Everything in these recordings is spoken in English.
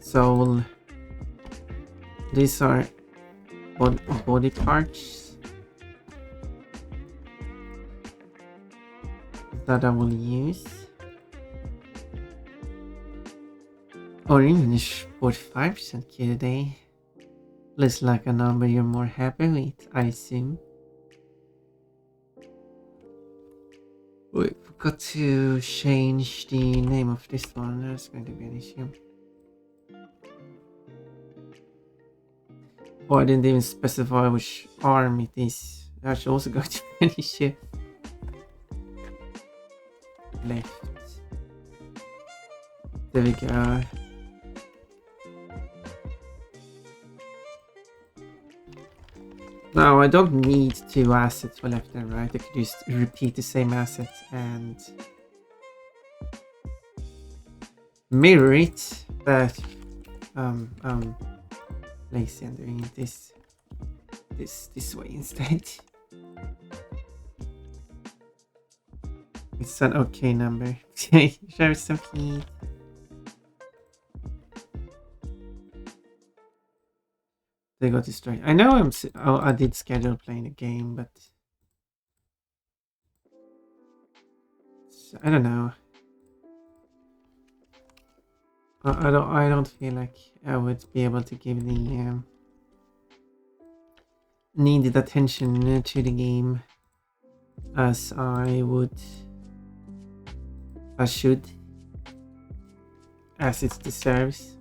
soul. These are body parts that I will use. Orange 45% Q today. Looks like a number you're more happy with, I assume. We forgot to change the name of this one. That's going to be an issue. Oh, I didn't even specify which arm it is. That's also going to be an issue. Left. There we go. Now I don't need two assets for left and right. I could just repeat the same asset and mirror it, but lazy and doing it this way instead. It's an okay number. Share some heat. They got destroyed. I know I did schedule playing the game, but I don't know. I don't feel like I would be able to give the needed attention to the game as I should, as it deserves.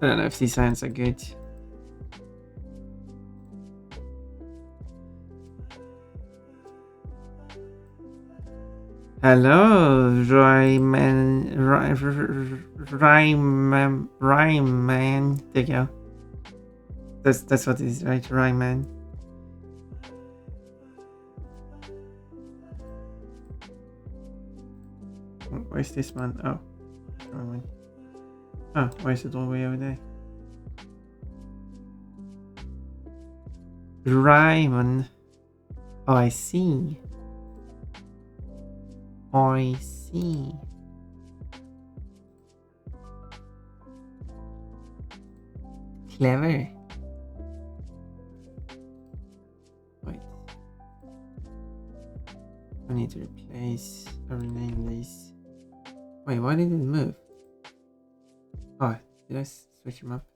I don't know if these sounds are good. Hello, Rhyman. There you go. That's what it is, right? Rhyman. Where's this one? Oh, wrong one. Oh, why is it all the way over there? Ryman. Oh, I see. I see. Clever. Wait. I need to replace or rename these. Wait, why did it move? Oh, did I switch them up?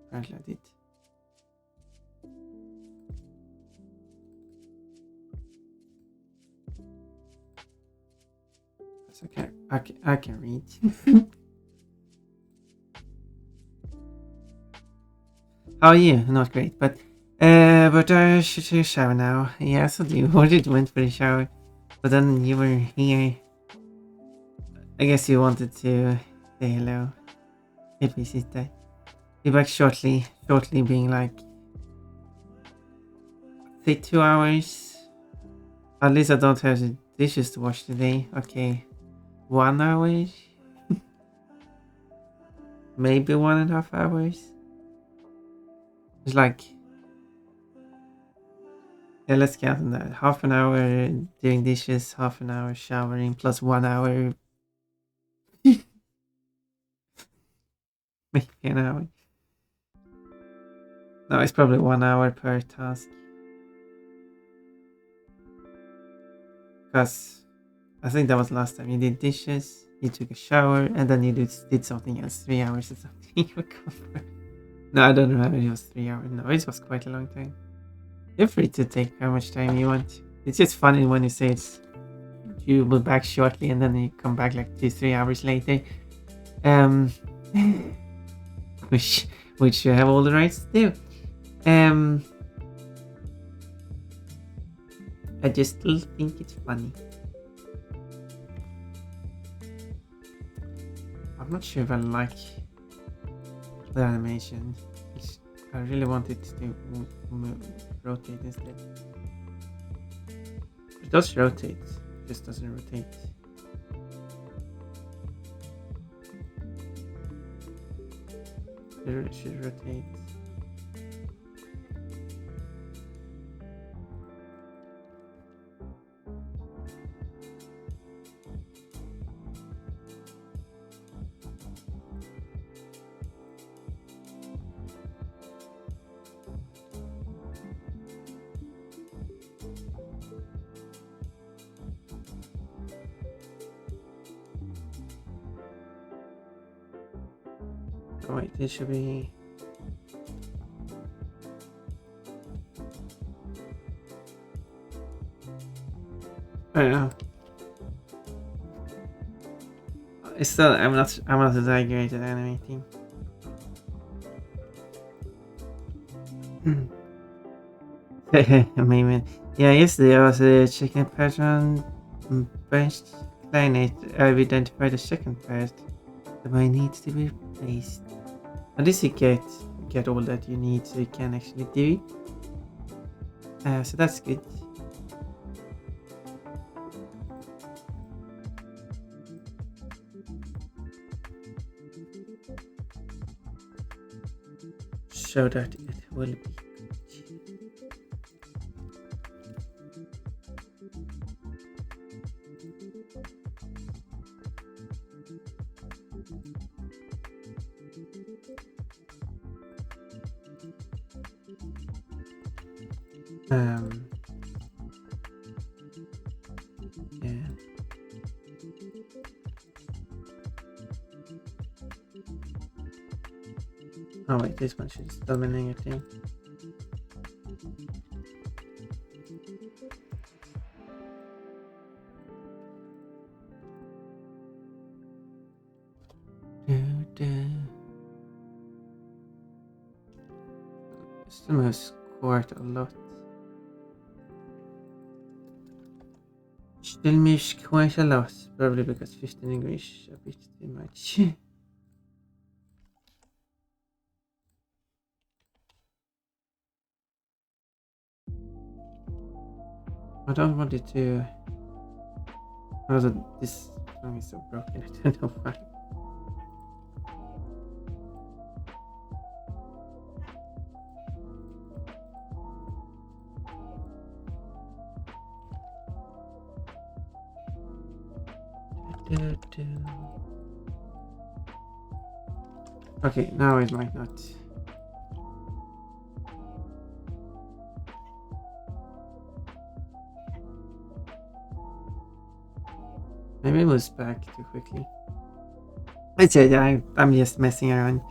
Apparently I did. That's okay. I can read. How are you? Not great, but I should shower now. Yes, I do. What did you went for the shower? But then you were here. I guess you wanted to say hello. If we sit there. Be back shortly. Shortly being like, say 2 hours. At least I don't have the dishes to wash today. Okay. 1 hour? Maybe 1.5 hours. It's like, yeah, let's count on that. Half an hour doing dishes, half an hour showering, plus 1 hour. Maybe an hour. No, it's probably 1 hour per task. Because I think that was last time. You did dishes, you took a shower, and then you did something else. 3 hours or something. No, I don't remember. It was 3 hours. No, it was quite a long time. You're free to take how much time you want. It's just funny when you say it's you will be back shortly and then you come back like 2-3 hours later. Which you have all the rights to do. I just still think it's funny. I'm not sure if I like the animation. I really want it to rotate instead. It does rotate, it just doesn't rotate. It should rotate. Oh wait, this should be... I don't know. It's still, I'm not that great at animating. Maybe. Yeah, yesterday I was checking a pattern bench planet. I've identified a second part that might need to be replaced. At least you get all that you need so you can actually do it. So that's good. So that it will be good. Yeah. Oh wait, this one should still be negative. Still moves quite a lot. Still moves quite a lot, probably because 15 degrees is a bit too much. I don't want it to... Also, this song is so broken, I don't know why. Okay, now it might not. Maybe it was back too quickly. I said I'm just messing around.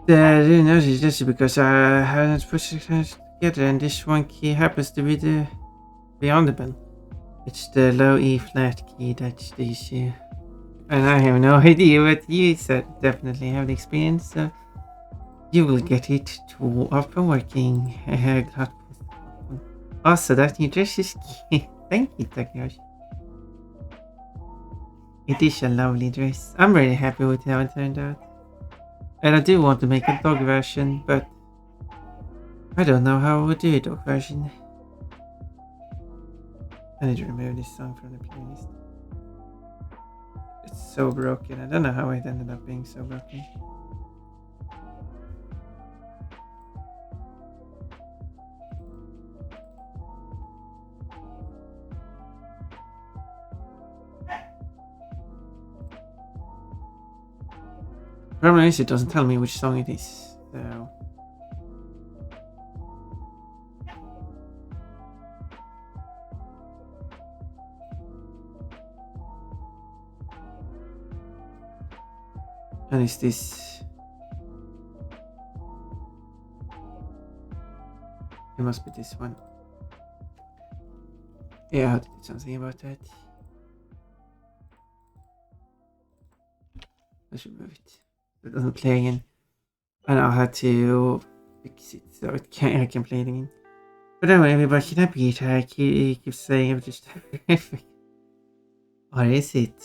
The note is just because I haven't put it together, and this one key happens to be the beyond the bell. It's the low E flat key that's the issue. And I have no idea what you said. Definitely have the experience, so you will get it to up and working. Also, that new dress is cute. Thank you, Takayoshi. It is a lovely dress. I'm really happy with how it turned out. And I do want to make a dog version, but I don't know how I would do a dog version. I need to remove this song from the playlist. It's so broken. I don't know how it ended up being so broken. Problem is, it doesn't tell me which song it is, so... And is this... It must be this one. Yeah, I have to do something about that. I should move it. It doesn't play again. And I'll have to fix it so I can play it again. But anyway, everybody can I beat her? I keep saying I'm just terrific. Or is it?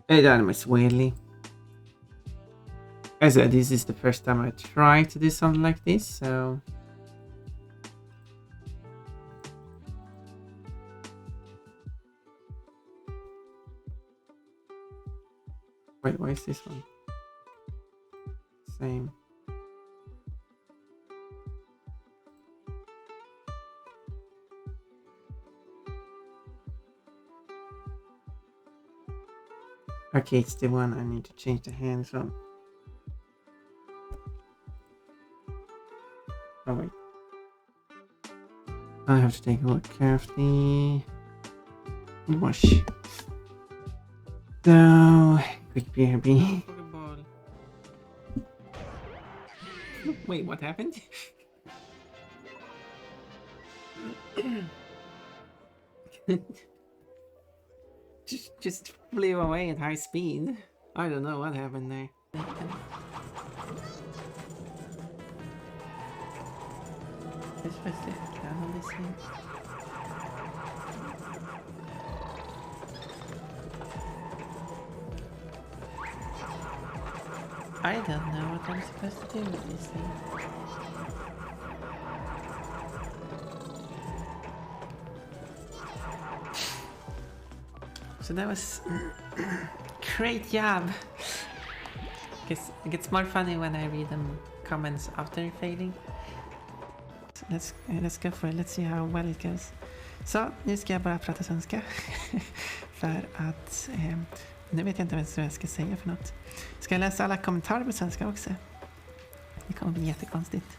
It animates weirdly. As I said, this is the first time I try to do something like this, so... Wait, why is this one? Same. Okay, it's the one I need to change the hands on. Oh wait. I have to take a look care of the wash. So, quick BRB. Wait, what happened? just flew away at high speed. I don't know what happened there. This was the down this thing. I don't know what I'm supposed to do with this thing. So that was great job. It gets more funny when I read them comments after failing. So let's go for it. Let's see how well it goes. Så nu ska jag bara prata svenska. För att nu vet jag inte vad jag ska säga för något. Ska jag läsa alla kommentarer på svenska också? Det kommer bli jättekonstigt.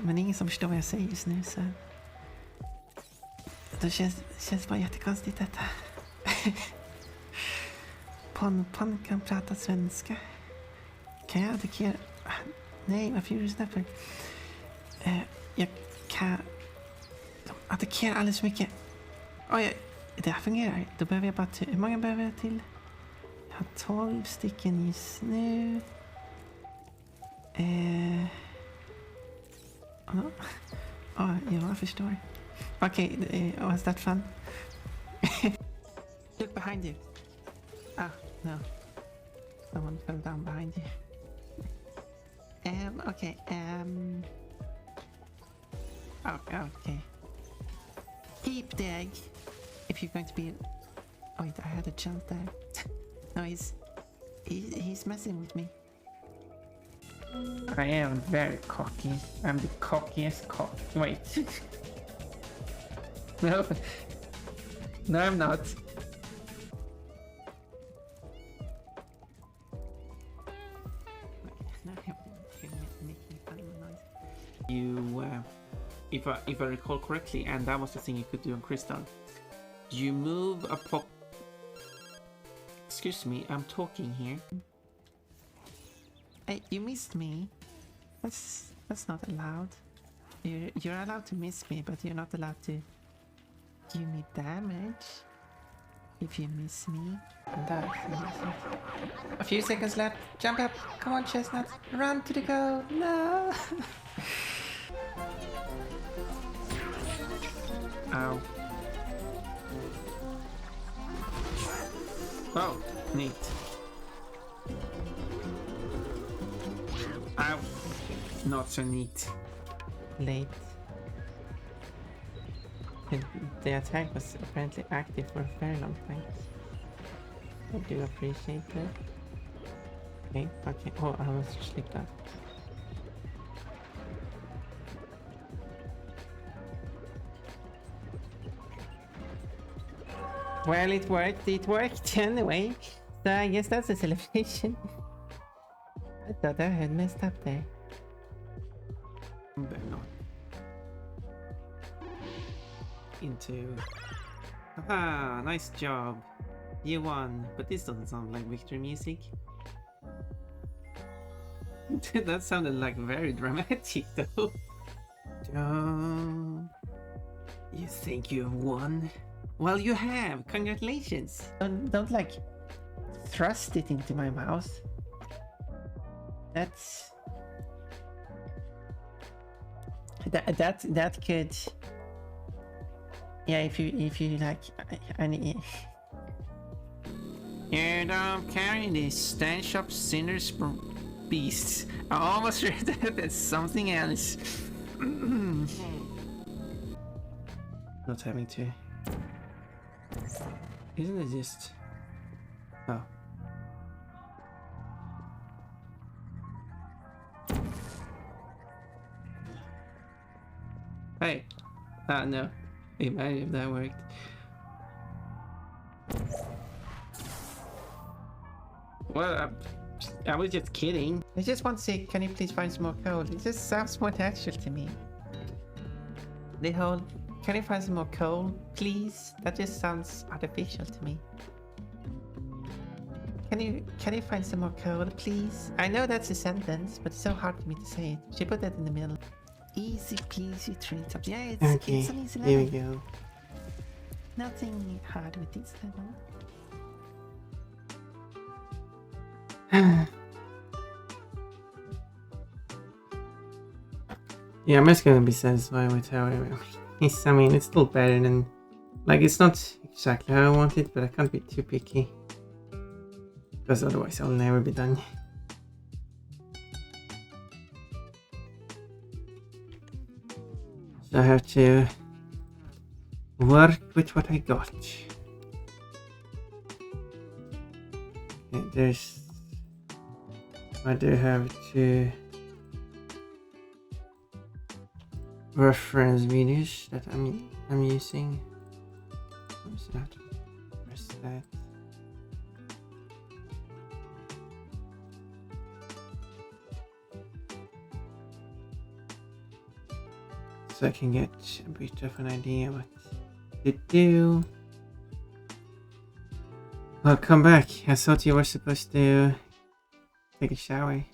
Men ingen som förstår vad jag säger just nu, så det känns bara jättekonstigt detta. Pon kan prata svenska. Kan jag attackera? Nej, varför gjorde du sådär för? Jag kan attackera alldeles för mycket. Det här fungerar. Då behöver jag bara hur många behöver jag till? Jag har 12 stycken just nu. Jag förstår. Okay, was that fun? Look behind you. Ah, no. Someone fell down behind you. Okay, okay. Keep the egg if you're going to be... Oh, wait, I had a jump there. No, he's messing with me. I am very cocky. I'm the cockiest cock. Wait. No. No, I'm not. You, if I recall correctly, and that was the thing you could do on Crystal, you move a pop. Excuse me, I'm talking here. Hey, you missed me. That's not allowed. You're allowed to miss me, but you're not allowed to give me damage if you miss me. A few seconds left. Jump up. Come on, Chestnut. Run to the goal. No. Ow. Oh, neat. Ow. Not so neat. Late. The attack was apparently active for a very long time. I do appreciate that. Okay. Oh, I almost slipped up. Well, it worked anyway. So I guess that's a celebration. I thought I had messed up there. But not. Into... Haha, nice job. You won, but this doesn't sound like victory music. That sounded like very dramatic though. You think you've won? Well, you have. Congratulations. Don't like thrust it into my mouth. That could. Yeah, if you like, You don't carry the stench of sinners from beasts. I almost read that as something else. Not having to. Isn't it just... Oh. Hey. Ah, no. Imagine if that worked. Well, I was just kidding. I just want to say, can you please find some more coal? It just sounds more natural to me. The whole, can you find some more coal, please? That just sounds artificial to me. Can you find some more coal, please? I know that's a sentence, but it's so hard for me to say it. She put that in the middle. Easy peasy treats. Yeah, it's an easy level. Here we go. Nothing hard with this level. Yeah, I'm just gonna be satisfied with how it is. I mean, it's still better than... Like, it's not exactly how I want it, but I can't be too picky. Because otherwise I'll never be done. So I have to work with what I got. Okay, I do have to reference videos that I'm using. Where's that? Where's that? So I can get a bit of an idea what to do. Welcome back. I thought you were supposed to take a shower.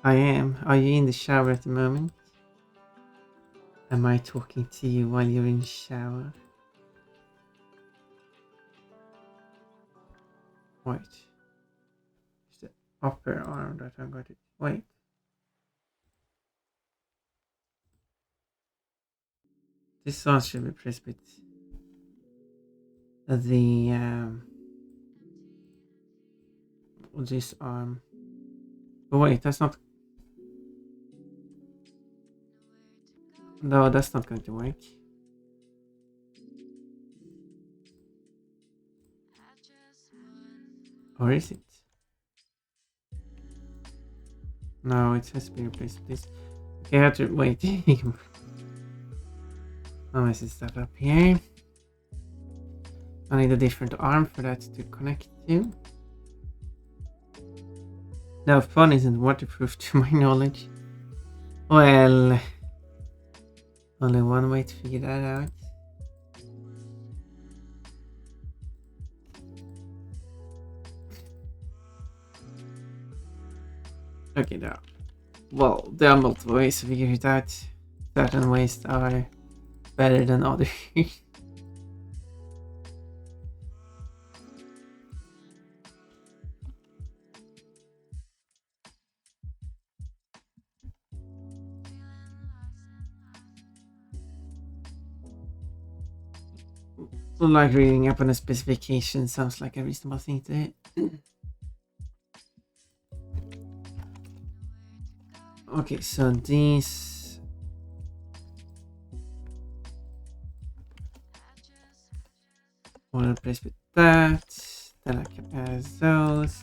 I am. Are you in the shower at the moment? Am I talking to you while you're in the shower? Wait. It's the upper arm that I got it. Wait. This one should be pressed with the this arm. But wait, that's not... No, that's not going to work. Or is it? No, it has to be replaced with this. Okay, I have to wait. I'll mess this stuff up here. I need a different arm for that to connect to. Now, phone isn't waterproof to my knowledge. Well, only one way to figure that out. Okay, there. Well, there are multiple ways to figure it out. Certain ways are better than others. Like reading up on a specification sounds like a reasonable thing to do. Okay, so these... I'll replace with that. Then I can add those.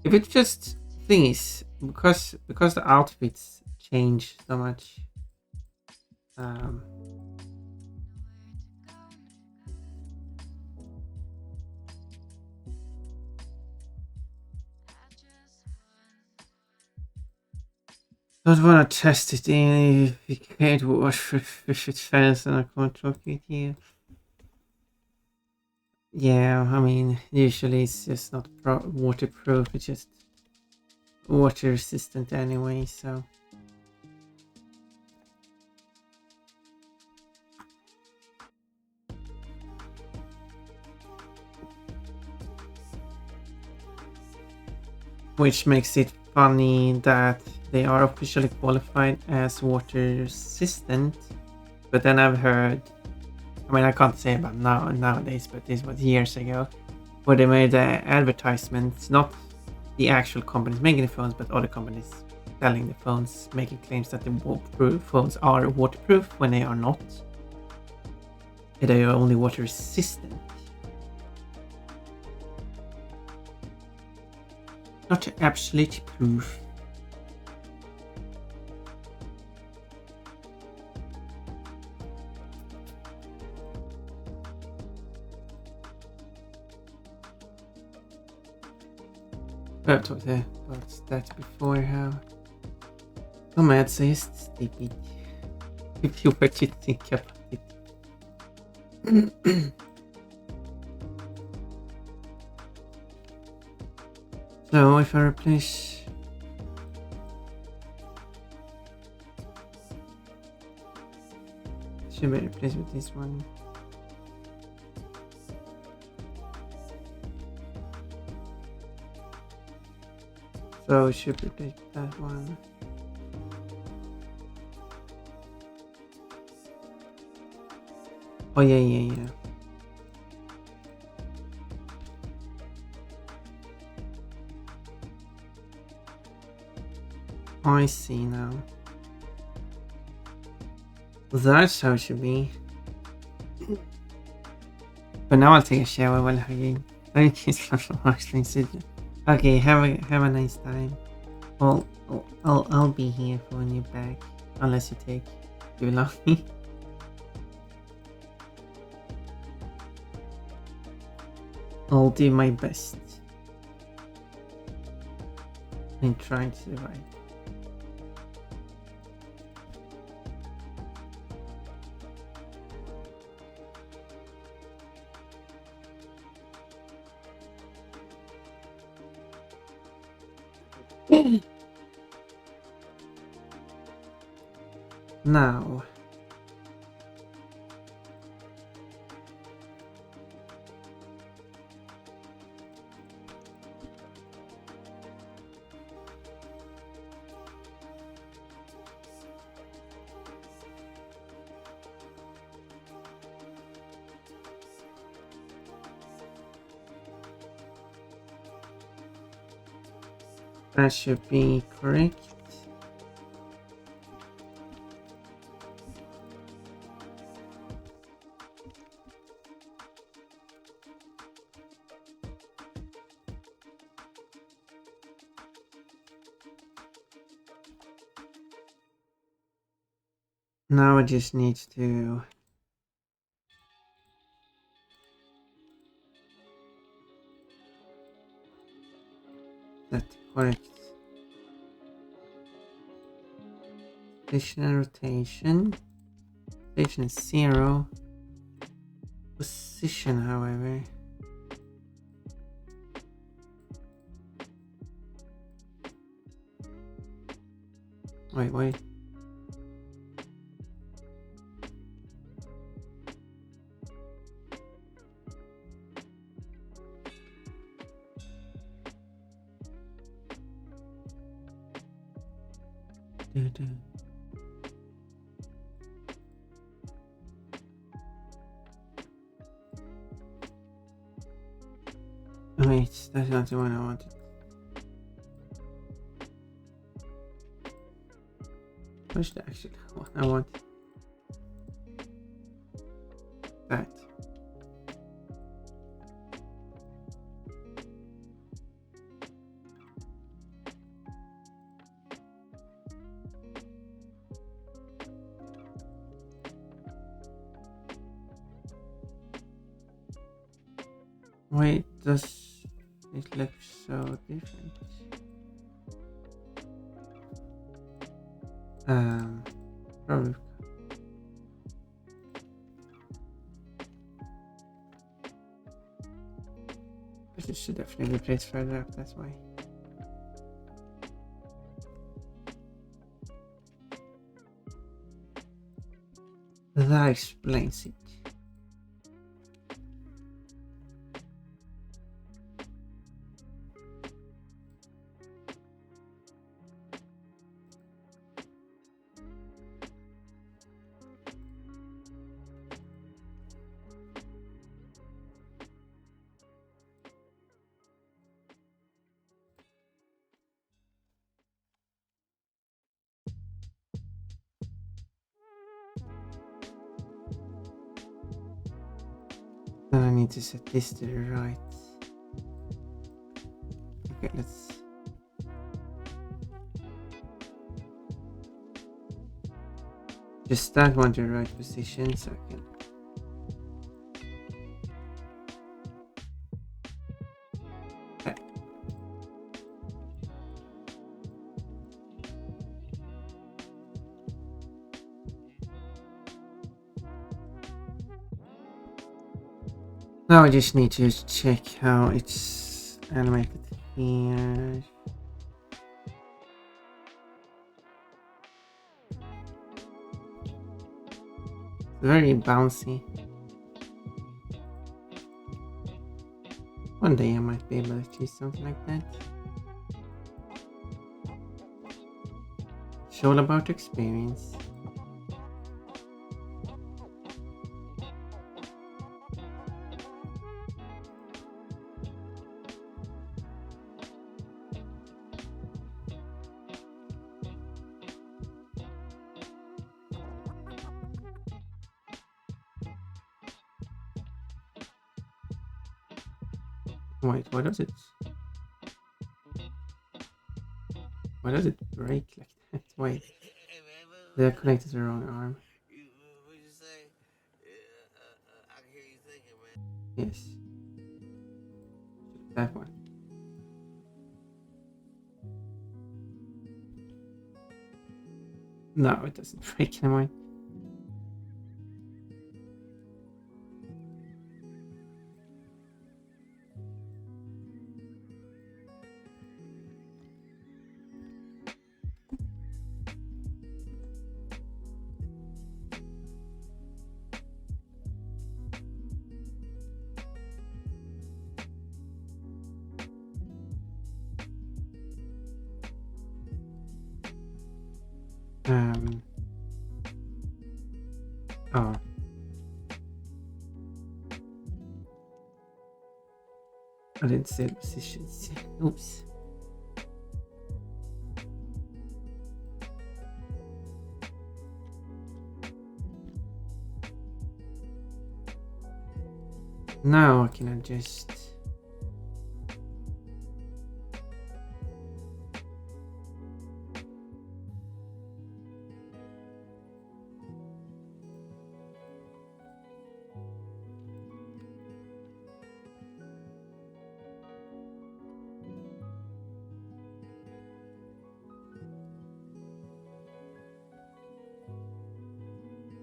If it's just things, because the outfits change so much. Don't want to test it in if you can't watch if it fails and I can't talk with you. Yeah, I mean, usually it's just not waterproof, it's just water resistant anyway, so. which makes it funny that they are officially qualified as water resistant. But then I've heard, I mean, I can't say about nowadays, but this was years ago, where they made advertisements, not the actual companies making the phones, but other companies selling the phones, making claims that the waterproof phones are waterproof when they are not. They are only water resistant. Not absolute proof. I've talked about that before, how mad just stupid if you were to think about it. So if I replace should be replaced with this one. So it should replace that one. Oh yeah. I see now. That's how it should be. But now I'll take a shower while hugging. Okay, have a nice time. I'll be here for when you're back, unless you take too long. I'll do my best in trying to survive. Now, that should be correct. Now I just need to set the correct position and rotation. Rotation is 0. Position, however. Wait. Wait, that's not the one I wanted. Where's the actual one I want? That. Wait, does it look so different? Probably. But it should definitely be placed further up, that's why. That explains it. Then I need to set this to the right. Okay, let's... just that one to the right position so I can... Okay. Now I just need to check how it's animated here. Very bouncy. One day I might be able to achieve something like that. It's all about experience. Wait, why does it break like that? Wait, they're connected to the wrong arm. Yes, that one. No, it doesn't break anymore. Oh. I didn't see the positions. Oops. Now I can adjust.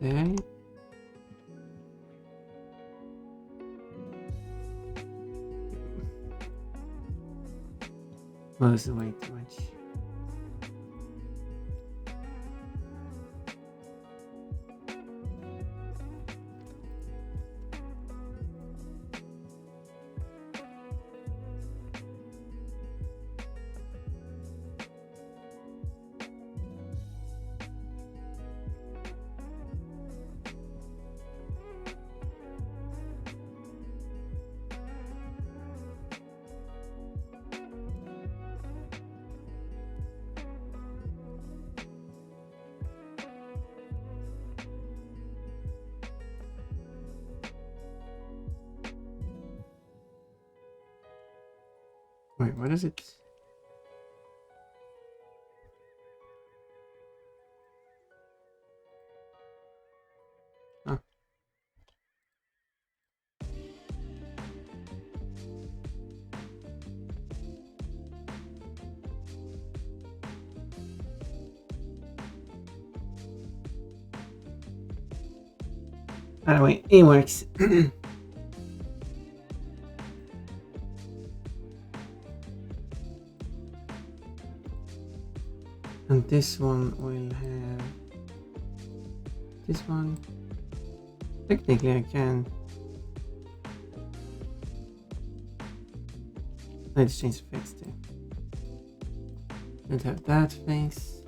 There. Well, this is way too much. Wait, what is it? Oh. Anyway, it works. And this one will have this one. Technically I can. Let's change the face too. Don't have that face.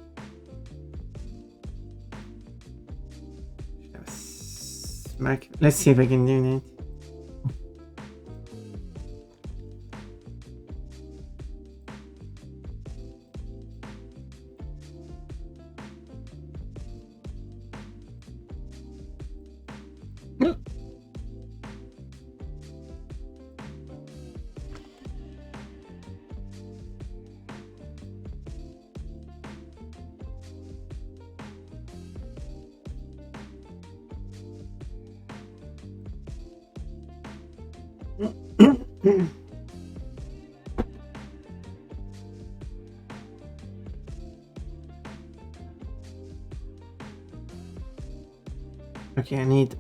Smack. Let's see if I can do that. Okay, I need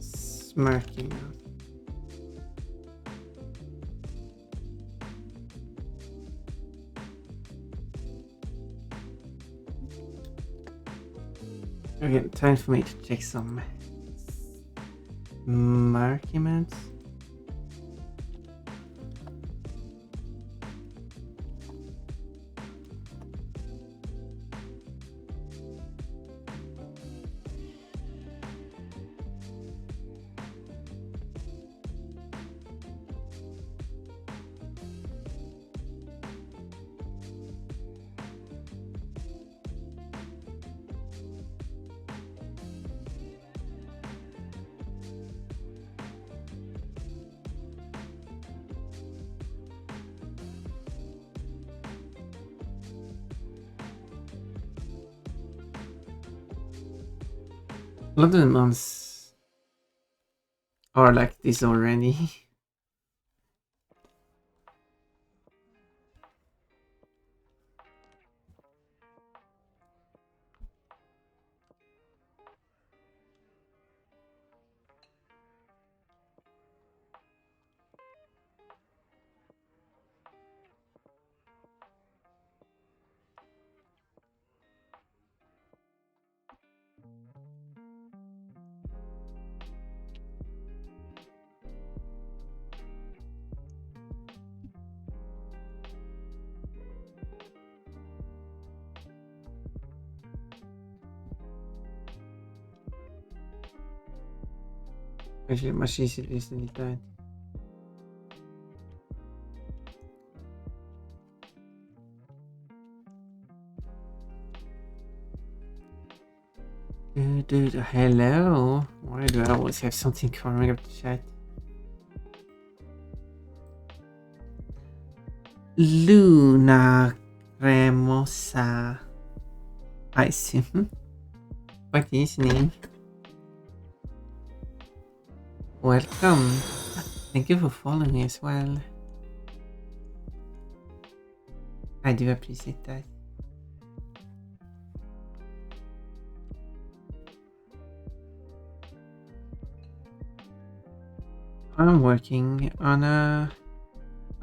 smirking now. Okay, time for me to check some arguments. A lot of the months are like this already. Actually, much easier than that. Dude, hello. Why do I always have something coming up the chat? Luna Cremosa. I see. What is name? Welcome. Thank you for following me as well. I do appreciate that. I'm working on an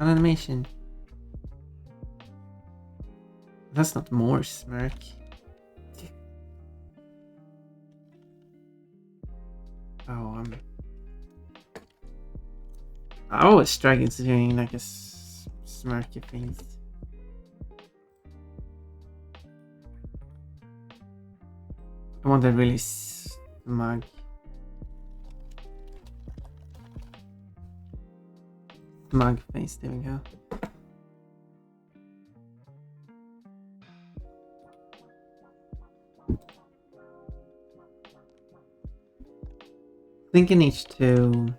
animation. That's not more smirk. Oh, I always struggle to doing like a smirky face. I want a really smug. Smug face, there we go. I think I need to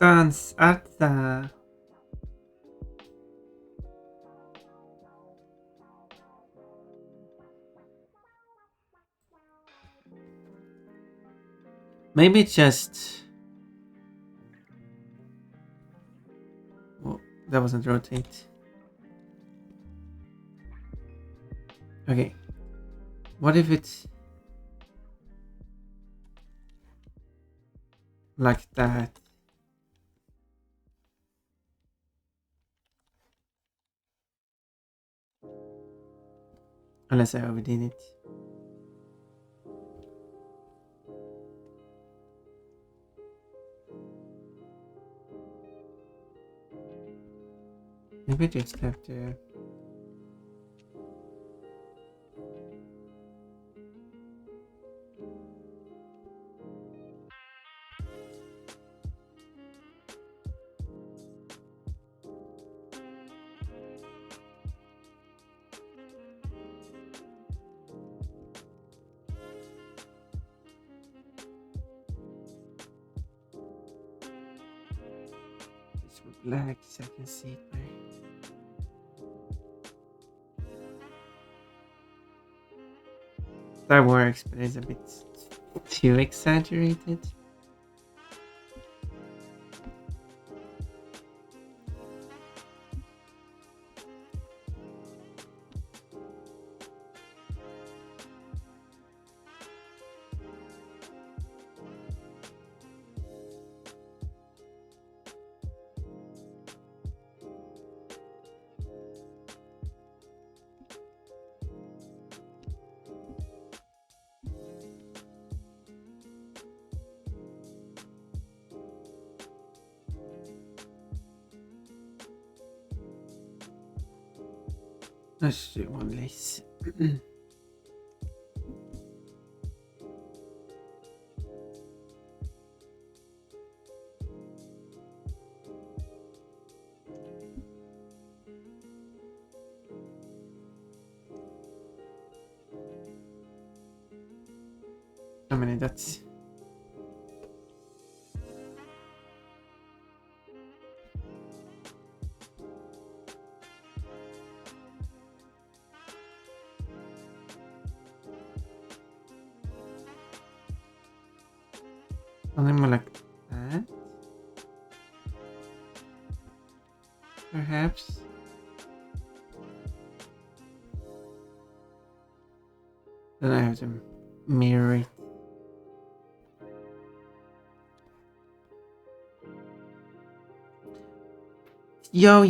dance at the maybe just well, that wasn't rotate. Okay. What if it's like that? Unless I overdid it. Maybe I just have to. black so I can see it better. That works, but it's a bit too exaggerated. Let's do one less. How many dots? Something more like that? Perhaps? Then I have to mirror it. Yo,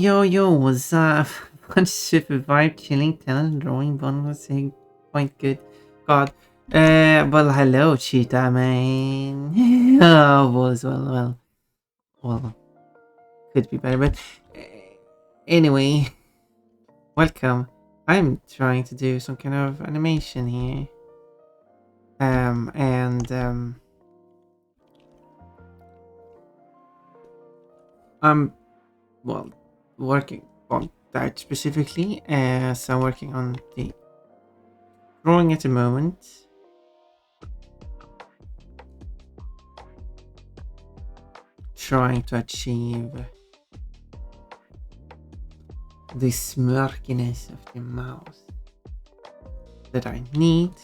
what's up? Punch super vibe, chilling, talent, drawing, bonus, saying, point good. God. Well, hello, cheetah man. Oh, well, could be better, but anyway, welcome. I'm trying to do some kind of animation here. I'm working on that specifically. So I'm working on the drawing at the moment. Trying to achieve the smirkiness of the mouth that I need.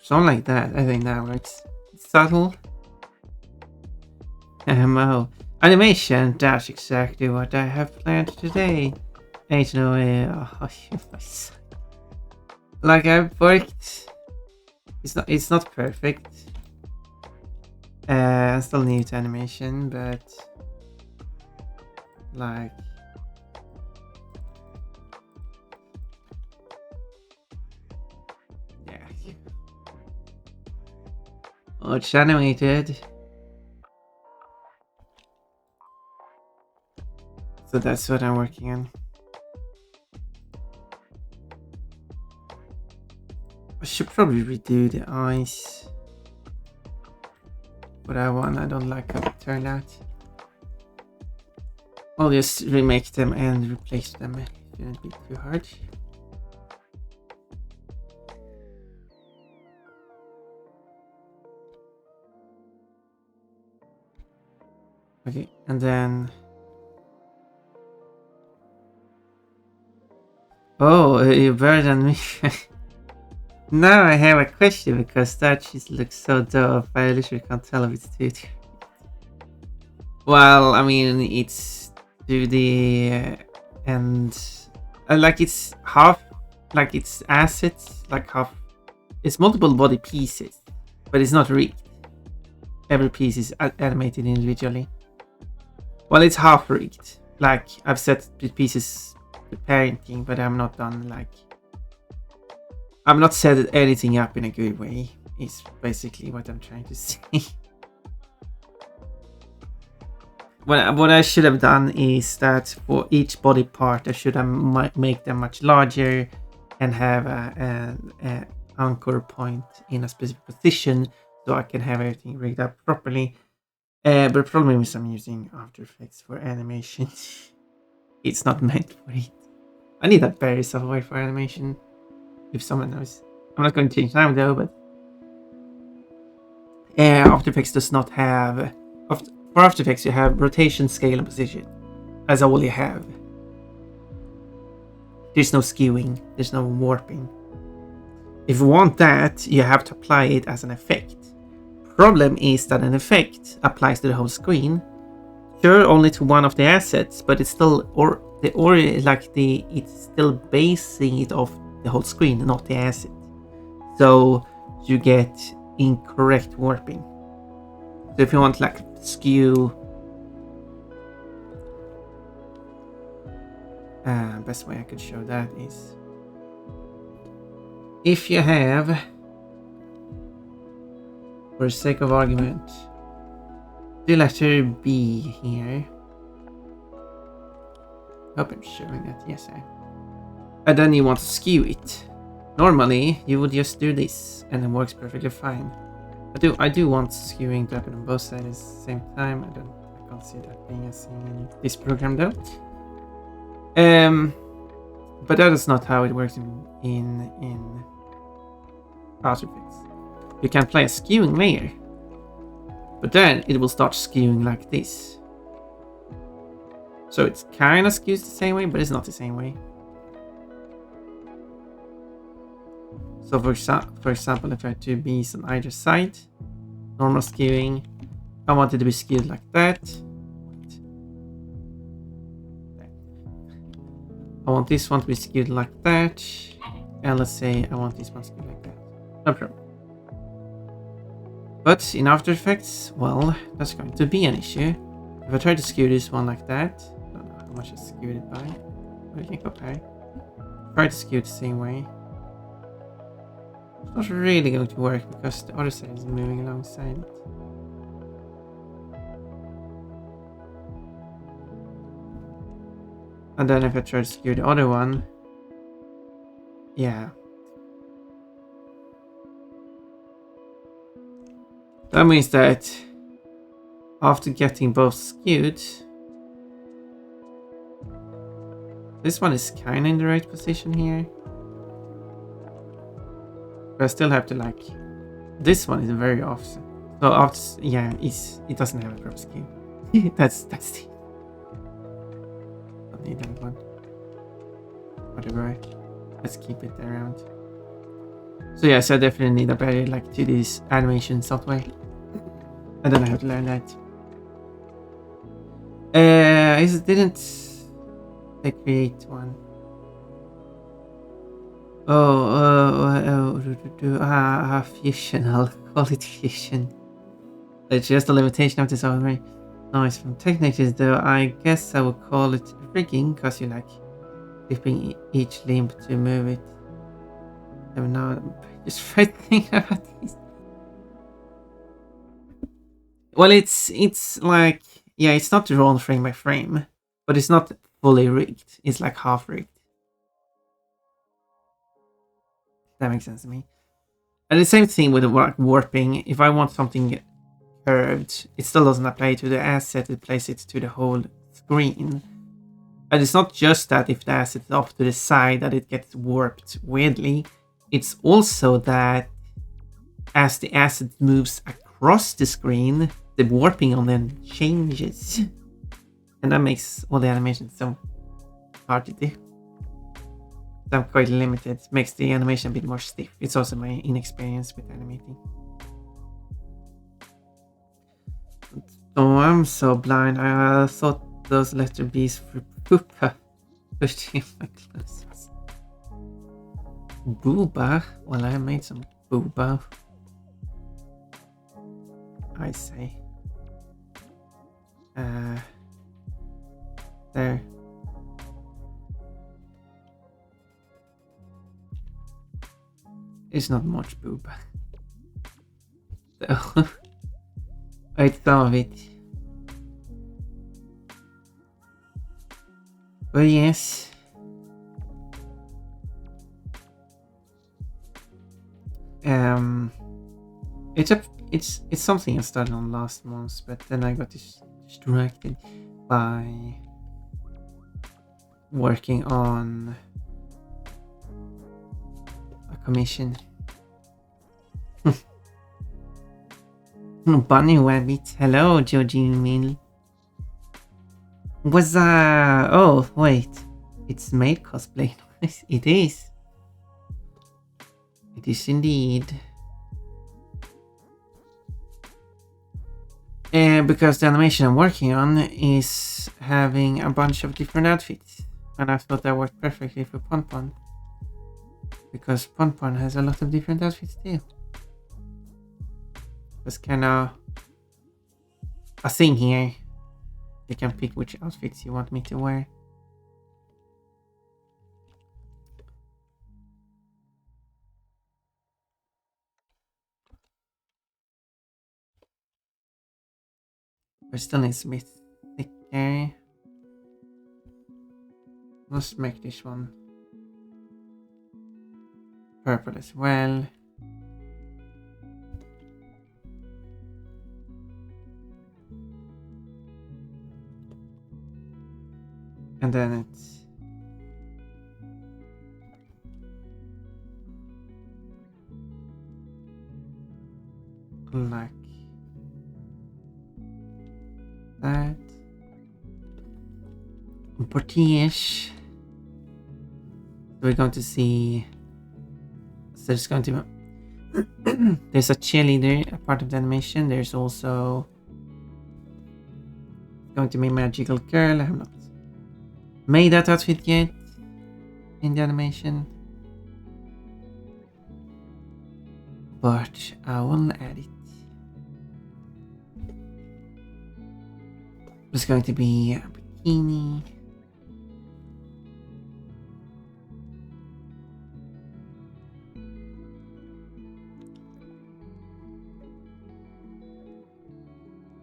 Something like that. I think that works. It's subtle. Animation, that's exactly what I have planned today. Ain't no way. Like I've worked. It's not perfect. I'm still new to animation, but like yeah. Oh, it's animated. So that's what I'm working on. I should probably redo the eyes. For that one, I don't like how it turned out. I'll just remake them and replace them. It shouldn't be too hard. Okay, and then... Oh, you're better than me. Now I have a question because that just looks so dope. I literally can't tell if it's 2D. Well, I mean, it's 2D and like it's half, like it's assets, like half. It's multiple body pieces, but it's not rigged. Every piece is animated individually. Well, it's half rigged. Like I've set the pieces to parenting, but I'm not done. Like I'm not set anything up in a good way. Is basically what I'm trying to say. What I should have done is that for each body part, I should have make them much larger and have an anchor point in a specific position so I can have everything rigged up properly. But the problem is I'm using After Effects for animation. It's not meant for it. I need that better software for animation. If someone knows. I'm not going to change now though, but After Effects does not have... For After Effects, you have rotation, scale, and position. That's all you have. There's no skewing. There's no warping. If you want that, you have to apply it as an effect. Problem is that an effect applies to the whole screen. Sure, only to one of the assets, but it's still it's still basing it off the whole screen, not the asset. So you get incorrect warping. So if you want like skew, best way I could show that is if you have, for the sake of argument, the letter B here. Hope I'm showing that. Yes, and then you want to skew it. Normally, you would just do this, and it works perfectly fine. I do want skewing to happen on both sides at the same time. I can't see that being a thing in this program though. But that is not how it works in After Effects. You can play a skewing layer, but then it will start skewing like this. So it's kind of skews the same way, but it's not the same way. So for example, if I have two B's on either side, normal skewing, I want it to be skewed like that. I want this one to be skewed like that. And let's say I want this one skewed like that. No problem. But in After Effects, well, that's going to be an issue. If I try to skew this one like that, I don't know how much I skewed it by, but I can compare. Try to skew it the same way. It's not really going to work because the other side is moving alongside it. And then if I try to skew the other one, yeah. That means that after getting both skewed, this one is kind of in the right position here. But I still have to like, this one is very off. So after, yeah, it doesn't have a proper skew. that's the, don't need that one. Whatever, let's keep it around. So yeah, so I definitely need a better like 2D animation software. I don't know how to learn that. Didn't they create one? Fusion. I'll call it fusion. It's just a limitation of this software. Nice. From techniques though, I guess I would call it rigging, because you like flipping each limb to move it. I'm now just thinking about this. Well, it's like, yeah, it's not drawn frame by frame, but it's not fully rigged. It's like half rigged. That makes sense to me. And the same thing with the warping. If I want something curved, it still doesn't apply to the asset. It plays it to the whole screen. And it's not just that if the asset is off to the side that it gets warped weirdly. It's also that as the asset moves across the screen, the warping on them changes. And that makes all the animations so hard to do. I'm quite limited. Makes the animation a bit more stiff. It's also my inexperience with animating. Oh, I'm so blind. I thought those letter B's for Poopa. Pushing my clothes. Booba? Well, I made some booba. I say. There. It's not much booba. So, I thought of it. But yes. It's something I started on last month, but then I got distracted by working on a commission. Bunny Rabbit. Hello, Georgie Mill. What's oh, wait. It's made cosplay. It is. It is indeed. Because the animation I'm working on is having a bunch of different outfits. And I thought that worked perfectly for Pon Pon. Because Pon Pon has a lot of different outfits too. That's kind of a thing here. You can pick which outfits you want me to wear. But still needs to be thicker. Let's make this one purple as well. And then it's like that. Portiche. We're going to see. So there's going to be. There's a cheerleader, a part of the animation. There's also going to be magical girl. I have not made that outfit yet in the animation, but I will add it. It's going to be a bikini.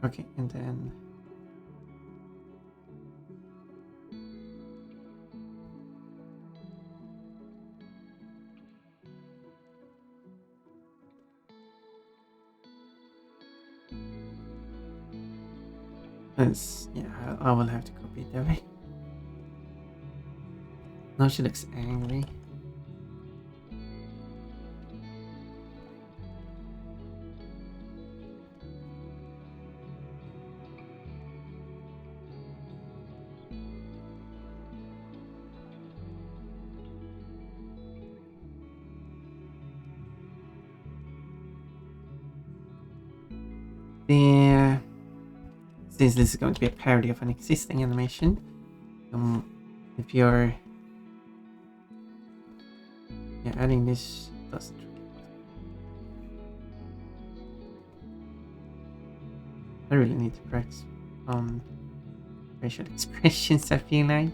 Okay, and then yeah, I will have to copy it that way. Now she looks angry. Since this is going to be a parody of an existing animation, if you're adding this doesn't really work. I really need to practice on facial expressions, I feel like.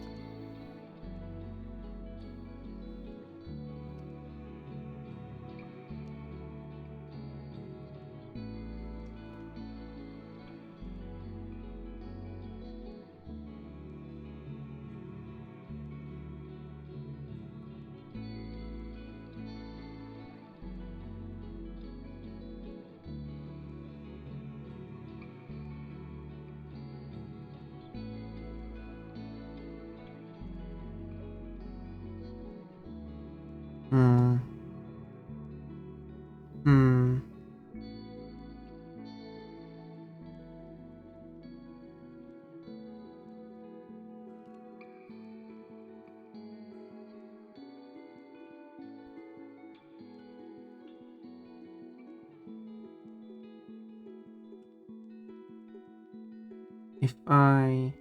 If I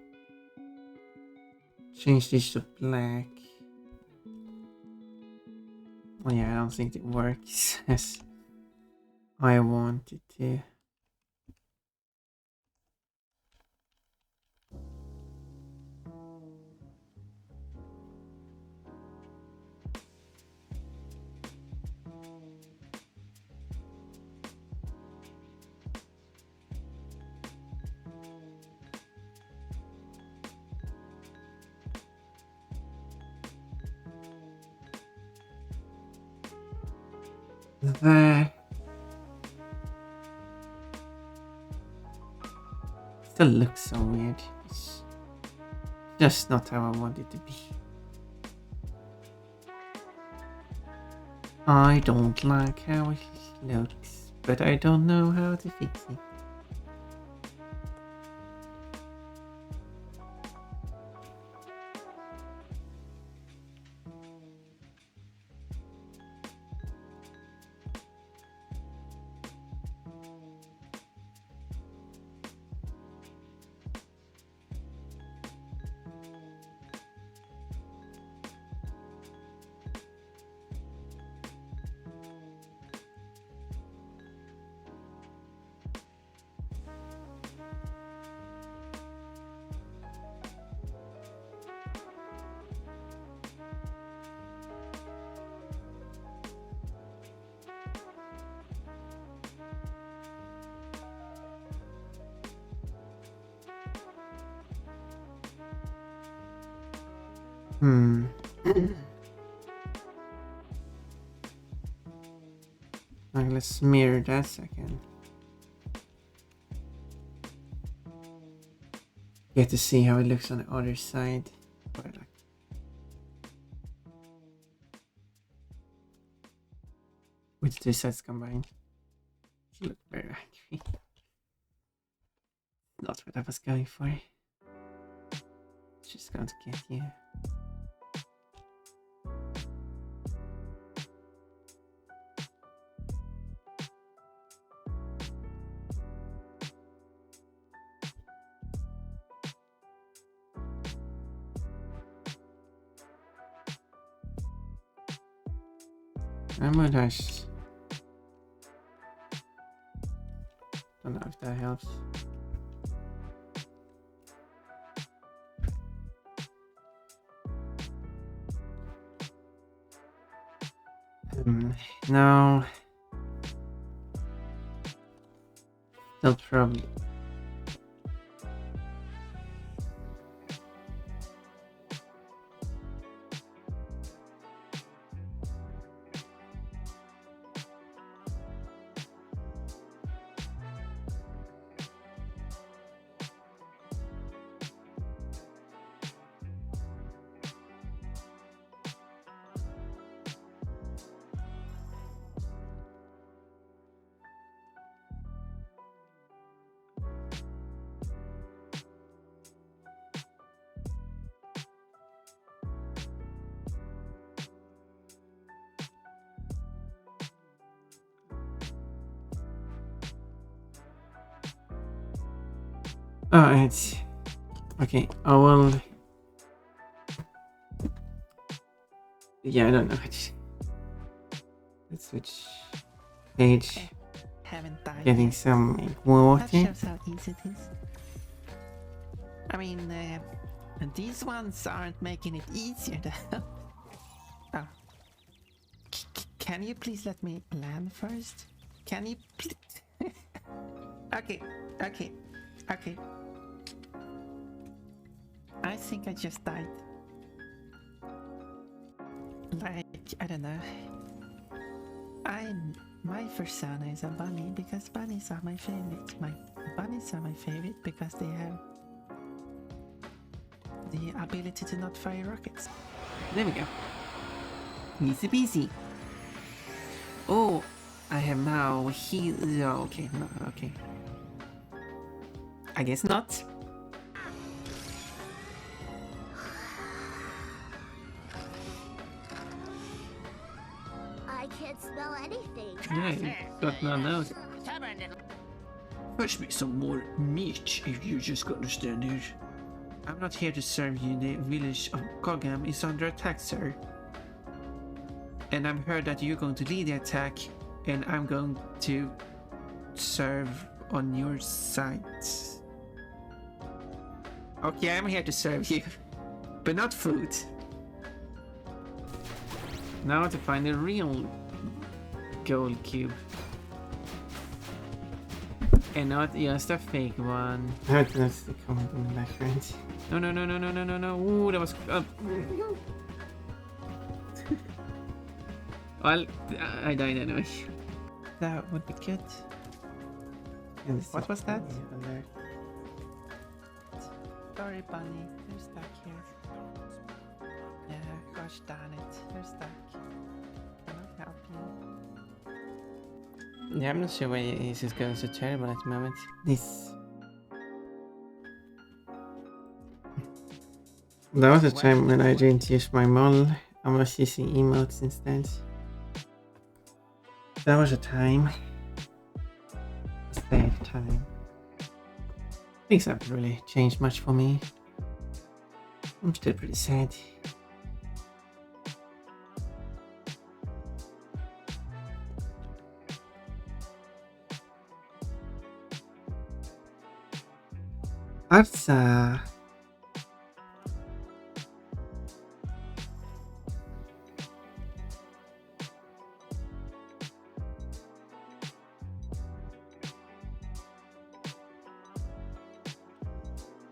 change this to black, well, yeah, I don't think it works as I want it to. That still looks so weird. It's just not how I want it to be. I don't like how it looks, but I don't know how to fix it. Hmm. Like, let's mirror that second. Get to see how it looks on the other side. With two sets combined. She looked very angry. Not what I was going for. She's going to get you. I might actually... Don't know if that helps. No. Still probably. Oh, it's okay. I will. Yeah, I don't know. Let's switch page. Haven't died Getting yet. some That water. shows how easy it is. I mean, and these ones aren't making it easier though. Oh. Can you please let me land first? Can you please? Okay. I think I just died. Like, I don't know. My persona is a bunny because bunnies are my favorite. My bunnies are my favorite because they have the ability to not fire rockets. There we go. Easy peasy. Oh, I have now okay, no, okay. I guess not. I can't smell anything. Yeah, you got no nose. Fetch me some more meat if you just got to stand here. I'm not here to serve you. The village of Kogam is under attack, sir. And I've heard that you're going to lead the attack, and I'm going to serve on your side. Okay, I'm here to serve you, but not food. Now to find a real gold cube. And not just a fake one. That's the comment in the background. No. Ooh, that was... Well, I died anyway. That would be good. What was that? Sorry, bunny. You're stuck here. Yeah, gosh darn it. You're stuck. Cannot help you. Yeah, I'm not sure why this is going so terrible at the moment. This... There was a time when I didn't use my mall. I was using emotes instead. That was a time. A sad time. Things haven't really changed much for me. I'm still pretty sad. Arsa.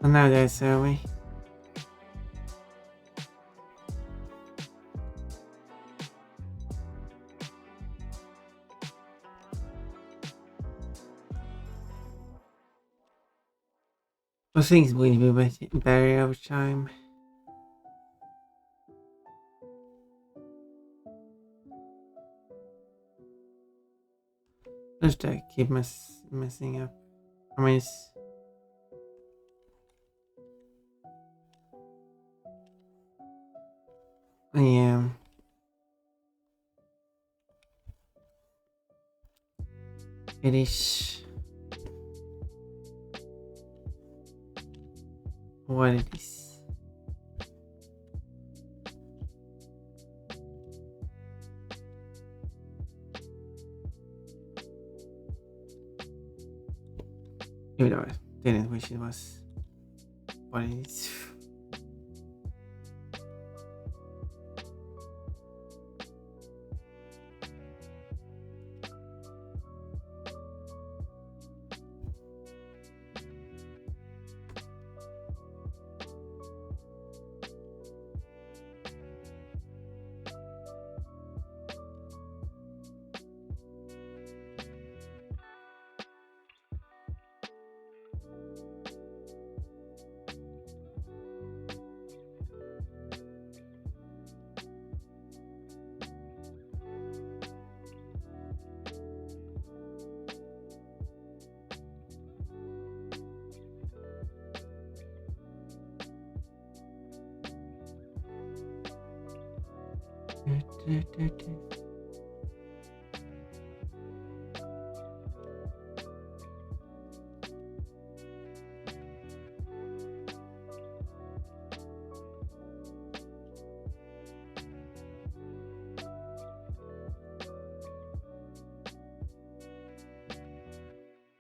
Oh, now there's a way. I think will be better over time. Just keep messing up. I mean, yeah. It is what it is. Even though I didn't wish it was what it is.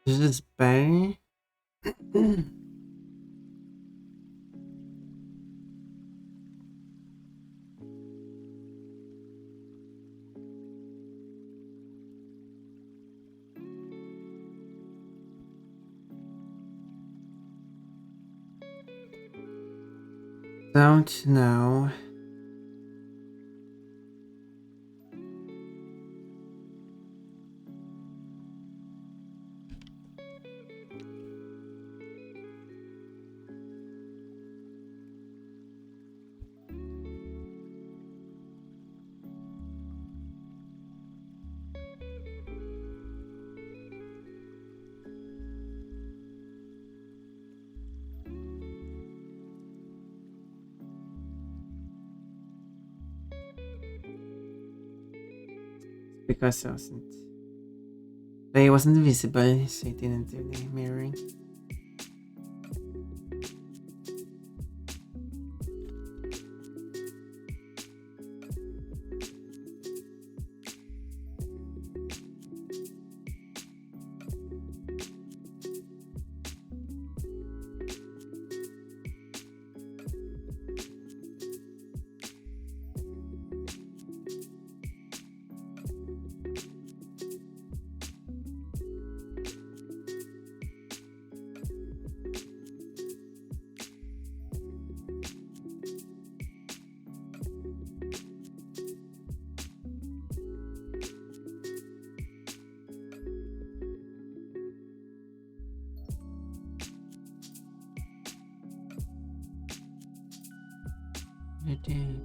Is this better? Don't know. Because it wasn't visible, so it didn't do the mirroring. It did.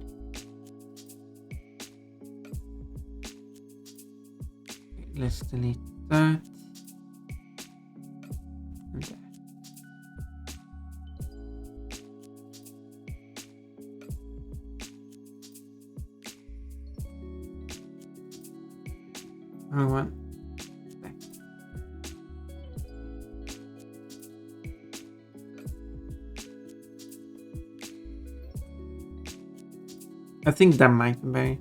Let's delete that. And that. Wrong one. Back. I think that might be better.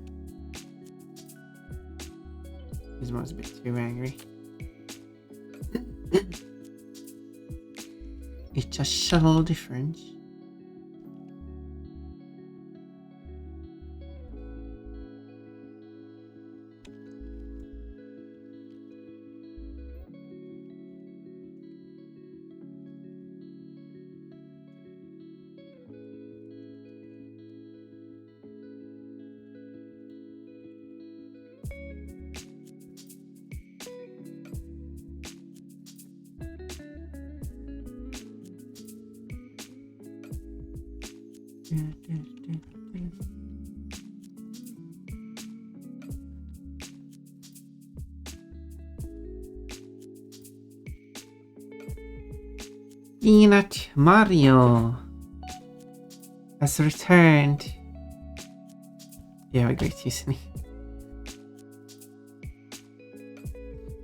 This one's a bit too angry. It's a subtle difference. Peanut Mario has returned. Yeah, a great using.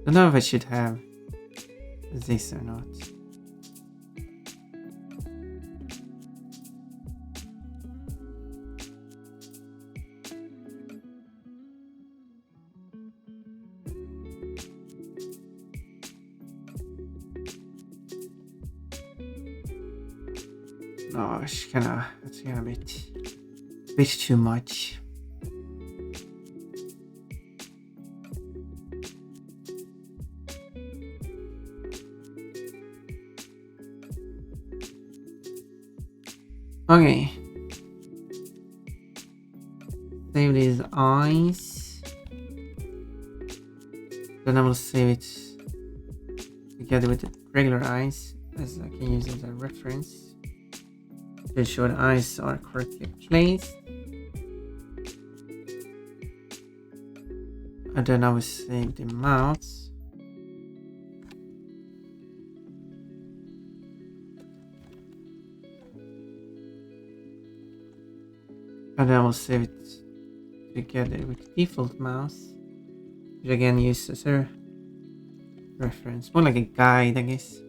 Don't know if I should have this or not. No, it's that's a bit too much. Okay. Save these eyes. Then I will save it together with the regular eyes, as I can use it as a reference to ensure the eyes are correctly placed. And then I will save the mouths. And then I will save it together with default mouse, which again use as a reference, more like a guide, I guess.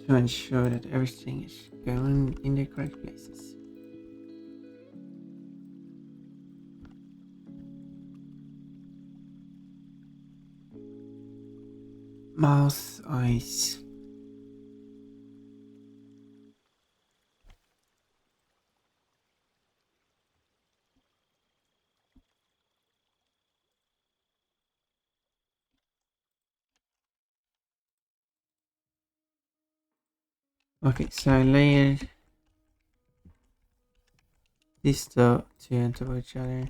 To ensure that everything is going in the correct places. Mouth, eyes. Okay, so I layer these two on top of each other.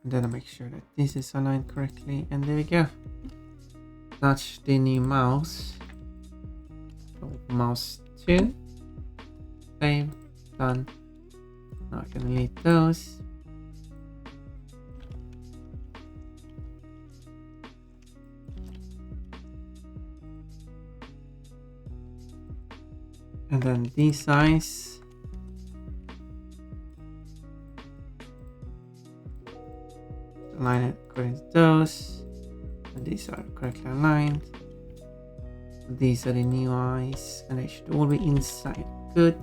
And then I make sure that this is aligned correctly. And there we go. Touch the new mouse. So mouse 2. Save. Done. Now I can delete those. And then these eyes. Align it according to those. And these are correctly aligned. These are the new eyes. And they should all be inside. Good.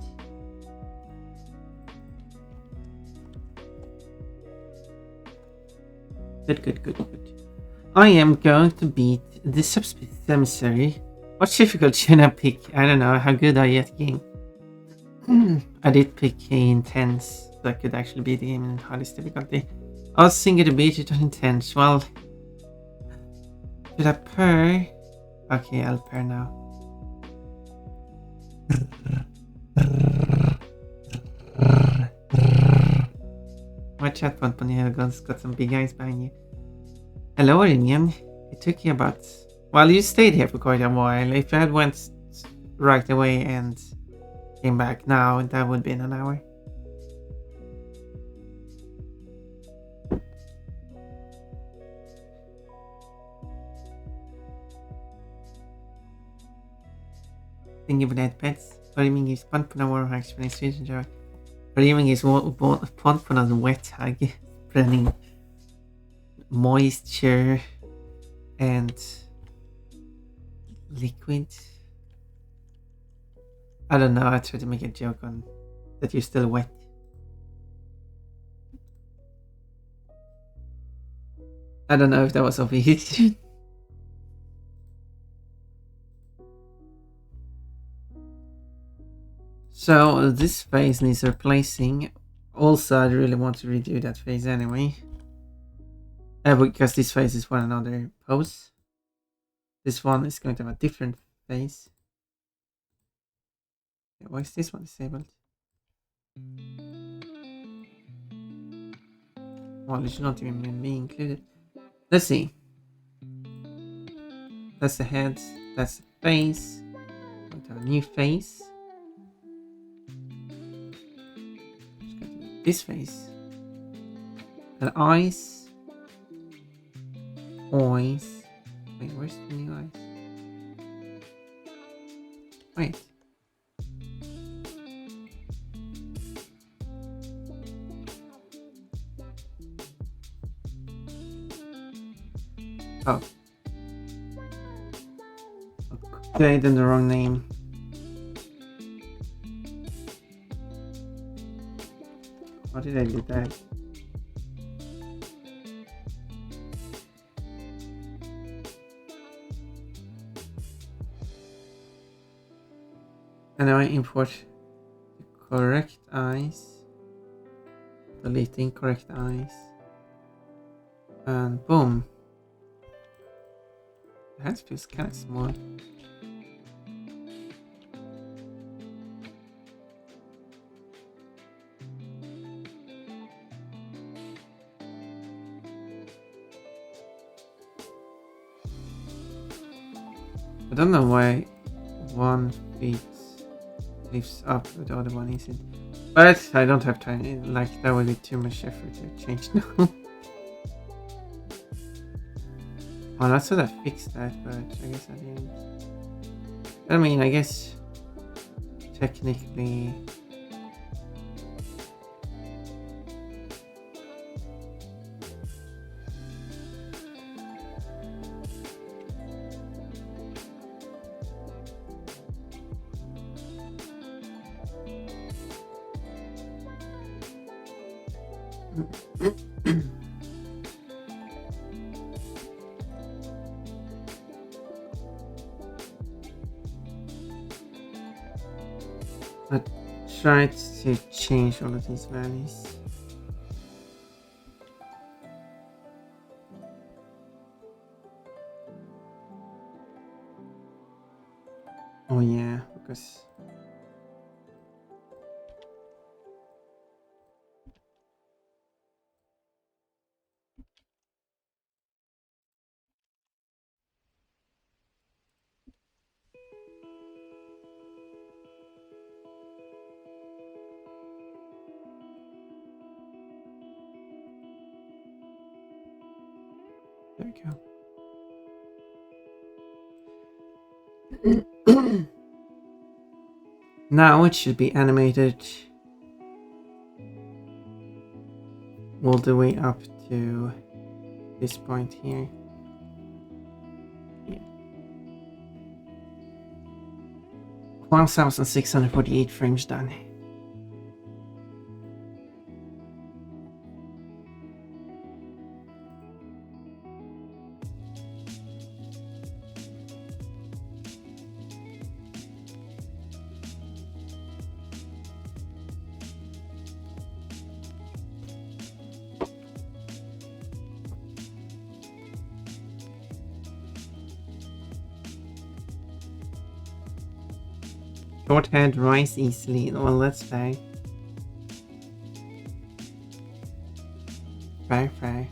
Good. I am going to beat the Subspace Emissary. What difficult should I pick? I don't know. How good are you at the game? I did pick intense, so I could actually beat the game in hardest difficulty. I was thinking to beat it on intense. Well, should I purr? Okay, I'll purr now. Watch out, Ponponiergon's got some big eyes behind you. Hello, Arinian. It took you about... Well, you stayed here for quite a while. If I had went right away and came back now, that would be in an hour. Thank you for that, pets. Riming is Ponpona Warhags for next season, Joe. Riming is Ponpona's wet hag, spreading moisture and liquid. I don't know, I tried to make a joke on that you're still wet. I don't know if that was obvious. So this phase needs replacing. Also, I really want to redo that phase anyway. Because this phase is for another pose. This one is going to have a different phase. Why is this one disabled? Well, it should not even be included. Let's see. That's the head. That's the face. Going to have a new face. Just going to be this face. And eyes. Eyes. Wait, where's the new eyes? Wait. Oh. Okay, then the wrong name. How did I do that? And now I import the correct eyes. Delete the incorrect eyes. And boom. The head feels kind of small. I don't know why one feet lifts up but the other one isn't. But I don't have time. Like, that would be too much effort to change now. Oh, I thought I fixed that, but I guess I didn't. I mean, I guess technically. I tried to change all of these values. Oh yeah, because there we go. Now it should be animated all the way up to this point here. Yeah. 1648 frames done. Short head rise easily. Well, that's fair. Fair.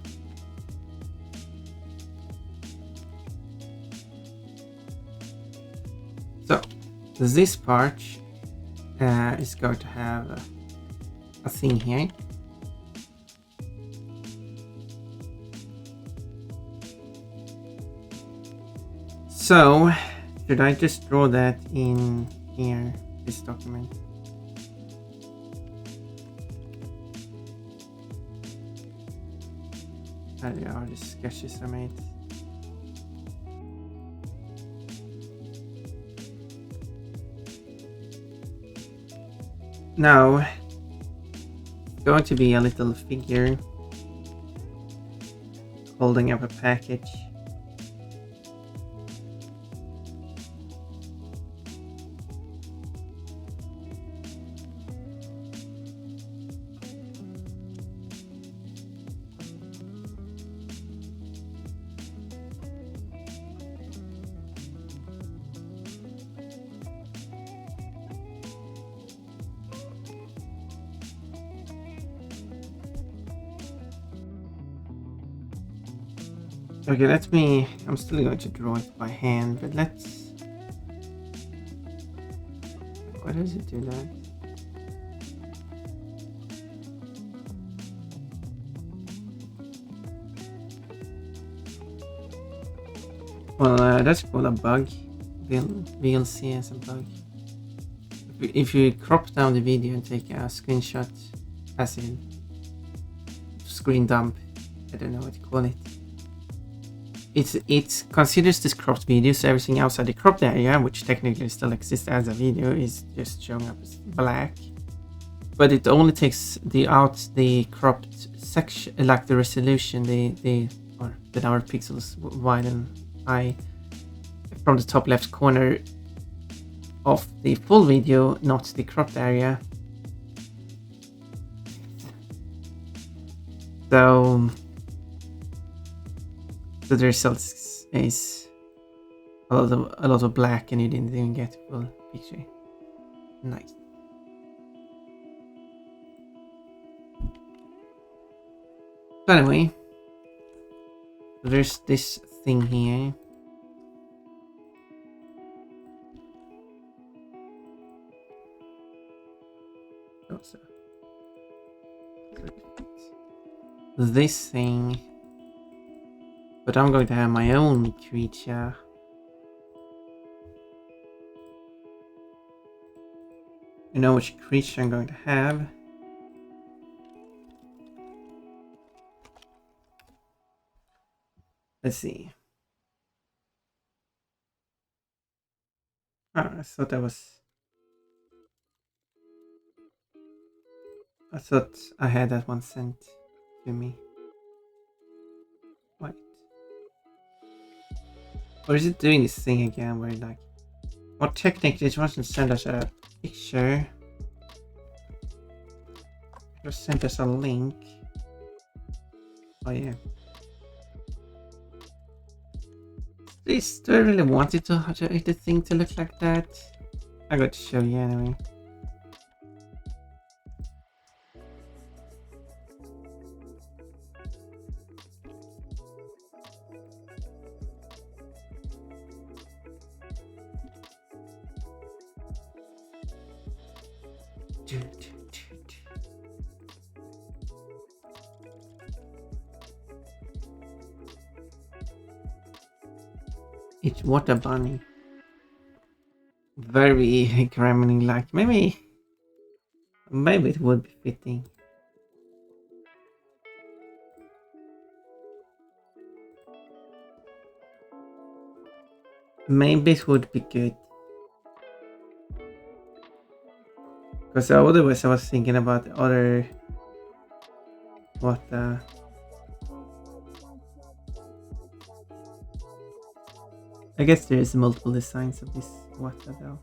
So, this part is going to have a thing here. So, should I just draw that in here, this document? There are the sketches I made. Now, it's going to be a little figure holding up a package. Okay, let me. I'm still going to draw it by hand, but let's. Why does it do that? Well, that's called a bug. VLC as a bug. If you crop down the video and take a screenshot, as in screen dump, I don't know what to call it. It considers this cropped video, so everything outside the cropped area, which technically still exists as a video, is just showing up as black. But it only takes the cropped section, like the resolution, the number of pixels wide and high from the top left corner of the full video, not the cropped area. So the result is a lot of black, and you didn't even get a full picture. Nice. So anyway, there's this thing here. Also, this thing, but I'm going to have my own creature. You know which creature I'm going to have? Let's see. Oh, I thought I had that one sent to me. Wait. Or is it doing this thing again where like... Well, technically it wasn't send us a picture. It just sent us a link. Oh yeah. Do I really want it the thing to look like that? I got to show you anyway. It's water bunny. Very gremlin like. Maybe it would be fitting. Maybe it would be good. Because otherwise I was thinking about other... What I guess there is multiple designs of this water though.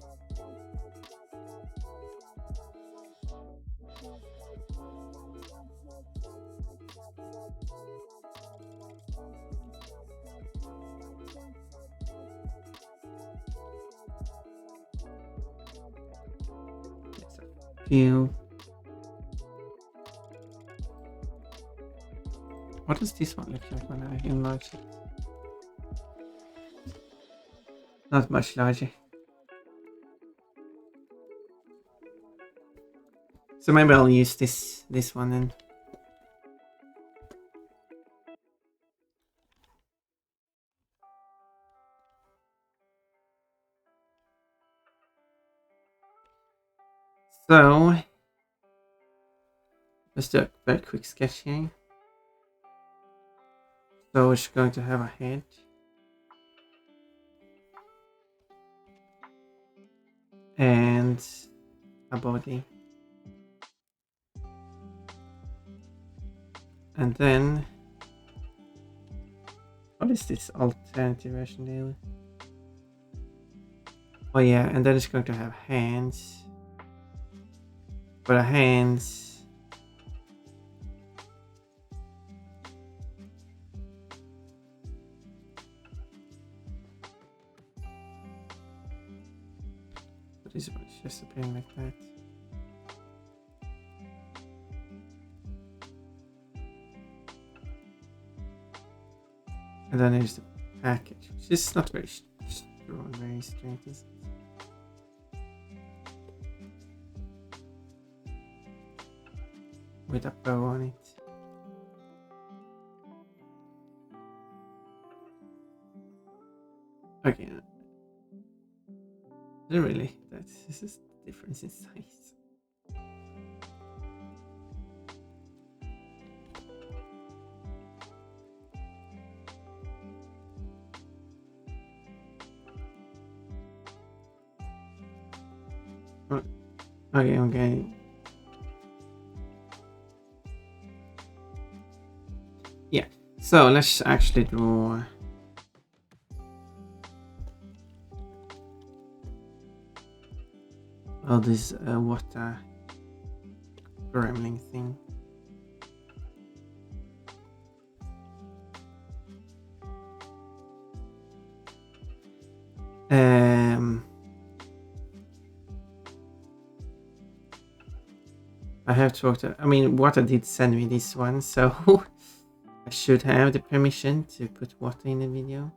There's a few. What does this one look like when I enlarge it? Not much larger. So maybe I'll use this one then. So let's do a very quick sketch here. So it's going to have a head. And a body. And then... What is this alternative version deal? Oh yeah, and then it's going to have hands. But the hands... But this one's just appearing like that. And then there's the package, which is not very drawn very straight, is it? With a bow on it. Okay. Really, this is the difference in size. Okay. Yeah, so let's actually draw this water gremlin thing. I have talked to, I mean, Water did send me this one, so I should have the permission to put Water in the video.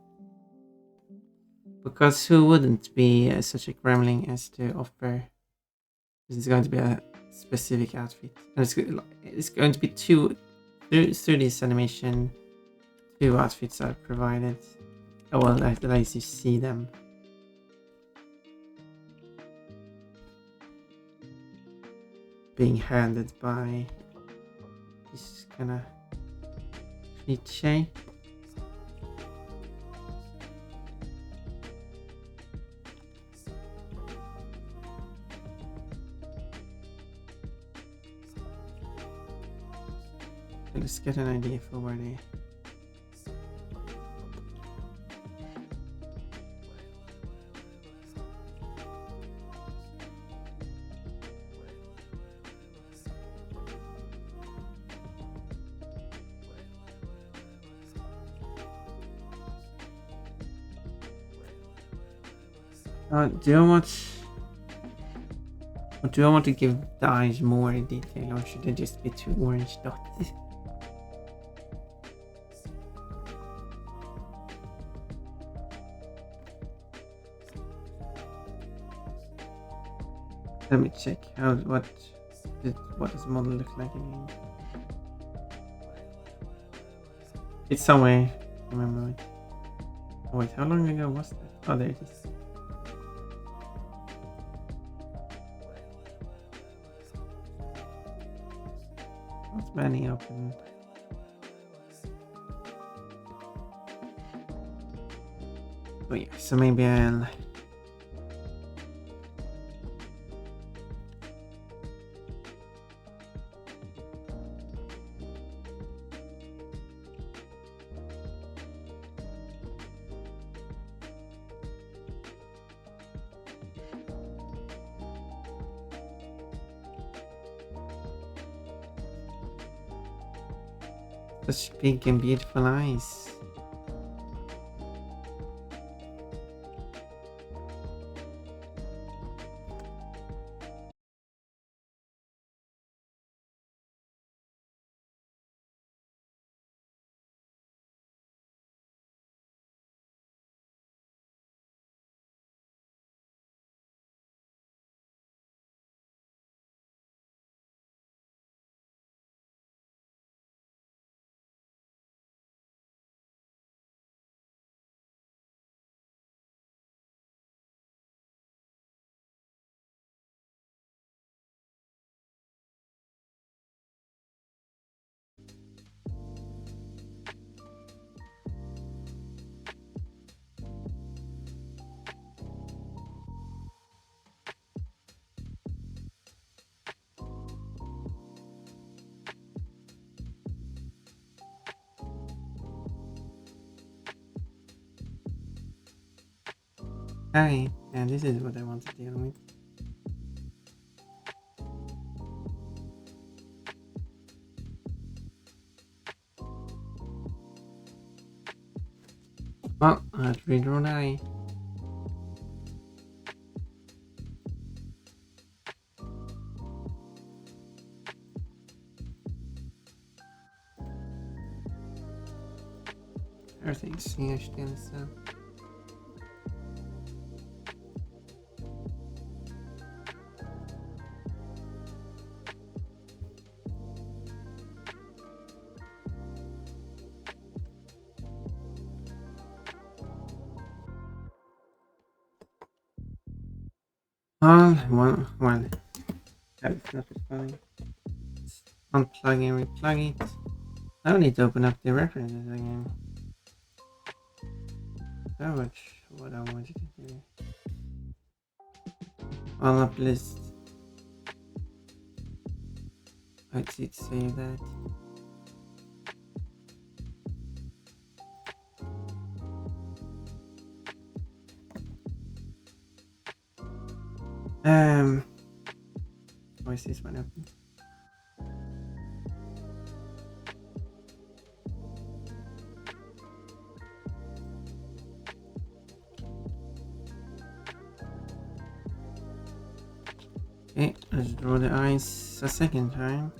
Because who wouldn't be such a gremlin as to offer? This is going to be a specific outfit. And it's going to be through this animation, 2 outfits are provided. Oh well, that lets you see them. Being handed by this kind of cliche. Let's get an idea for where they. Do I want to give the eyes more detail, or should they just be 2 orange dots? Let me check what does the model look like again? It's somewhere. Remember it. Oh wait, how long ago was that? Oh, there it is. Not many open. Oh yeah, so maybe I'll. Such big and beautiful eyes. Hi, and this is what I want to deal with. Well, I'll redraw the eye. Everything's here still, so. Well, that's not responding. Unplug and replug it. I need to open up the references again. That was what I wanted to do. I'll uplist. Let's see, save that. Why is this one open? Okay, let's draw the eyes a second time.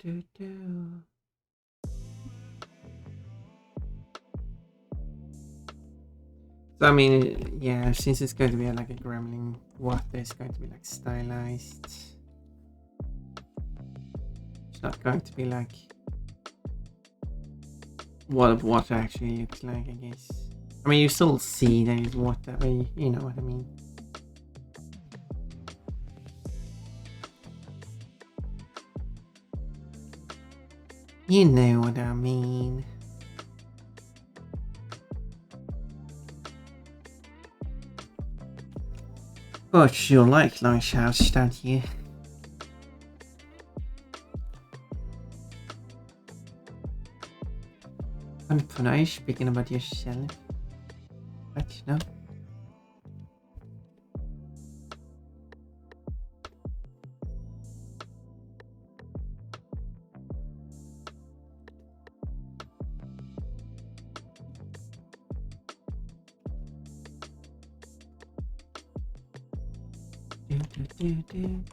Do. So I mean, yeah, since it's going to be like a gremlin, water is going to be like stylized. It's not going to be like what water actually looks like, I guess. I mean, you still see that it's water, but you know what I mean. You know what I mean. But you like nice house, don't you? Nice speaking about yourself. What? No? Do.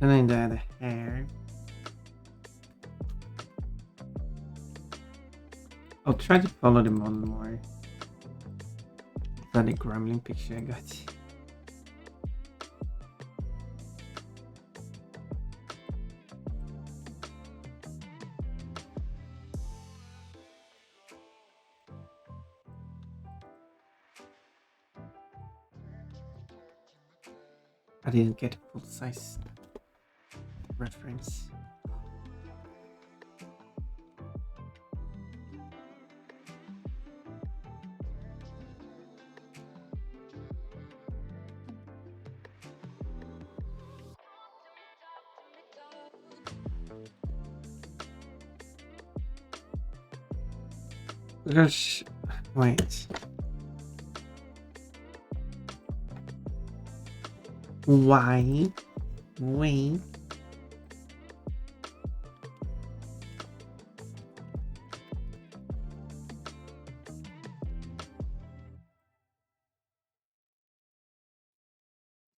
And then the hair. I'll try to follow them on more. That a gremlin picture I got. I didn't get a full size reference. Gosh, wait. Why? Wait.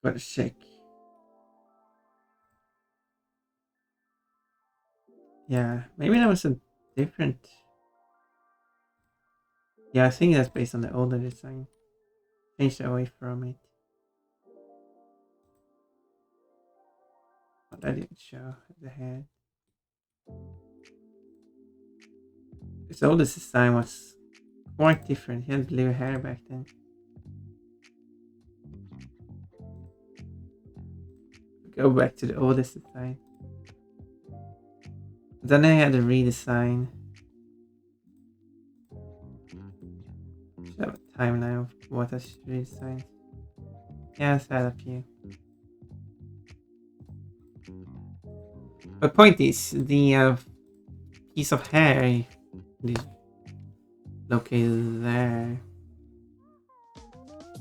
Gotta check. Yeah, maybe that was a different. Yeah, I think that's based on the older design. Changed away from it. But that didn't show the head. His oldest design was quite different. He had blue hair back then. go back to the oldest design. Then I had a redesign. Should have a timeline of what I should redesign. Yes, I had a few. But point is, the piece of hair is located there.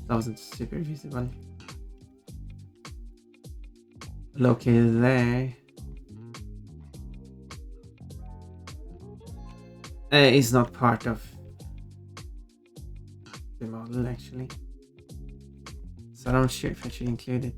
That wasn't super visible. Located there. Is not part of the model actually. So I'm not sure if I should include it.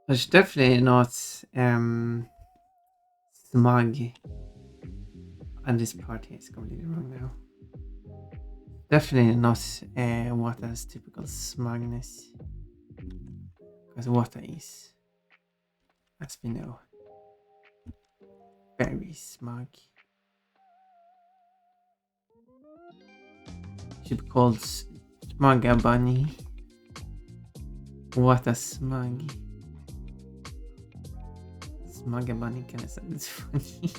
It's definitely not smug. And this part here is completely wrong now. Definitely not Wata's typical smugness. Because Wata is, as we know, very smug. Should be called Smugga Bunny. Wata smug. Smugga Bunny kind of sounds funny.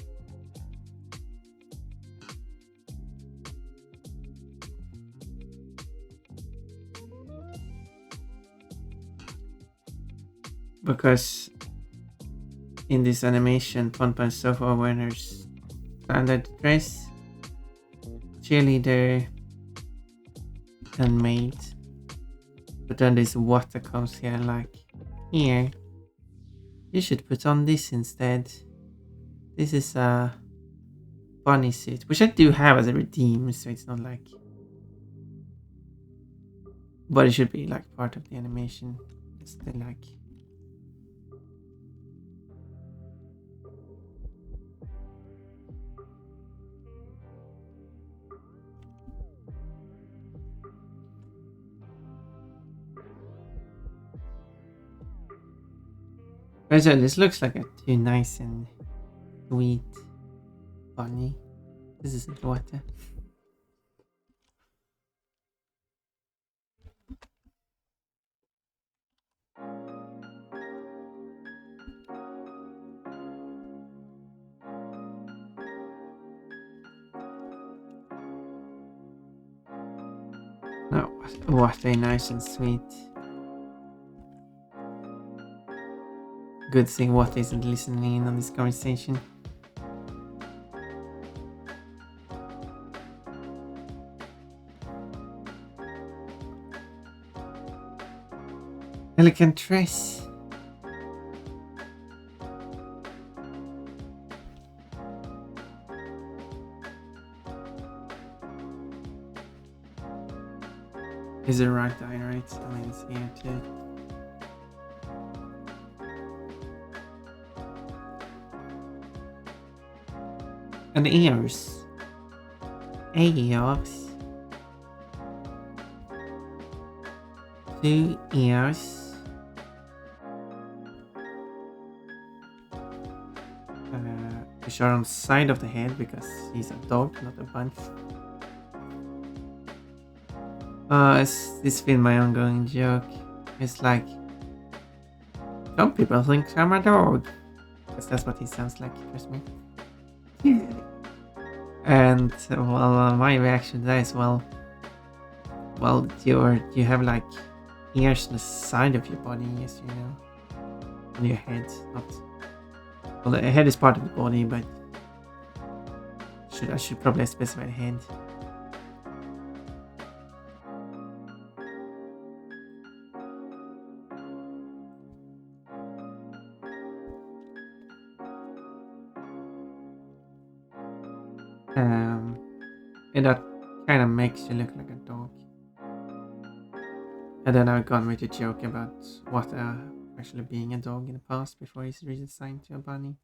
Because in this animation, Ponpa and Sofa wearing her standard dress, cheerleader, and maid. But then this Wata comes here like, here, you should put on this instead. This is a bunny suit, which I do have as a redeem, so it's not like, but it should be like part of the animation. It's still like. So this looks like a too nice and sweet bunny. This isn't Wata. No, Wata nice and sweet. Good thing Wata isn't listening in on this conversation. Elegant dress. Is it right eye, right? I mean, it's here too. And ears. Ears. 2 ears. Which are on the side of the head because he's a dog, not a bunny. It's been my ongoing joke. It's like, some people think I'm a dog. Because that's what he sounds like, trust me. And well, my reaction to that is well, you have like ears on the side of your body, yes, you know, on your head, not. Well, the head is part of the body, but I should probably specify the head. And that kind of makes you look like a dog. And then I've gone with a joke about what actually being a dog in the past before he's redesigned to a bunny.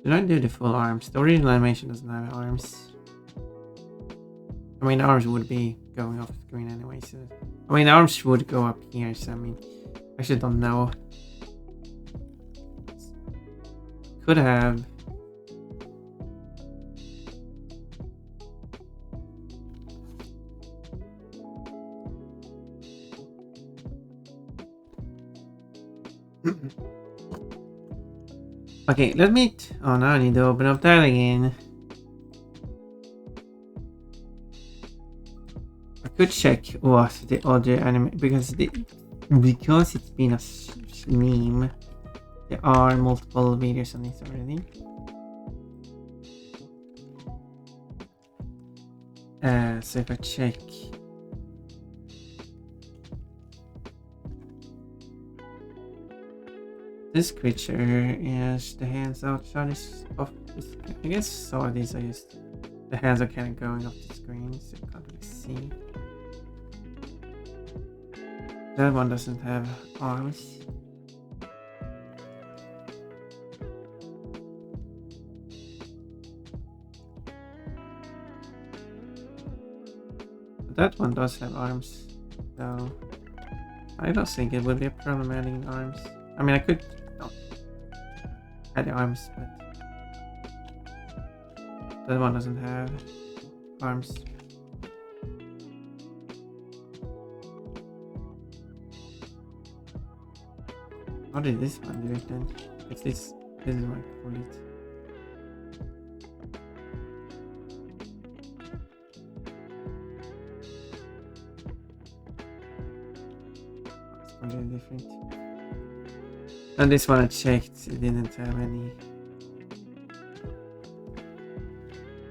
Did I do the full arms? The original animation doesn't have arms. I mean, arms would be going off screen anyway, so... I mean, arms would go up here, so I mean... I actually don't know. Could have... Okay, let me... Oh, now I need to open up that again. I could check what the other anime... Because it's been a meme. There are multiple videos on this already. So if I check... This creature is the hands outside of this. I guess some of these are just the hands are kind of going off the screen, so you can't really see. That one doesn't have arms. But that one does have arms, so I don't think it would be a problem adding arms. I mean, I could add the arms, but that one doesn't have arms. How did this one do it then? It's this is my complete. It's completely different. And this one I checked, it didn't have any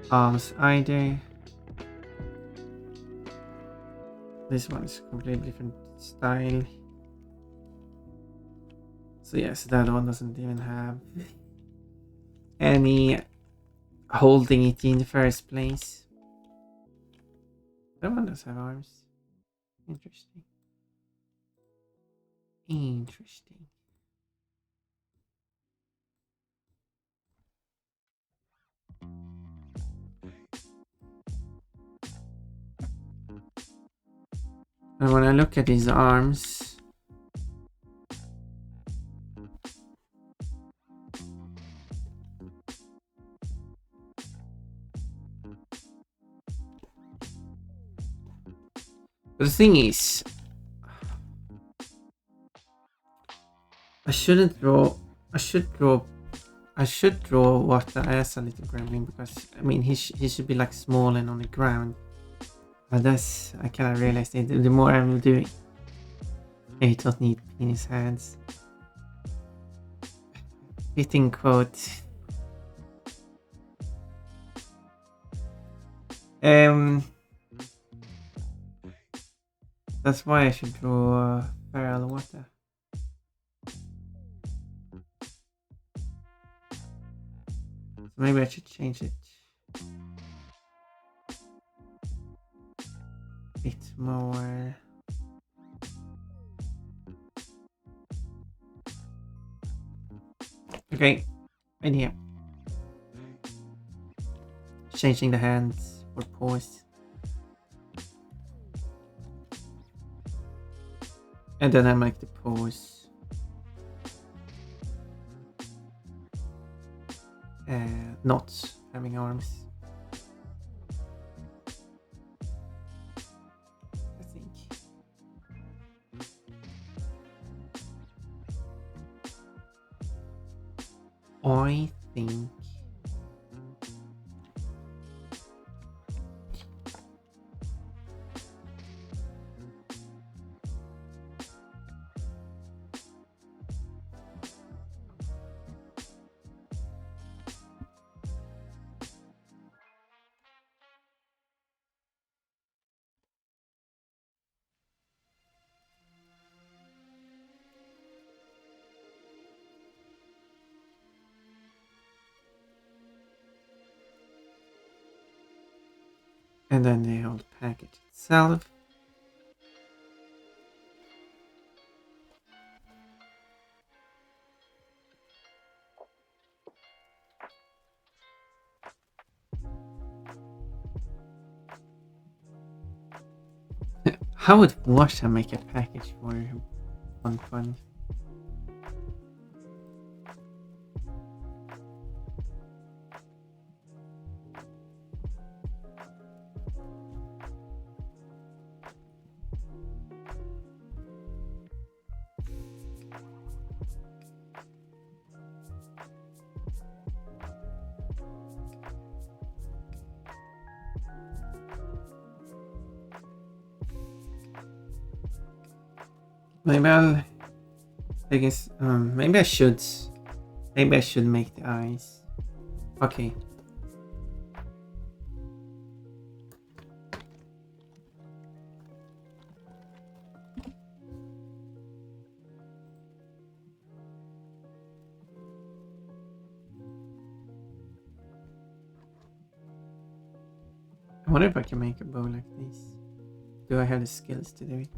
arms either. This one is completely different style. So yes, that one doesn't even have any holding it in the first place. That one does have arms. Interesting. Interesting. And when I look at his arms, the thing is, I should draw Water as a little gremlin, because I mean he should be like small and on the ground. But that's, I kind of realized it the more I'm doing. He don't need penis hands. Fitting quote. That's why I should draw feral water. So maybe I should change it a bit more. Okay, in here. Changing the hands for paws. And then I make the paws not having arms. I think. I think. And then the whole package itself. How would Washa make a package for 120? Maybe I'll. I guess. Maybe I should. Maybe I should make the eyes. Okay. I wonder if I can make a bow like this. Do I have the skills to do it?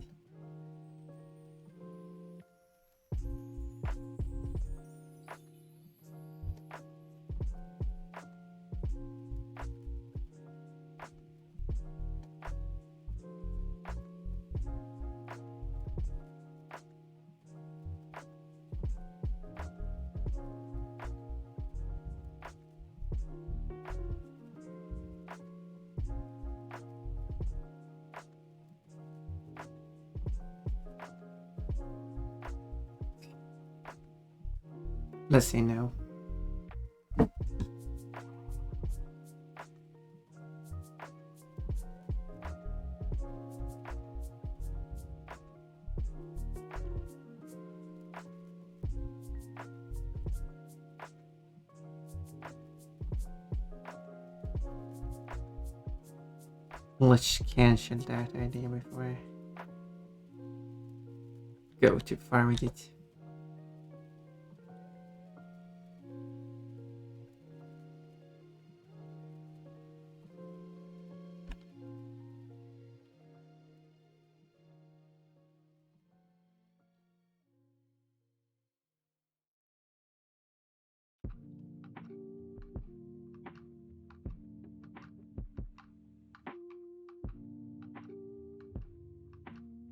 Let's see now. Let's cancel that idea before I go too far with it.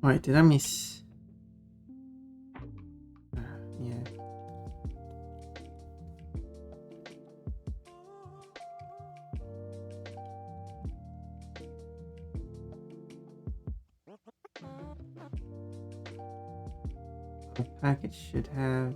Wait, did I miss? Yeah. The package should have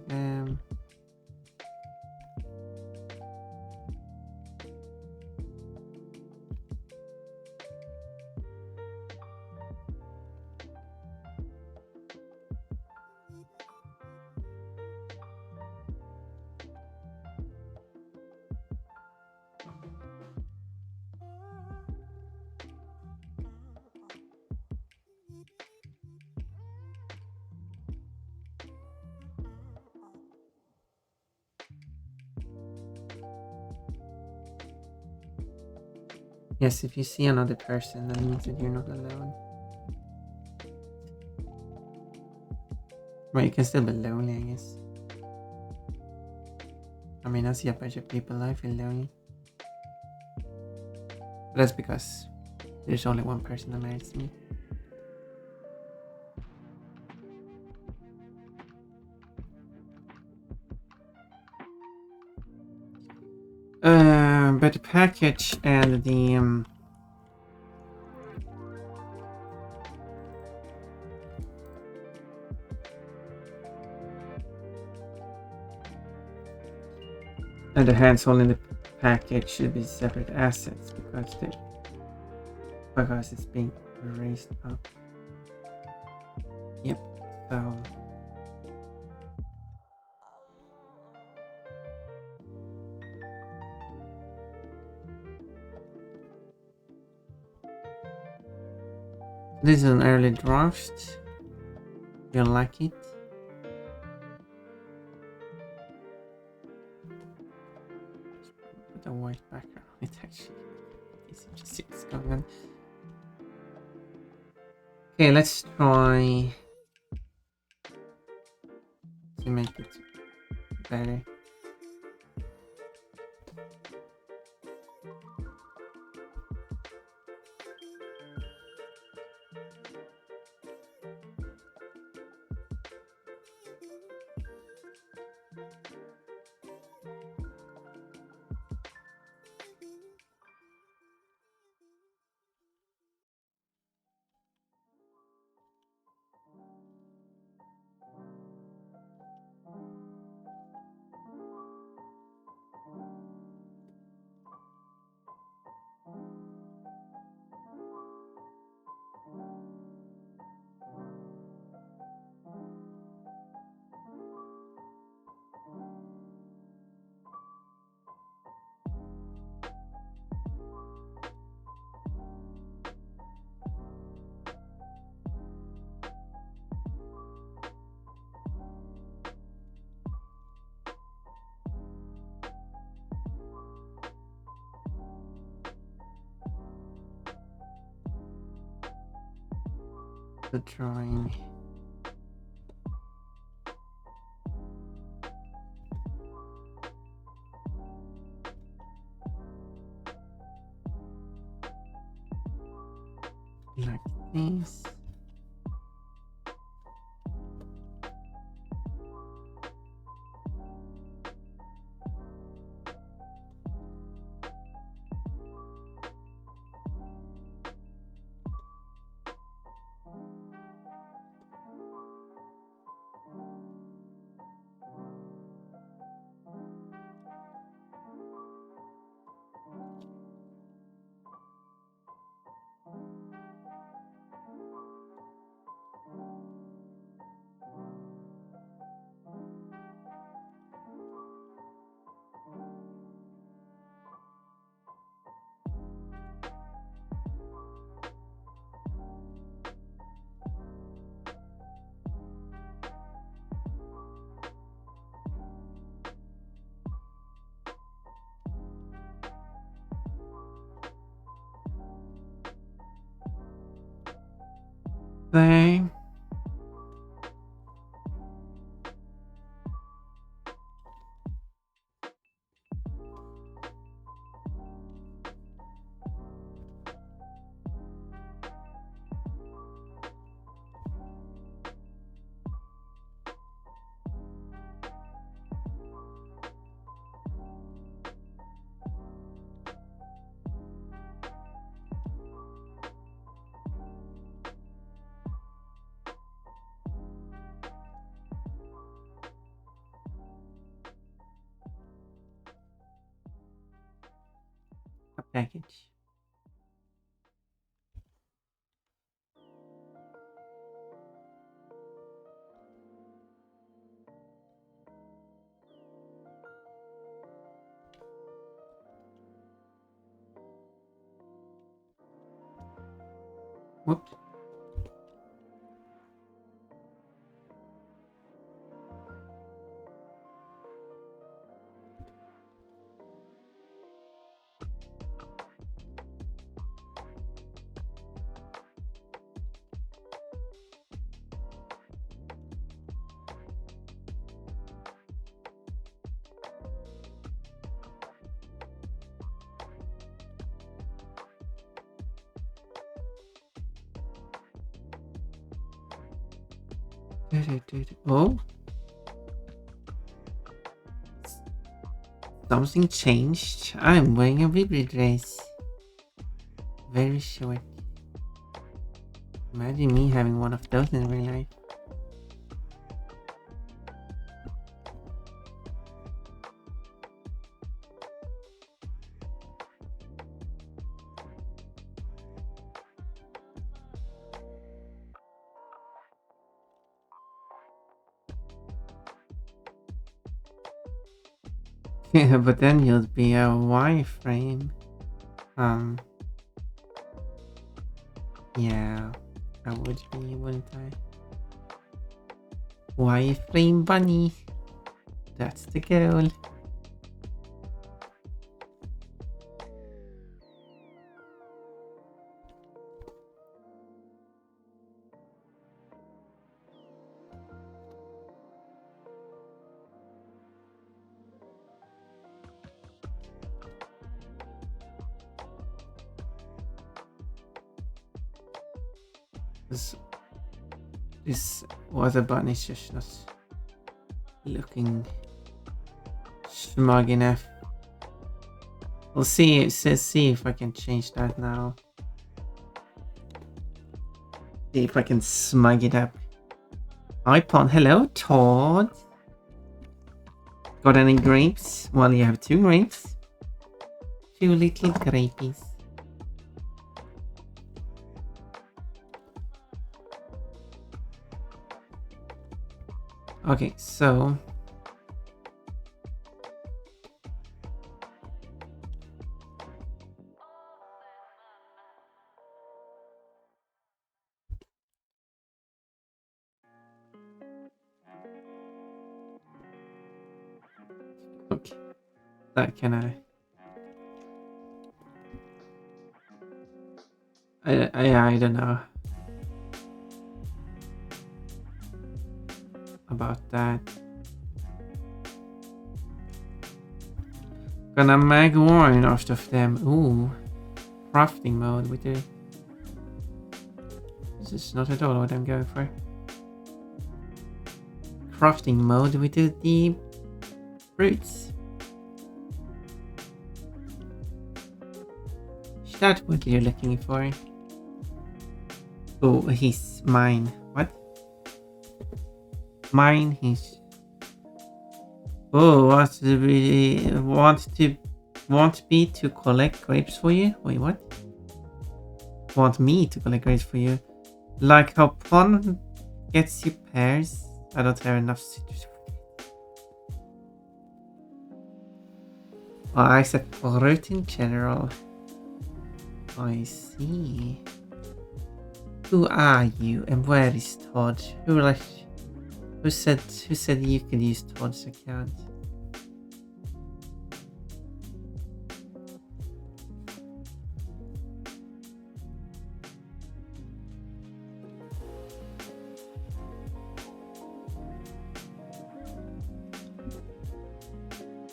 yes, if you see another person, that means that you're not alone. Well, you can still be lonely, I guess. I mean, I see a bunch of people, I feel lonely. But that's because there's only one person that matters to me. But the package and the and the hands holding the package should be separate assets because it's being raised up. Yep. So this is an early draft. You like it? Put a white background. It actually easy to see what's going on. Okay, let's try to make it better. The drawing. Like this. Thing. A package. Whoops. Oh, something changed. I'm wearing a baby dress. Very short. Imagine me having one of those in real life. Yeah, but then you'll be a wireframe. Yeah, I would be, wouldn't I? Wireframe bunny. That's the goal. This water bunny is just not looking smug enough. We'll see if I can change that now. See if I can smug it up. Hi Pond, hello Todd. Got any grapes? Well, you have 2 grapes. 2 little grapies. Okay, so okay, that can I don't know about that. Gonna make one out of them. Ooh, crafting mode with the. This is not at all what I'm going for. Crafting mode with the fruits. Is that what you're looking for? Oh, he's mine. What? Mine, he's. Oh, what do we want me to collect grapes for you? Wait, what? Want me to collect grapes for you? Like how Pon gets you pears? I don't have enough citrus. Oh, I said fruit in general. I see. Who are you and where is Todd? Who said you could use Todd's account?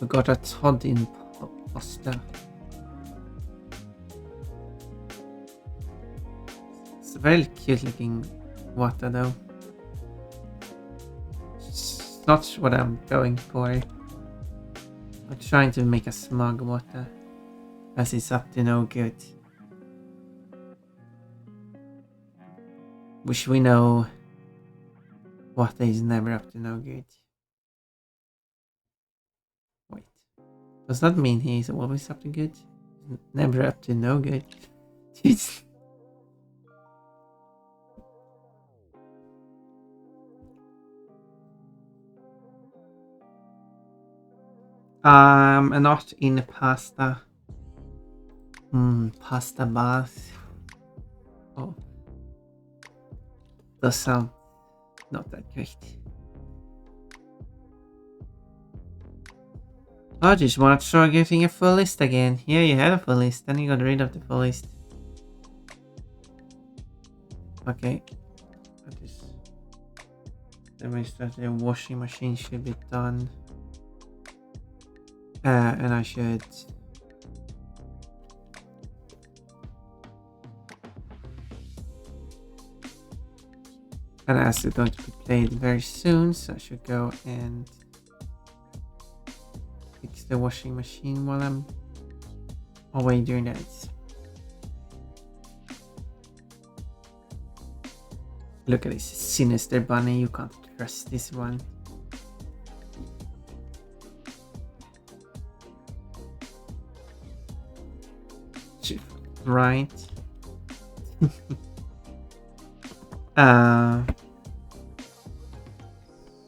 We got a Todd in pasta. It's a very cute looking water though. It's not what I'm going for. I'm trying to make a smug water, as it's up to no good. Which we know water is never up to no good. Wait. Does that mean he's always up to good? Never up to no good. Jeez. Not in pasta. Pasta bath. Oh. Does sound not that great. I just want to try getting a full list again. Yeah, you had a full list, then you got rid of the full list. Okay. That means that the washing machine should be done. And I should... And as it's going to be played very soon, so I should go and fix the washing machine while I'm away doing that. Look at this sinister bunny, you can't trust this one. Right.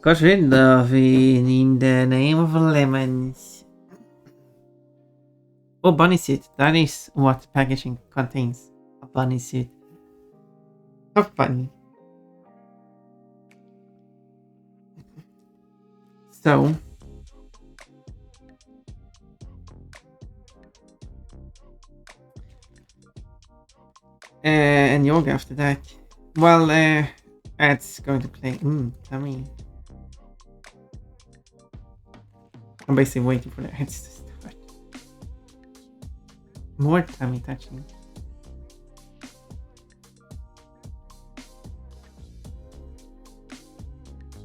Got rid of it in the name of lemons. Oh, bunny suit. That is what packaging contains. A bunny suit. Of bunny. So. And yoga after that. Well, it's going to play. Tummy. I'm basically waiting for the heads to start. More tummy touching.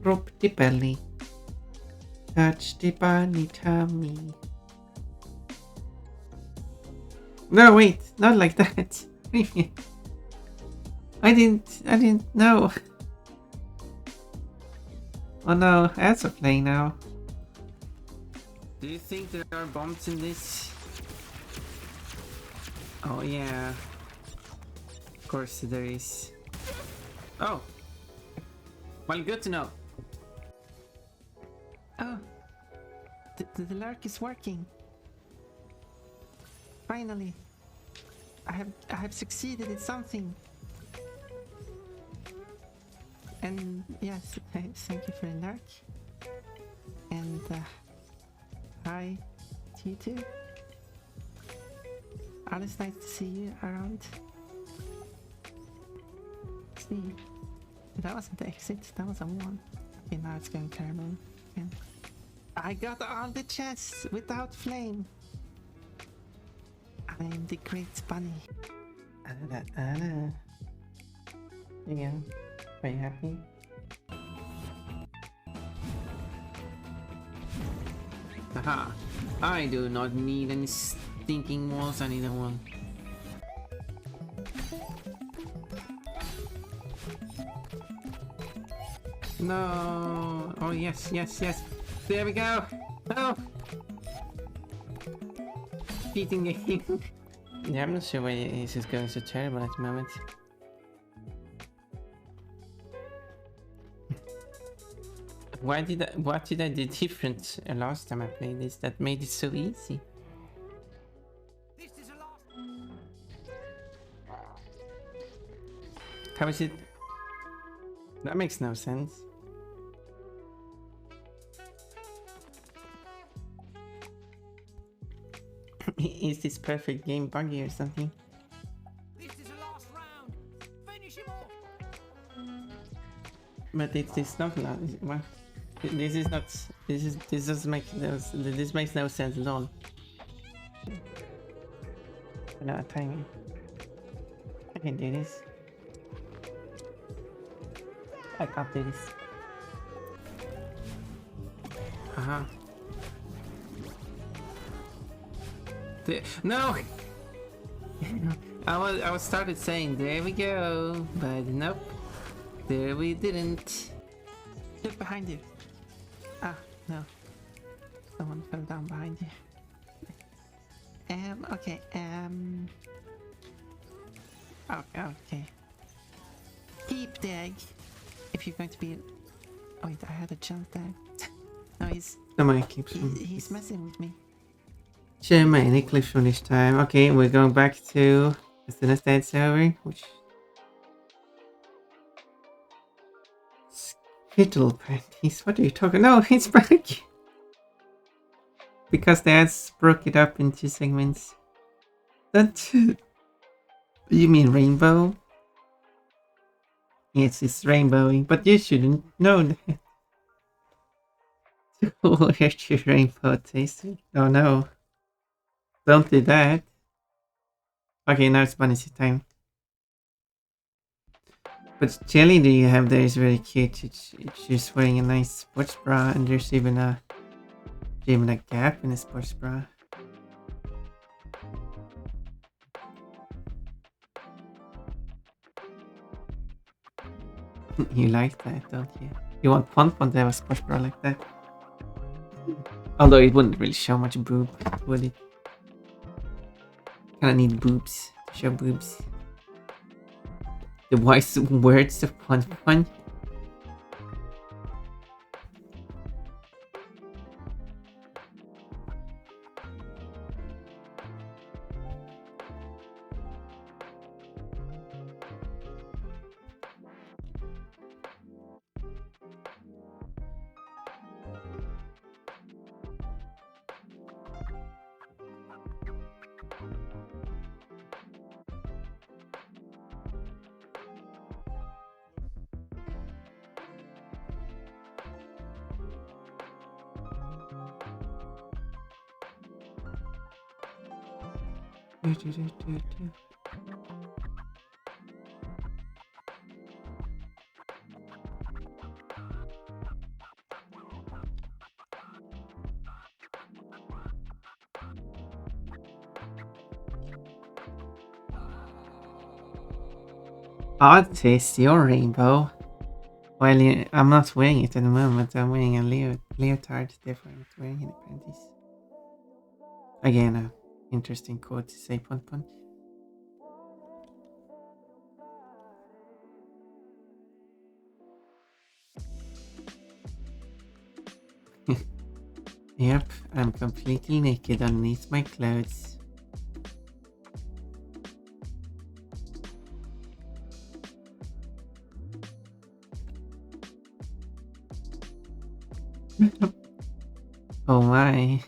Rub the belly. Touch the bunny tummy. No, wait, not like that. I didn't know. Oh no, ads are playing now. Do you think there are bombs in this? Oh yeah. Of course there is. Oh! Well, good to know. Oh, the lurk is working. Finally, I have succeeded in something. And yes, thank you for the lurk. And hi to you too. Always nice to see you around. See, that wasn't the exit. That was a one. Okay, now it's going caramel. And I got all the chests without flame. I'm the great bunny. Anna. Yeah. Are you happy? Haha. I do not need any stinking walls. I need a one. No. Oh yes, yes, yes. There we go. Oh. Cheating game. Yeah, I'm not sure why this is going so terrible at the moment. What did I do different last time I played this that made it so easy? How is it? That makes no sense. Is this perfect game buggy or something? This is the last round. Finish him off. But it's not. What? This is not. This doesn't make no. This makes no sense at all. No timing. I can do this. I can't do this. Haha. No. I was started saying there we go, but nope. There we didn't. Look behind you. Ah, no. Someone fell down behind you. Okay, okay. Keep the egg. If you're going to be... Oh wait, I had a chance there. No, Somebody keeps he's messing with me. Share my any clips from this time. Okay, we're going back to as soon as that's over, which Skittle panties. What are you talking? No, it's back. Because the ads broke it up into segments. That you mean rainbow? Yes, it's rainbowing, but you shouldn't know that. Where's your rainbow tasting? Oh no. Don't do that. Okay, now it's bunny time. But jelly that you have there is very cute. It's just wearing a nice sports bra, and there's even a gap in the sports bra. You like that, don't you? You want Pon to have a sports bra like that? Although it wouldn't really show much boob, would it? Kinda need boobs to show boobs. The wise words of Pon. Odd taste, your rainbow. Well, I'm not wearing it at the moment. I'm wearing a leotard, therefore I'm not wearing any panties. Again, an interesting quote to say, Pun Pun. Yep, I'm completely naked underneath my clothes. Oh my.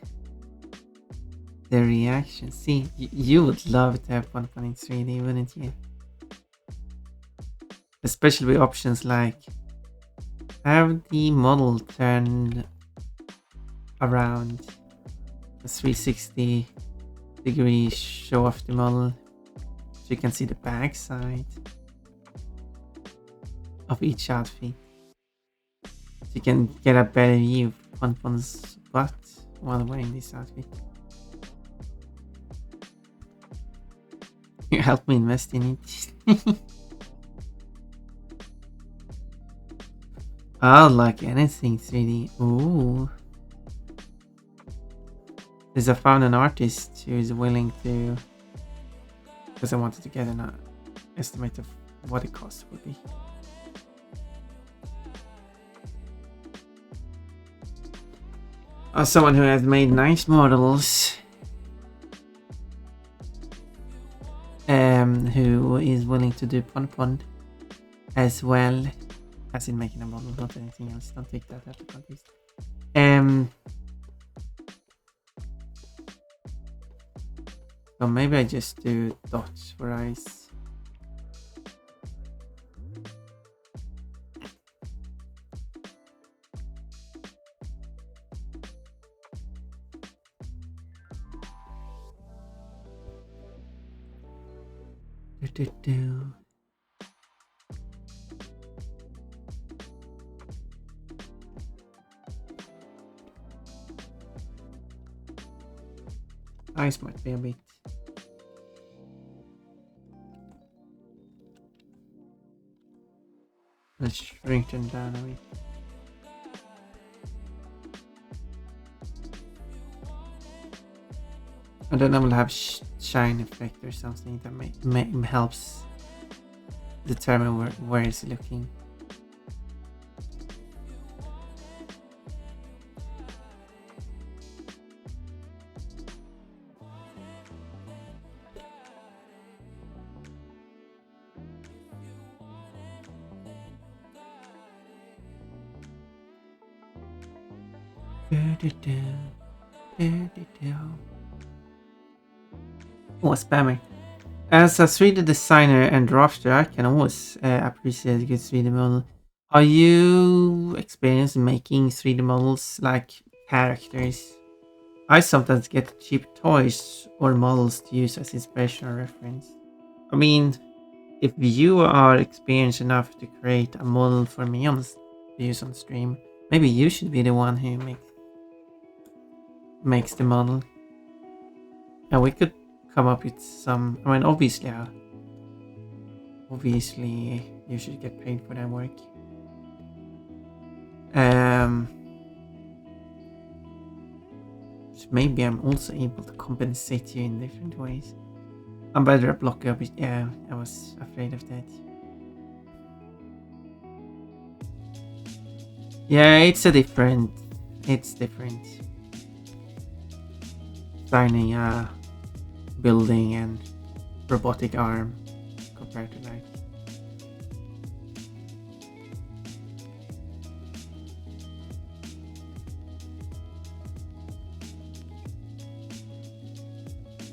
The reaction. See, you would love to have Pun Pun in 3D, wouldn't you? Especially with options like have the model turn around a 360 degree show off the model so you can see the back side of each outfit. So you can get a better view of Pun Pun's butt while wearing this outfit. You help me invest in it. I'll like anything 3D. Ooh. Because I found an artist who is willing to, because I wanted to get an estimate of what the cost would be. Someone who has made nice models, who is willing to do Pun Pun as well, as in making a model, not anything else. Don't take that out of context. So maybe I just do dots for eyes. Eyes might be a bit. Let's shrink them down a bit. And then I will have shine effect or something that helps determine where it's looking. Oh, spammer. As a 3D designer and drafter, I can always appreciate a good 3D model. Are you experienced in making 3D models like characters? I sometimes get cheap toys or models to use as inspiration or reference. I mean, if you are experienced enough to create a model for me to use on stream, maybe you should be the one who makes the model. And we could come up with some. I mean, obviously you should get paid for that work. So maybe I'm also able to compensate you in different ways. I'm better at block up. Yeah, I was afraid of that. Yeah, it's different. Designing a building and robotic arm compared to like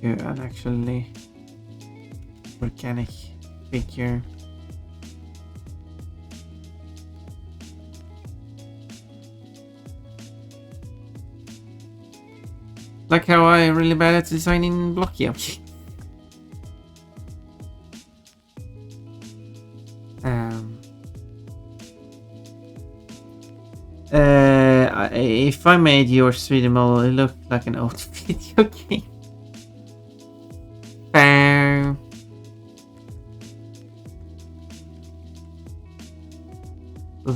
an actually organic figure. Like how I'm really bad at designing blocky objects. If I made your 3D model, it looked like an old video game.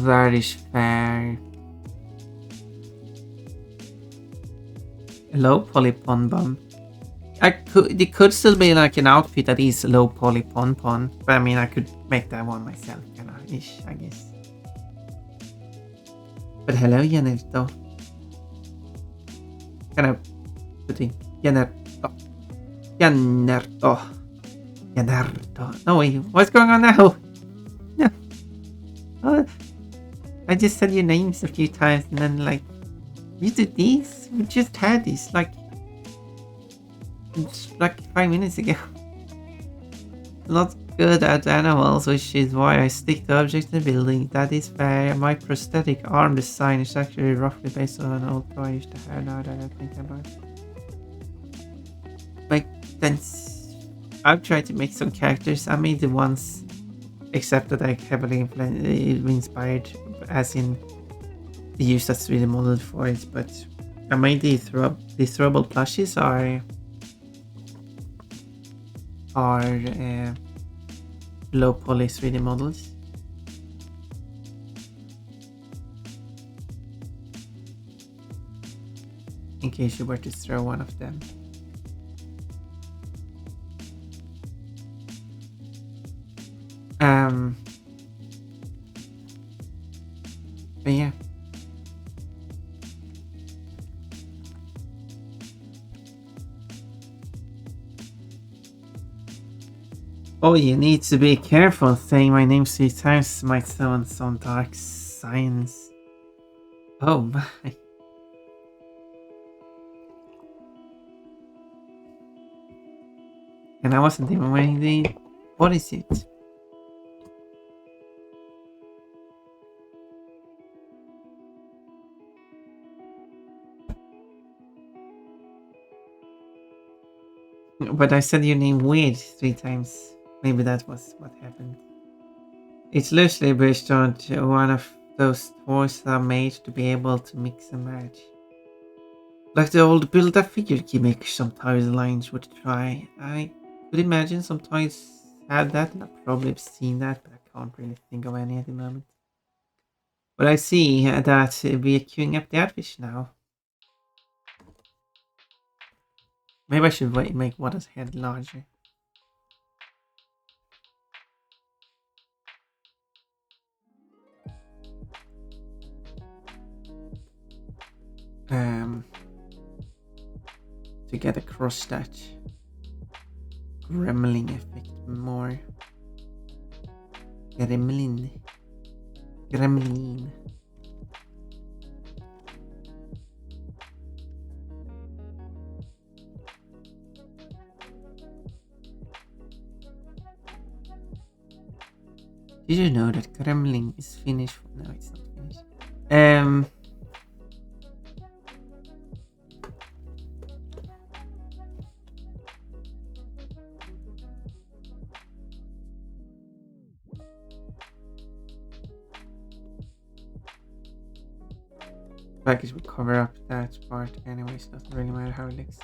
That is fair. Low poly pon bum. It could still be like an outfit that is low poly pon pon, but I mean I could make that one myself, kind of ish, I guess. But hello, Janerto. Kind of putting Janerto. No wait, what's going on now? No. Oh, I just said your names a few times and then like, you did these? We just had this like 5 minutes ago. Not good at animals, which is why I stick to objects in the building. That is fair. My prosthetic arm design is actually roughly based on an old toy I used to have now that I think about it. Like, then I've tried to make some characters. I made the ones, except that I heavily inspired, as in the use that's really modeled for it. But I made the throwable plushies are low poly 3D models. In case you were to throw one of them. But yeah. Oh, you need to be careful. Saying my name 3 times might sound some dark science. Oh my. And I wasn't even wearing the... What is it? But I said your name weird 3 times. Maybe that was what happened. It's loosely based on one of those toys that are made to be able to mix and match. Like the old build-a-figure gimmick some toys lines would try. I could imagine some toys had that, and I've probably seen that, but I can't really think of any at the moment. But I see that we are queuing up the outfish now. Maybe I should make Wada's head larger. To get across that gremlin effect more. Gremlin. Did you know that gremlin is Finnish? No, it's not Finnish. Package will cover up that part anyways, doesn't really matter how it looks.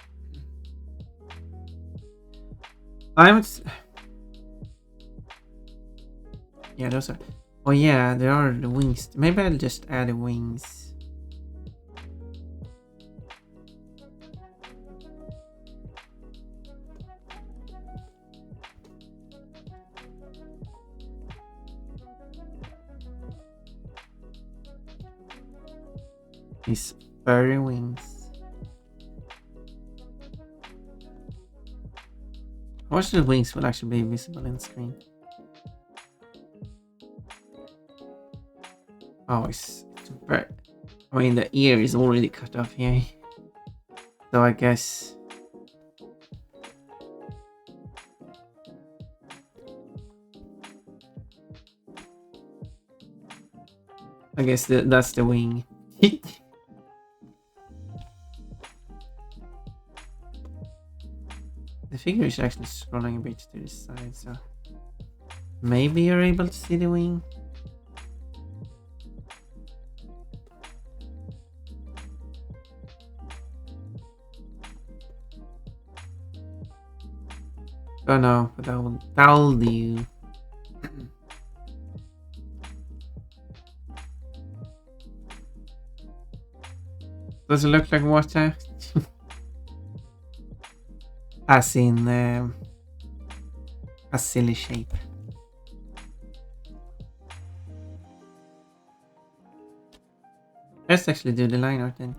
Yeah, those are... Oh yeah, there are the wings. Maybe I'll just add the wings. These furry wings. I wish the wings will actually be visible in screen. Oh, it's very... I mean, the ear is already cut off here. So I guess... that's the wing. The figure is actually scrolling a bit to the side, so... Maybe you're able to see the wing. Oh no, but that'll do. Does it look like water? As in a silly shape. Let's actually do the line art then.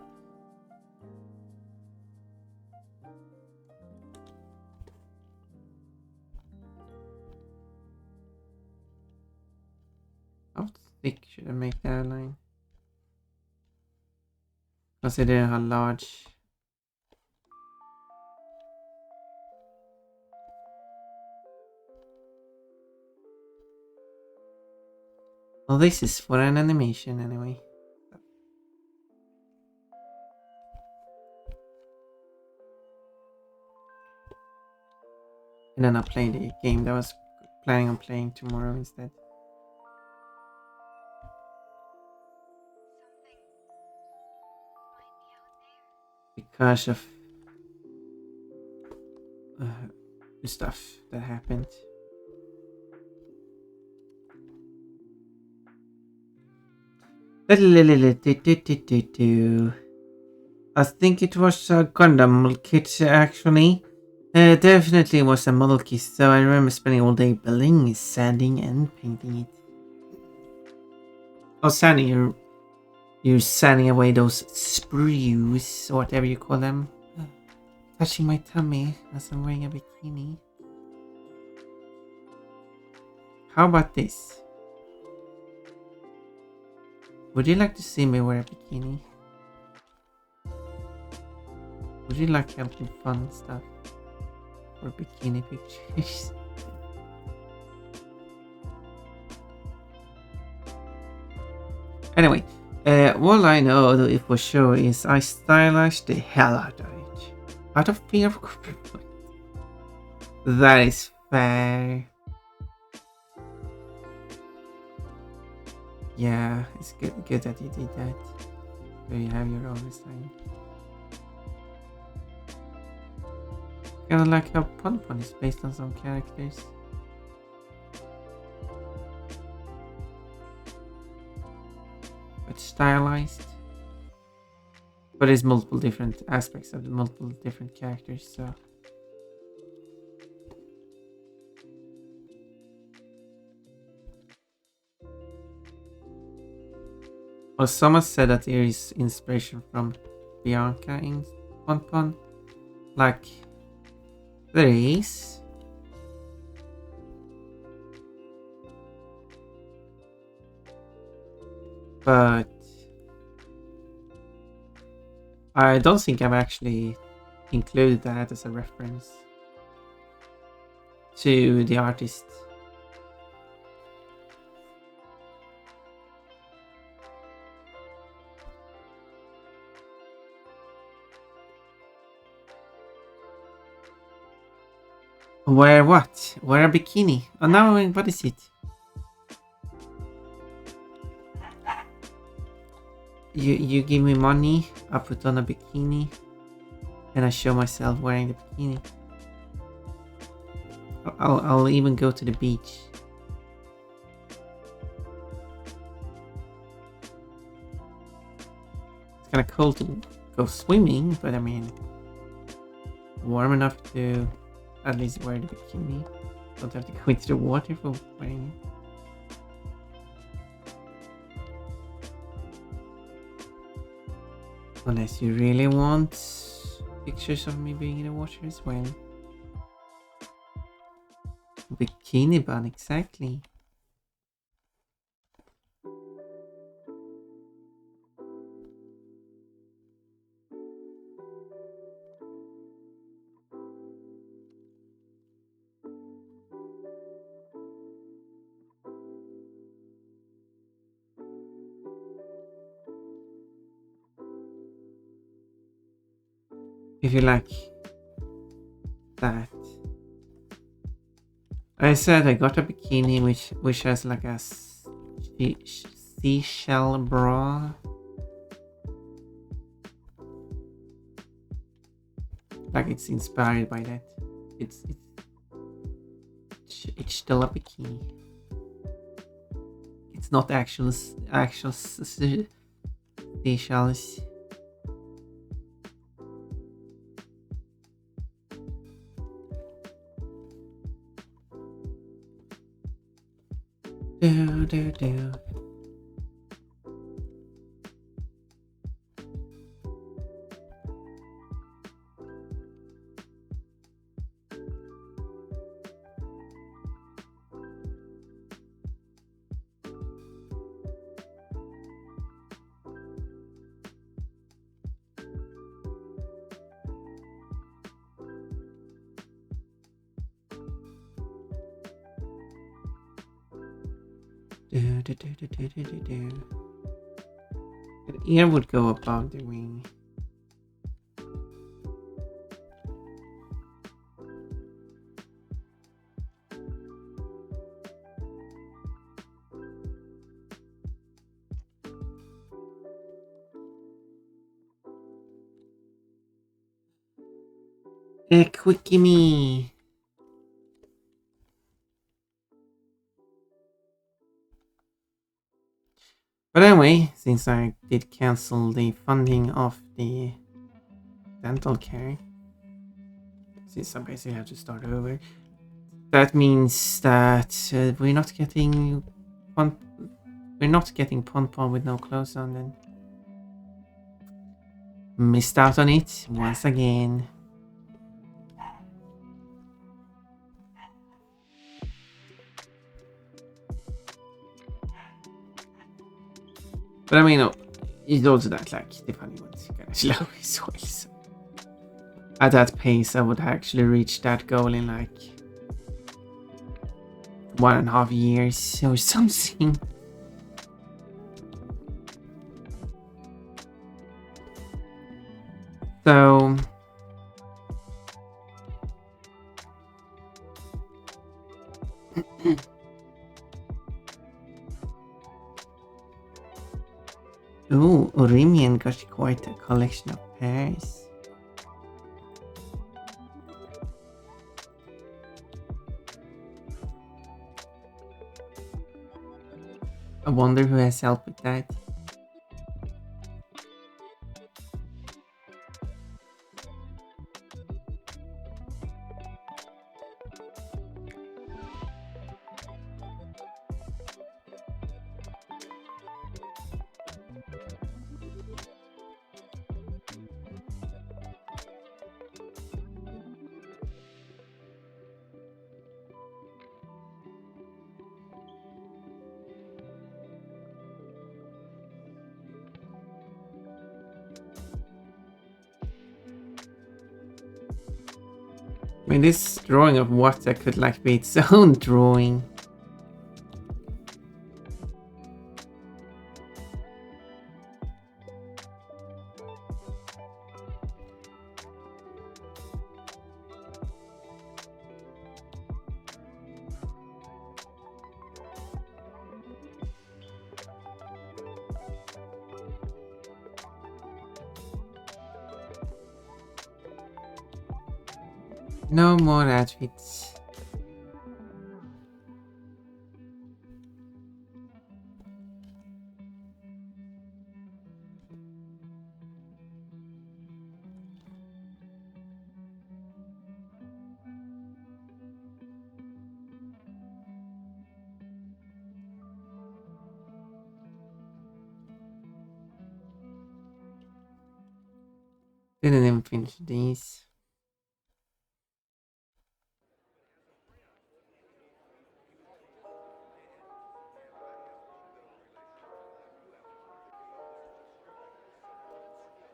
How thick should I make that line? Consider how large. Well, this is for an animation anyway. And then I'll play the game that I was planning on playing tomorrow instead. Because of the stuff that happened. I think it was a Gundam kit actually. Definitely was a model kit, so I remember spending all day building, sanding and painting it. Oh, sanding, you're sanding away those sprues, or whatever you call them. Touching my tummy as I'm wearing a bikini. How about this? Would you like to see me wear a bikini? Would you like helping fun stuff? Or bikini pictures? Anyway, all I know for sure is I stylized the hell out of it. Out of fear of copyright. That is fair. Yeah, it's good that you did that. So you have your own design. Kinda like how Pon Pon is based on some characters. But stylized. But it's multiple different aspects of the multiple different characters, so. Well, someone said that there is inspiration from Bianca in Pon Pon. Like, there is. But I don't think I've actually included that as a reference to the artist. Wear what? Wear a bikini. Oh no, what is it? You give me money, I put on a bikini, and I show myself wearing the bikini. I'll even go to the beach. It's kind of cold to go swimming, but I mean, warm enough to at least wear the bikini. Don't have to go into the water for wearing it. Unless you really want pictures of me being in the water as well. Bikini bun, exactly. If you like that. I said I got a bikini which has like a seashell bra. Like it's inspired by that. It's still a bikini. It's not actual seashells. do. The ear would go above the wing. Quickie me. But anyway, since I did cancel the funding of the dental care, since I basically have to start over, that means that we're not getting Pon Pon with no clothes on then. Missed out on it once again. But I mean, it's also that like the funny one's kind of slow as well. So at that pace, I would actually reach that goal in like 1.5 years or something. So ooh, Orimian got quite a collection of pairs. I wonder who has helped with that. I mean, this drawing of water could like be its own drawing. No more outfits. Didn't even finish these.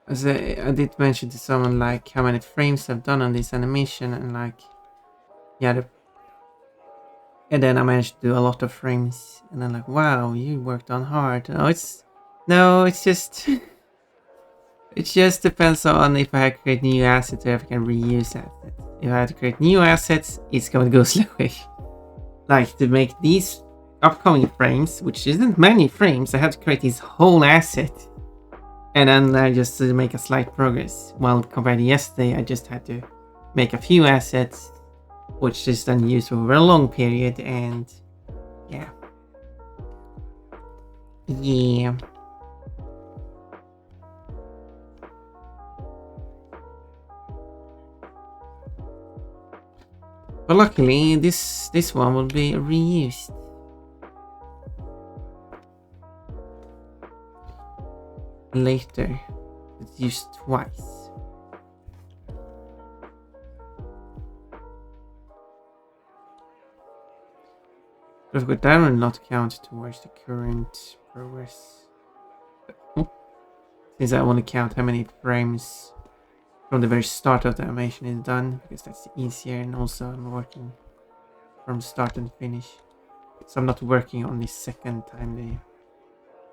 As I did mention to someone like how many frames I've done on this animation, and like, yeah, and then I managed to do a lot of frames, and I'm like, wow, you worked on hard. It's just it just depends on if I create new assets or if I can reuse assets. If I had to create new assets, it's going to go slowly. Like to make these upcoming frames, which isn't many frames, I have to create this whole asset. And then I just make a slight progress. While compared to yesterday, I just had to make a few assets, which is then used over a long period, and yeah. Yeah. But luckily, this one will be reused. later. It's used twice. But that will not count towards the current progress. Since I want to count how many frames from the very start of the animation is done, because that's easier, and also I'm working from start and finish. So I'm not working on the second time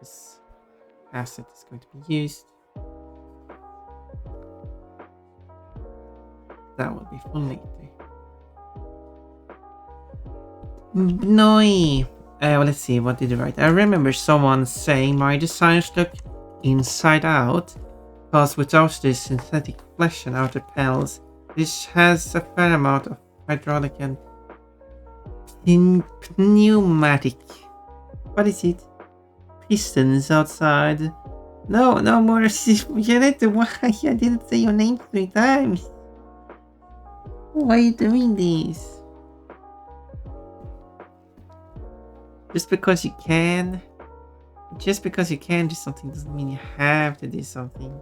this asset is going to be used. That will be for later. Noi! Well, let's see, what did you write? I remember someone saying my designs look inside out, because without the synthetic flesh and outer panels, this has a fair amount of hydraulic and pneumatic. What is it? Pistons outside. No more. Janet, why? I didn't say your name 3 times. Why are you doing this? Just because you can? Just because you can do something doesn't mean you have to do something.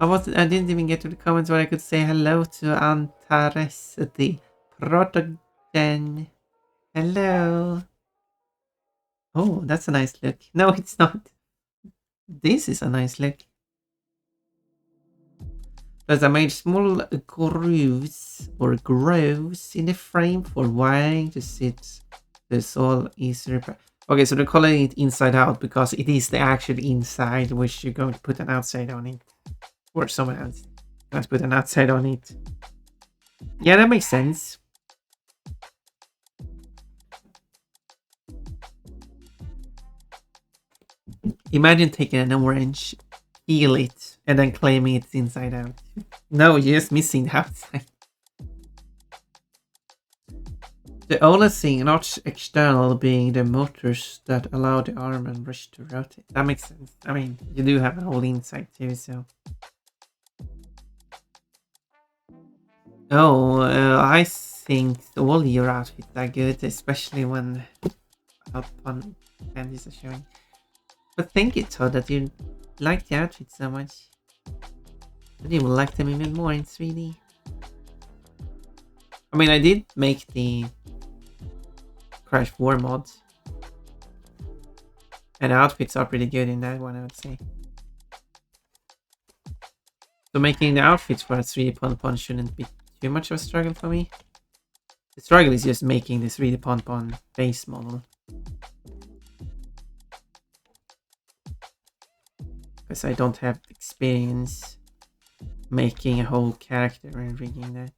I didn't even get to the comments where I could say hello to Antares, the Protogen. Hello. Oh, that's a nice look. No, it's not. This is a nice look. Plus I made small grooves in the frame for wiring to sit this all easier. Okay, so they're calling it inside out because it is the actual inside which you're going to put an outside on it. Or someone else going to put an outside on it. Yeah, that makes sense. Imagine taking an orange, peel it, and then claiming it's inside out. No, you're just missing the outside. The only thing not external being the motors that allow the arm and wrist to rotate. That makes sense. I mean, you do have a whole inside too, so. Oh, I think all your outfits are good, especially when fun candies are showing. But thank you, Todd, that you like the outfits so much. But you will like them even more in 3D. I mean, I did make the Crash War mod. And the outfits are pretty good in that one, I would say. So making the outfits for a 3D Pon shouldn't be too much of a struggle for me. The struggle is just making the 3D Pon base model. Because I don't have experience making a whole character and rigging that.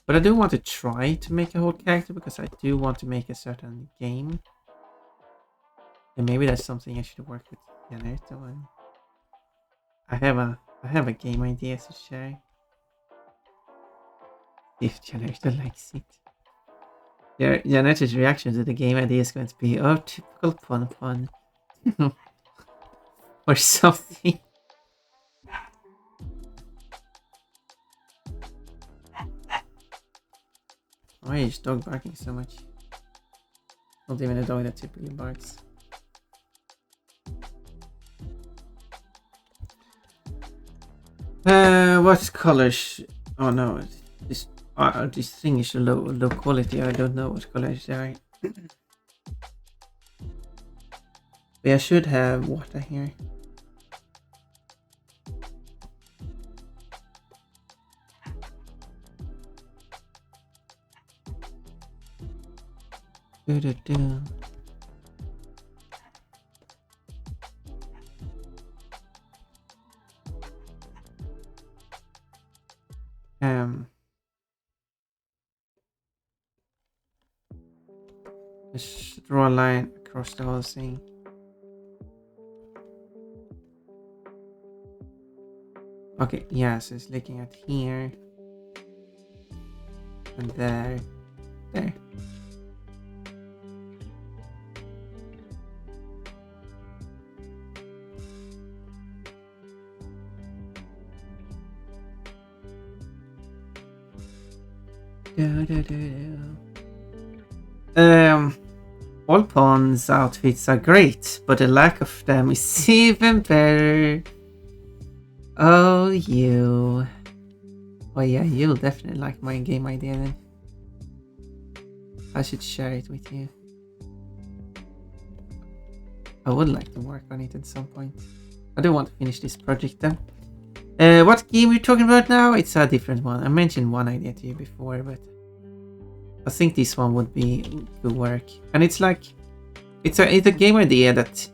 But I do want to try to make a whole character because I do want to make a certain game. And maybe that's something I should work with Janetta on. I have a game idea to share. If Janetta likes it. Janetta's reaction to the game idea is going to be, oh, typical Pon. Or something. Why is dog barking so much? Not even a dog that typically barks. What colors? Oh no, this thing is low quality. I don't know what colors they are. But I should have water here. Do. Let's draw a line across the whole thing. Okay, yeah, so it's looking at here. And there. All pawns' outfits are great, but the lack of them is even better. Oh, you. Oh yeah, you'll definitely like my game idea then. I should share it with you. I would like to work on it at some point. I do want to finish this project though. What game we're talking about now? It's a different one. I mentioned one idea to you before, but I think this one would work. And it's like it's a game idea that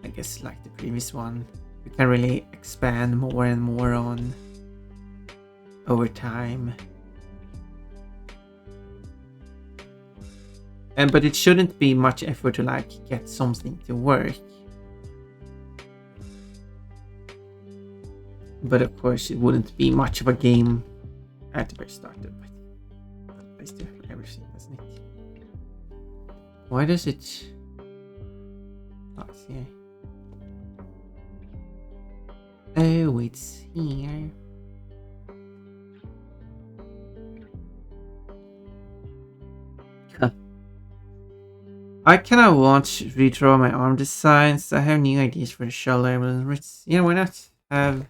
I guess like the previous one, you can really expand more and more on over time. But it shouldn't be much effort to like get something to work. But of course, it wouldn't be much of a game at the very start of it. But I still have everything, doesn't it? Why does it? Oh, it's here. Oh, it's here. I kinda want to redraw my arm designs. I have new ideas for the shoulder. Yeah, why not? Have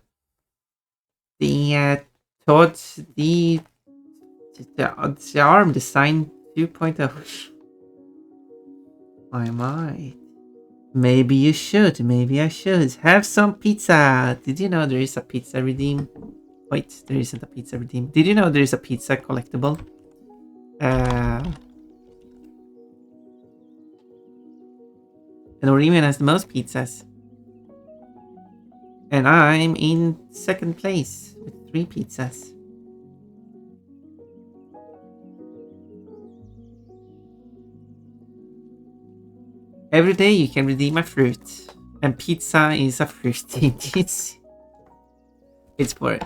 the the arm design 2.0. I might. Maybe you should. Maybe I should. Have some pizza. Did you know there is a pizza redeem? Wait, there isn't a pizza redeem. Did you know there is a pizza collectible? And Oriman has the most pizzas. And I'm in second place with 3 pizzas. Every day you can redeem a fruit. And pizza is a fruit. It's for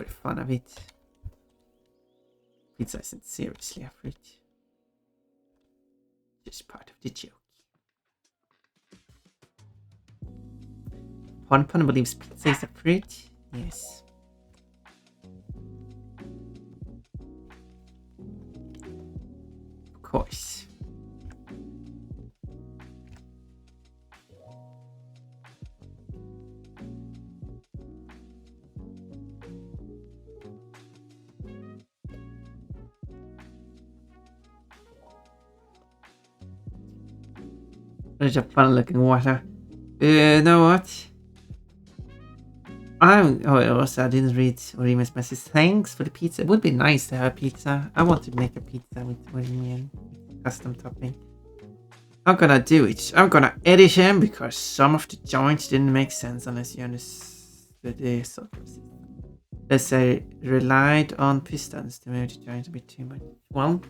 the fun of it. Pizza isn't seriously a fruit. Just part of the joke. Pon believes pizza is a fruit. Yes. Of course. There's a fun looking water. Know what? Also I didn't read Orima's message. Thanks for the pizza. It would be nice to have pizza. I want to make a pizza with Orima and custom topping. I'm gonna do it. I'm gonna edit him because some of the joints didn't make sense unless you understood the software system. Let's say relied on pistons to move the joint a bit too much. Well,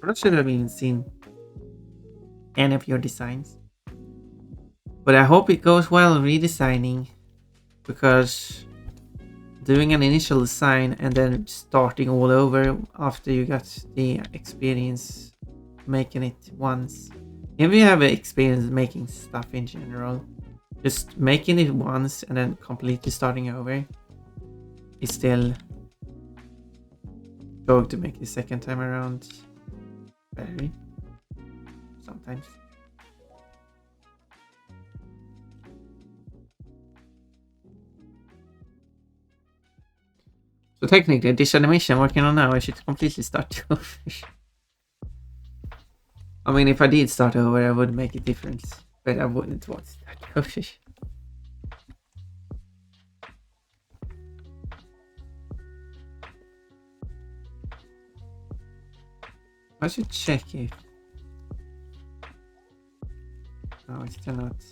I'm not sure that I've even seen any of your designs. But I hope it goes well redesigning. Because doing an initial design and then starting all over after you got the experience making it once. If you have experience making stuff in general, just making it once and then completely starting over is still going to make the second time around better. Sometimes. So technically, this animation I'm working on now, I should completely start over. I mean, if I did start over, I would make a difference, but I wouldn't want to start over. I should check if... No, it's still not...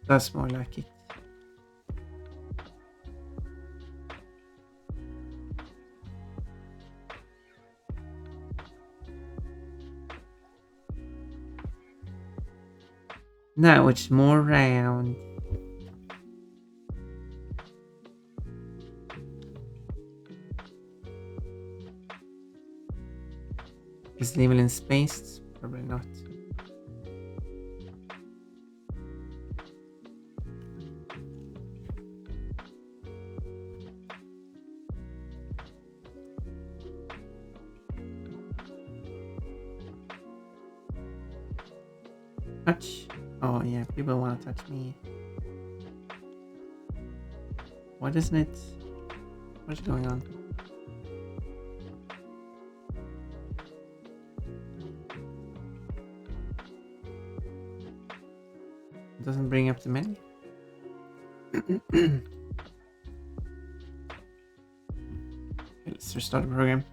That's more like it. Now it's more round. Is level in space? Probably not. Touch. Oh yeah, people want to touch me. What isn't it? What's going on? It doesn't bring up the menu. Okay, let's restart the program.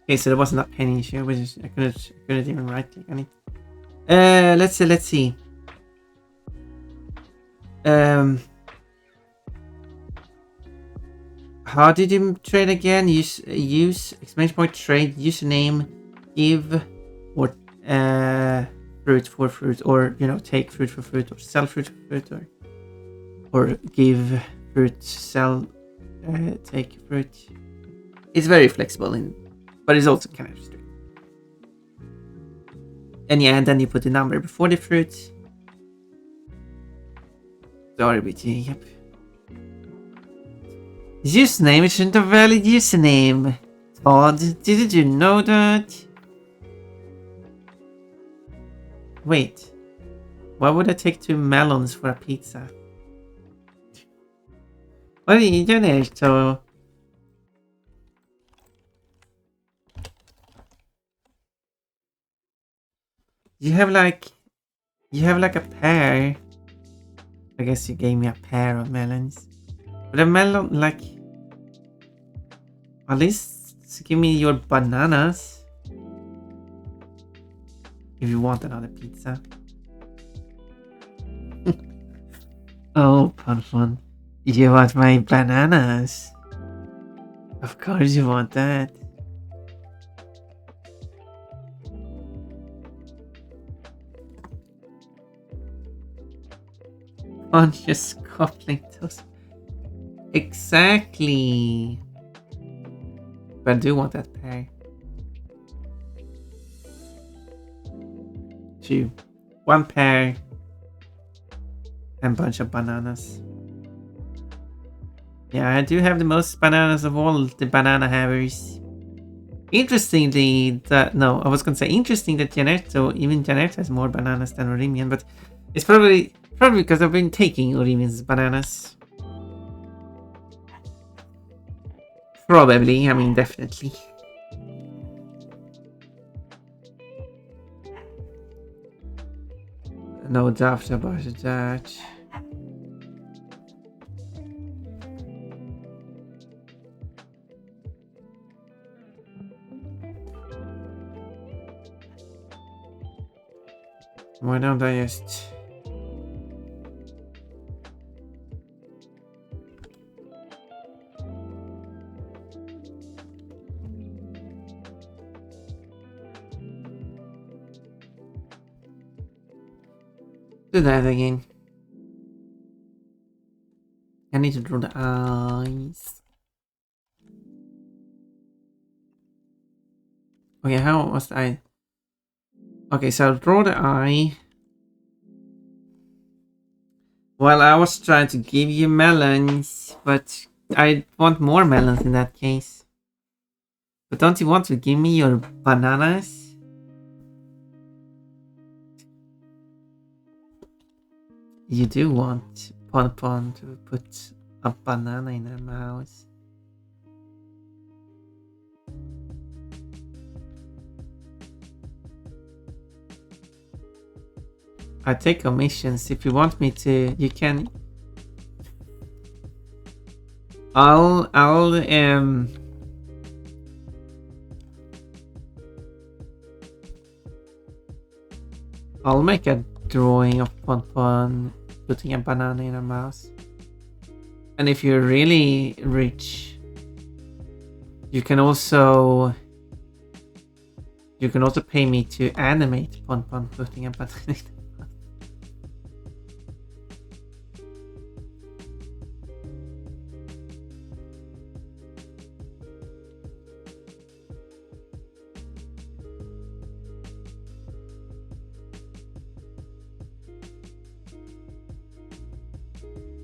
Okay, so there wasn't that penny issue, which is I couldn't even right click on it. Let's see. How did you trade again? Use exclamation point trade username, give or fruit for fruit, or take fruit for fruit, or sell fruit for fruit, or give fruit, sell, take fruit. It's very flexible, but it's also kind of strict. And yeah, and then you put the number before the fruit. Sorry, BT. Yep. Username, it shouldn't have valid username. Todd, did you know that? Wait. Why would I take 2 melons for a pizza? Vad är det nu så? You have like a pear. I guess you gave me a pair of melons. But a melon, like, at least give me your bananas. If you want another pizza. Oh, Punfun. You want my bananas? Of course you want that. Conscious coupling toast. Exactly. But I do want that pair. 2. 1 pair. And a bunch of bananas. Yeah, I do have the most bananas of all the banana havers. Interestingly, interesting that even Janet has more bananas than Orimian, but it's probably because I've been taking Orimian's bananas. Probably, I mean, definitely. No doubt about that. Why don't I just... do that again. I need to draw the eyes. Okay, how was the eye? Okay, so I'll draw the eye. Well, I was trying to give you melons, but I want more melons in that case. But don't you want to give me your bananas? You do want Pon to put a banana in her mouth. I take commissions. If you want me to, you can. I'll make a drawing of Pon putting a banana in her mouth. And if you're really rich, you can also pay me to animate Pon putting a banana in her mouth.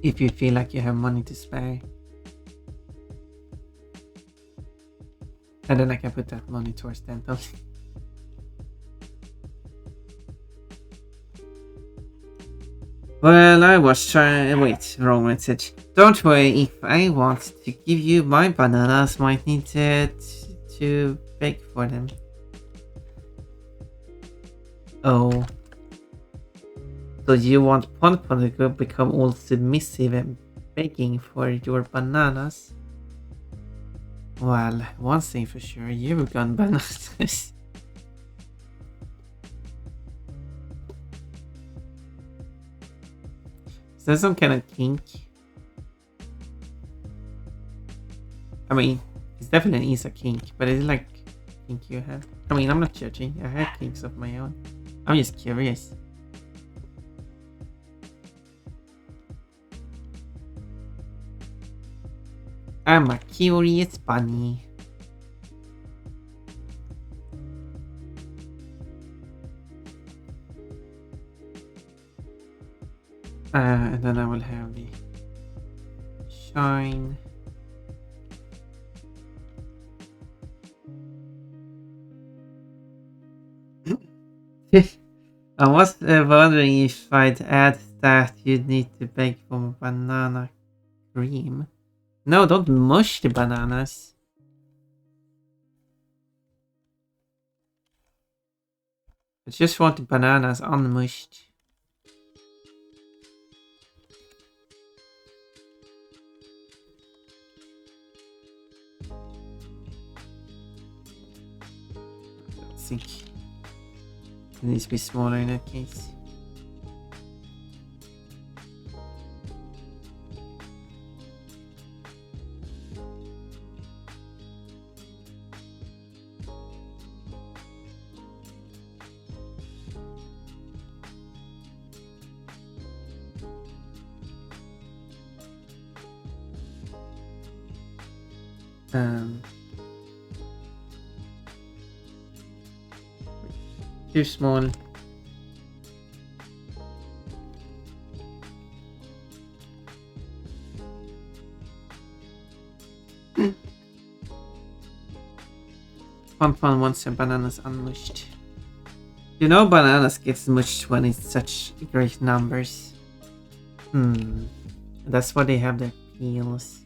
If you feel like you have money to spare. And then I can put that money towards dental. Well, I was trying. Wait, wrong message. Don't worry, if I want to give you my bananas, might need to beg for them. Oh. So you want Ponpon to become all submissive and begging for your bananas? Well, one thing for sure, you've gone bananas. Is that some kind of kink? I mean, it's definitely is a kink, but it's like kink you have. I mean, I'm not judging. I have kinks of my own. I'm just curious. I'm a curious bunny. And then I will have the shine. I was wondering if I'd add that you'd need to beg for banana cream. No, don't mush the bananas. I just want the bananas unmushed. I think it needs to be smaller in that case. Too small. Fun wants your bananas unmushed. You know bananas gets mushed when it's such great numbers. That's why they have their peels.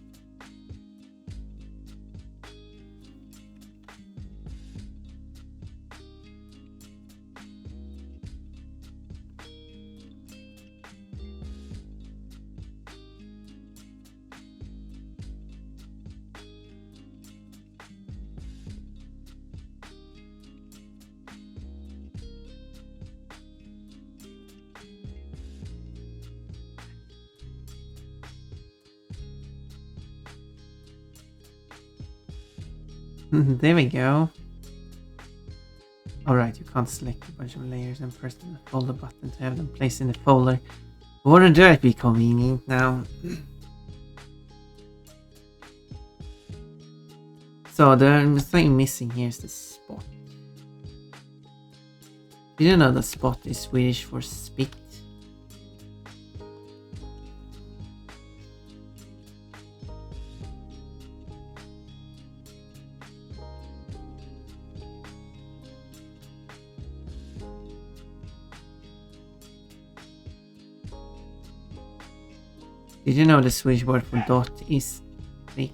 There we go. Alright, you can't select a bunch of layers and press the folder button to have them placed in the folder. Wouldn't that be convenient now? So the thing missing here is the spot. Did you know the spot is Swedish for spit? Did you know the Swedish word for dot is prick?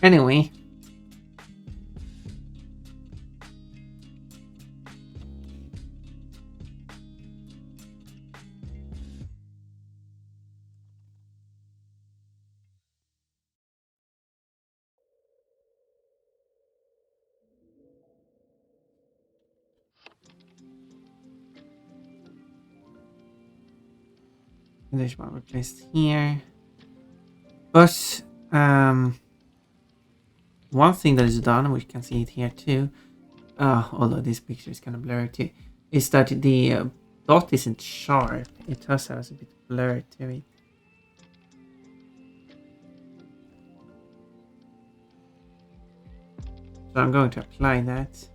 Anyway. There's one replaced here. But one thing that is done, we can see it here too, although this picture is kind of blurry too, is that the dot isn't sharp. It does have a bit blur to it. So I'm going to apply that.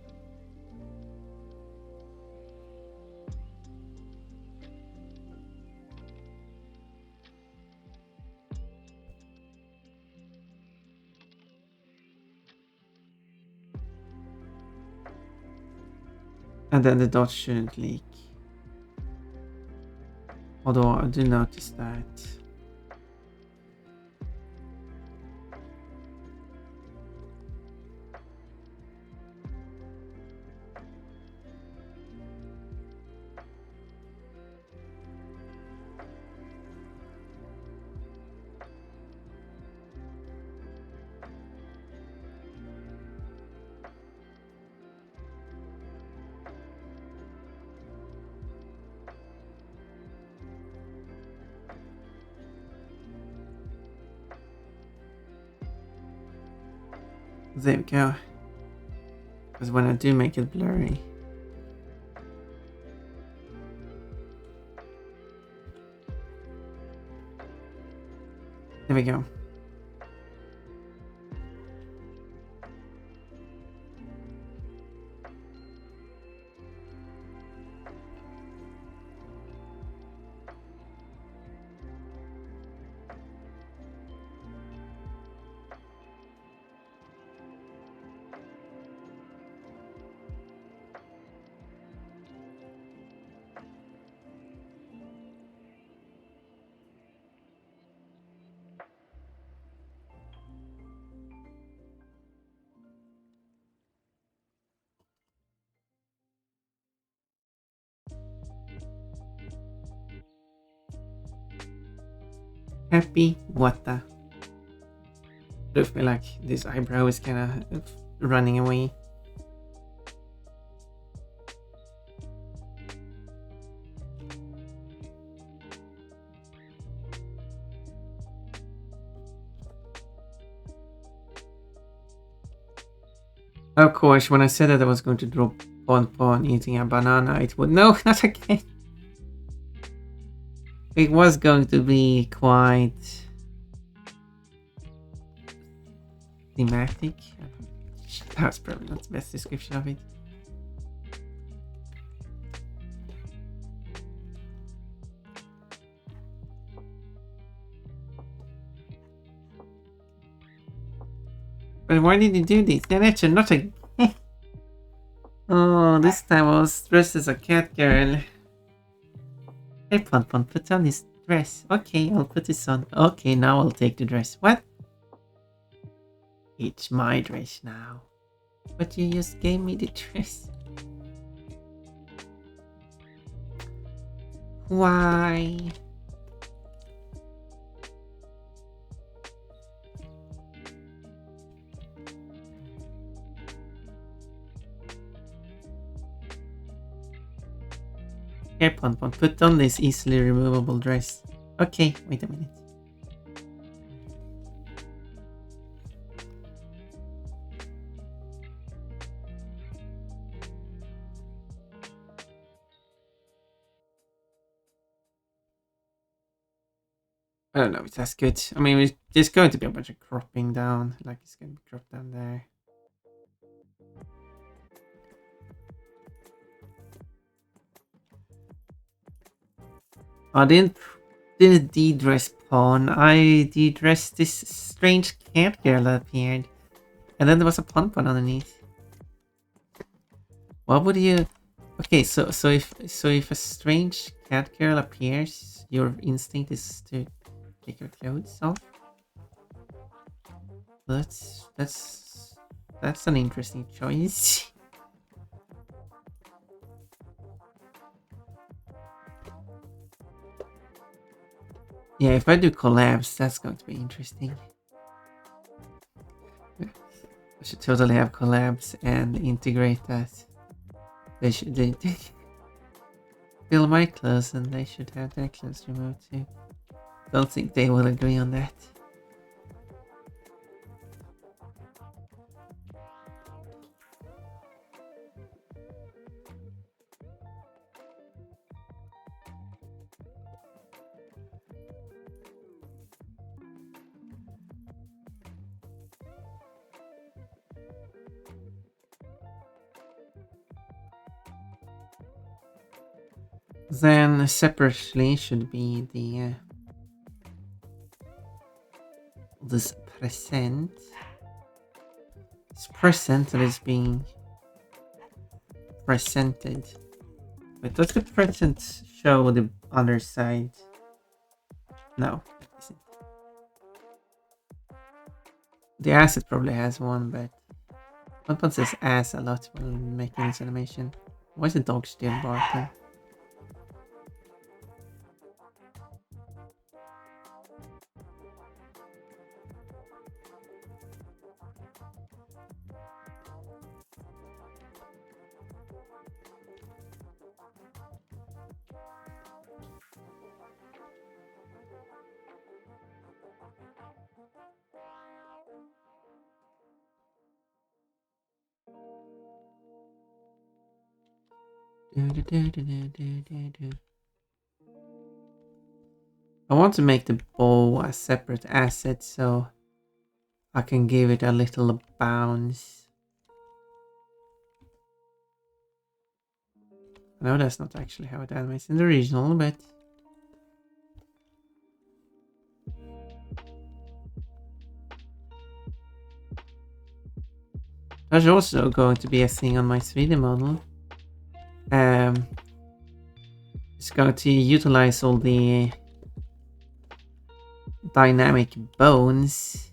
And then the dot shouldn't leak. Although I do notice that. There we go. Because when I do make it blurry, there we go. Happy Wata. I feel like this eyebrow is kind of running away. Of course, when I said that I was going to draw Bon eating a banana, it would... No, not again! It was going to be quite thematic. That's probably not the best description of it. But why did you do this? Nature, not a... Oh, this time I was dressed as a cat girl. Hey, Pon, put on this dress. Okay, I'll put this on. Okay, now I'll take the dress. What? It's my dress now. But you just gave me the dress. Why? Here, Pon, put on this easily removable dress. Okay, wait a minute. I don't know if that's good. I mean, there's going to be a bunch of cropping down. Like, it's going to be cropped down there. I didn't de-dress Pawn. I de-dressed this strange cat girl that appeared. And then there was a Pon underneath. What would you... Okay, so if a strange cat girl appears, your instinct is to take your clothes off? That's an interesting choice. Yeah, if I do collabs, that's going to be interesting. I should totally have collabs and integrate that. They fill my clothes and they should have their clothes removed too. Don't think they will agree on that. Then separately should be the this present. This present that is being presented. Wait, does the present show the other side? No, it isn't. The asset probably has one, but one says ass a lot while making this animation. Why is the dog still barking? I want to make the bow a separate asset so I can give it a little bounce. I know that's not actually how it animates in the original, but there's also going to be a thing on my 3D model. It's going to utilize all the dynamic bones.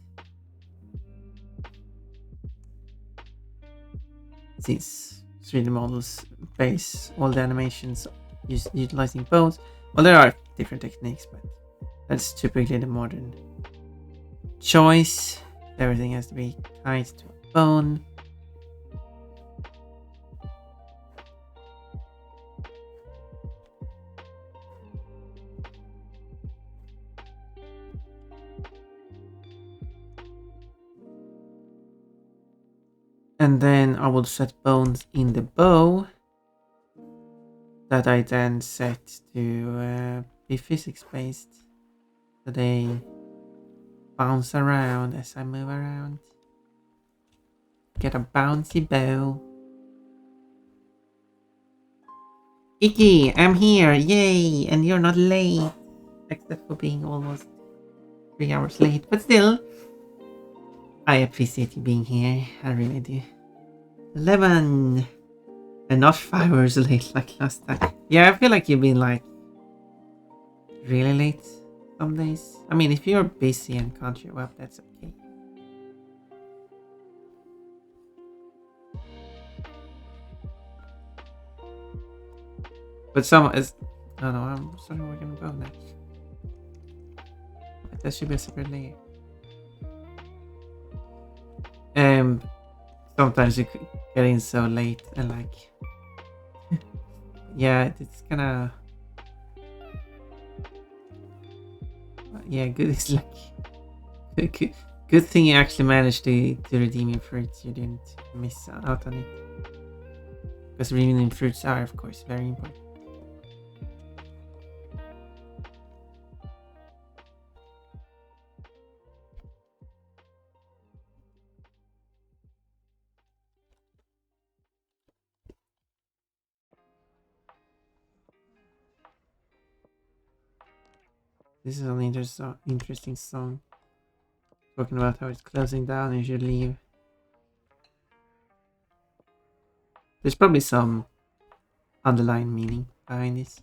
Since 3D models base all the animations utilizing bones. Well, there are different techniques, but that's typically the modern choice. Everything has to be tied to a bone. And then I will set bones in the bow that I then set to be physics based. So they bounce around as I move around. Get a bouncy bow. Iki, I'm here, yay! And you're not late. Except for being almost 3 hours late, but still. I appreciate you being here, I really do. 11! And not 5 hours late like last time. Yeah, I feel like you've been like really late some days. I mean, if you're busy and can't show up, that's okay. But some is... Oh no, I'm starting working on both next. That should be a separate layer. Sometimes you get in so late and like... yeah, it's kinda... Yeah, good. It's like... Good thing you actually managed to redeem your fruits. You didn't miss out on it. Because redeeming fruits are, of course, very important. This is an interesting song. Talking about how it's closing down and you should leave. There's probably some underlying meaning behind this.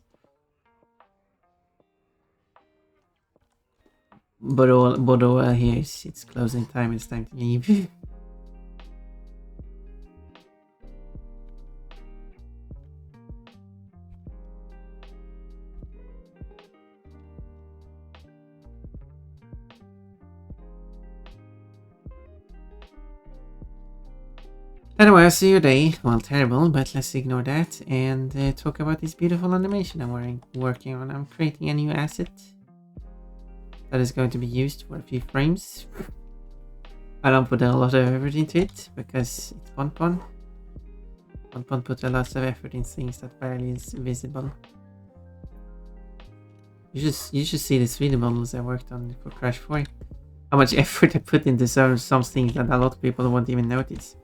But all I hear is it's closing time, it's time to leave. Anyway, I see your day. Well, terrible, but let's ignore that and talk about this beautiful animation I'm working on. I'm creating a new asset that is going to be used for a few frames. I don't put a lot of effort into it because it's Ponpon. Ponpon put a lot of effort in things that barely is visible. You should see the 3D models I worked on for Crash 4. How much effort I put into some things that a lot of people won't even notice.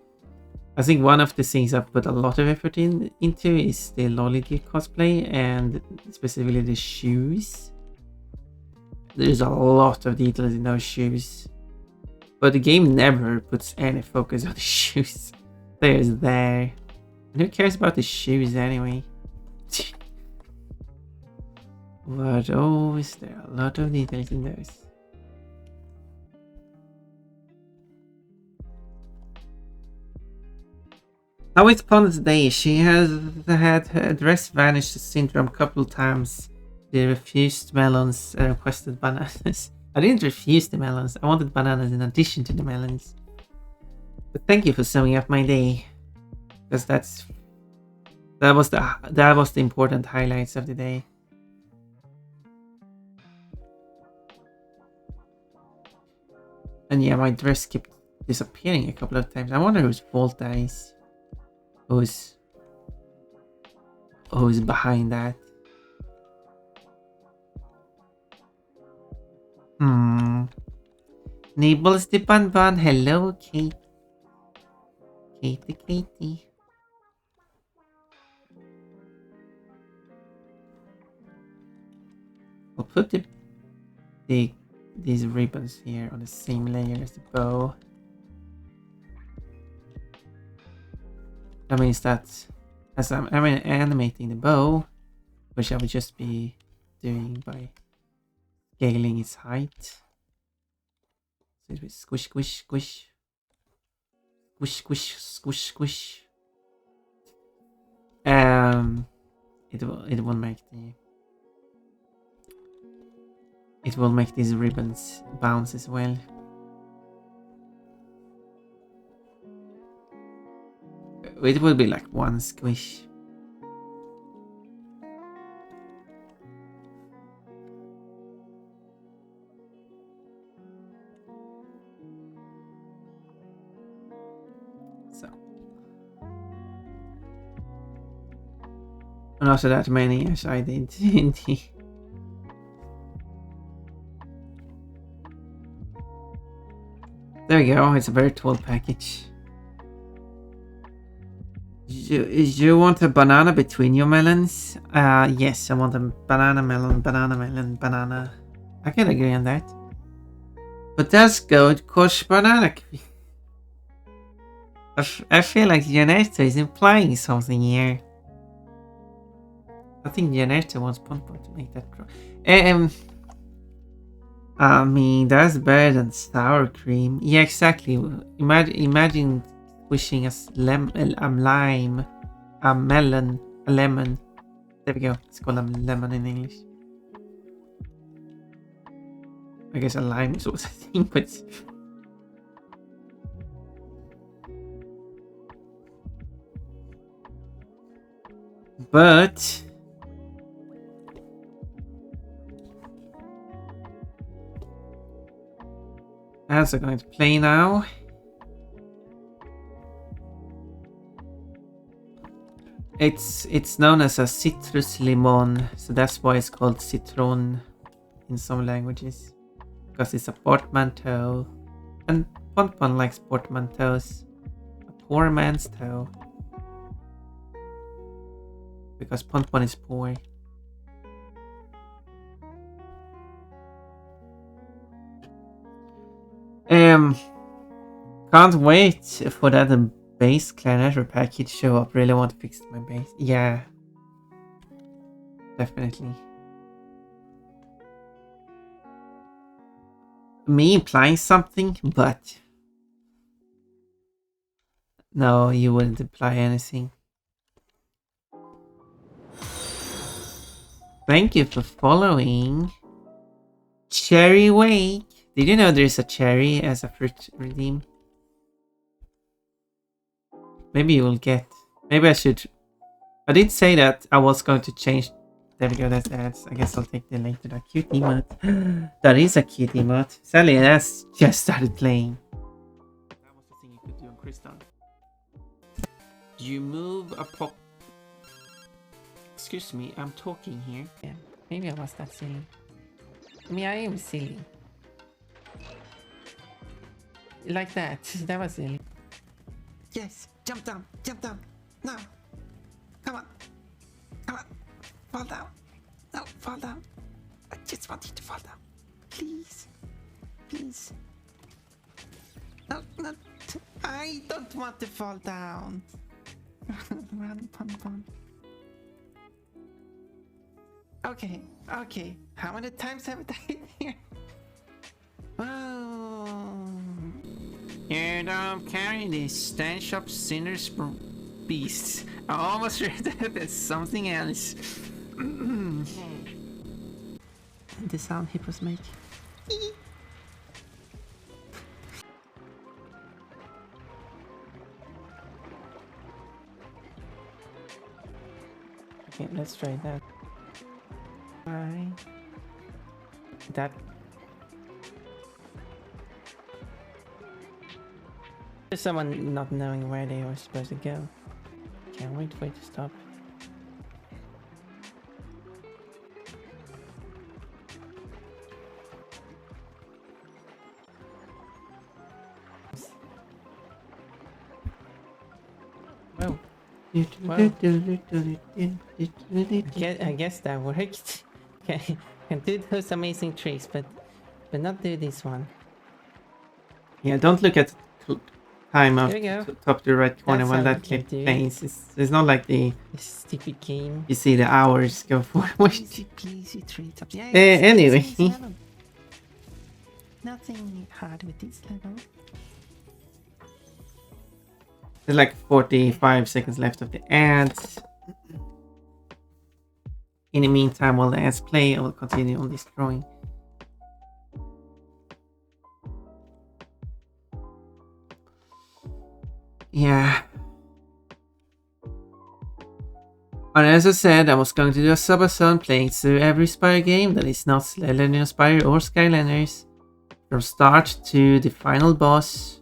I think one of the things I've put a lot of effort into is the Lolly cosplay and specifically the shoes. There's a lot of details in those shoes. But the game never puts any focus on the shoes. There's there. And who cares about the shoes anyway? But oh, is there a lot of details in those? How is Pond's day? She has had her dress vanished syndrome a couple times. They refused melons and requested bananas. I didn't refuse the melons. I wanted bananas in addition to the melons. But thank you for summing up my day, because that was the important highlights of the day. And yeah, my dress kept disappearing a couple of times. I wonder whose fault that is. Who's behind that? Nibbles the Bun. Hello, Kate. Katie. I'll put these ribbons here on the same layer as the bow. That means that as I'm animating the bow, which I would just be doing by scaling its height. So it will squish, squish, squish. Squish, squish, squish, squish. It will make these ribbons bounce as well. It will be like one squish. So. And after that many as I did in the... There we go, it's a very tall package. You want a banana between your melons? Yes, I want a melon, banana. I can agree on that. But that's good, cause banana... I feel like Janetta is implying something here. I think Janetta wants Pon-Pon to make that grow. I mean, that's better than sour cream. Yeah, exactly. Imagine wishing a lemon. There we go. It's called a lemon in English. I guess a lime is also a thing, but as I'm going to play now. It's known as a citrus limon, so that's why it's called citron in some languages, because it's a portmanteau, and Pon-Pon likes portmanteaus. A poor man's toe, because Pon-Pon is poor. Can't wait for that base Clanetter package show up. Really want to fix my base. Yeah, definitely. Me implying something, but no, you wouldn't imply anything. Thank you for following. Cherry Wake. Did you know there's a cherry as a fruit redeem? Maybe you will get... Maybe I should... I did say that I was going to change... There we go, that's ads. I guess I'll take the link to that cute emote. That is a cute emote. Sally, that's just started playing. That was the thing you could do on Crystal. You move a pop... Excuse me, I'm talking here. Yeah, maybe I was that silly. I mean, I am silly. Like that. That was silly. Yes, jump down, now. Come on, fall down. No, fall down. I just want you to fall down. Please. No, I don't want to fall down. Run. Okay. How many times have I died here? Oh. You don't carry this stench of sinners beasts. I almost read that as something else. The sound hippos make. Okay, let's try that. That. There's someone not knowing where they were supposed to go. Can't wait for it to stop. Oh. Well, I guess that worked. Can do those amazing tricks, but not do this one. Yeah, don't look at time of There we go. top to the right corner That's when how that we clip can do it. plays. It's not like the This stupid game. you see the hours go forward. Easy treetops. Yeah, Anyway. it's easy level. Nothing hard with this level. There's like 45 seconds left of the ads. In the meantime, while the ads play, I will continue on this drawing. Yeah. And as I said, I was going to do a subathon playing through every Spire game that is not Legend of Spire or Skylanders, from start to the final boss.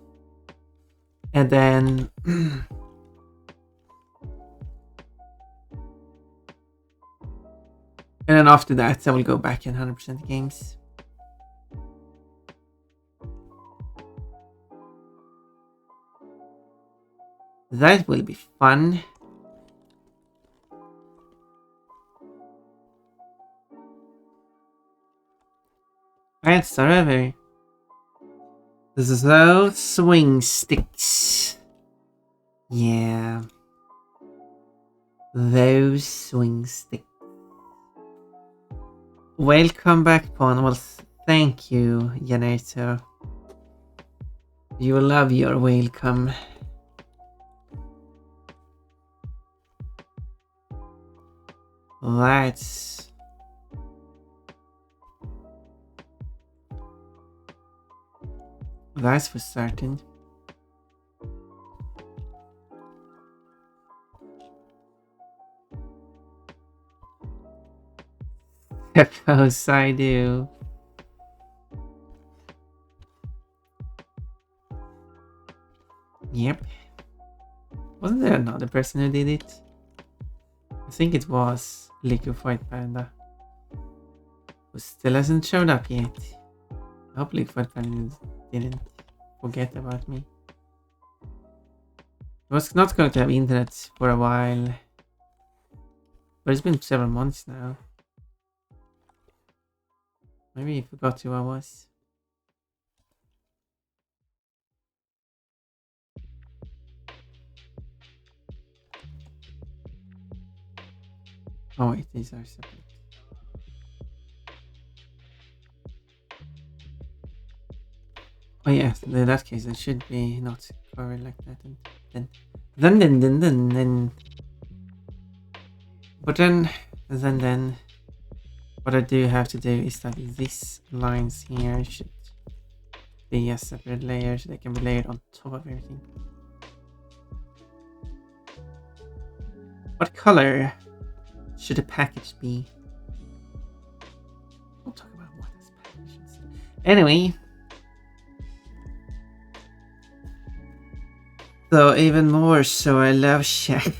And then after that I will go back and 100% the games. That will be fun. And forever. Those swing sticks. Yeah. Those swing sticks. Welcome back, Pawn. Well, thank you, Generator. You love your welcome. That's for certain. Suppose I do. Yep. Wasn't there another person who did it? I think it was Liquefied Panda, who still hasn't showed up yet. I hope Liquefied Panda didn't forget about me. I was not going to have internet for a while, but it's been several months now. Maybe he forgot who I was. Oh wait, these are separate. Oh yeah, in that case it should be not covered like that, and then. But then what I do have to do is that these lines here should be a separate layer so they can be layered on top of everything. What color should the package be? We'll talk about what this package is. Anyway. So even more so I love shiny.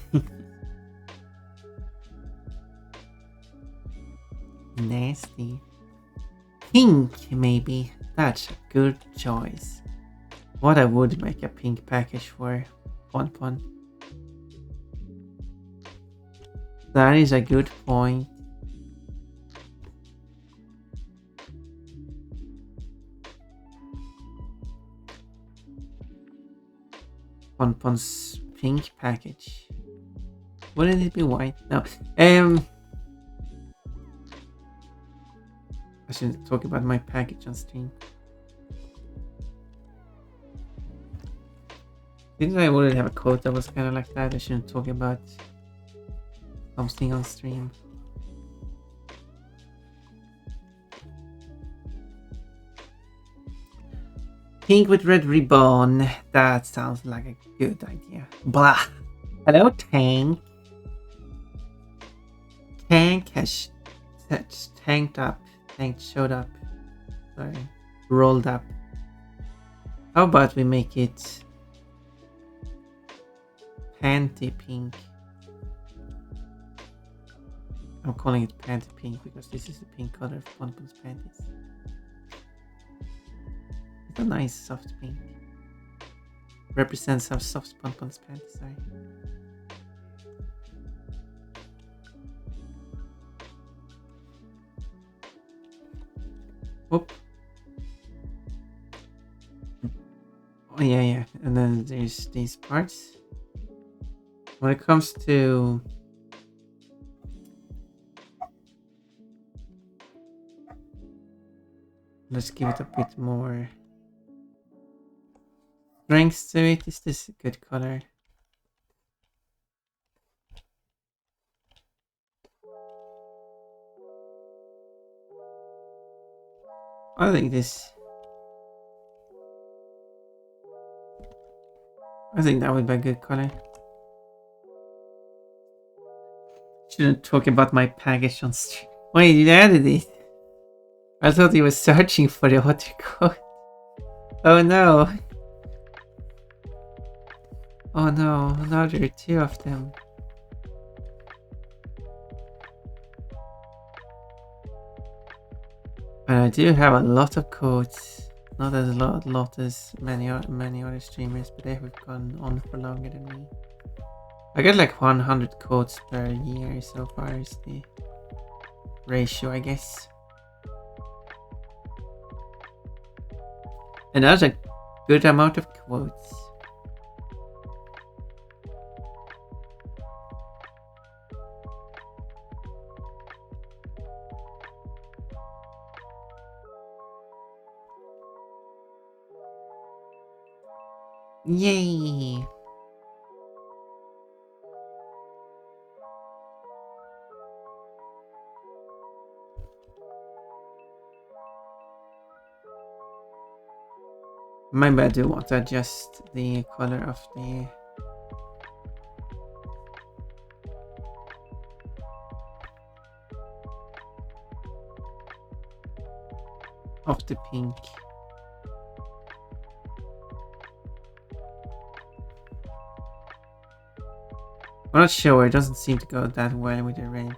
Nasty. Pink, maybe. That's a good choice. What I would make a pink package for. Pon. That is a good point. Pon's pink package. Wouldn't it be white? No. I shouldn't talk about my package on stream. Since I already have a quote that was kind of like that, I shouldn't talk about something on stream. Pink with red ribbon. That sounds like a good idea. Blah. Hello, Tank. Tank has tanked up. Tank showed up. Sorry. Rolled up. How about we make it panty pink? I'm calling it panty pink because this is the pink color of Pon's panties. It's a nice soft pink. Represents how soft Pon's panties are. Whoop. Oh yeah. And then there's these parts. When it comes to let's give it a bit more strength to it. Is this a good color? I think that would be a good color. Shouldn't talk about my package on stream. Wait, you added it? I thought you were searching for the other code. Oh no. Oh no, now there are two of them. And I do have a lot of codes. Not as lot as many other streamers, but they have gone on for longer than me. I get like 100 codes per year so far is the ratio, I guess. And that's a good amount of quotes. Yay! Maybe I do want to adjust the color of the pink. I'm not sure, it doesn't seem to go that well with the red.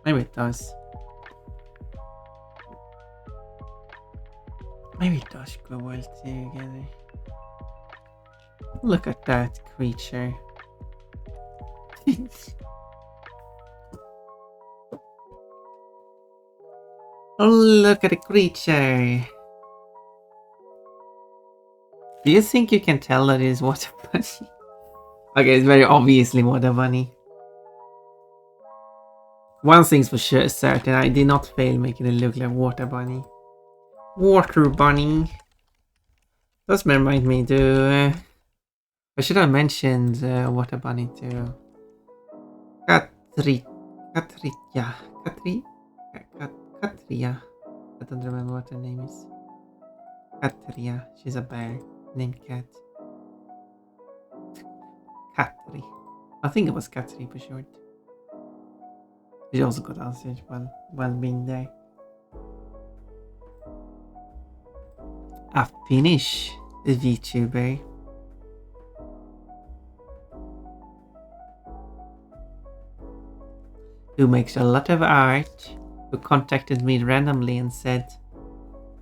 Maybe it does. Maybe it does go well together. Look at that creature. Oh, look at the creature. Do you think you can tell that it is water bunny? Okay, it's very obviously water bunny. One thing's for sure certain, I did not fail making it look like water bunny. Water bunny. Does remind me to... I should have mentioned water bunny to Katria. I don't remember what her name is. Katria. She's a bear named Cat. Katri. I think it was Katri for short. She also got answered while being there. A Finnish VTuber. Who makes a lot of art who contacted me randomly and said,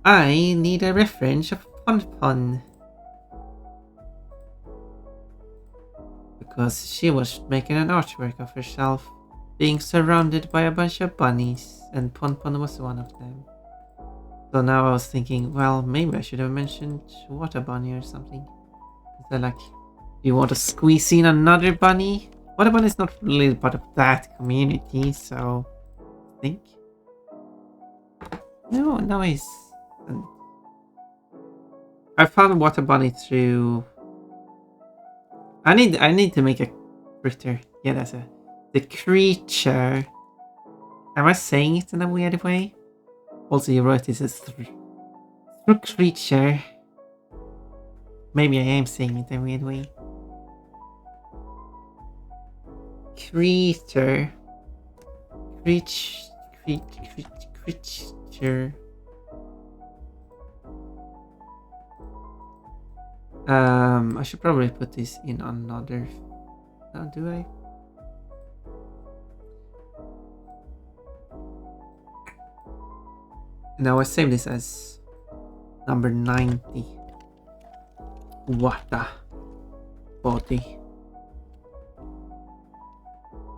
I need a reference of Pon Pon. Because she was making an artwork of herself, being surrounded by a bunch of bunnies, and Pon Pon was one of them. So now I was thinking, well, maybe I should have mentioned Water Bunny or something. They're like, you want to squeeze in another bunny? Water Bunny is not really part of that community, so I think. No, he's. I found Water Bunny through. I need to make a critter. Yeah, that's a the creature. Am I saying it in a weird way? Also, you wrote this as creature. Maybe I am saying it in a weird way. Creature. Creature. I should probably put this in another. No, do I? Now I save this as number 90. Water body.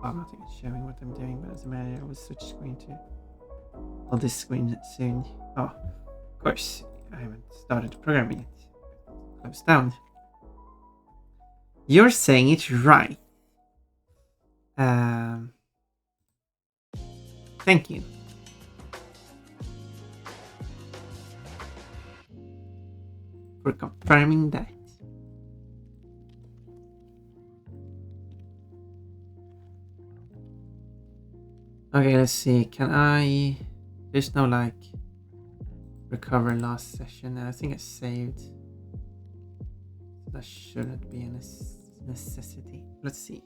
I'm not even showing what I'm doing, but it doesn't matter. I will switch screen to this screen soon. Oh, of course, I haven't started programming it. Close down. You're saying it right. Thank you. For confirming that. Okay, let's see. Can I... There's no like recover last session. I think I saved. That shouldn't be a necessity. Let's see.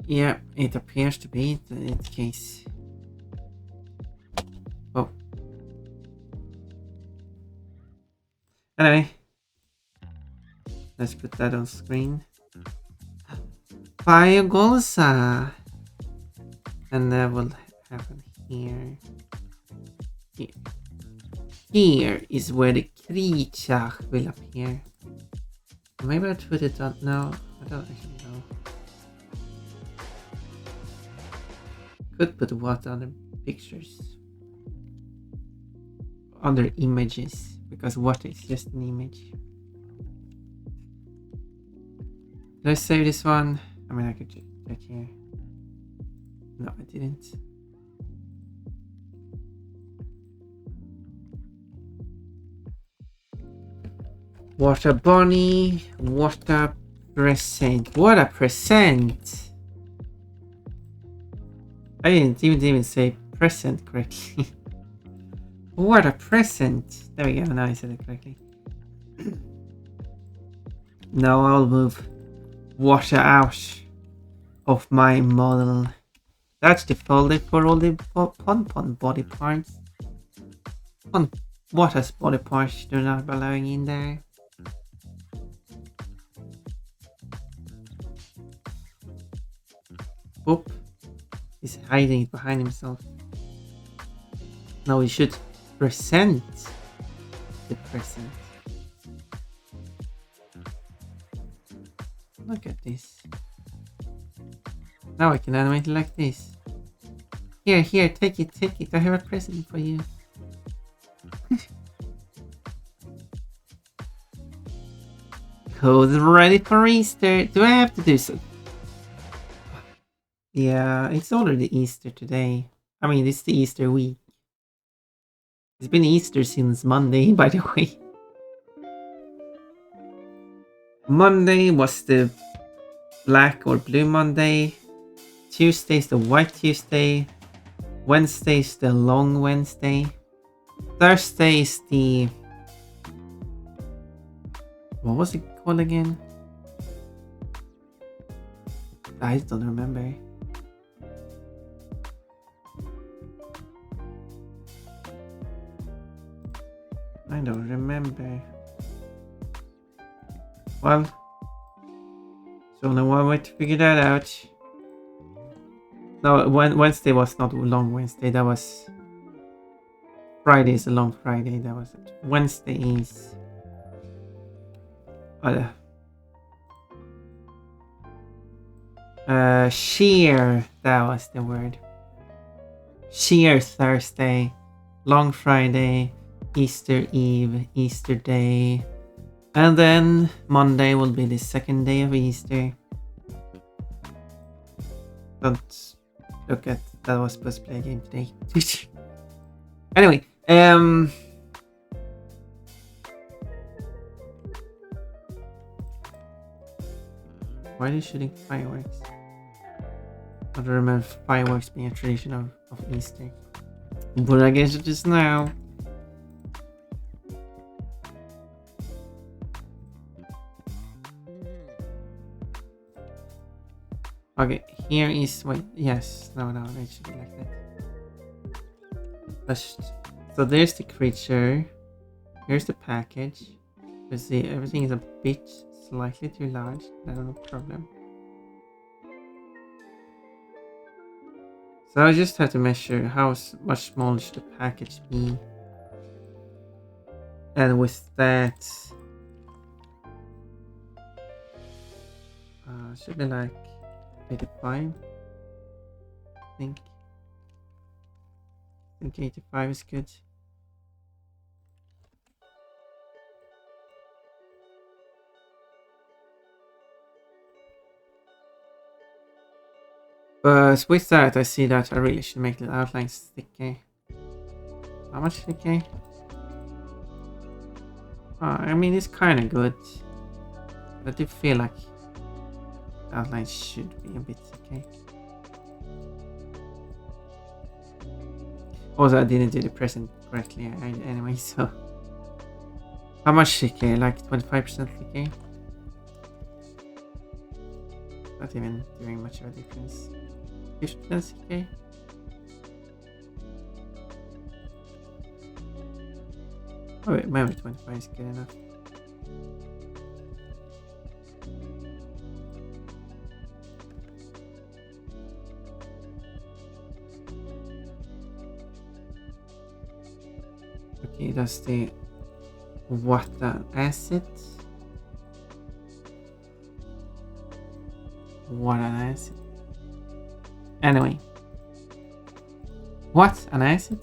Yeah, it appears to be the case. Oh. Anyway. Let's put that on screen. Firegolsa. And that will happen here. Here is where the creature will appear. Maybe I'll put it on. No, I don't actually know. Could put what on the pictures. Under images. Because what is just an image. Did I save this one? I mean, I could check here. No, I didn't. What a bunny. What a present. What a present. I didn't even say present correctly. What a present. There we go. Now I said it correctly. Now I'll move water out of my model. That's the folder for all the Pon Pon body parts. Water's body parts do not belong in there. Oop. He's hiding it behind himself. Now we should present the present. Look at this. Now I can animate it like this. Here, take it. I have a present for you. Code ready for Easter. Do I have to do so? Yeah, it's already Easter today. I mean, it's the Easter week. It's been Easter since Monday, by the way. Monday was the Black or Blue Monday. Tuesday's the White Tuesday. Wednesday's the Long Wednesday. Thursday is the... What was it called again? I don't remember. I don't remember. Well, there's only one way to figure that out. No, Wednesday was not a long Wednesday. That was Friday is a long Friday. That was it. Wednesday is sheer. That was the word. Sheer Thursday, long Friday, Easter Eve, Easter Day, and then Monday will be the second day of Easter. Don't look at that. Was supposed to play a game today. Anyway, why are they shooting fireworks? I don't remember fireworks being a tradition of Easter. But I guess it is now. Okay, here is wait, yes, no, it should be like that. So there's the creature. Here's the package. You see, everything is a bit slightly too large. No problem. So I just have to measure how much smaller should the package be. And with that, should be like 85. I think 85 is good. But with that, I see that I really should make the outlines thicker. How much thicker? I mean, it's kind of good. But I do feel like the outlines should be a bit thicker. Also, I didn't do the present correctly anyway, so... How much thicker? Like 25% thicker? Not even doing much of a difference. 50% thicker? Oh wait, maybe 25 is good enough. Okay, that's the water acid. Water acid. Anyway. What? An acid?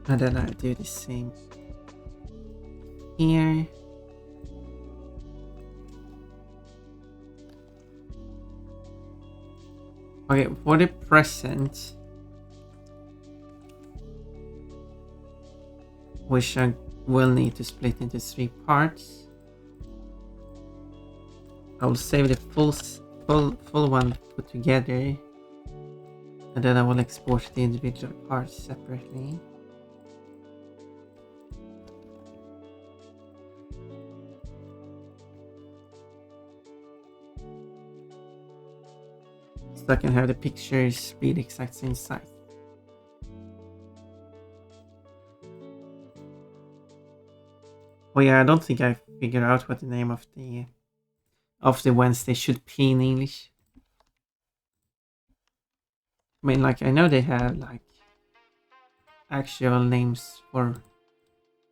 And then I do the same here. Okay, for the present, which I will need to split into 3 parts. I will save the full one put together, and then I will export the individual parts separately. So I can have the pictures be the exact same size. Oh yeah, I don't think I figured out what the name of the Wednesday should be in English. I mean, like, I know they have like actual names for...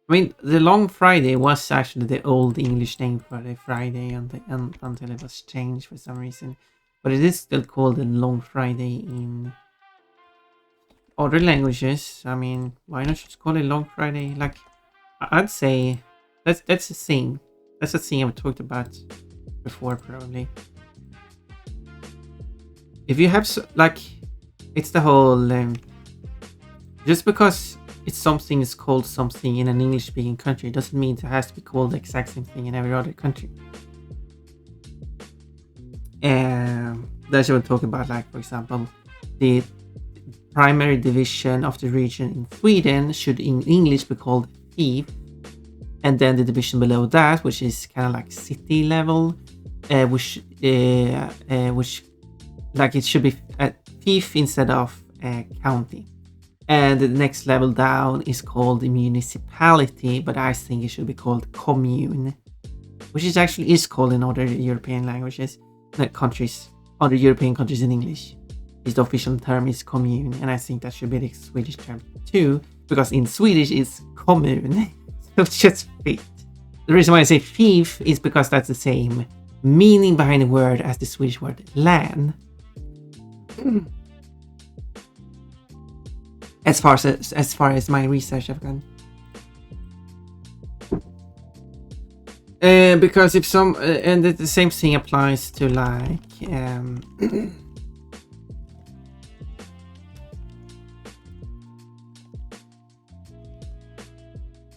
I mean, the Long Friday was actually the old English name for the Friday until it was changed for some reason. But it is still called the Long Friday in other languages. I mean, why not just call it Long Friday? Like, I'd say that's a thing. That's a thing I've talked about before, probably. If you have like, it's the whole just because it's something is called something in an English-speaking country doesn't mean it has to be called the exact same thing in every other country. That I will talk about, like, for example, the primary division of the region in Sweden should in English be called fief, and then the division below that, which is kind of like city level, which like it should be a fief instead of a county. And the next level down is called municipality, but I think it should be called commune, which is actually called in other European languages, countries, other European countries in English. Is the official term is commune, and I think that should be the Swedish term too, because in Swedish it's kommun, so it's just fit. The reason why I say fief is because that's the same meaning behind the word as the Swedish word län. As far as my research I've done. Because if some and the same thing applies to like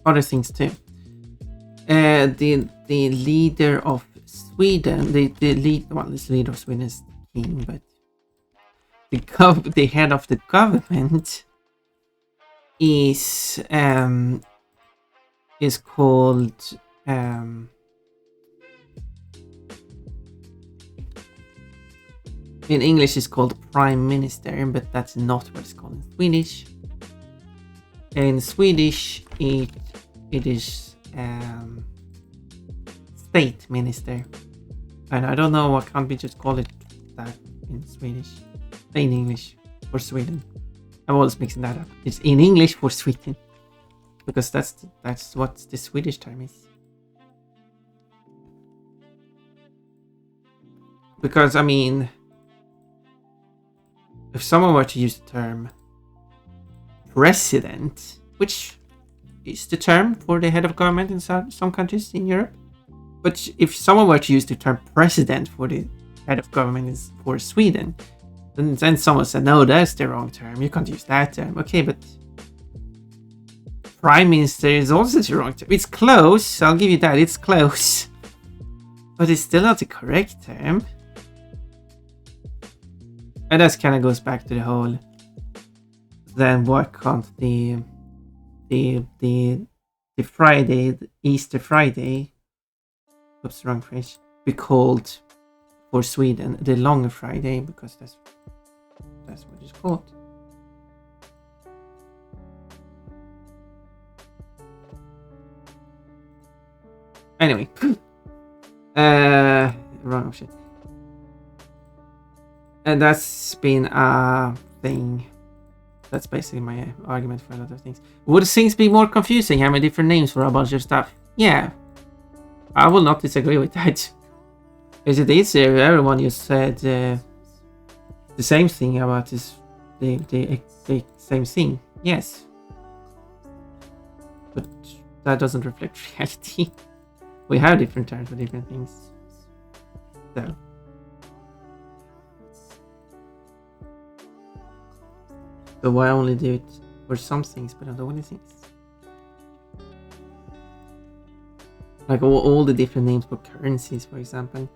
other things too. The leader of Sweden, this leader of Sweden is the king, but the head of the government is called in English it's called prime minister, but that's not what it's called in Swedish. In Swedish it is state minister, and I don't know why can't we just call it that in Swedish, in English for Sweden. I'm always mixing that up. It's in English for Sweden, because that's what the Swedish term is. Because I mean, if someone were to use the term president, which is the term for the head of government in some countries in Europe, but if someone were to use the term president for the head of government for Sweden, then someone said, no, that's the wrong term. You can't use that term. Okay, but prime minister is also the wrong term. It's close. I'll give you that. It's close. But it's still not the correct term. And that kind of goes back to the whole, then why can't the Friday, the Easter Friday, oops, wrong phrase, be called for Sweden the longer Friday, because that's what it's called. Anyway, wrong shit. And that's been a thing. That's basically my argument for a lot of things. Would things be more confusing having different names for a bunch of stuff? Yeah, I will not disagree with that. Is it easier if everyone just said the same thing about this, the same thing? Yes, but that doesn't reflect reality. We have different terms for different things. So why only do it for some things but not all the things? Like all the different names for currencies, for example.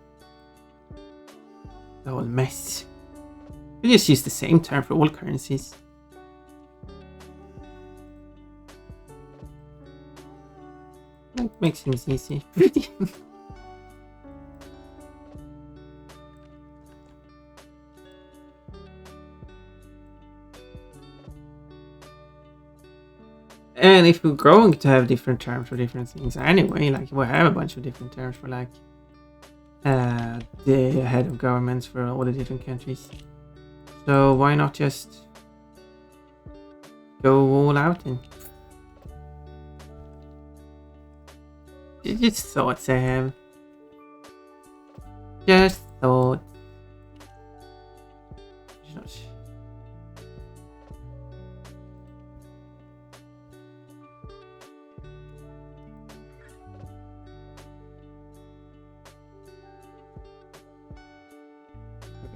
The whole mess. We just use the same term for all currencies. That makes things easy. And if we're going to have different terms for different things anyway, like we'll have a bunch of different terms for like the head of governments for all the different countries. So why not just go all out and just thoughts I have. Just thoughts.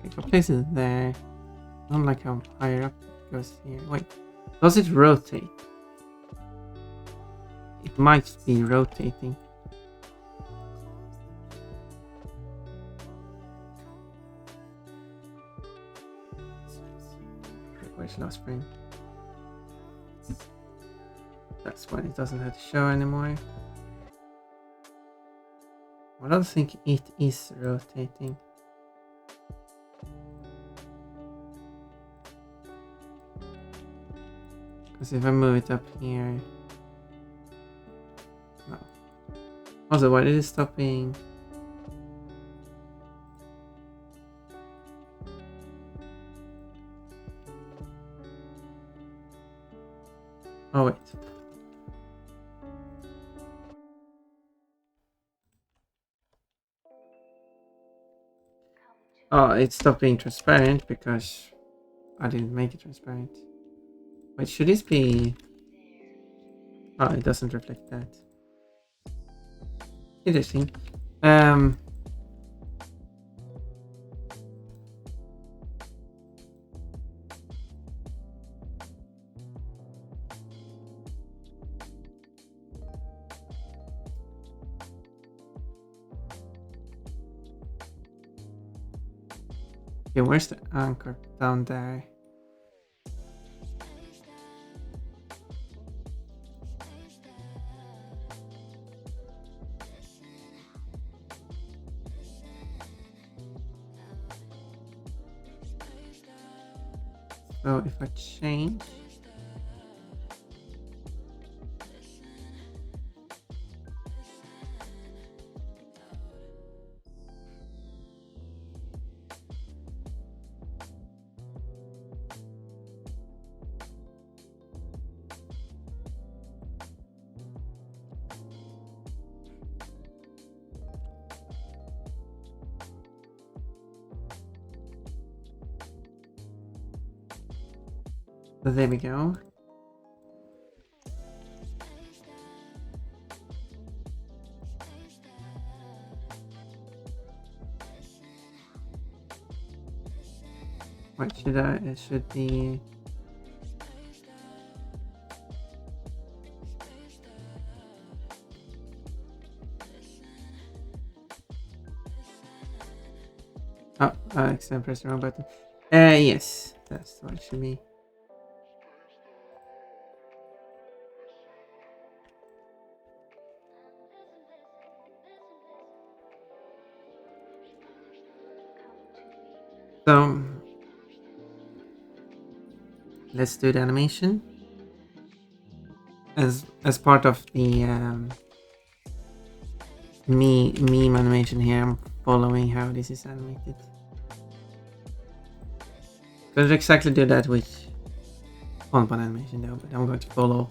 If I place it there, I don't like how higher up it goes here. Wait, does it rotate? It might be rotating. Where's last frame? That's why it doesn't have to show anymore. I don't think it is rotating. Because if I move it up here... No. Also, why did it stop being... Oh, wait. Oh, it stopped being transparent because I didn't make it transparent. Wait, should this be... Oh, it doesn't reflect that. Interesting. Okay, where's the anchor? Down there. So if I change... So there we go. What should I? It should be. Oh, I accidentally pressed the wrong button. Yes, that's what it should be. So let's do the animation as part of the meme animation here. I'm following how this is animated. Don't exactly do that with Bonbon animation though, but I'm going to follow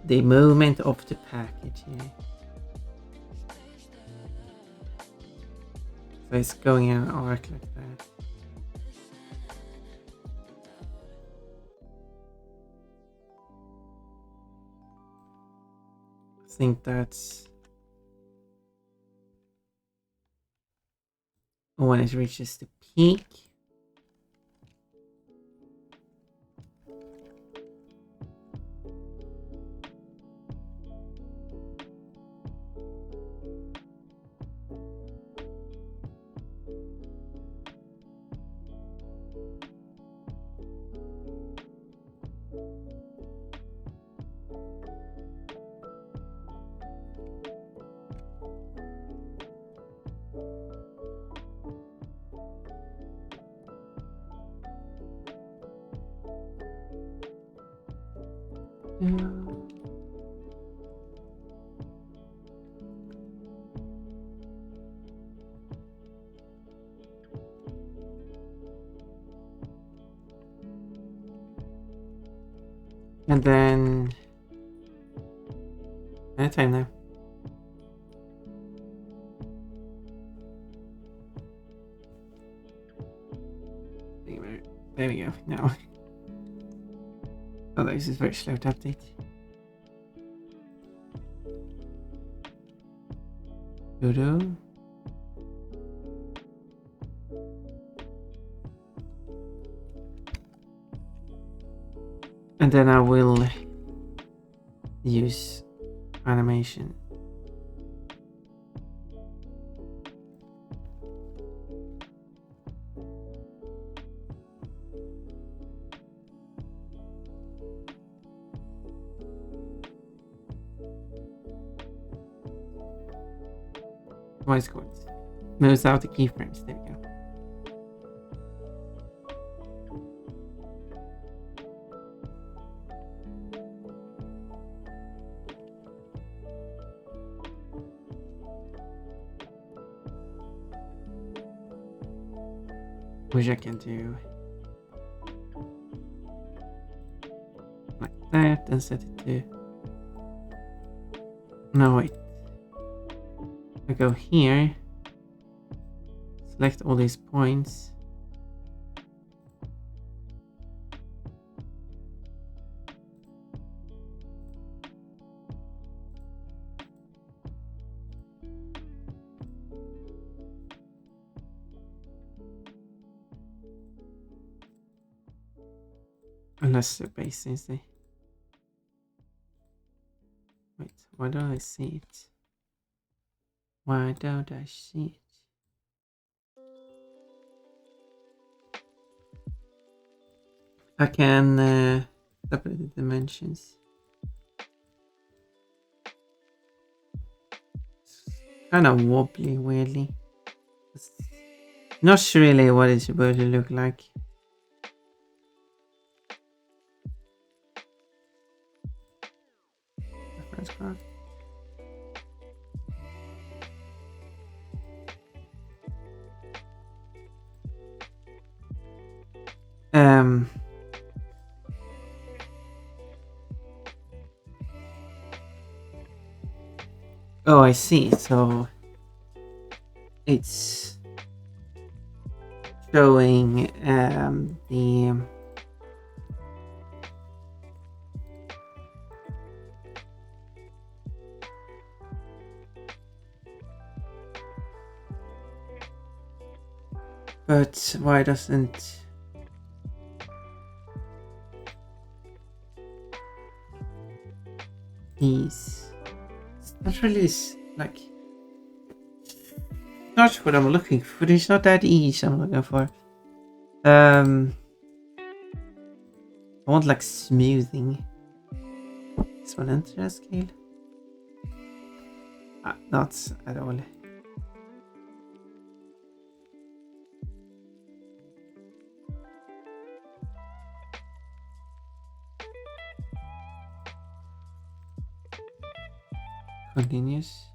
the movement of the package here. So it's going in an arc like that. I think that's when it reaches the peak. And then anytime now. There we go. Now. Oh, this is very slow to update. Dodo. And then I will use animation. Voice chords. Moves out the keyframes. There we go. Which I can do like that and set it to. No, wait. I go here, select all these points. Unless the base is the. Wait, why don't I see it? Why don't I see it? I can separate the dimensions. It's kind of wobbly, weirdly. It's not really what it's supposed to look like. Reference graph. Oh, I see. So it's showing the but why doesn't these? It's not really like not what I'm looking for. It's not that easy I'm looking for. I want like smoothing. This one enter scale. Not at all. Continuous.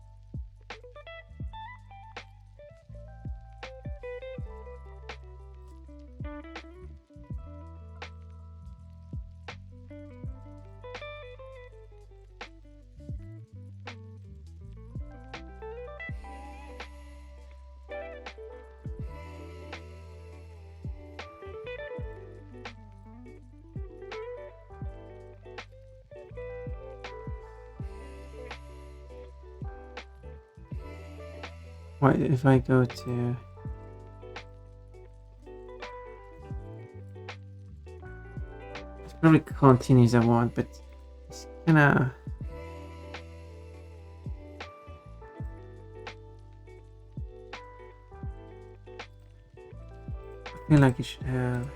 What if I go to it's probably continues I want, but it's gonna I feel like it should have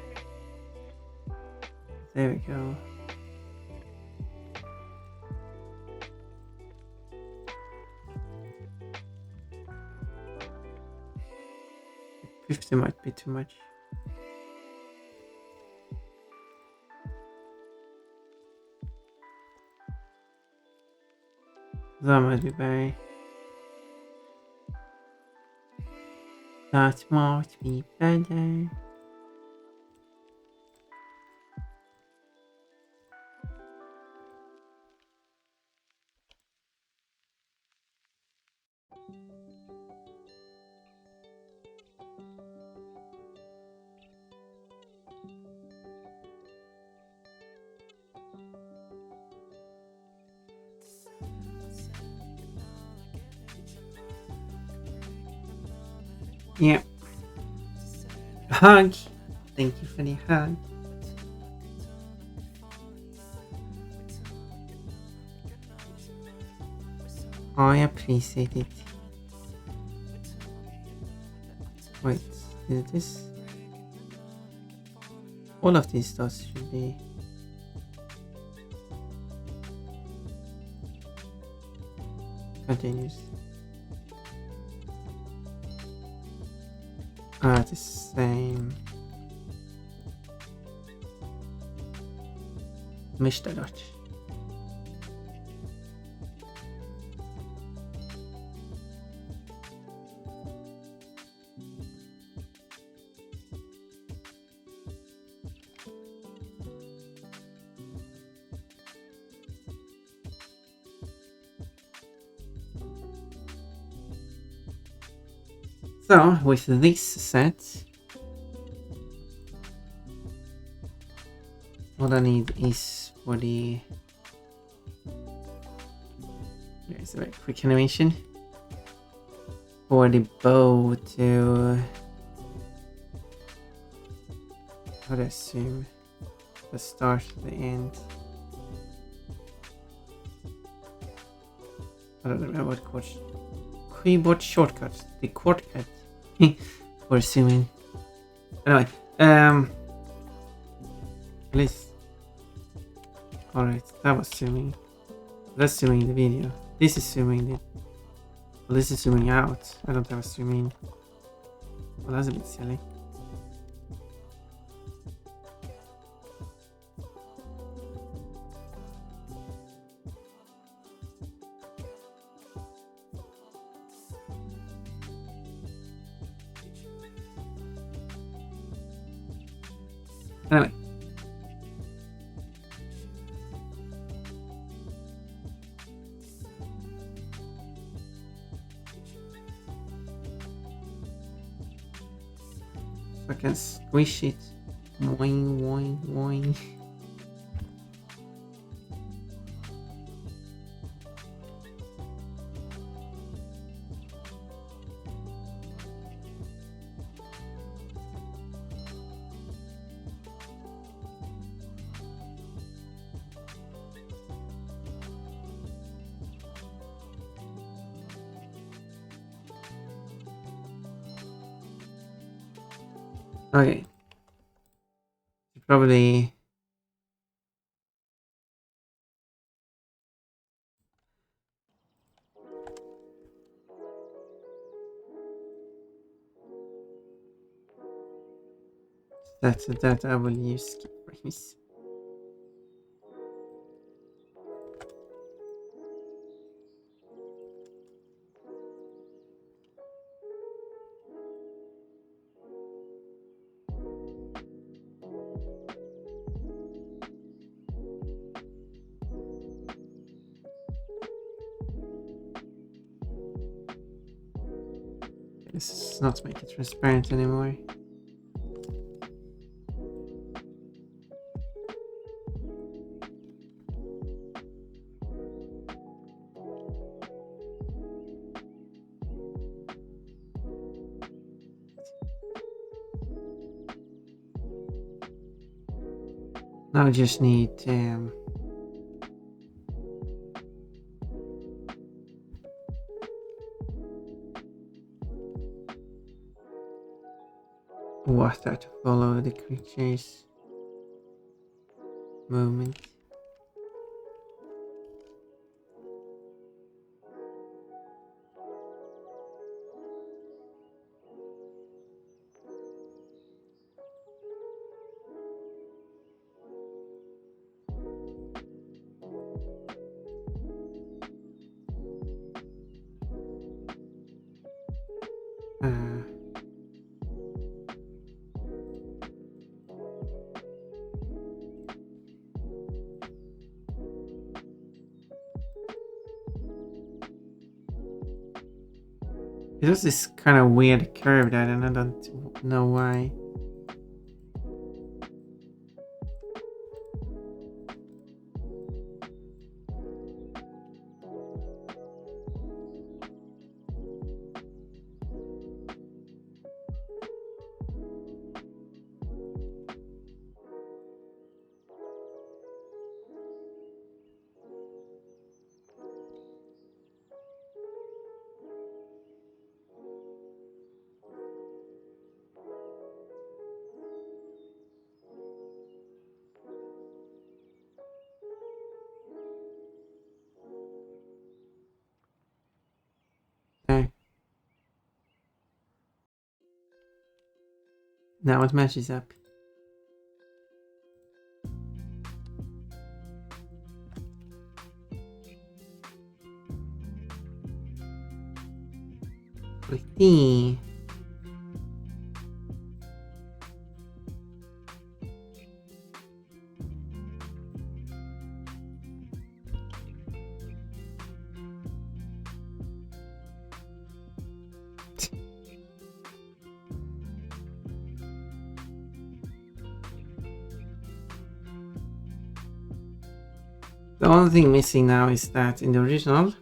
there we go. 50 might be too much. That might be very. That might be better. Yeah. Hug. Thank you for the hug. I appreciate it. Wait, is this? All of these dots should be. Continuous. The same. Mr. Dot. So, with this set, what I need is for the... There's a very quick animation. For the bow to... I would assume the start to the end. I don't remember what keyboard shortcut. The shortcut for zooming. Anyway, at least. Alright, that was zooming. That's zooming the video. This is zooming the. Well, this is zooming out. I don't have a zoom in. Well, that's a bit silly. Anyway. I can squish it. Boing, boing, boing. Okay. Probably that I will use skip frames. This does not make it transparent anymore. Now I just need water to follow the creature's movement. It was this kind of weird curve that, and I don't know why. Okay. Now it matches up. Pretty. The only thing missing now is that in the original,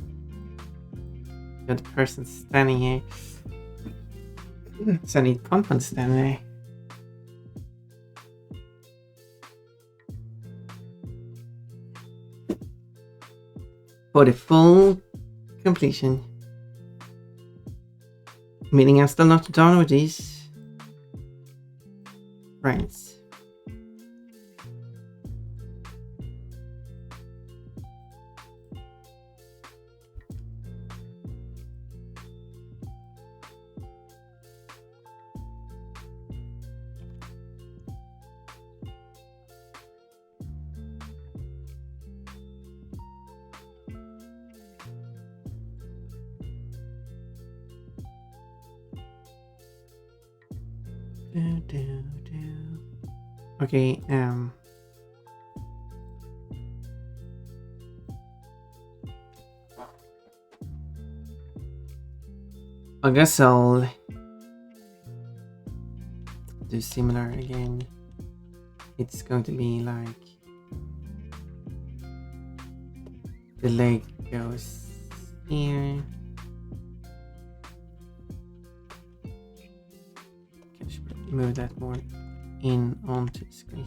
you had the person standing here. So I need Pompan standing there. For the full completion. Meaning I'm still not done with these. Right. Okay, I guess I'll do similar again. It's going to be like the leg goes here. Okay, I should move that more in onto the screen.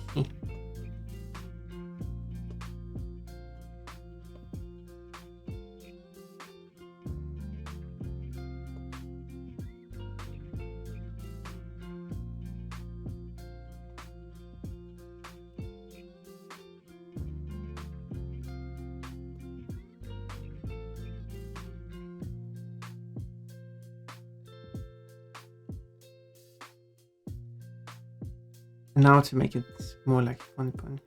Now to make it more like funny pun.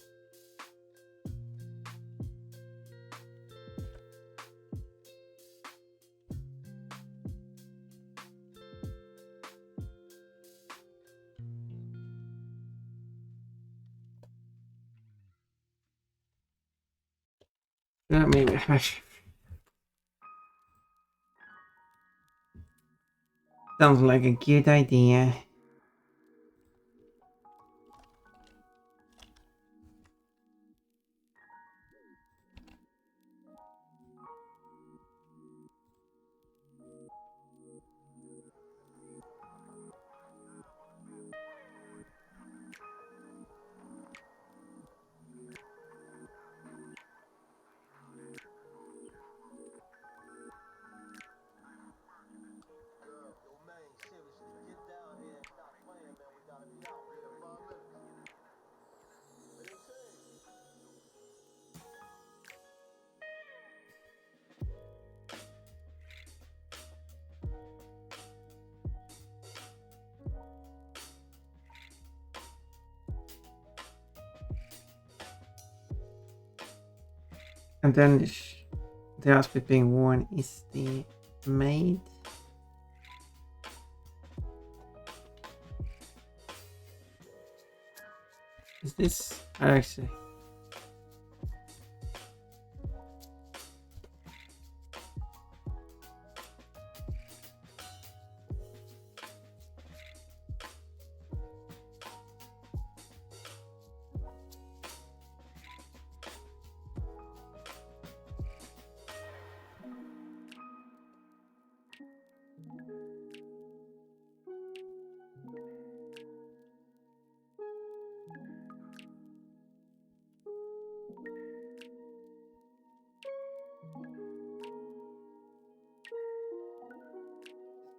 Yeah, maybe. Sounds like a good idea. And then the outfit being worn is the maid. Is this actually?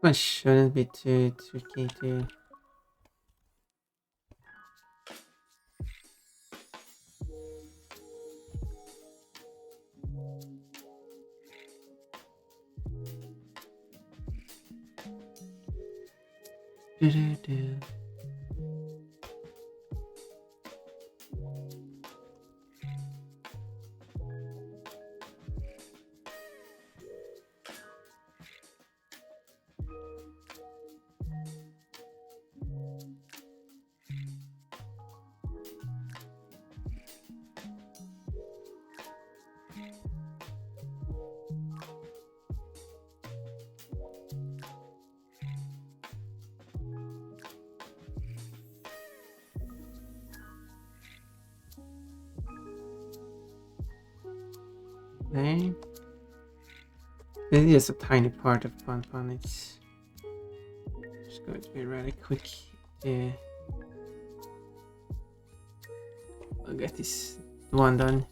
One shouldn't be too tricky to. Do-do-do. there. It's just a tiny part of Fun. It's just going to be really quick. I'll get this one done.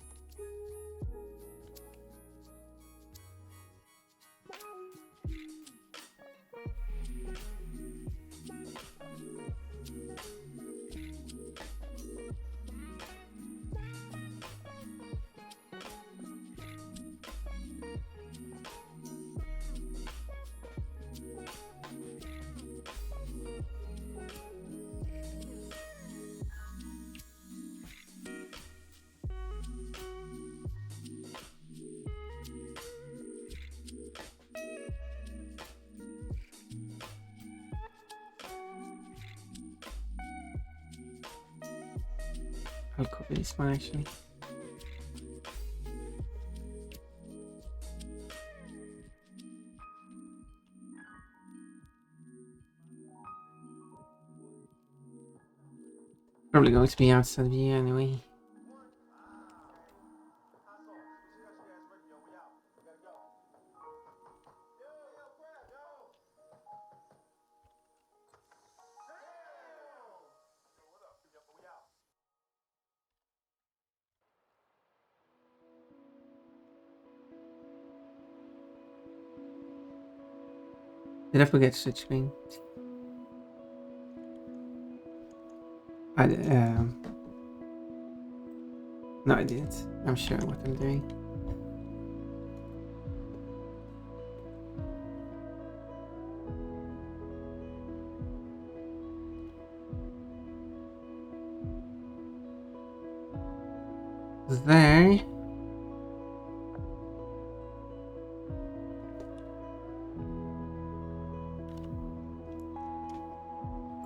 I'll copy this one actually. Probably going to be outside the year anyway. Did I forget to switch screen? No, I didn't. I'm sure what I'm doing. There.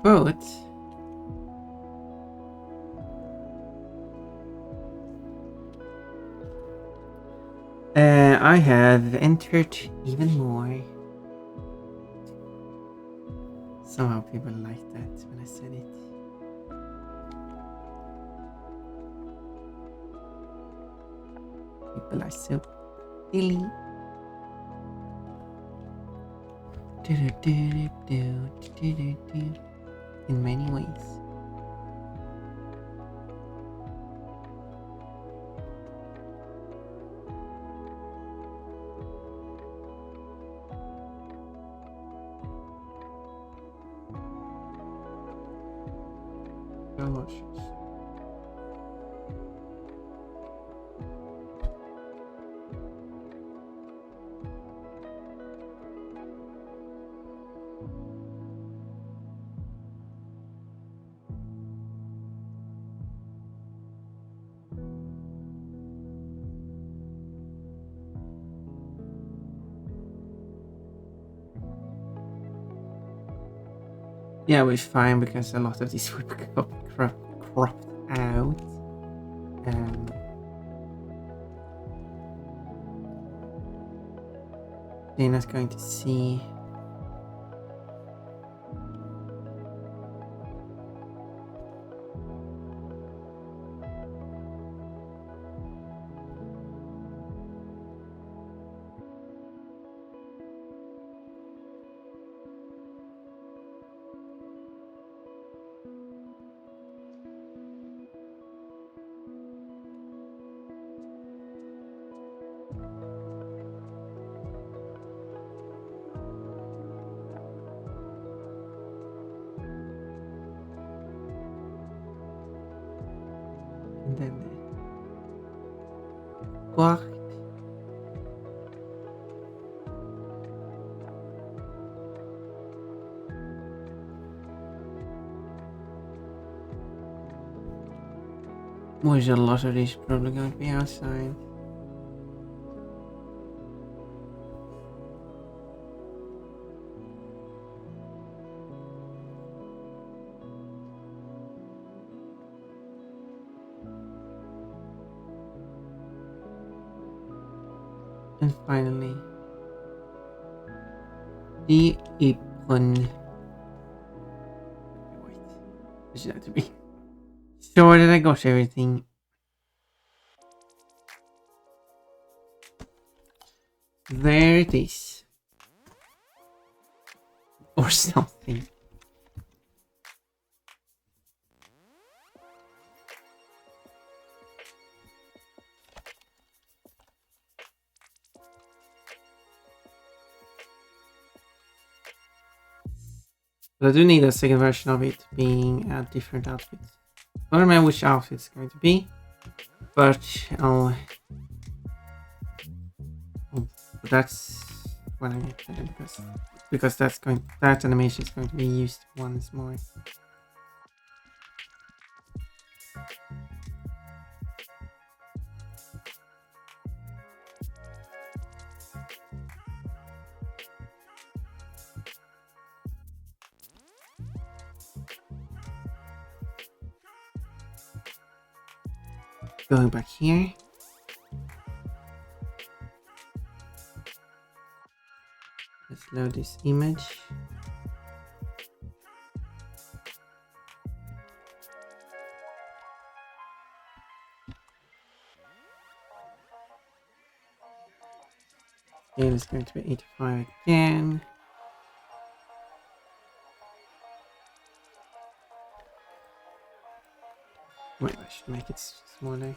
But I have entered even more. Somehow people like that when I said it. People are so silly. In many ways. Delicious. Yeah, we're fine because a lot of these would be cropped out. They're not going to see. And then quark. There's a lot of these probably going to be outside. And finally, the apron. Wait, this should have to be. Sure that I got everything. There it is. Or something. But I do need a second version of it being a different outfit. I don't remember which outfit it's going to be, but I'll. Oh, but that's when I get there because that animation is going to be used once more. Going back here. Let's load this image. Scale is going to be 85 again. Wait, I should make it smaller.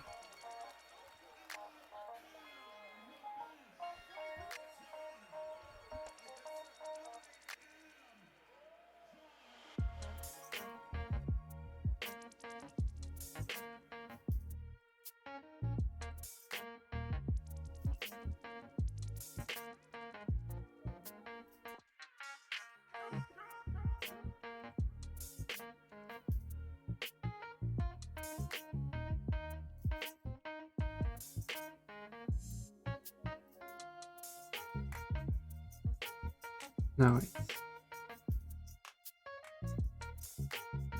No, wait.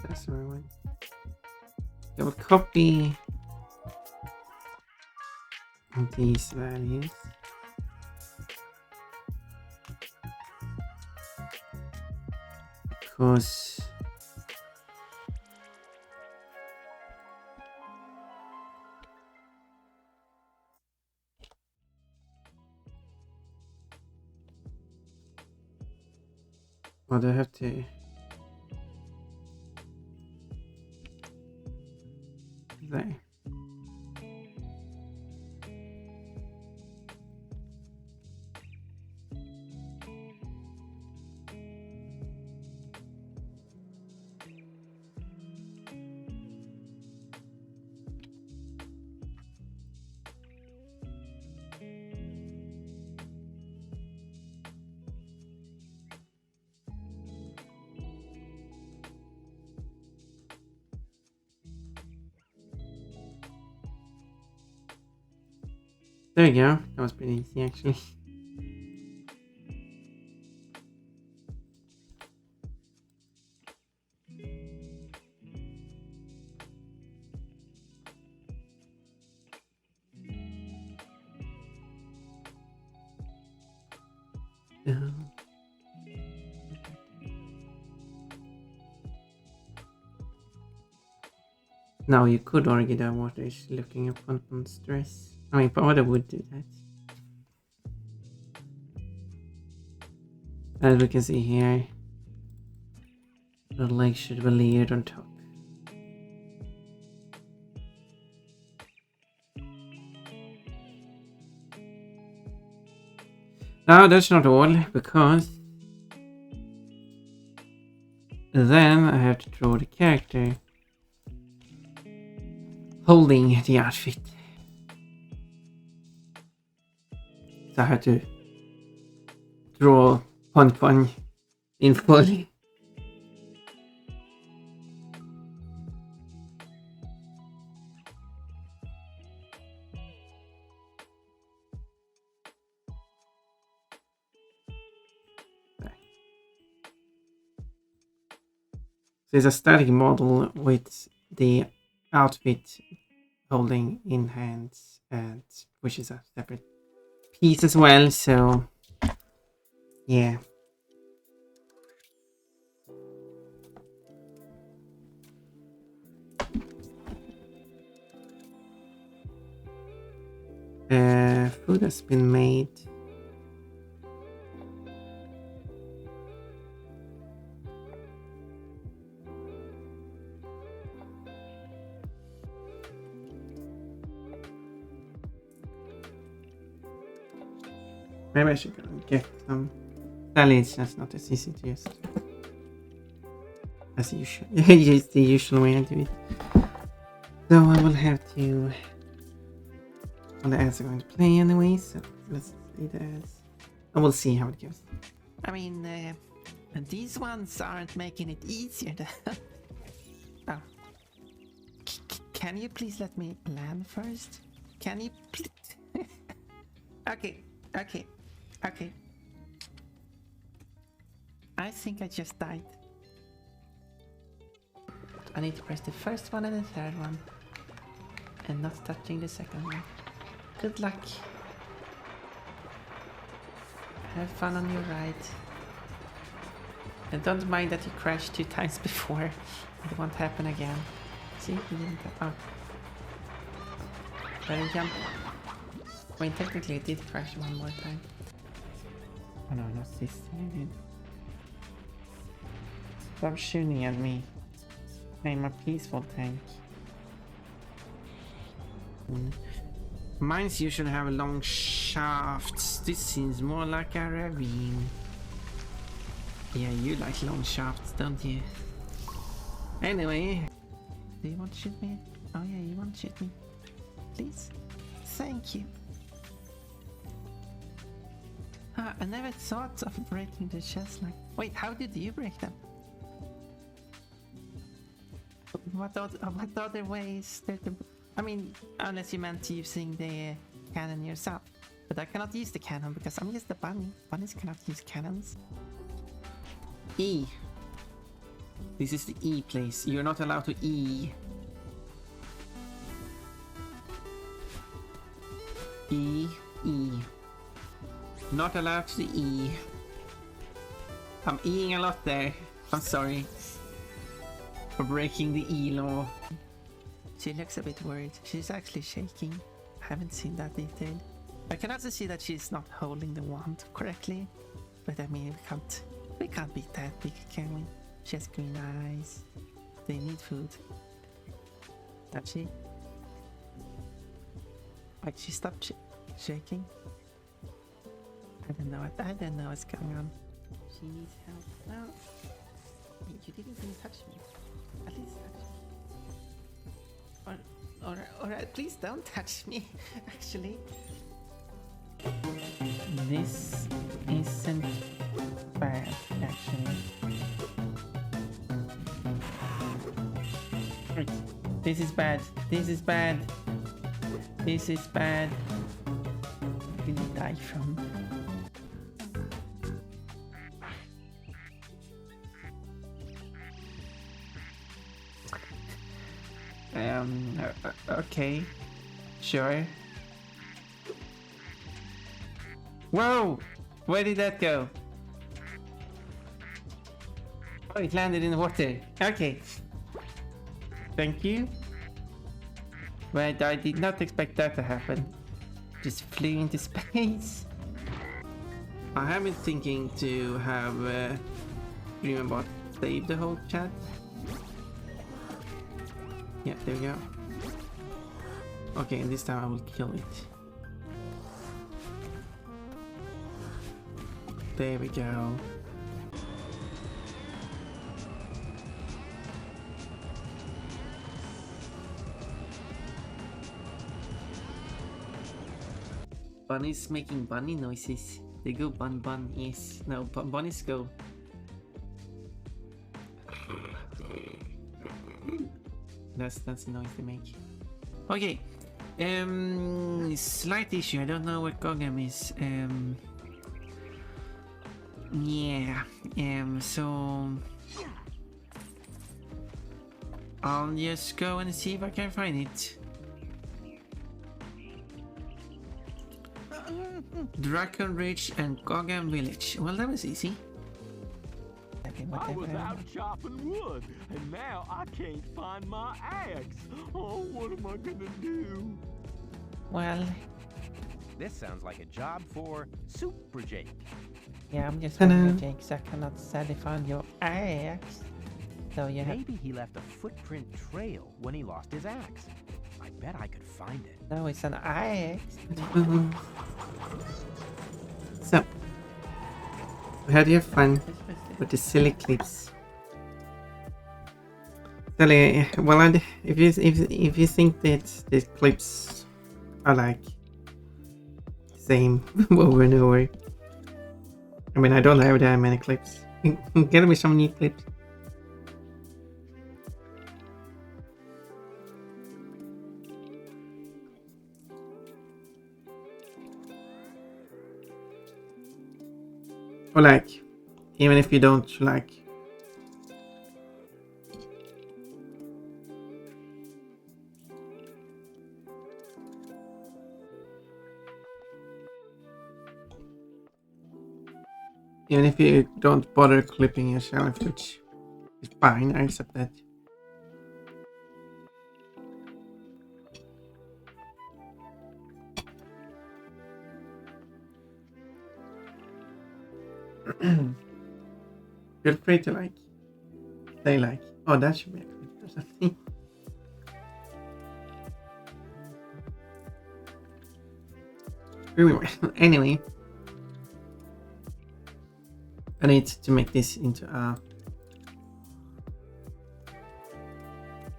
That's the right one. I will copy these values. Because do I have to there? There you go. That was pretty easy actually. Now you could argue that water is looking upon stress. I mean, water would do that. As we can see here, the leg should be layered on top. Now that's not all, because then I have to draw the character holding the outfit. So I have to draw Pon in full. So it's a static model with the outfit holding in hands, and which is a separate piece as well. So yeah. Food has been made. Maybe I should go and get some. Sadly, it's just not as easy to use as usual. Use the usual way I do it. So I will have to. Well, the ads are going to play anyway, so let's play the ads. And we'll see how it goes. I mean, these ones aren't making it easier. Oh. Can you please let me land first? Can you please? Okay. I think I just died. I need to press the first one and the third one. And not touching the second one. Good luck. Have fun on your ride. And don't mind that you crashed 2 times before. It won't happen again. See? You didn't. Oh. Better jump. I mean, technically it did crash 1 more time. Oh no, not this thing. Stop shooting at me. I'm a peaceful tank. Mines usually have long shafts. This seems more like a ravine. Yeah, you like long shafts, don't you? Anyway. Do you want to shoot me? Oh yeah, you want to shoot me? Please? Thank you. I never thought of breaking the chest like... Wait, how did you break them? What other ways there to... I mean, unless you meant using the cannon yourself. But I cannot use the cannon because I'm just a bunny. Bunnies cannot use cannons. E. This is the E place. You're not allowed to E. E. Not allowed to E. I'm Eing a lot there. I'm sorry. For breaking the E law. She looks a bit worried. She's actually shaking. I haven't seen that detail. I can also see that she's not holding the wand correctly. But I mean, we can't beat that big, can we? She has green eyes. They need food. Does she? Wait, she stopped shaking? I don't know what's going on. She needs help. No. You didn't even touch me. At least touch me. Or please don't touch me, actually. This isn't bad, actually. This is bad. This is bad. This is bad. Where did you die from? Okay. Sure. Whoa! Where did that go? Oh, it landed in the water. Okay. Thank you. But I did not expect that to happen. Just flew into space. I have been thinking to have Dreambot save the whole chat. Yeah, there we go. Okay, this time I will kill it. There we go. Bunnies making bunny noises. They go bun, yes. No, bunnies go. That's the noise they make. Okay. Slight issue. I don't know where Gogam is. Yeah. So I'll just go and see if I can find it. Dragon Ridge and Gogam Village. Well, that was easy. I was out chopping wood, and now I can't find my axe. Oh, what am I gonna do? Well, this sounds like a job for Super Jake. Yeah, I'm just wondering, Jake, I cannot sadly find your axe. So you have... Maybe he left a footprint trail when he lost his axe. I bet I could find it. No, it's an axe. How do you have fun with the silly clips? Silly, well, if you think that the clips are like same over and over, I mean, I don't have that many clips. Get me some new clips. Or like, even if you don't like. Even if you don't bother clipping yourself, which is fine, I accept that. Feel free to like say like, oh, that should be a clip or something. Anyway, I need to make this into a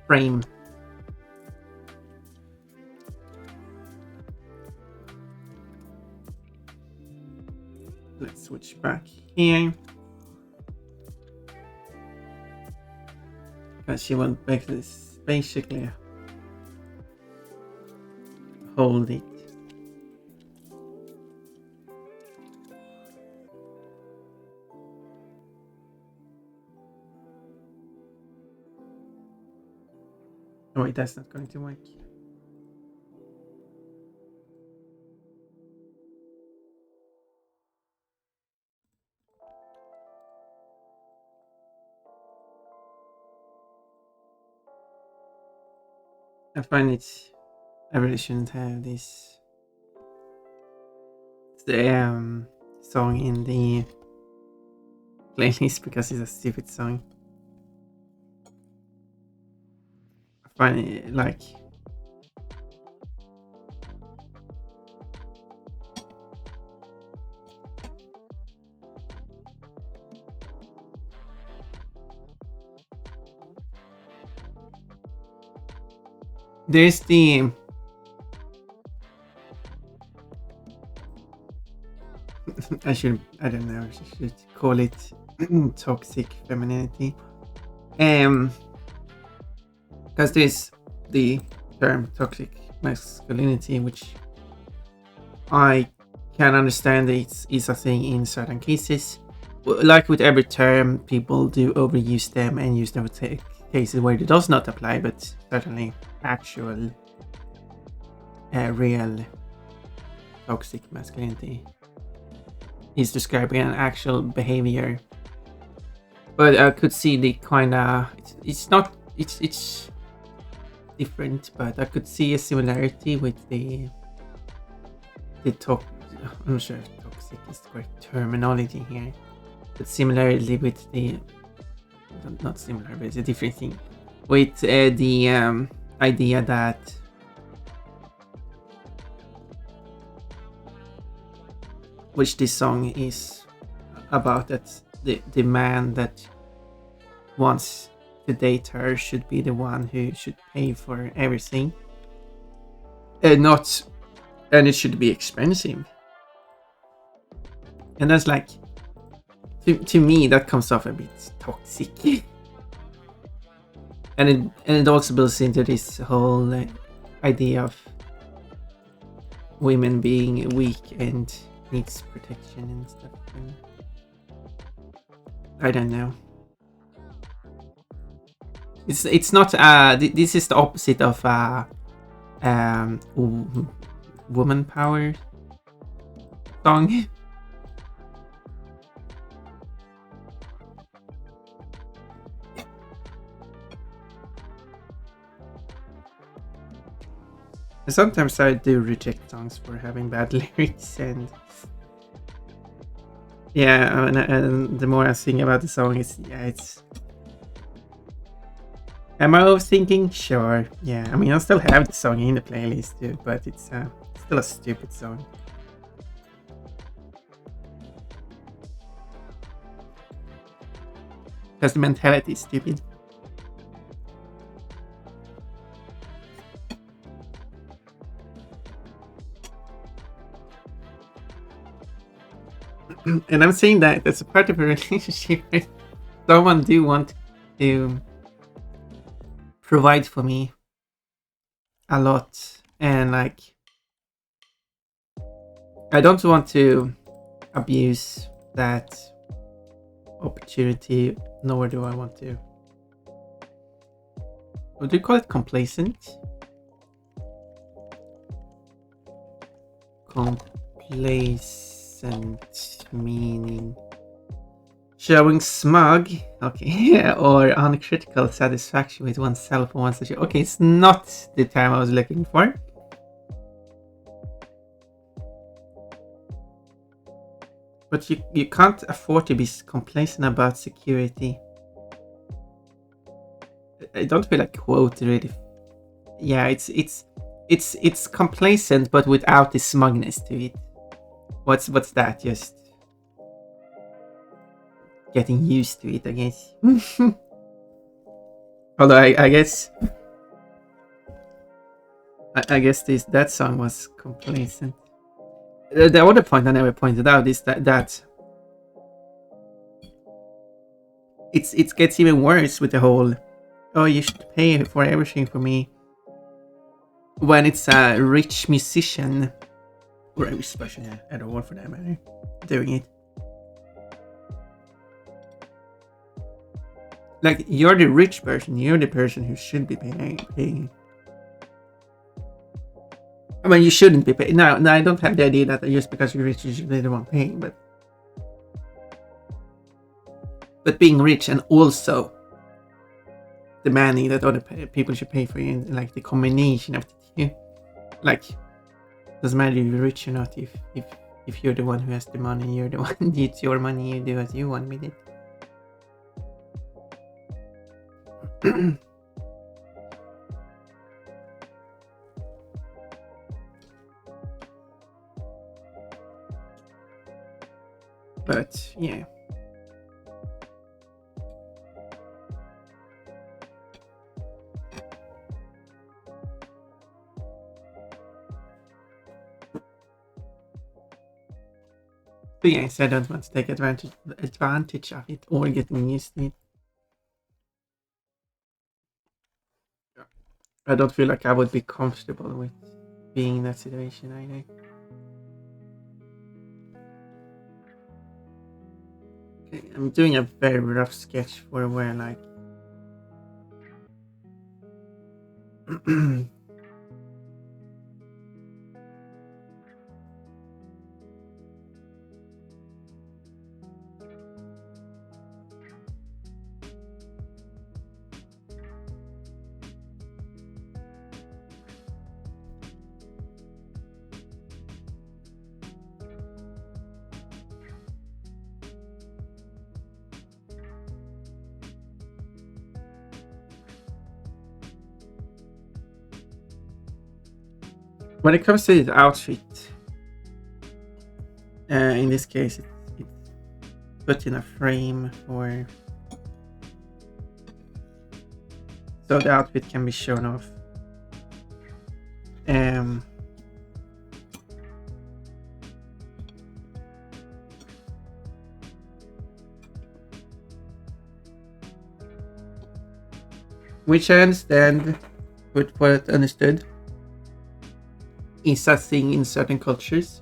frame. Let's switch back here. Because she won't make this basically hold it. Oh wait, that's not going to work. I find I really shouldn't have this song in the playlist because it's a stupid song. I find it like there's the I don't know, I should call it toxic femininity. Because there's the term toxic masculinity, which I can understand is a thing in certain cases. Like with every term, people do overuse them and use them for cases where it does not apply, but certainly actual, real toxic masculinity is describing an actual behavior. But I could see the kind of it's different, but I could see a similarity with the I'm not sure if toxic is the correct terminology here, but similarly with the not similar, but it's a different thing with the idea that which this song is about, that the man that wants to date her should be the one who should pay for everything, and it should be expensive. And that's like, to me, that comes off a bit toxic. and it also builds into this whole idea of women being weak and needs protection and stuff. And I don't know. It's not this is the opposite of woman power song. Sometimes I do reject songs for having bad lyrics, and yeah, and the more I think about the song, it's. Am I overthinking? Sure. Yeah, I mean, I still have the song in the playlist too, but it's still a stupid song. Because the mentality is stupid. And I'm saying that as a part of a relationship where someone do want to provide for me a lot, and like I don't want to abuse that opportunity, nor do I want to. Would you call it complacent? Complacent meaning showing smug, okay, or uncritical satisfaction with oneself or one's. Okay, it's not the term I was looking for. But you can't afford to be complacent about security. I don't feel like quote really. Yeah, it's complacent, but without the smugness to it. What's that? Just getting used to it, I guess. Although I guess that song was complacent. The other point I never pointed out is that it gets even worse with the whole, oh, you should pay for everything for me, when it's a rich musician or a rich person, I don't want for that matter, doing it. Like, you're the rich person, you're the person who should be paying. I mean, you shouldn't be paying. No, I don't have the idea that just because you're rich, you should be the one paying, but being rich and also demanding that other people should pay for you, like the combination of the two, like, doesn't matter if you're rich or not. If you're the one who has the money, you're the one. It's your money. You do as you want with it. But yeah. But yes, I don't want to take advantage of it or getting used to it. I don't feel like I would be comfortable with being in that situation either. Okay, I'm doing a very rough sketch for where, like, when it comes to the outfit, in this case, it's put in a frame, or so the outfit can be shown off. Which I understand, with what understood, is a thing in certain cultures.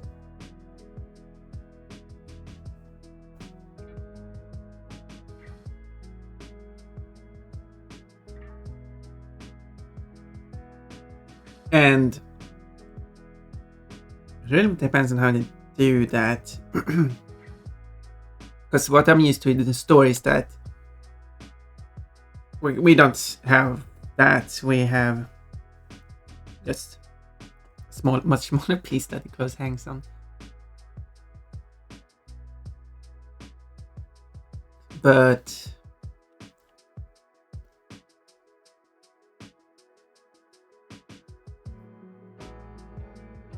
And it really depends on how they do that. Because what I'm used to in the story is that we don't have that. We have just much smaller piece that the clothes hangs on. But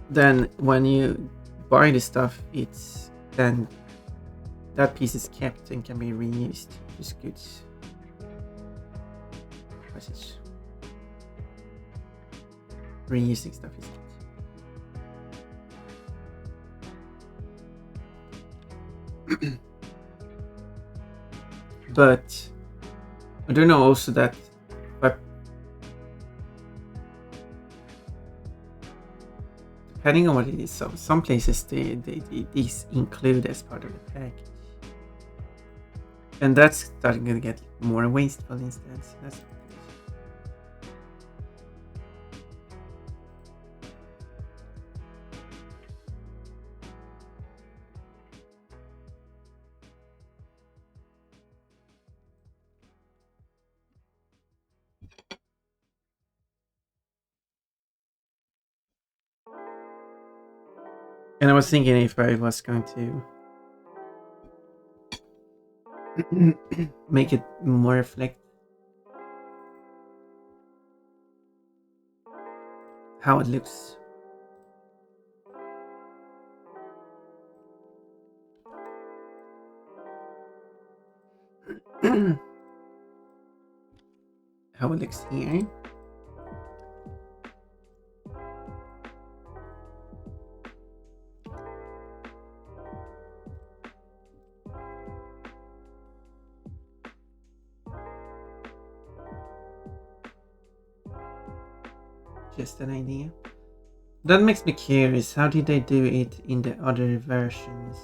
then when you buy the stuff, it's then that piece is kept and can be reused. It's good. message. Reusing stuff is not. But I don't know also that, but depending on what it is, so some places these include as part of the package, and that's starting to get more wasteful instead. So that's and I was thinking if I was going to make it more reflect how it looks. How it looks here. Just an idea. That makes me curious. How did they do it in the other versions?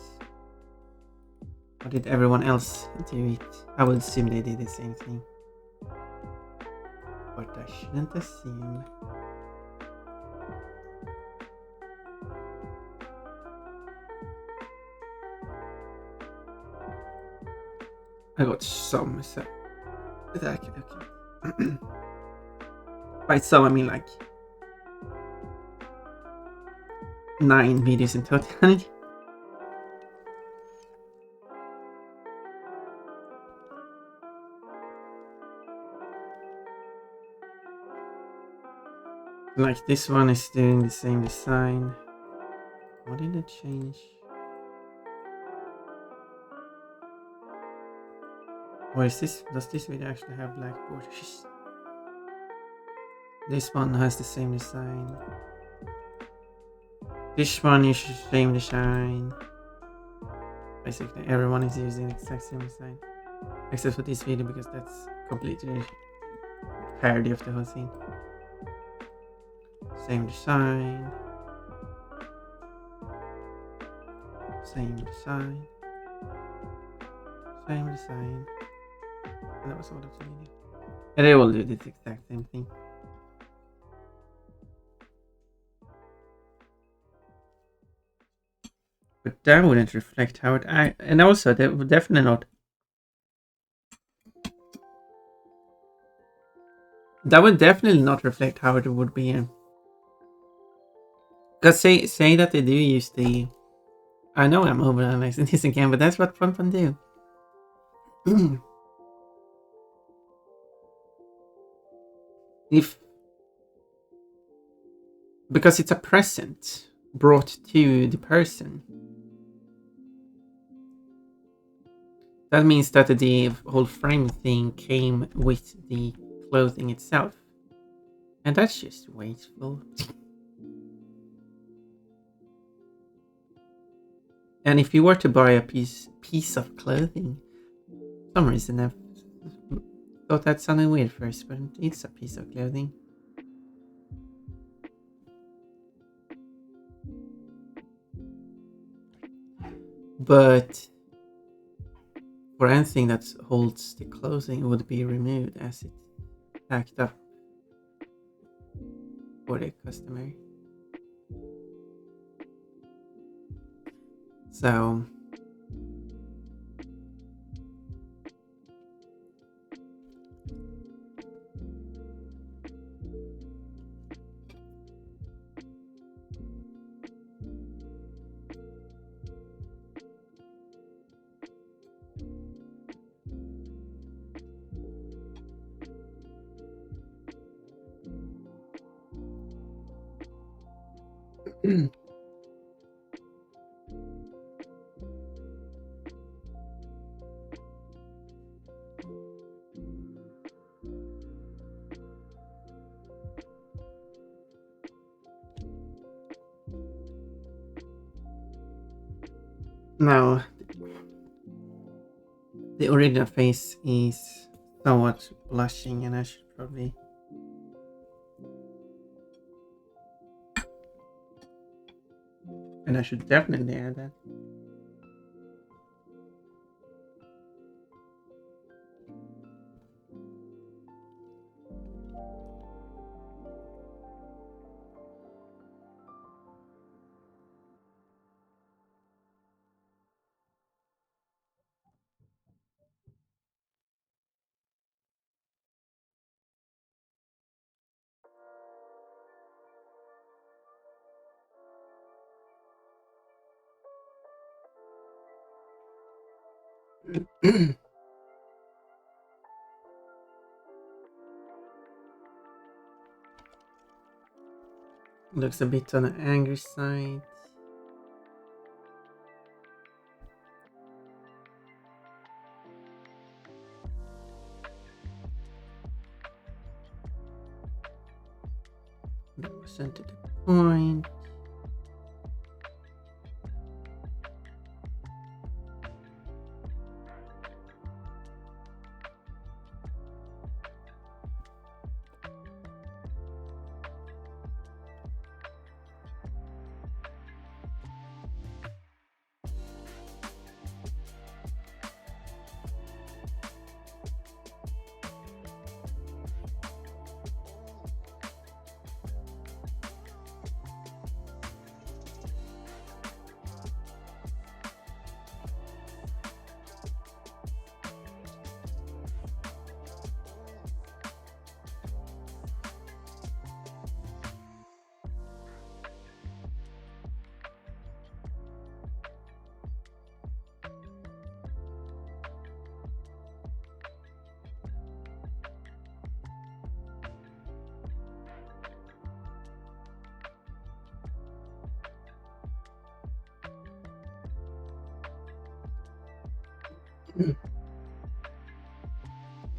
How did everyone else do it? I would assume they did the same thing. But I shouldn't assume. I got some, so okay. By some I mean like 9 videos in total. Like this one is doing the same design. What did it change? Or is this, does this video actually have black borders? This one has the same design. This one is the same design. Basically everyone is using the exact same design. Except for this video because that's completely parody of the whole thing. Same design. Same design. Same design. And that was all of the video. And they all do this exact same thing. But that wouldn't reflect how it acts. And also, that would definitely not. That would definitely not reflect how it would be. Because say that they do use the. I know I'm overanalyzing this again, but that's what Fun do. If. Because it's a present brought to the person. That means that the whole frame thing came with the clothing itself. And that's just wasteful. And if you were to buy a piece of clothing, for some reason I thought that sounded weird first, but it's a piece of clothing. But for anything that holds the clothing, it would be removed as it's packed up for the customer. So Now, the original face is somewhat blushing, and I should probably. And I should definitely add that. Looks a bit on the angry side. That wasn't to the point.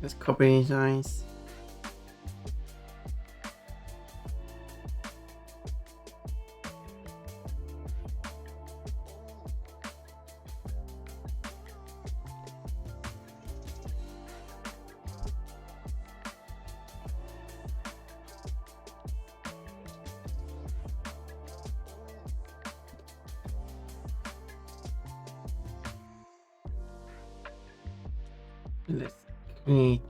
Let's copy his eyes. Let's create.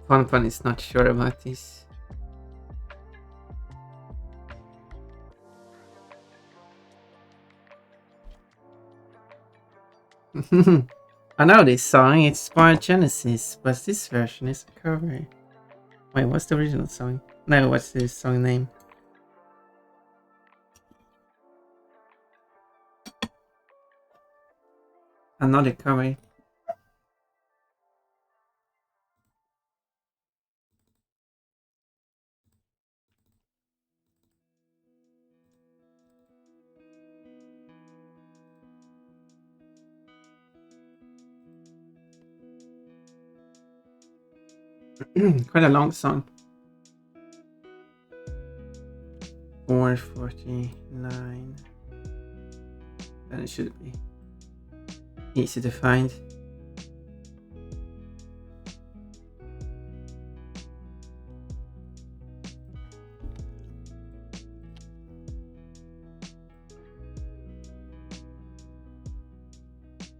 Fun is not sure about this. I know this song, it's by Genesis, but this version is a cover. Wait, what's the original song? No, what's the song name? Another cover. Quite a long song. 4:49. Then it should be easy to find.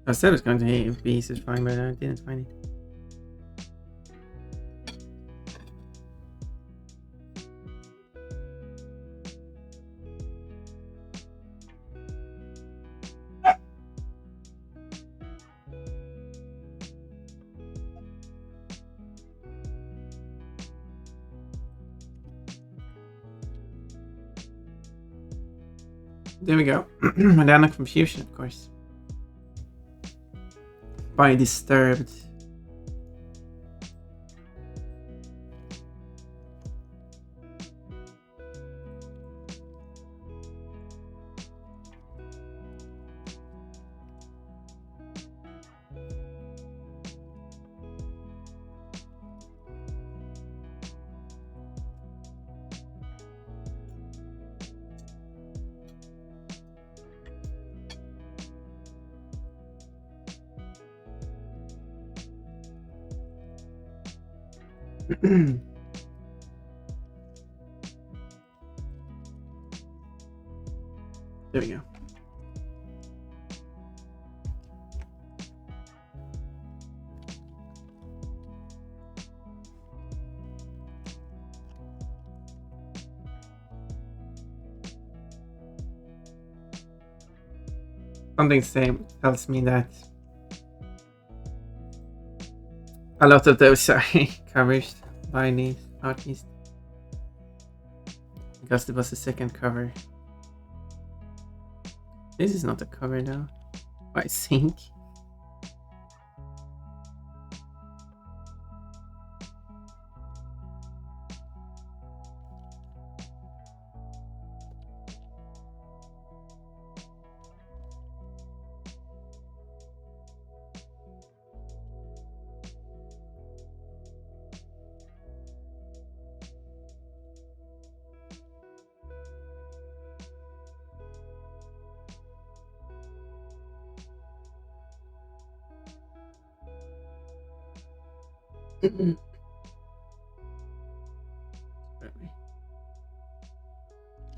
I said it was going to be easy to find, but I didn't find it. There we go. Banana confusion, of course. By Disturbed. There we go. Something tells me that a lot of those are covered by the artist. Because there was a second cover. This is not a cover though, I think.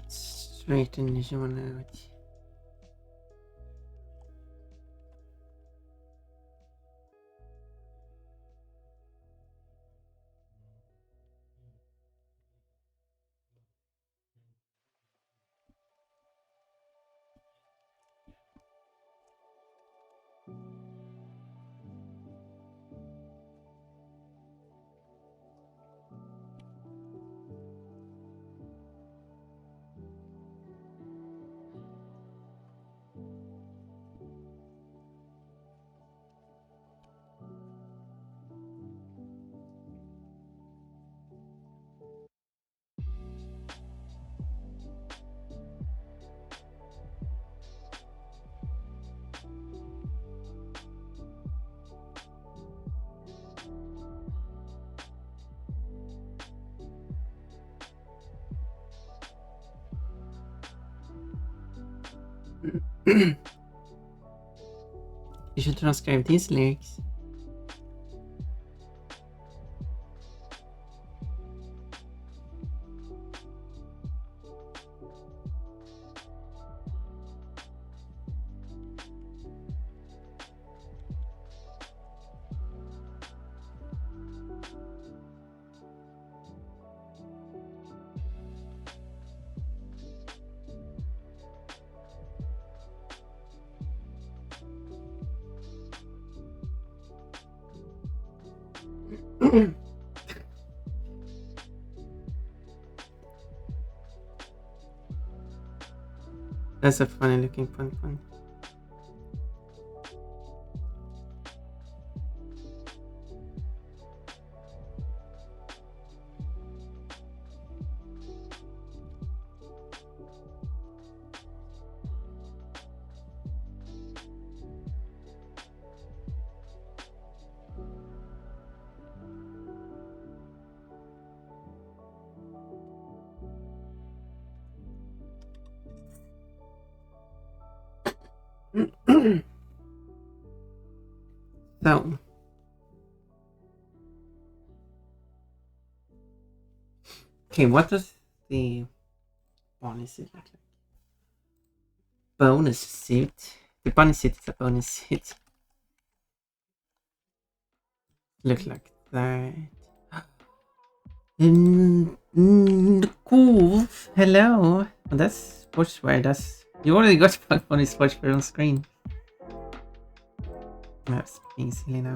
Straighten this one out. You should transcribe these lyrics. That's a funny looking pun. So, okay, what does the bonus suit look like? Bonus suit. The bonus suit is a bonus suit. Look like that. Cool. Hello. Oh, that's sportswear. You already got funny sportswear on screen. That's being silly now.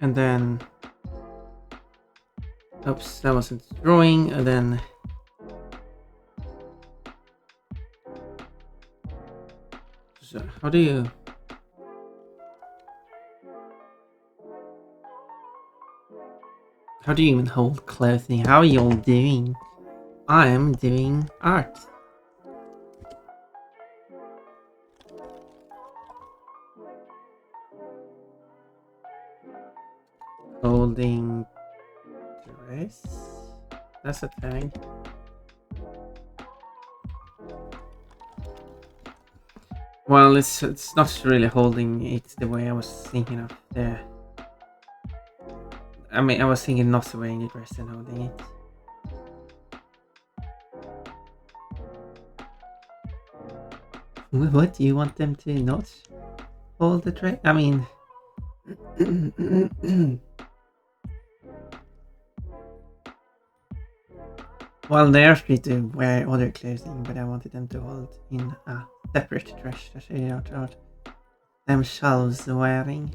And then, oops, that wasn't drawing. And then, so how do you even hold clothing? How are you all doing? I am doing art. Holding press. That's a thing. Well, it's not really holding it the way I was thinking of. I mean, I was thinking not wearing the dress and holding it. What, do you want them to not hold the dress? I mean... Well, they are free to wear other clothing, but I wanted them to hold in a separate dress that they are themselves wearing.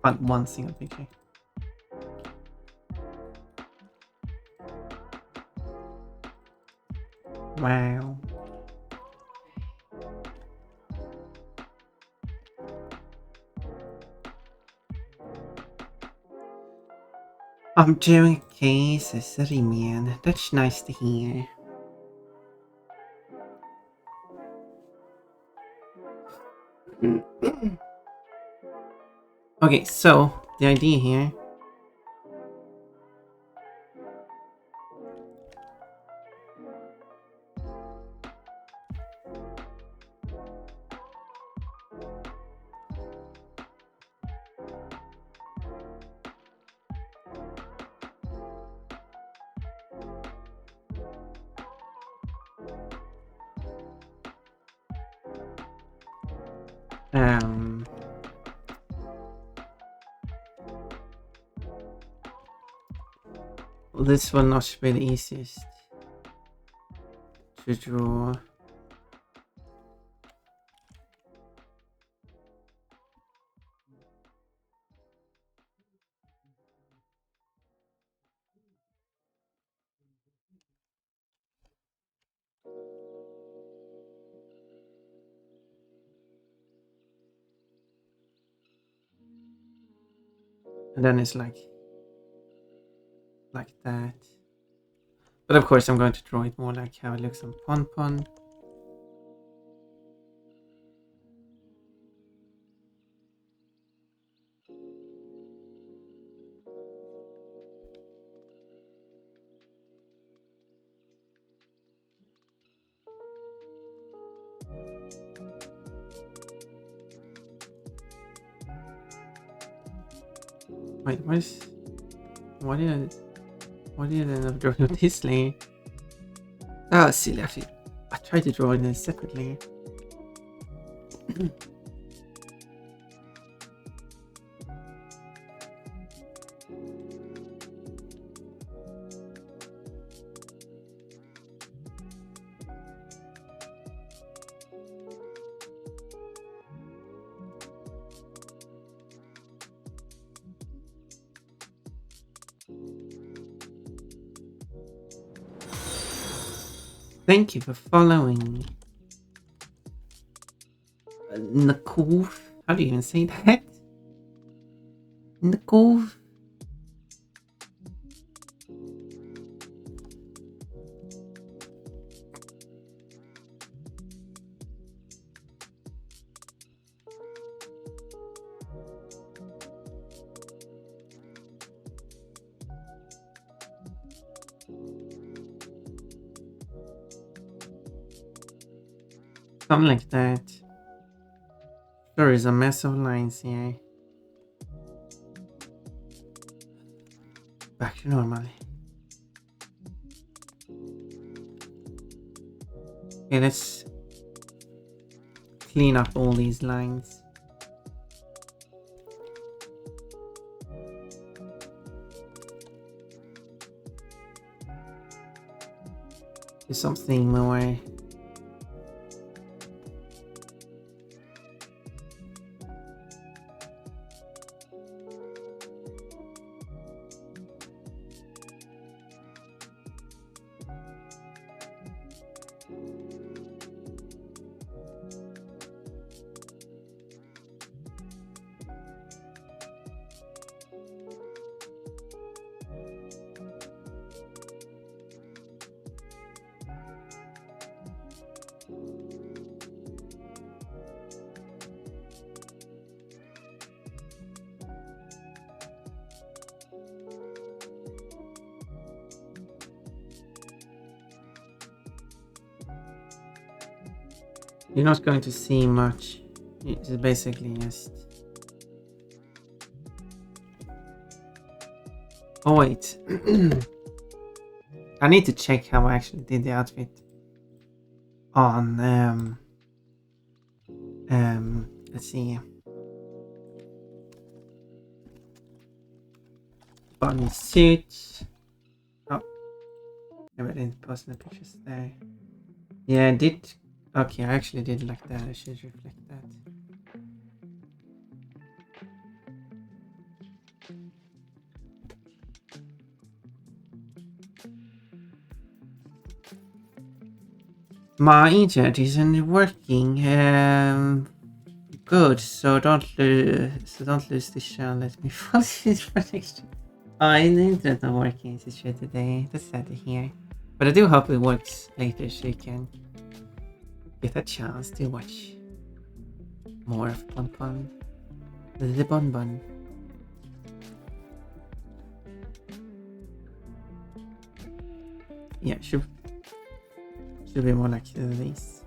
But one single picture. Wow. I'm doing okay, sorry man. That's nice to hear. Okay, so the idea here. This will not be the easiest to draw. And then it's like that. But of course I'm going to draw it more like how it looks on Pon Pon. Wait, why did I end up drawing this layer? Oh, silly, actually. I tried to draw it in a separate layer. Thank you for following. Nicole. How do you even say that? Nicole. Something like that. There is a mess of lines here. Back to normal. Okay, let's clean up all these lines. Do something more. You're not going to see much. It's basically just... Oh wait. I need to check how I actually did the outfit on let's see. Bunny suit. Oh, maybe I didn't post the pictures there. Yeah, I did. Okay, I actually did like that. I should reflect that. My internet isn't working. Good. So don't lose the show. Let me follow this for next. The internet not working as it should today. That's sad to hear. But I do hope it works later so you can get a chance to watch more of Bon Bon. The Bon Bon. Yeah, should be more like this.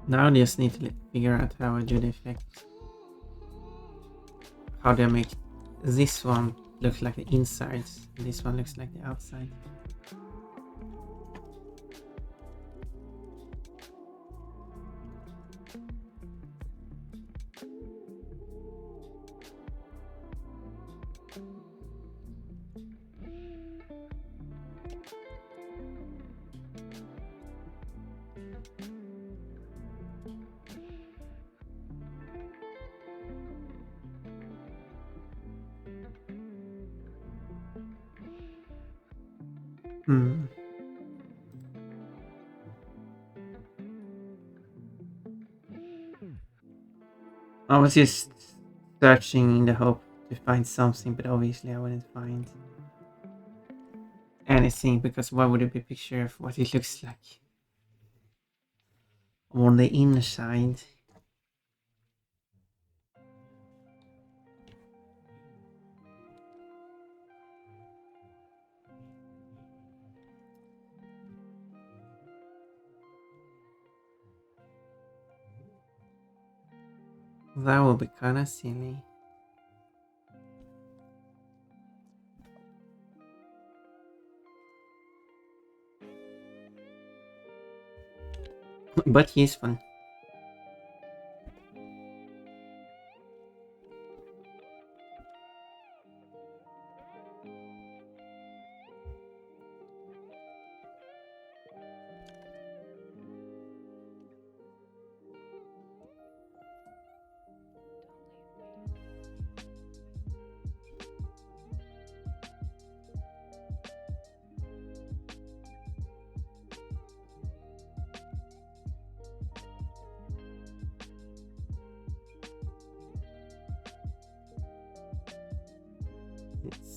Now I just need to figure out how I do the effect. How do I make this one look like the inside, and this one looks like the outside? I was just searching in the hope to find something, but obviously I wouldn't find anything, because why would it be a picture of what it looks like on the inside? That would be kind of silly. But useful.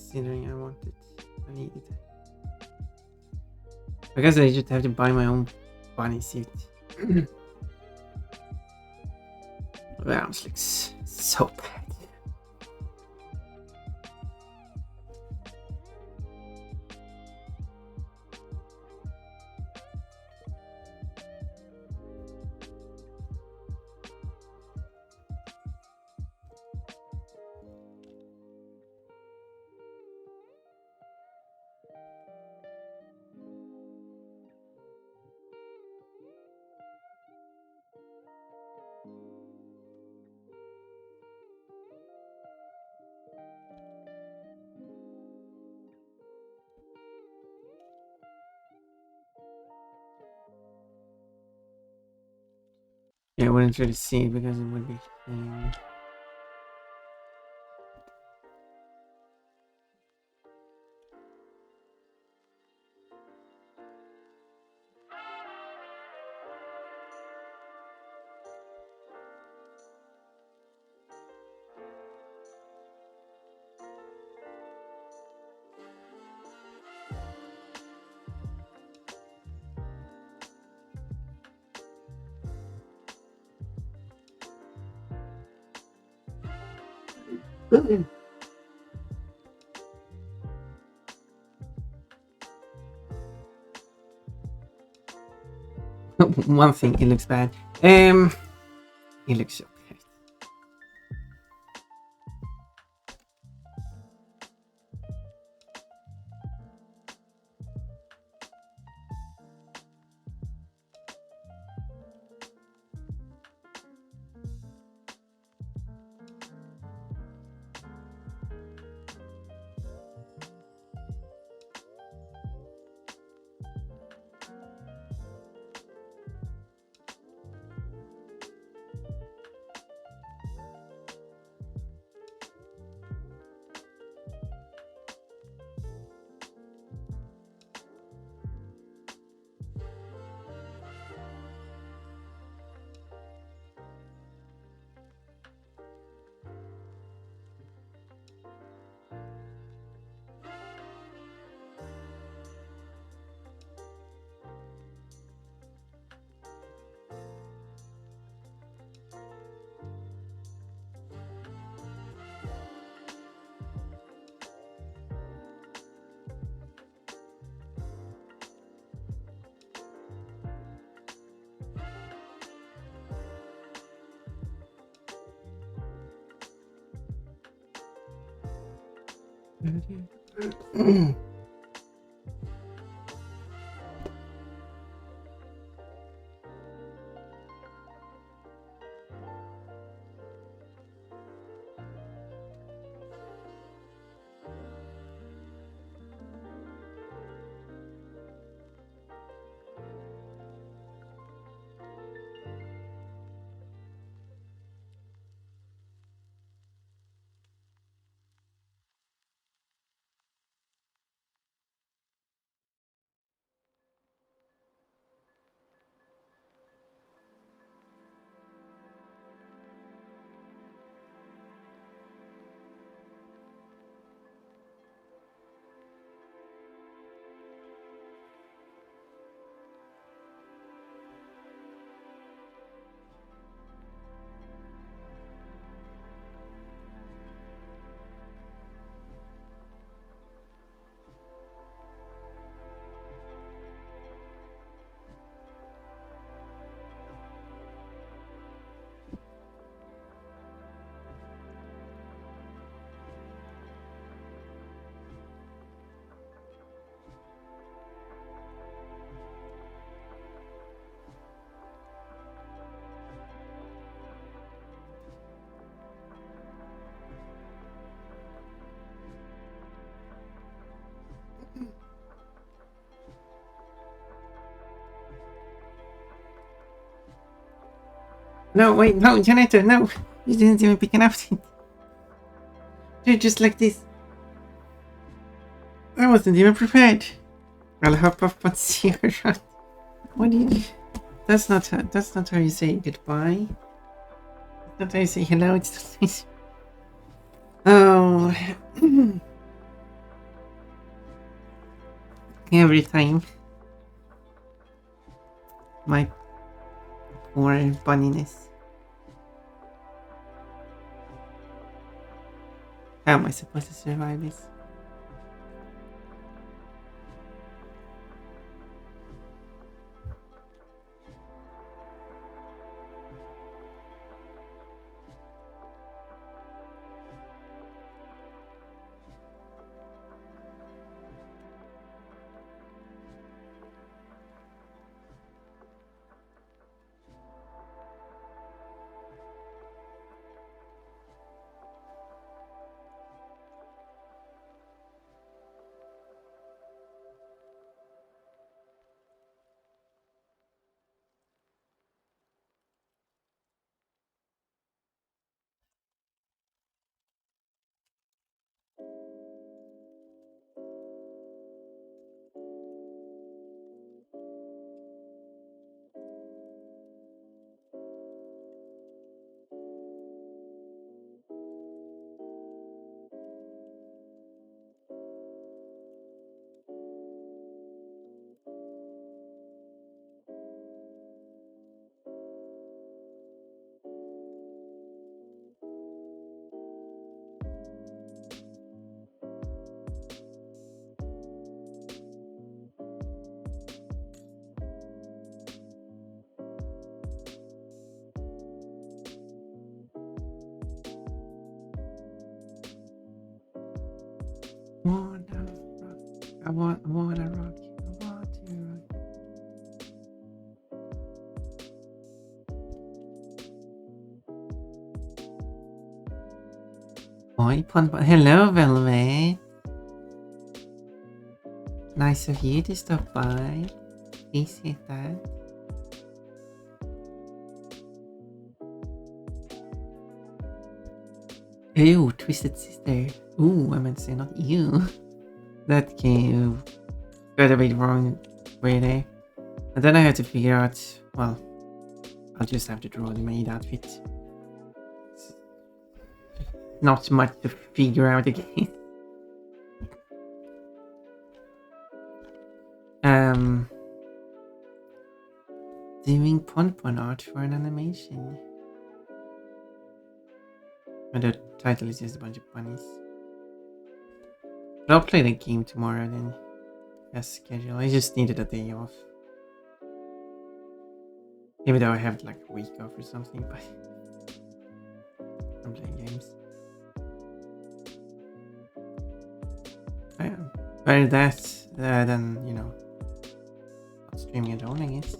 Considering I want it, I need it. I guess I just have to buy my own bunny suit. Wow, this looks so bad. Yeah, I wouldn't really see it because it would be. one thing, it looks bad. It looks so bad. No, wait, no, Janitor, no! You didn't even pick an outfit. Dude, just like this. I wasn't even prepared. I'll hop up and see her around. What do you do? That's not how you say goodbye. That's not how you say hello, it's not nice. Oh. Every time. My poor bunniness. How am I supposed to survive this? Wanna rock. I wanna rock. I want to rock. Oi, hello, Velvet. Nice of you to stop by. Appreciate that. Ew, Twisted Sister. Ooh, I meant to say not you. That came got a bit wrong way there. And then I had to figure out, well, I'll just have to draw the maid outfit. Not much to figure out again. Doing pon art for an animation. And the title is just a bunch of bunnies. But I'll play the game tomorrow then. As scheduled. I just needed a day off. Even though I have like a week off or something, but I'm playing games. Better that than, you know, not streaming at all, I guess.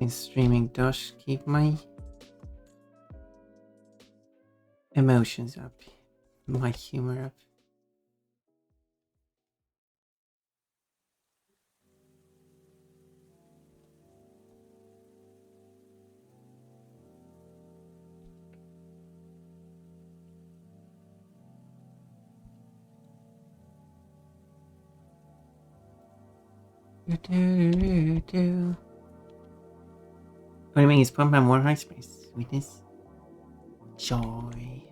Streaming does keep my emotions up, my humor up. What do you mean? It's pumped by more high space. Sweetness. Joy.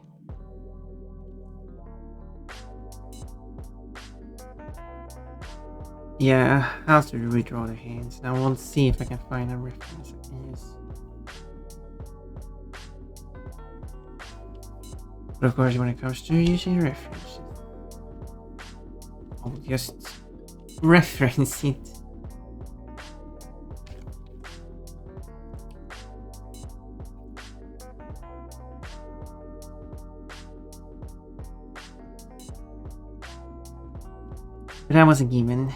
Yeah, I'll have to redraw the hands. Now we'll see if I can find a reference I can use. But of course, when it comes to using references, I'll just reference it. But that wasn't given.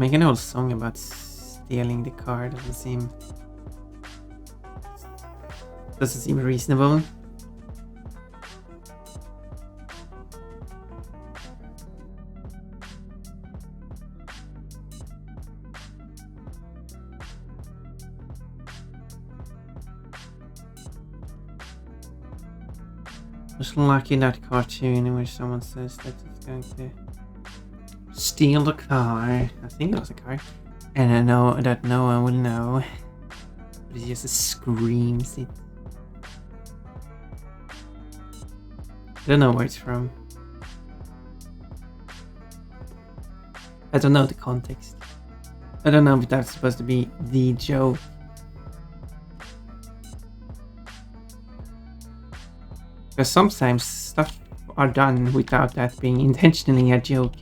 Make an old song about stealing the car doesn't seem reasonable. Just like in that cartoon where someone says that it's going to steal the car. I think it was a car. And I know that no one will know. But it just screams it. I don't know where it's from. I don't know the context. I don't know if that's supposed to be the joke. Because sometimes stuff are done without that being intentionally a joke.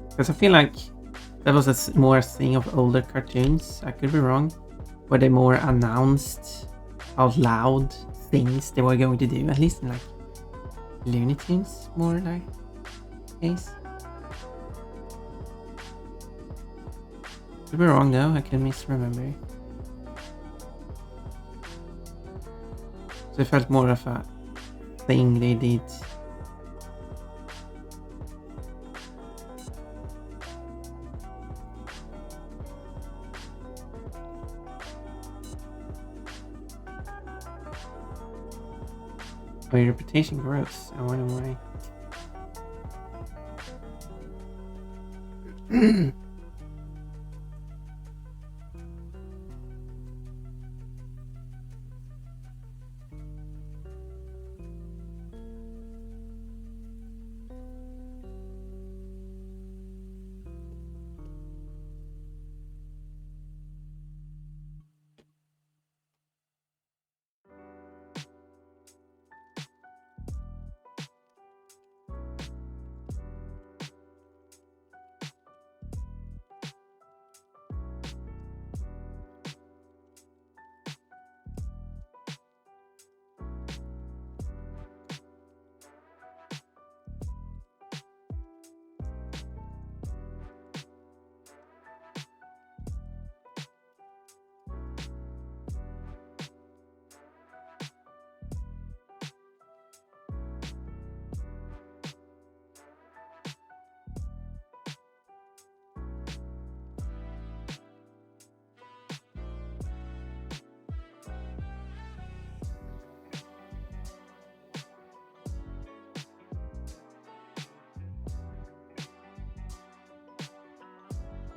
Because I feel like that was a more thing of older cartoons, I could be wrong, where they more announced out loud things they were going to do, at least in like Looney Tunes, more like case. Could be wrong though, I could misremember. So it felt more of a thing they did. Oh, your reputation grows. I wonder why.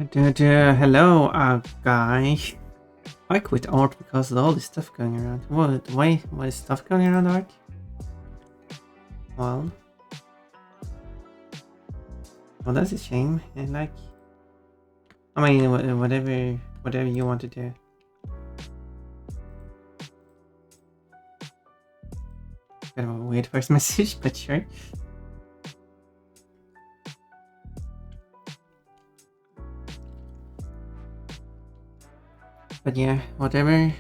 Hello, guy. I quit art because of all this stuff going around. What? Why? What is stuff going around art? Well, that's a shame. And like, I mean, whatever you want to do. Kind of a weird first message, but sure. But yeah, whatever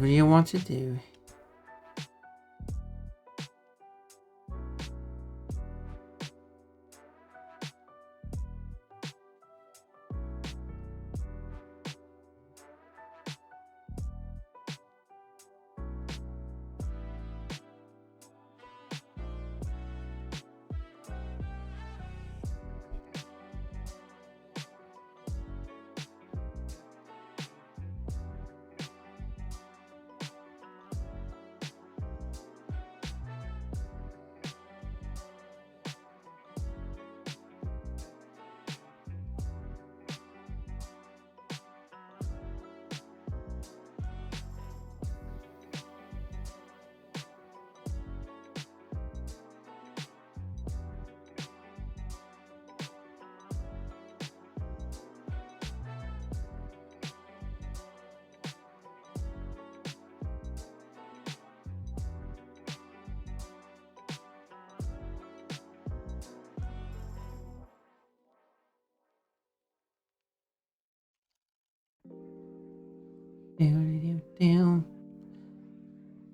you want to do.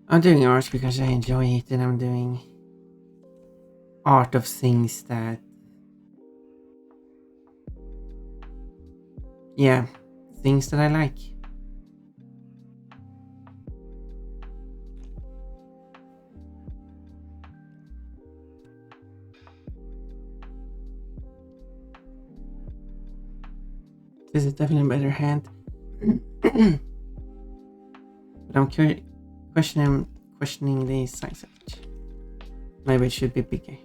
I'm doing art because I enjoy it, and I'm doing art of things that, yeah, things that I like. This is definitely a better hand. But I'm questioning the size of it. Maybe it should be bigger.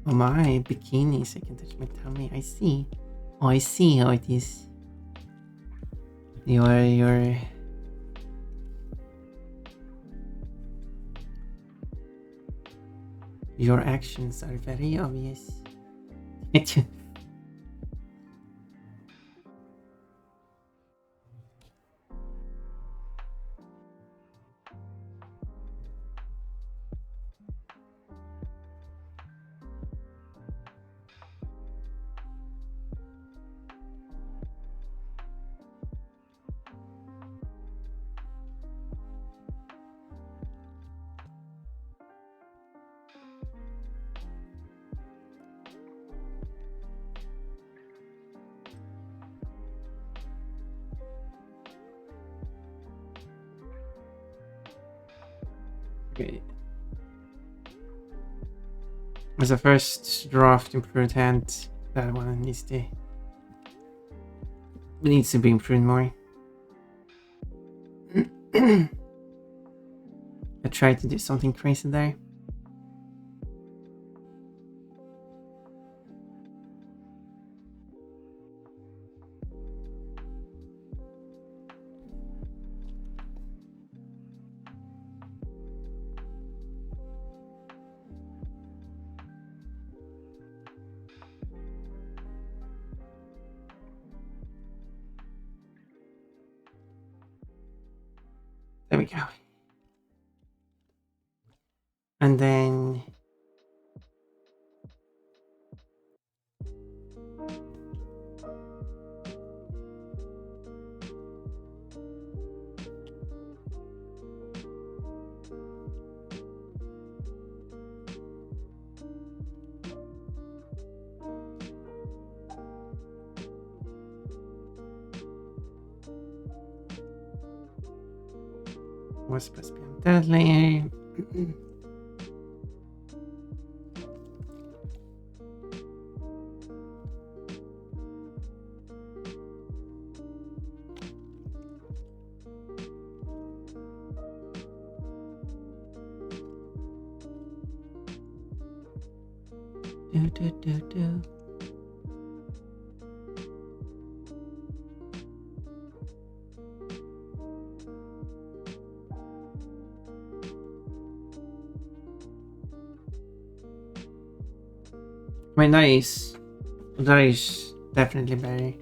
Oh my, bikinis, I can touch my tummy. I see. Oh, I see how it is. Your actions are very obvious. Okay. As a first draft improved hand, that one needs to be improved more. I tried to do something crazy there. There we go. And then was supposed to be on that layer. Do. I mean, that is definitely better.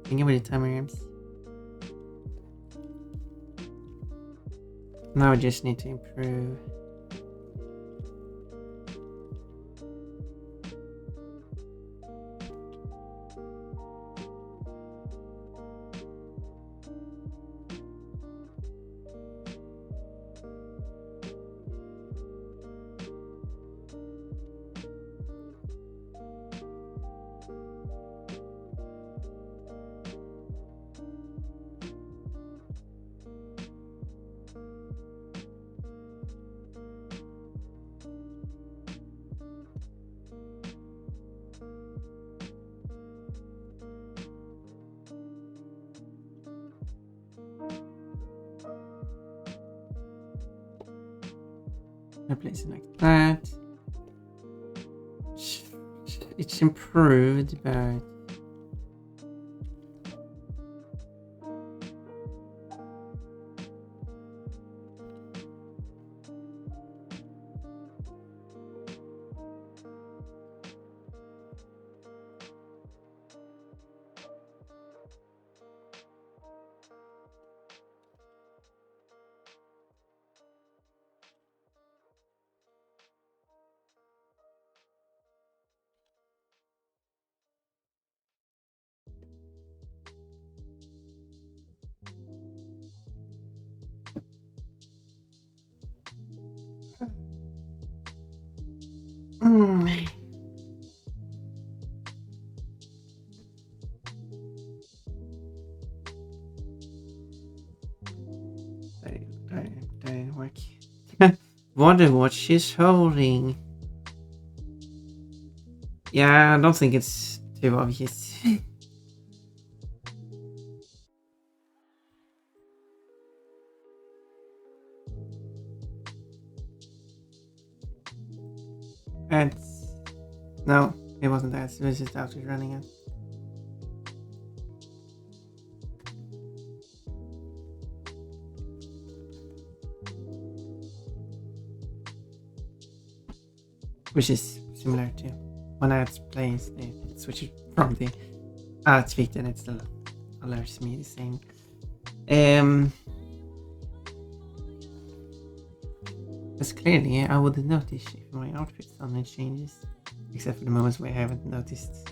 Thinking about the timer ramps. Now I just need to improve. I place it like that. It's improved, but that didn't work. Wonder what she's holding. Yeah, I don't think it's too obvious. And no, it wasn't that. It was just after running it. Which is similar to when I plays they switch it from the outfit and it still alerts me the same. Because clearly I would notice if my outfit suddenly changes. Except for the moments where I haven't noticed.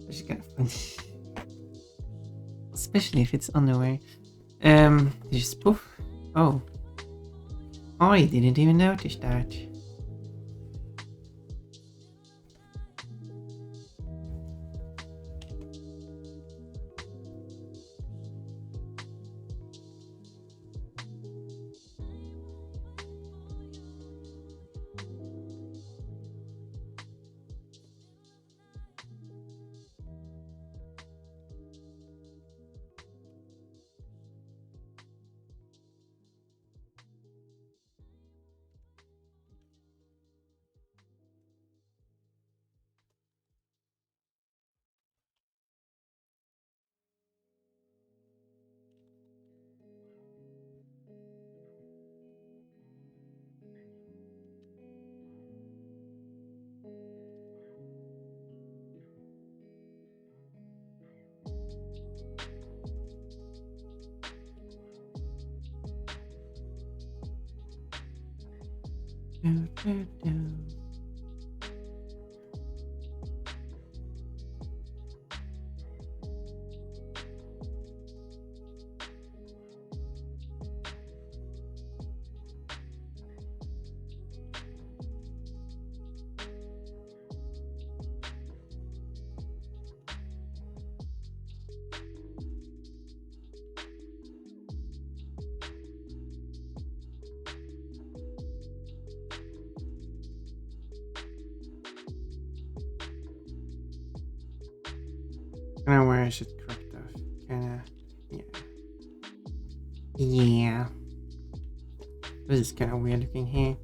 Which is kind of fun. Especially if it's underwear. Just poof. Oh. I didn't even notice that. Do, do, do. I don't know where I should crop it off. Kinda, yeah. Yeah. This is kinda weird looking here.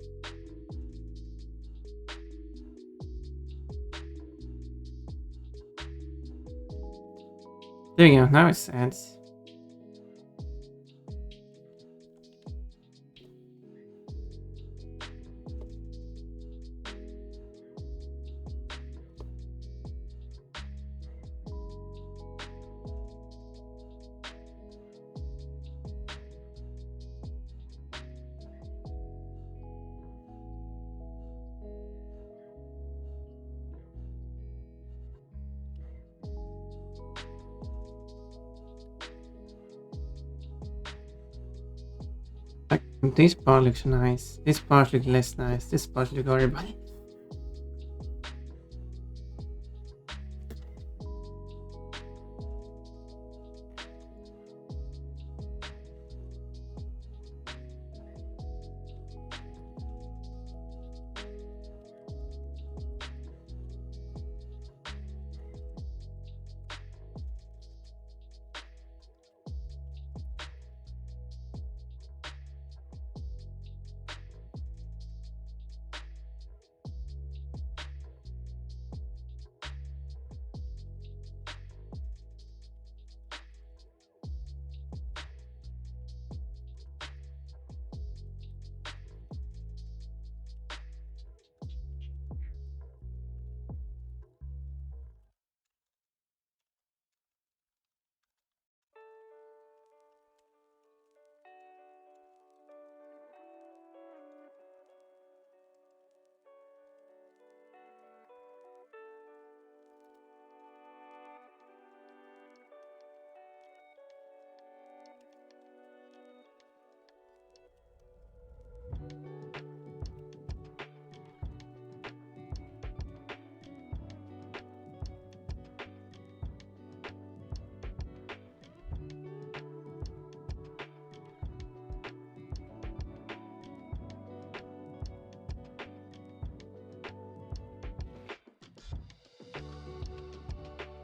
There you go, now it stands. Like, this part looks nice. This part looks less nice. This part looks horrible.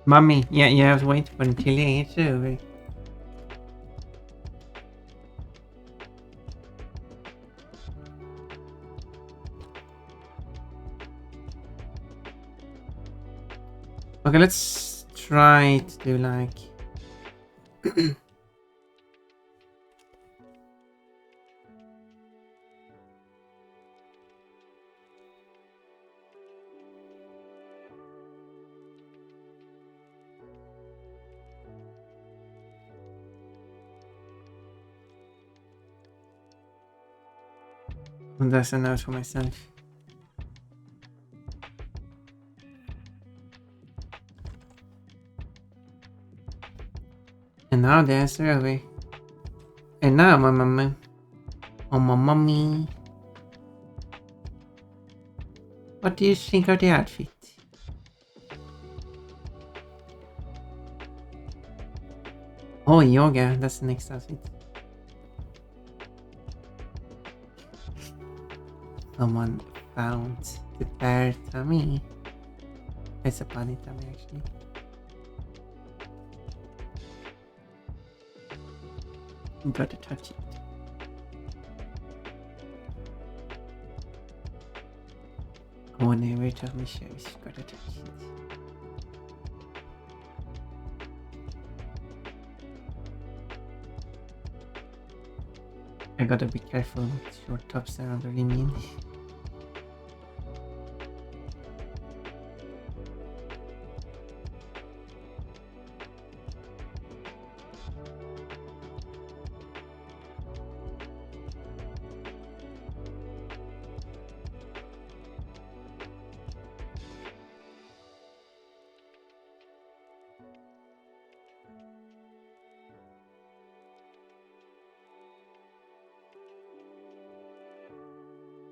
Mommy, yeah, I was waiting for until it's over. Okay, let's try to do like that's a note for myself. And now there's the over. And now my mama. Oh my mommy. What do you think of the outfit? Oh, yoga, that's the next outfit. Someone found the bear tummy. It's a bunny tummy actually. Gotta touch it. Oh, never tell me shows. Gotta touch it. I gotta be careful with short tops, they're really mean.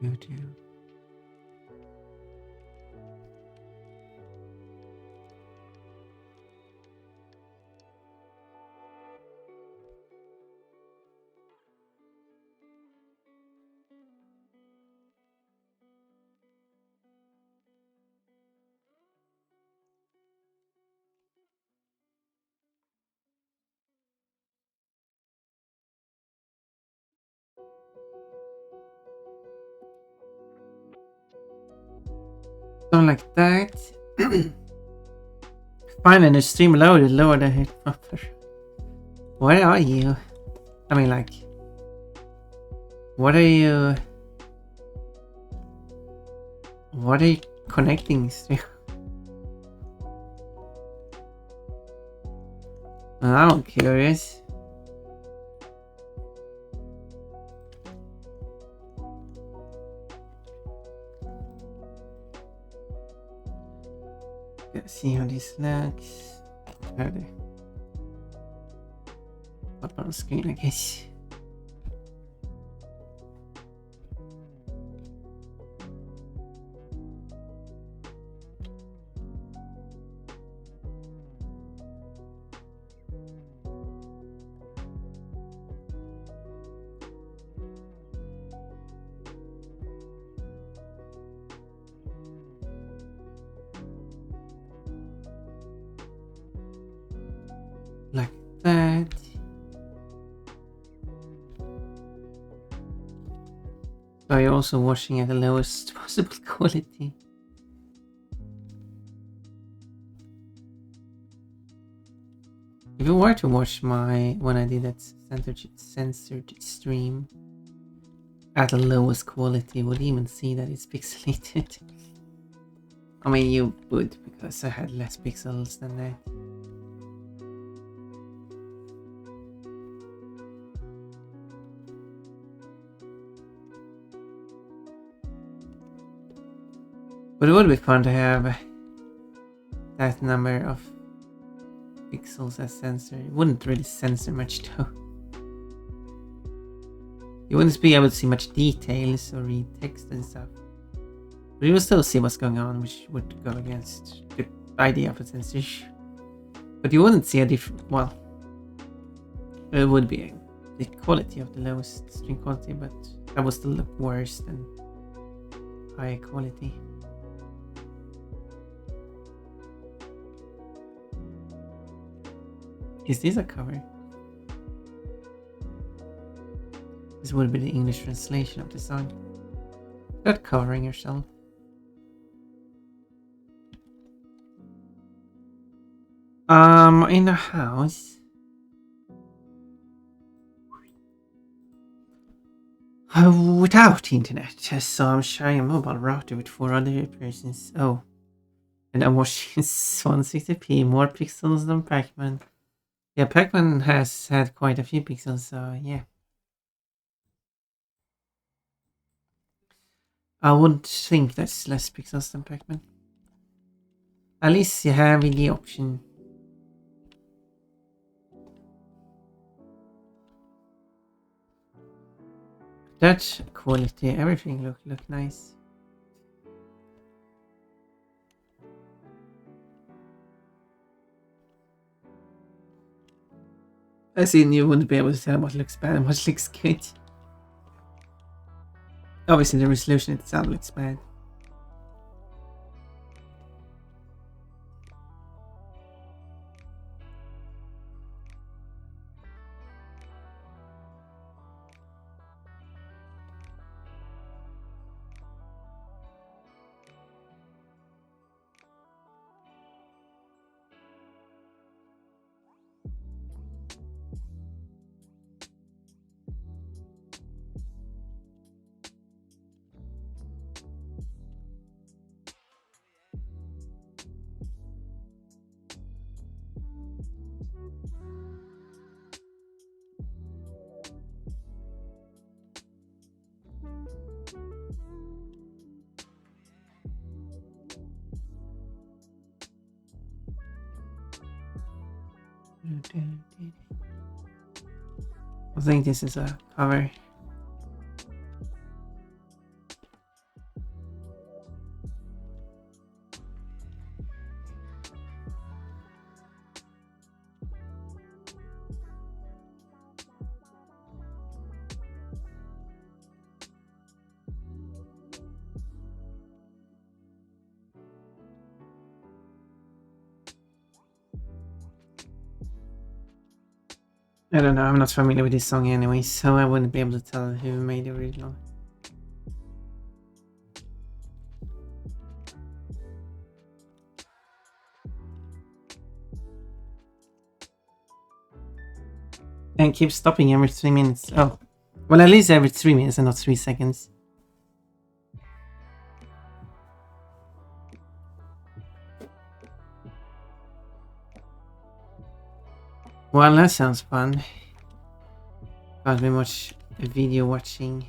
YouTube. Something like that. Fine, and the stream loaded. Lower the hit buffer. Where are you? I mean, like, what are you? What are you connecting to? I'm curious. Let's see how this looks. Up on the screen, I guess. Like that. So you're also watching at the lowest possible quality. If you were to watch when I did that censored stream at the lowest quality, you would even see that it's pixelated. I mean, you would, because I had less pixels than that. But it would be fun to have that number of pixels as censored. It wouldn't really censor much though. You wouldn't be able to see much details or read text and stuff. But you will still see what's going on, which would go against the idea of a censorship. But you wouldn't see a different, well, it would be the quality of the lowest string quality, but that would still look worse than high quality. Is this a cover? This would be the English translation of the song. Not covering yourself. In the house. Without internet, so I'm sharing a mobile router with 4 other persons. Oh. And I'm watching 160p, more pixels than Pac-Man. Yeah, Pac-Man has had quite a few pixels, so yeah. I would think that's less pixels than Pac-Man. At least you have the option. That quality, everything look nice. As in, you wouldn't be able to tell what looks bad and what looks good. Obviously, the resolution itself looks bad. I think this is a cover. I don't know, I'm not familiar with this song anyway, so I wouldn't be able to tell who made the original. And keep stopping every 3 minutes. Oh. Well, at least every 3 minutes and not 3 seconds. Well, that sounds fun. Can't be much video watching.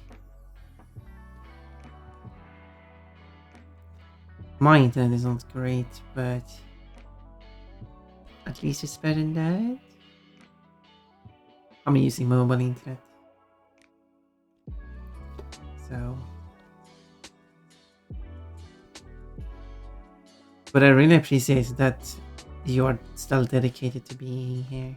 My internet is not great, but at least it's better than that. I'm using mobile internet. So. But I really appreciate that you are still dedicated to being here.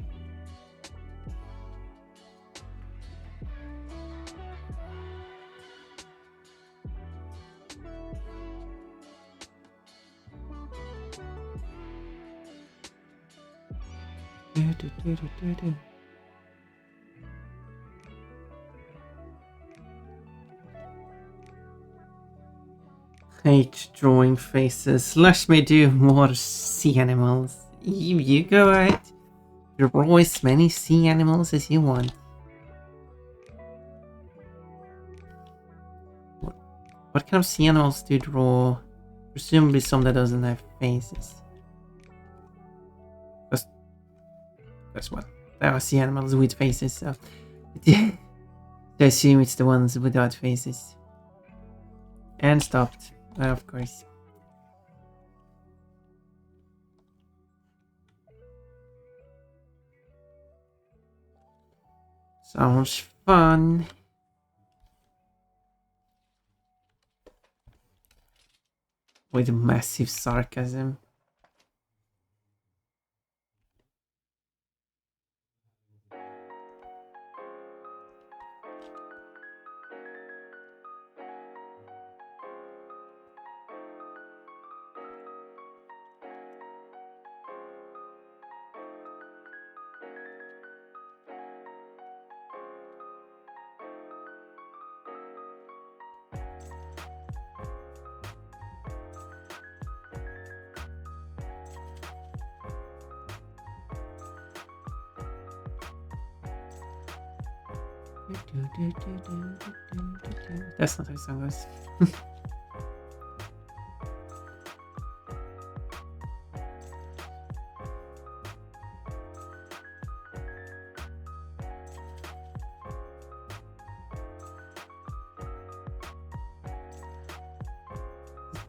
Hate drawing faces. Let me do more sea animals. You go ahead. Draw as many sea animals as you want. What kind of sea animals do you draw? Presumably some that doesn't have faces. That's what. There are sea animals with faces, so I assume it's the ones without faces. And stopped. Well, of course. Sounds fun. With massive sarcasm. That's not how the song goes.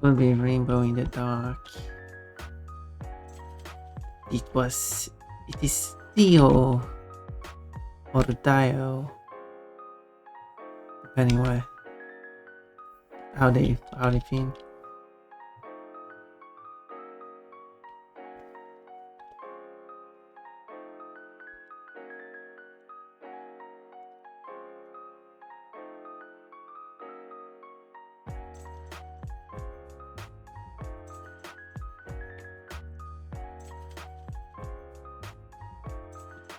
Will be rainbow in the dark. It is Theo or Dio, depending what how they feel.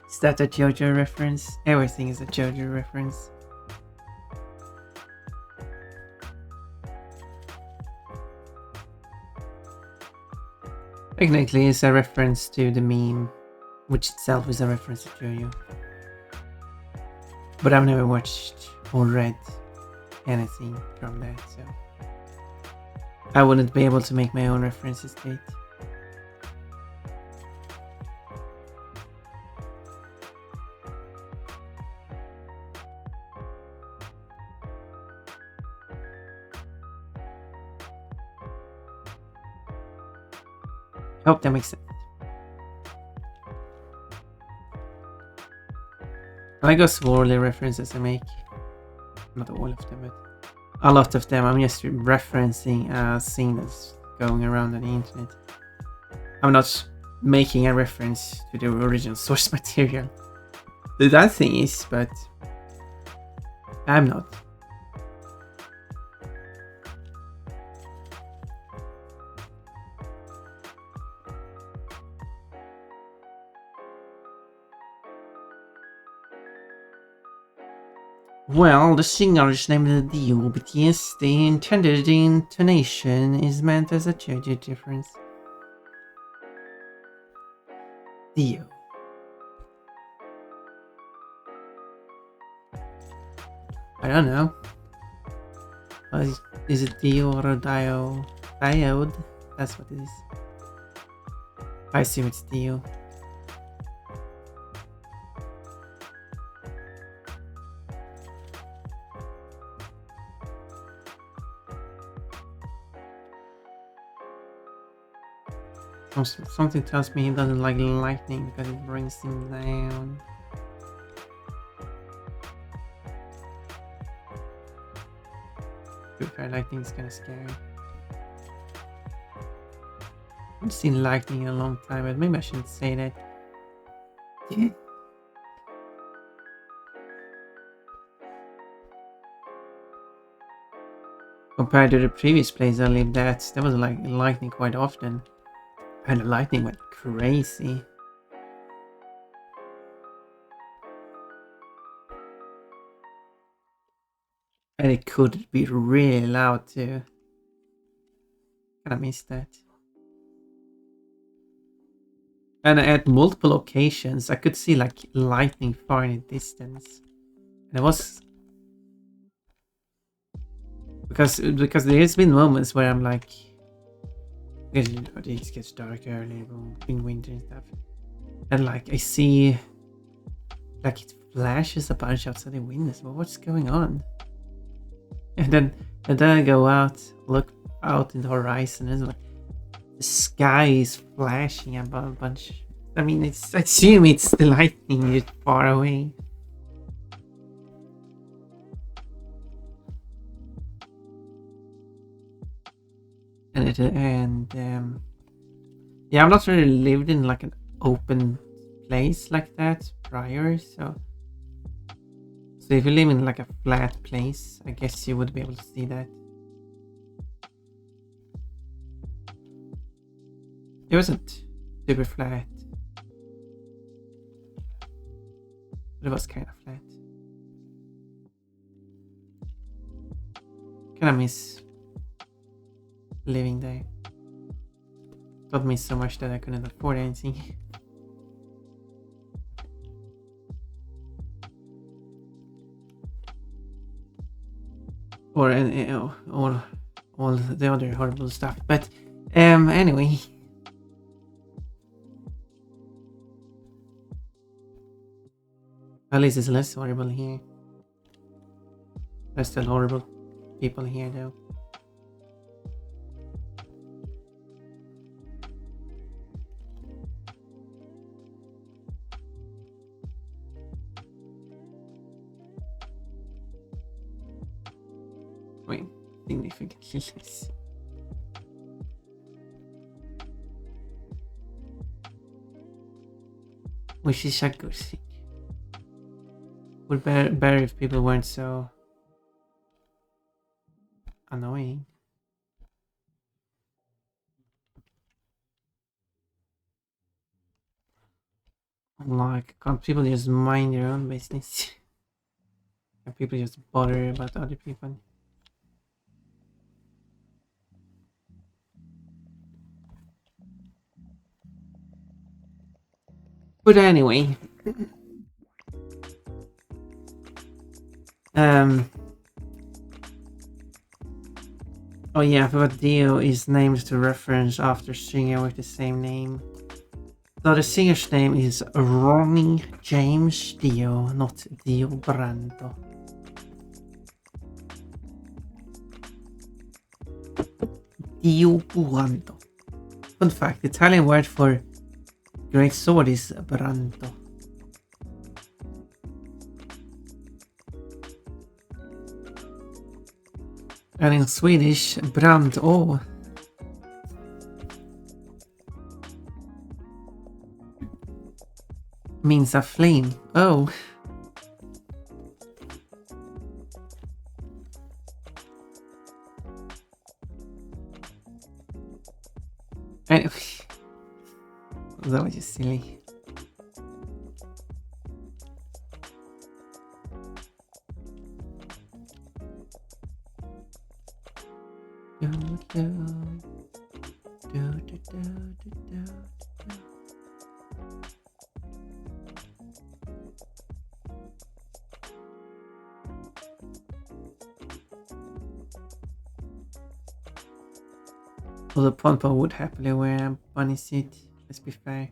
Is that a JoJo reference? Everything is a JoJo reference. Technically, it's a reference to the meme, which itself is a reference to JoJo. But I've never watched or read anything from that, so I wouldn't be able to make my own references to it. Hope that makes sense. I like those Worley references I make. Not all of them, but a lot of them. I'm just referencing a thing that's going around on the internet. I'm not making a reference to the original source material. That thing is, but I'm not. Well, the singer is named Dio, but yes, the intended intonation is meant as a judge difference. Dio. I don't know. Is it Dio or a Diode? That's what it is. I assume it's Dio. Something tells me he doesn't like lightning because it brings him down. To be fair, lightning is kind of scary. I've seen lightning in a long time, but maybe I shouldn't say that. Compared to the previous place I lived at, there was like lightning quite often. And the lightning went crazy. And it could be really loud too. Kinda missed that. And at multiple occasions, I could see like lightning far in the distance. And it was because there's been moments where I'm like, because you know, it gets dark early in winter and stuff, and like I see like it flashes a bunch outside the windows. Well, what's going on? And then I go out, look out in the horizon, and it's like the sky is flashing about a bunch. I mean, I assume it's the lightning is far away. Yeah, I've not really lived in like an open place like that prior, so if you live in like a flat place, I guess you would be able to see that. It wasn't super flat, but it was kind of flat. Kind of miss living there. Taught me so much that I couldn't afford anything. or all the other horrible stuff. But anyway. At least it's less horrible here. There's still horrible people here though. Wait, significantly less. Which is a good thing. Would be better if people weren't so annoying. Like, can't people just mind their own business? And people just bother about other people? But anyway. Oh yeah, I forgot Dio is named to reference after singer with the same name. So the singer's name is Ronnie James Dio, not Dio Brando. Dio Brando. Fun fact, the Italian word for great sword is Brando. And in Swedish, brandå means a flame. Oh. Anyway. That was just silly. Do, do, do, do, do, do, do. Although Pompo would happily wear a bunny suit, let's be fair.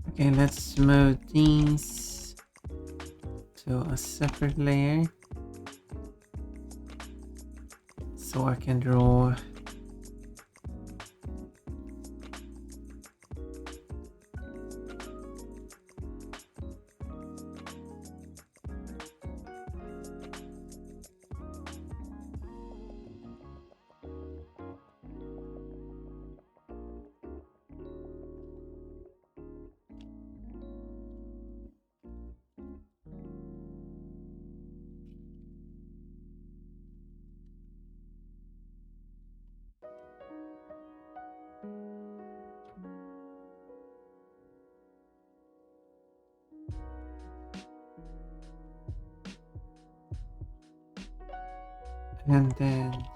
Okay, let's move these to a separate layer so I can draw and then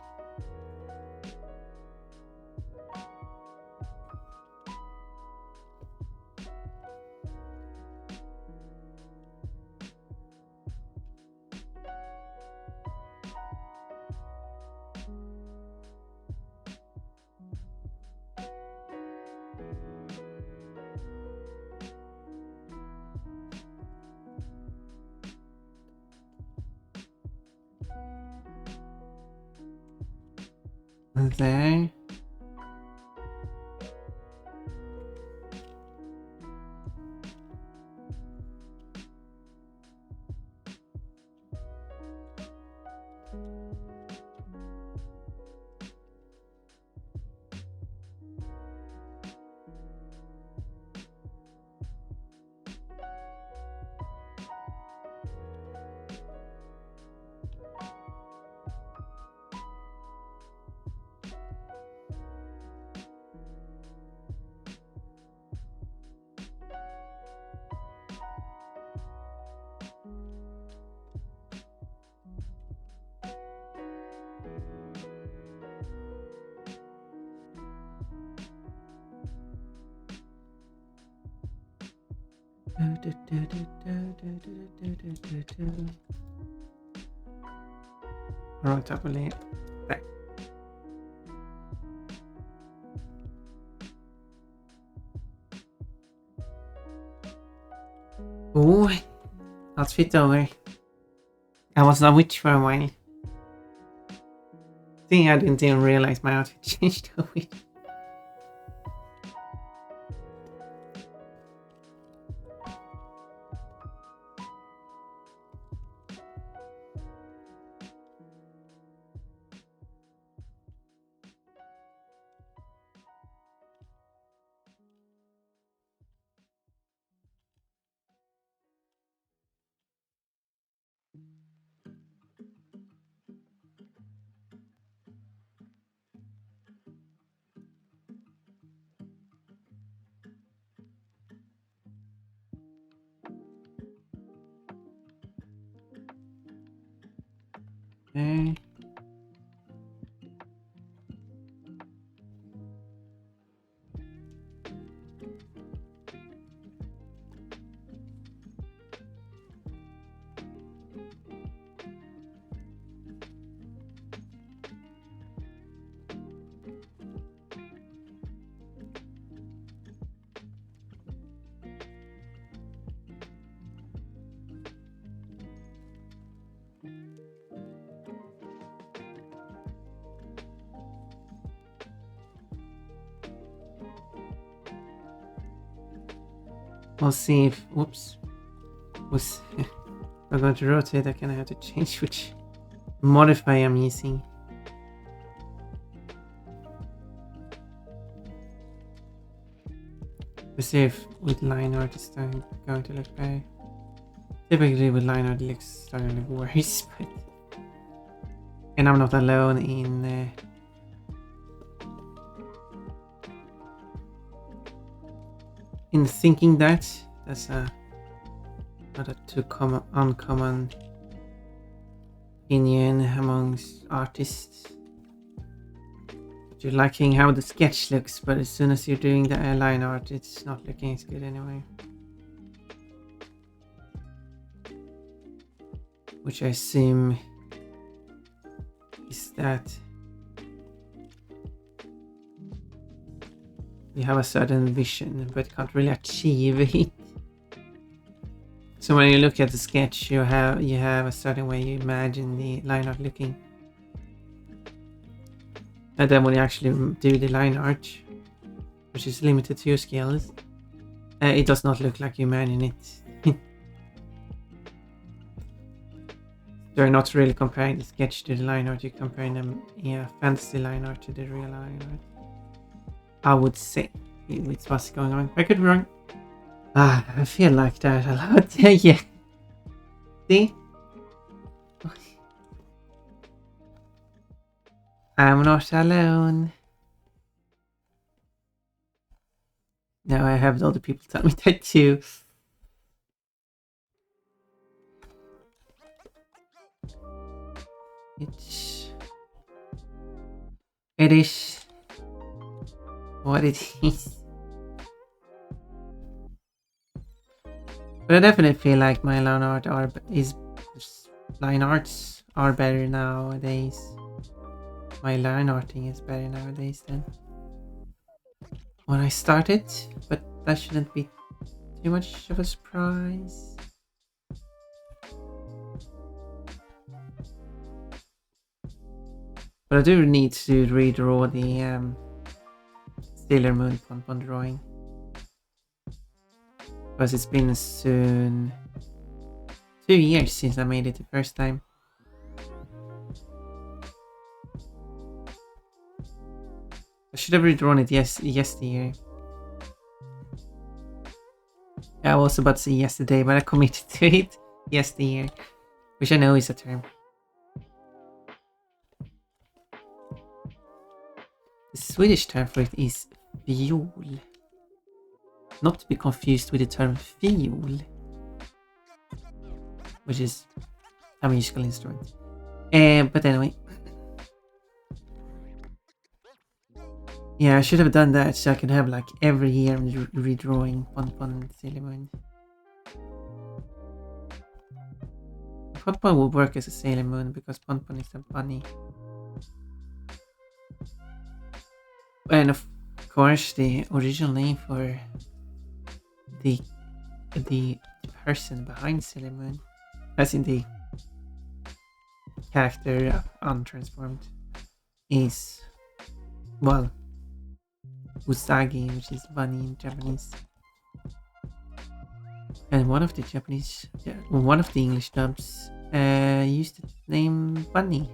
there. Right, I believe. There. Oh, outfit over. I was a witch for a while. See, I didn't even realize my outfit changed to a witch. Okay. We'll see if, whoops, was I'm going to rotate. I kind of have to change which modifier I'm using. Let's see if with line art it's going to look better. Typically with line art it looks starting to look worse, but And I'm not alone in thinking that. That's not a too uncommon opinion amongst artists. You're liking how the sketch looks, but as soon as you're doing the line art, it's not looking as good anyway. Which I assume is that you have a certain vision, but can't really achieve it. So when you look at the sketch, you have a certain way you imagine the line art looking. And then when you actually do the line art, which is limited to your skills, it does not look like you imagine it. You're not really comparing the sketch to the line art, you're comparing them, fantasy line art to the real line art. I would say, with what's going on. I could be wrong. I feel like that a lot. Yeah. See? I'm not alone. Now I have other people tell me that too. It is what it is. But I definitely feel like my line arts are better nowadays. My line arting is better nowadays than when I started, but that shouldn't be too much of a surprise. But I do need to redraw the Sailor Moon Pon drawing. Because it's been soon 2 years since I made it the first time. I should have redrawn it yesterday. I was about to say yesterday, but I committed to it yesterday, which I know is a term. The Swedish term for it is viol. Not to be confused with the term fiol, which is a musical instrument. But anyway. Yeah, I should have done that so I could have like every year redrawing Pon Sailor Moon. Pon will work as a Sailor Moon because Pon is a bunny. And of course the original name for the person behind Sailor Moon, as in the character untransformed, is, well, Usagi, which is bunny in Japanese. And one of the English dubs used the name Bunny,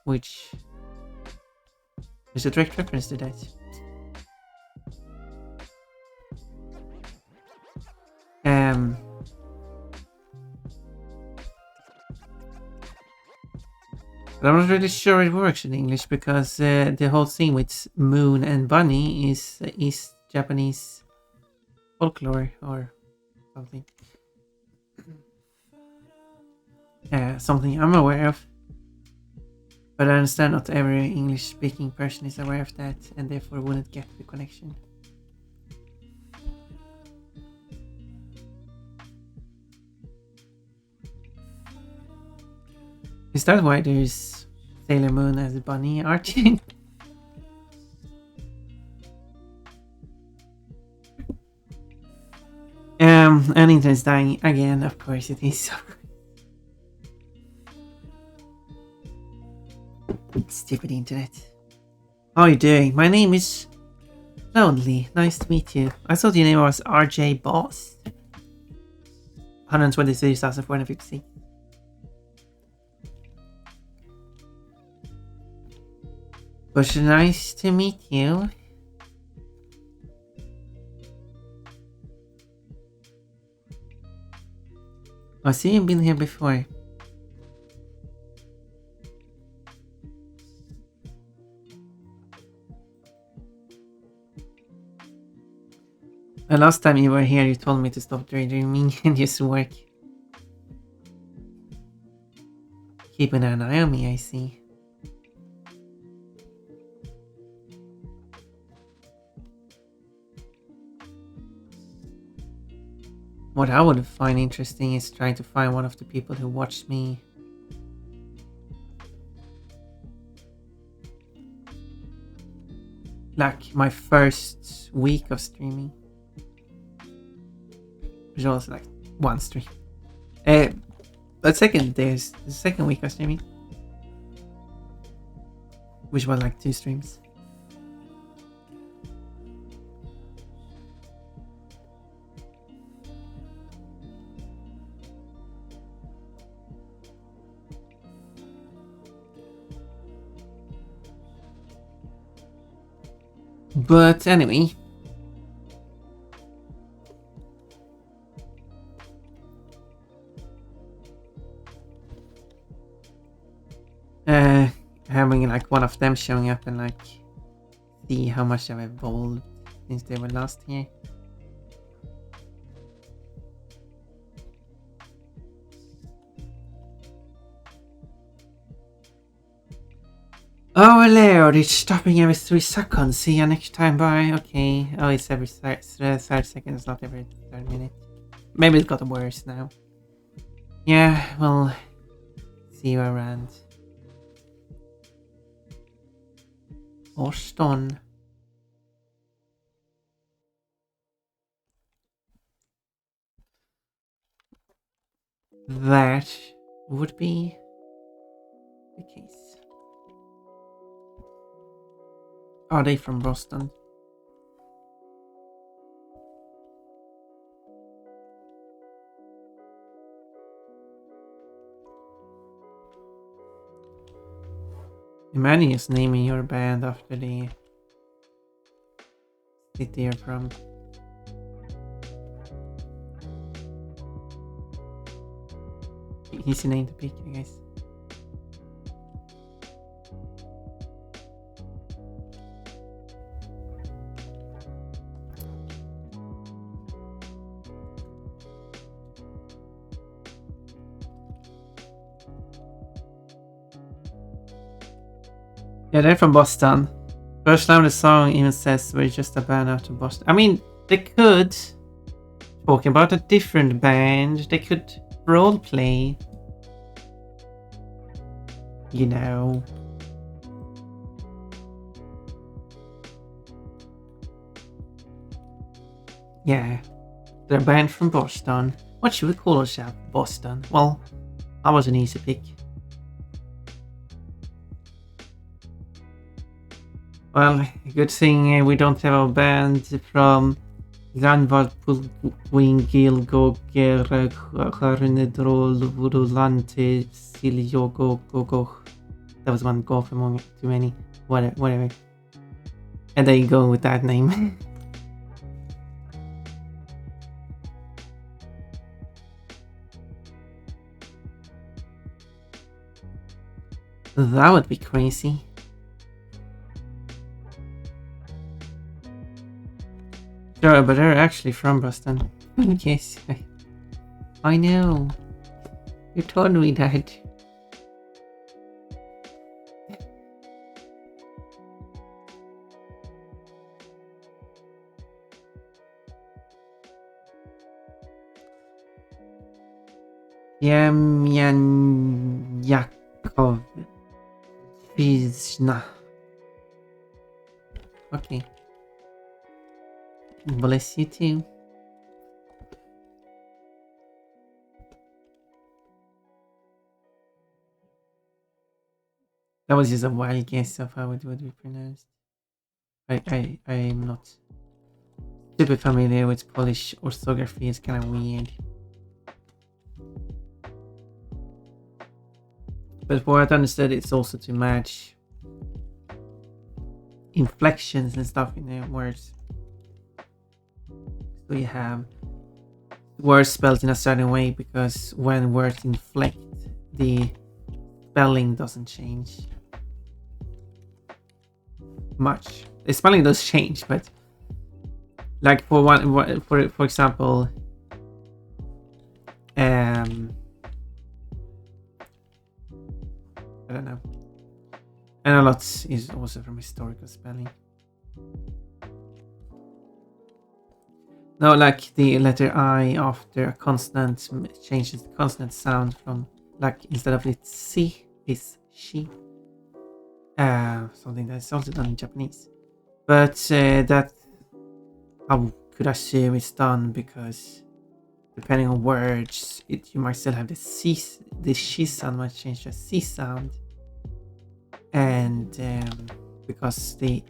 which is a direct reference to that. But I'm not really sure it works in English because the whole thing with Moon and Bunny is Japanese folklore or something. Something I'm aware of. But I understand not every English-speaking person is aware of that and therefore wouldn't get the connection. Is that why there's Sailor Moon as a bunny art? And internet's dying again, of course it is. Stupid internet. How are you doing? My name is Lonely. Nice to meet you. I thought your name was RJ Boss. 123,450. But nice to meet you. I see you've been here before. The last time you were here, you told me to stop daydreaming and just work. Keeping an eye on me, I see. What I would find interesting is trying to find one of the people who watched me. Like my first week of streaming. Which was like one stream. The second week of streaming. Which was like 2 streams. But anyway. Having like one of them showing up and like see how much I've evolved since they were last here. Oh Lord, it's stopping every 3 seconds. See you next time, bye. Okay. Oh, it's every 30 seconds, not every 30 minutes. Maybe it got worse now. Yeah, well, see you around. Boston. That would be the case. Are they from Boston? Imagine just naming your band after the city you're from. Easy name to pick, I guess. Yeah, they're from Boston. First line of the song even says we're just a band out of Boston. I mean, they could talk about a different band. They could roleplay. You know. Yeah. They're a band from Boston. What should we call ourselves? Boston. Well, that was an easy pick. Well, good thing we don't have a band from That was one golf among too many. Whatever. And there you go with that name. That would be crazy. Sure, but they're actually from Boston. Yes, I know. You told me that. Yemyan Yakov Vizna. Okay. Bless you too. That was just a wild guess of how it would be pronounced. I'm not super familiar with Polish orthography. It's kind of weird. But what I understood, it's also to match inflections and stuff in the words. So you have words spelled in a certain way because when words inflect, the spelling doesn't change much. The spelling does change, but like for example, I don't know. And a lot is also from historical spelling. No, like the letter I after a consonant changes the consonant sound from, like, instead of it's si, it's she. Something that's also done in Japanese. But that I could assume it's done because depending on words, you might still have the she sound might change to a c sound, and because the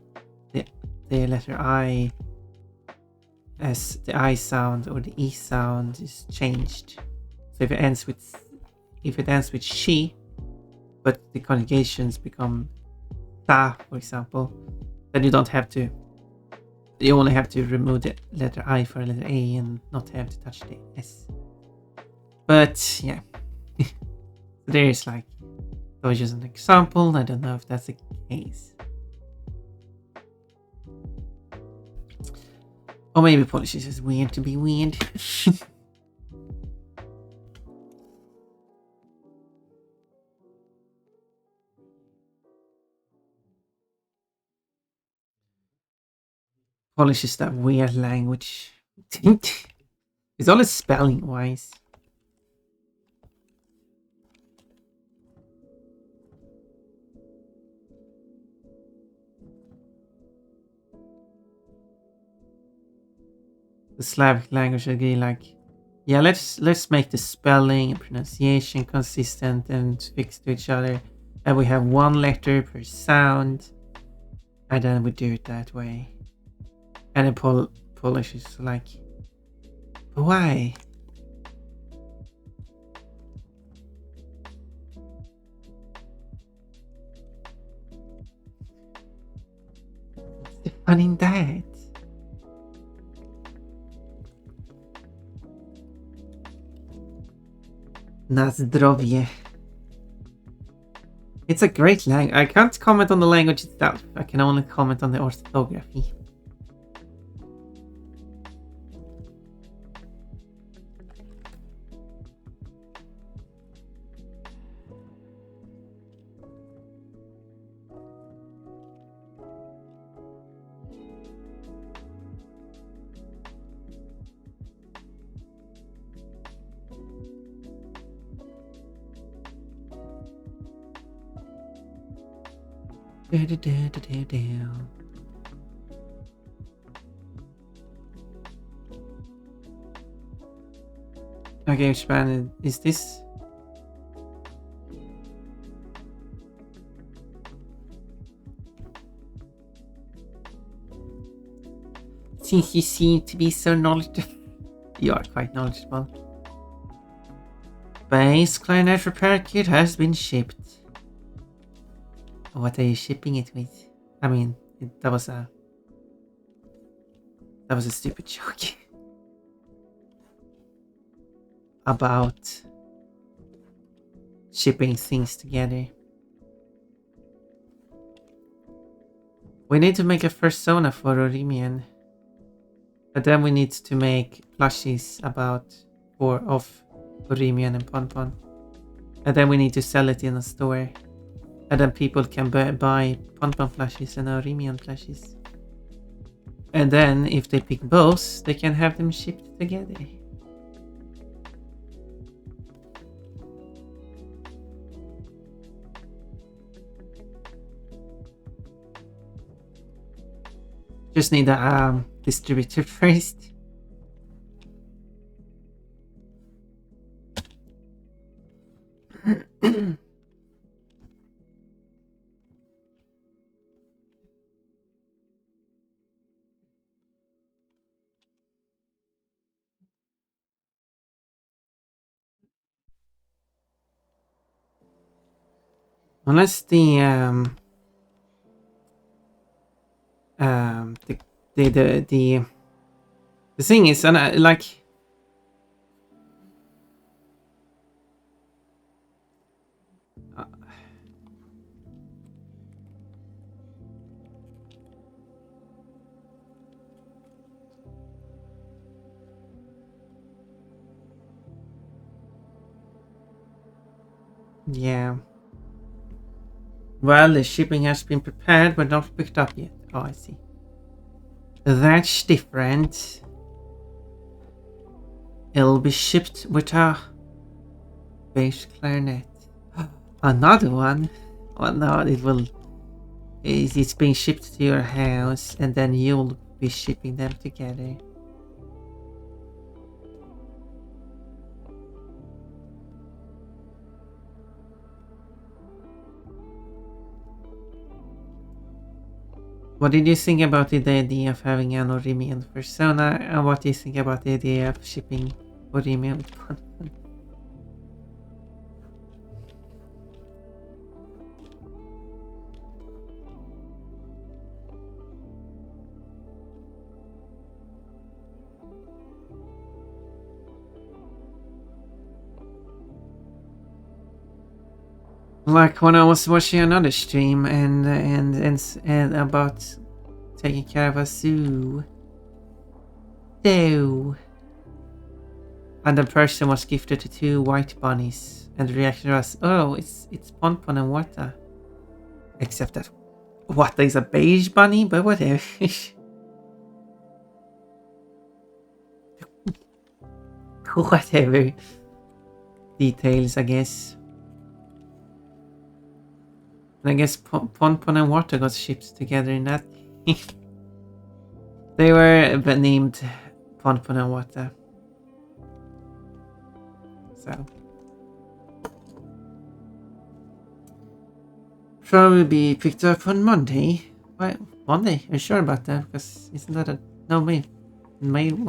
letter I, as the I sound or the E sound is changed. So if it ends with she, but the conjugations become ta, for example, then you only have to remove the letter I for a letter A and not have to touch the S. But yeah, so there's like, that was just an example. I don't know if that's the case. Or maybe Polish is just weird to be weird. Polish is that weird language. It's always spelling wise. The Slavic language agree, like, yeah, let's make the spelling and pronunciation consistent and fixed to each other, and we have one letter per sound, and then we do it that way. And in Polish is like, why? What's the fun in that? Na zdrowie. It's a great language. I can't comment on the language itself. I can only comment on the orthography. Okay, which band is this? Since you seem to be so knowledgeable, you are quite knowledgeable. Bass clarinet repair kit has been shipped. What are you shipping it with? I mean, that was a stupid joke about shipping things together. We need to make a persona for Orimian, but then we need to make plushies of Orimian and Ponpon, and then we need to sell it in a store, and then people can buy Ponpon plushies and Orimian plushies, and then if they pick both, they can have them shipped together. Just need a distributor first. Unless the thing is, and like, Yeah. Well, the shipping has been prepared but not picked up yet. Oh, I see. That's different. It'll be shipped with a bass clarinet. Another one? Oh no, it will. It's being shipped to your house and then you'll be shipping them together. What did you think about the idea of having an Orimi and Persona? And what do you think about the idea of shipping Orimi with Ponpon? Like when I was watching another stream and about taking care of a zoo. So, and the person was gifted to 2 white bunnies, and the reaction was, "Oh, it's Ponpon and Wata." Except that Wata is a beige bunny, but whatever. Whatever. Details, I guess. And I guess Ponpon and Wata got shipped together in that. They were named Ponpon and Wata. So. Probably be picked up on Monday. Why Monday? Are you sure about that? Because isn't that a no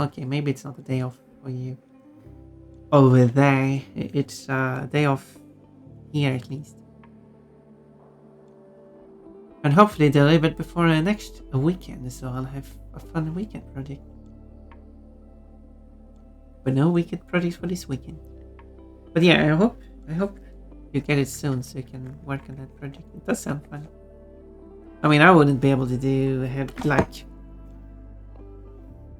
okay, maybe it's not a day off for you. Over there. It's a day off here at least. And hopefully delivered before next weekend, so I'll have a fun weekend project. But no weekend projects for this weekend. But yeah, I hope you get it soon so you can work on that project. It does sound fun. I mean, I wouldn't be able to do like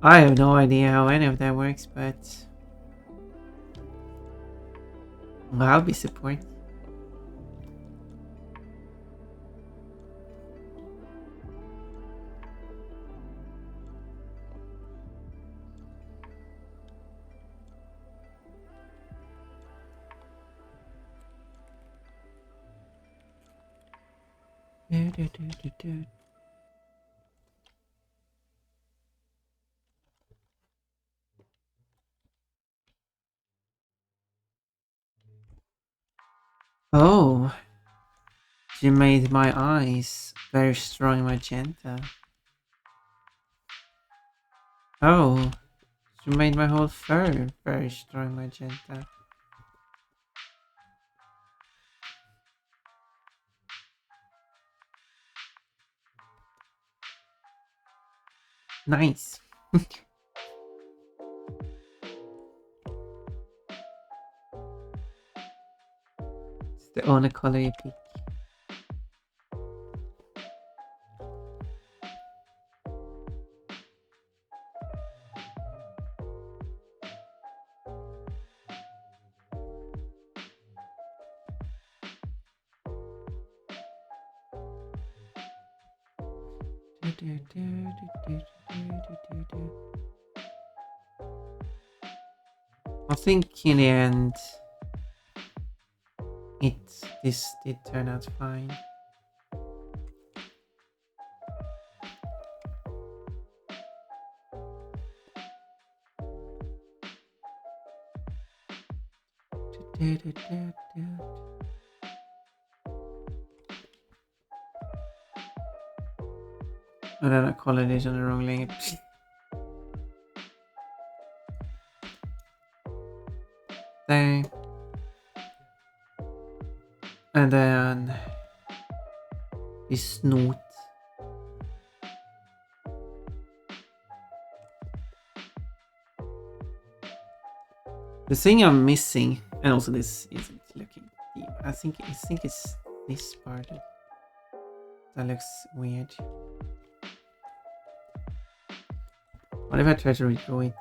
I have no idea how any of that works, but I'll be supporting. Oh, you made my eyes very strong magenta. Oh, you made my whole fur very strong magenta. Nice. It's the only color you pick. I think in the end, this did turn out fine. And then I call it on the wrong lane. There. And then his snoot. The thing I'm missing, and also this isn't looking deep. I think it's this part that looks weird. What if I try to redraw it?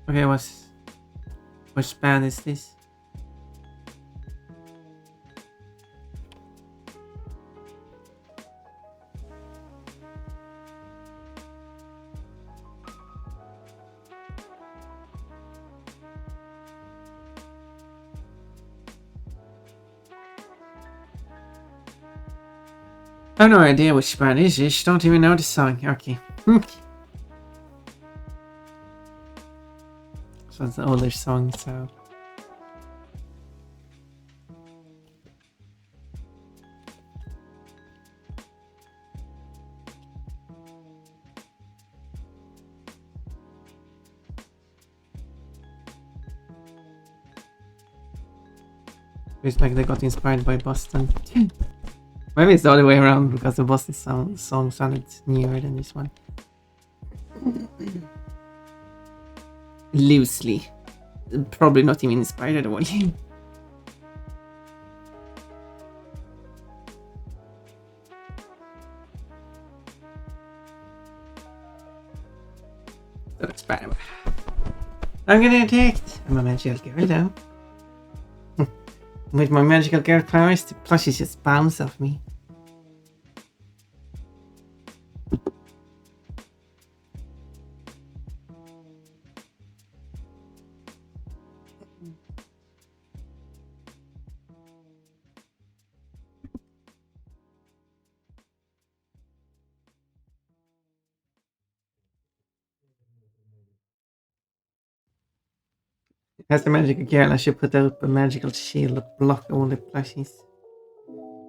Okay, which band is this? I have no idea which band it is. Don't even know the song. Okay. So it's an older song, so. It's like they got inspired by Boston. Maybe it's the other way around because the Boston song sounded newer than this one. Loosely. Probably not even inspired at all. So that's bad. I'm getting attacked. I'm a magical girl though. With my magical girl powers, the plushies just bounce off me. As the magical girl, I should put up a magical shield to block all the plushies.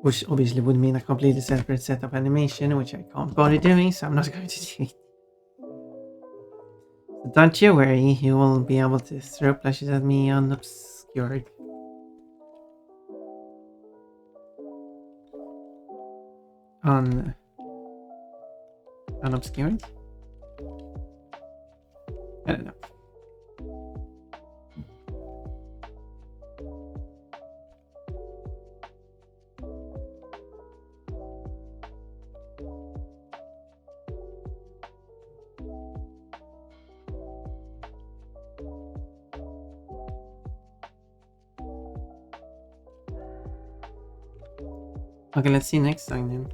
Which obviously would mean a completely separate set of animation, which I can't bother doing, so I'm not going to do it. So don't you worry, you will be able to throw plushies at me unobscured. Unobscured? I don't know. Okay, let's see next song then.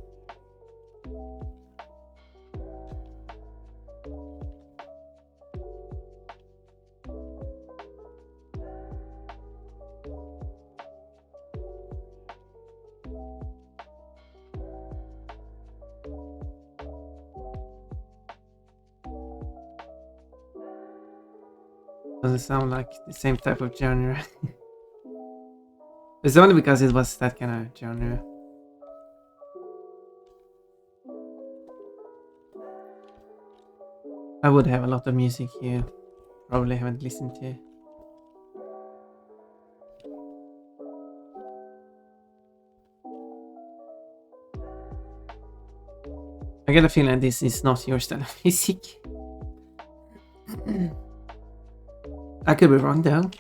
Doesn't sound like the same type of genre. It's only because it was that kind of genre. I would have a lot of music you probably haven't listened to. I get a feeling this is not your style of music. I could be wrong though.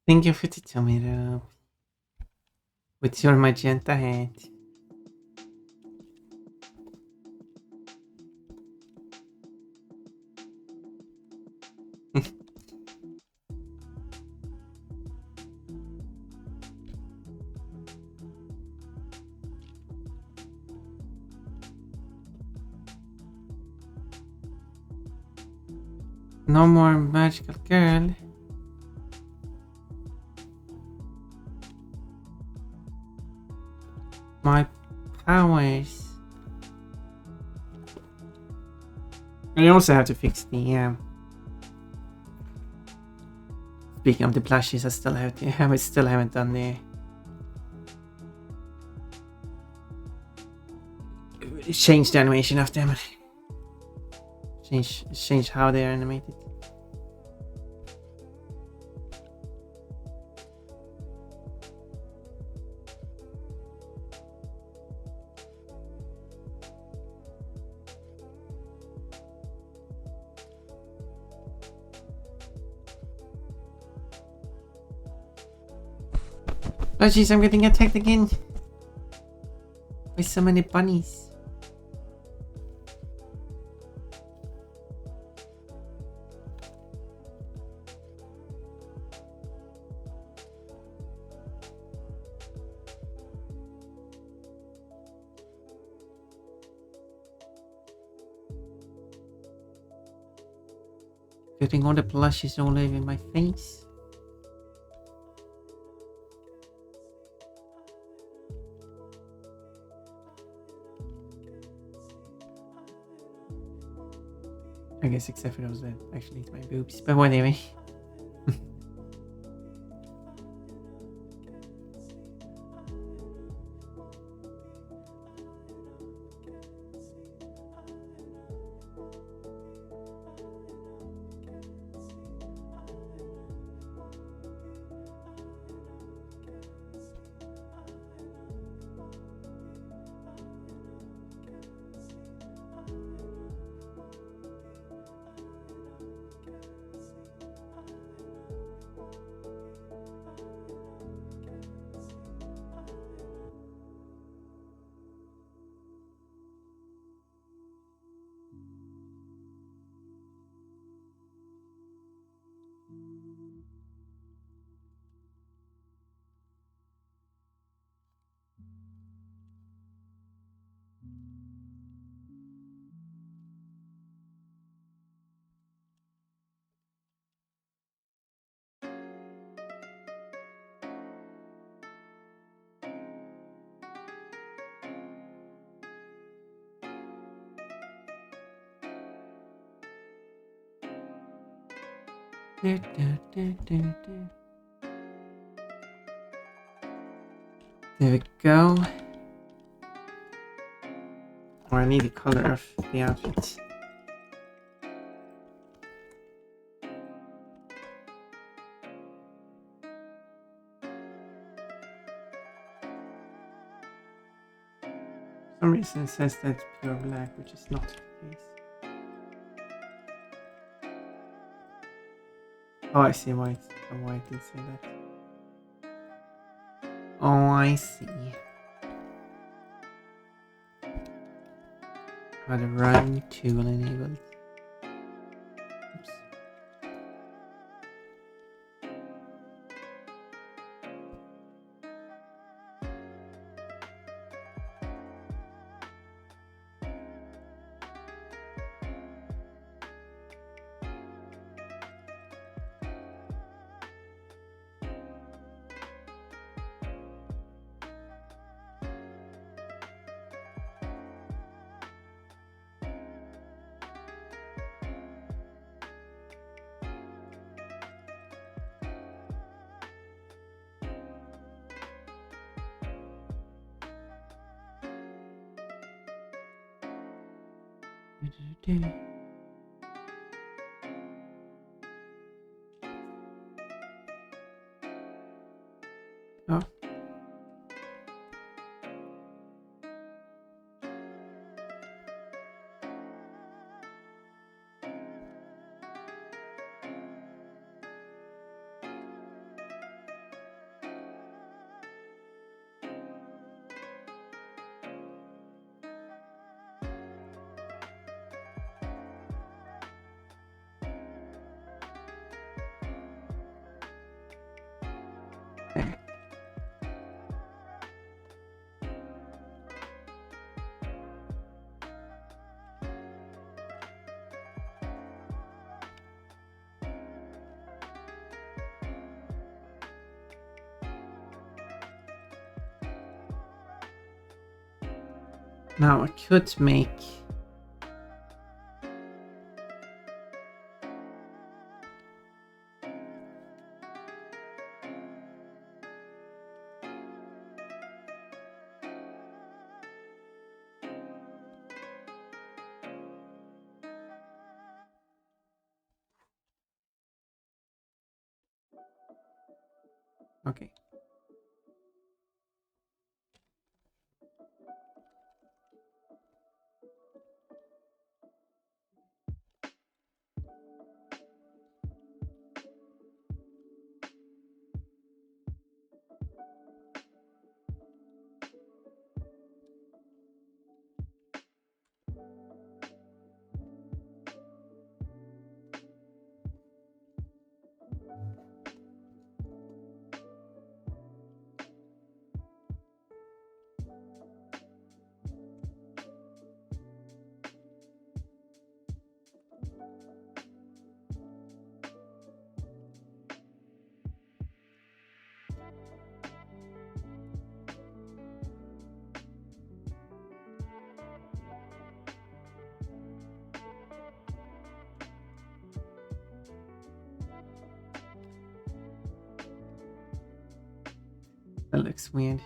Thank you for the tomato. With your magenta head. No more magical girl. My powers. I also have to fix the speaking of the plushies, I still haven't done the change the animation of them. Change how they are animated. Oh jeez, I'm getting attacked again by so many bunnies. Getting all the plushies all over my face. I guess except for those that actually hit my boobs, but whatever. There we go. Oh, I need the color of the outfit. For some reason it says that's pure black, which is not the case. Oh, I see why it did say that. Oh, I see. How to run tool enabled. Oops. Oh. Now I could make... Okay. That looks weird.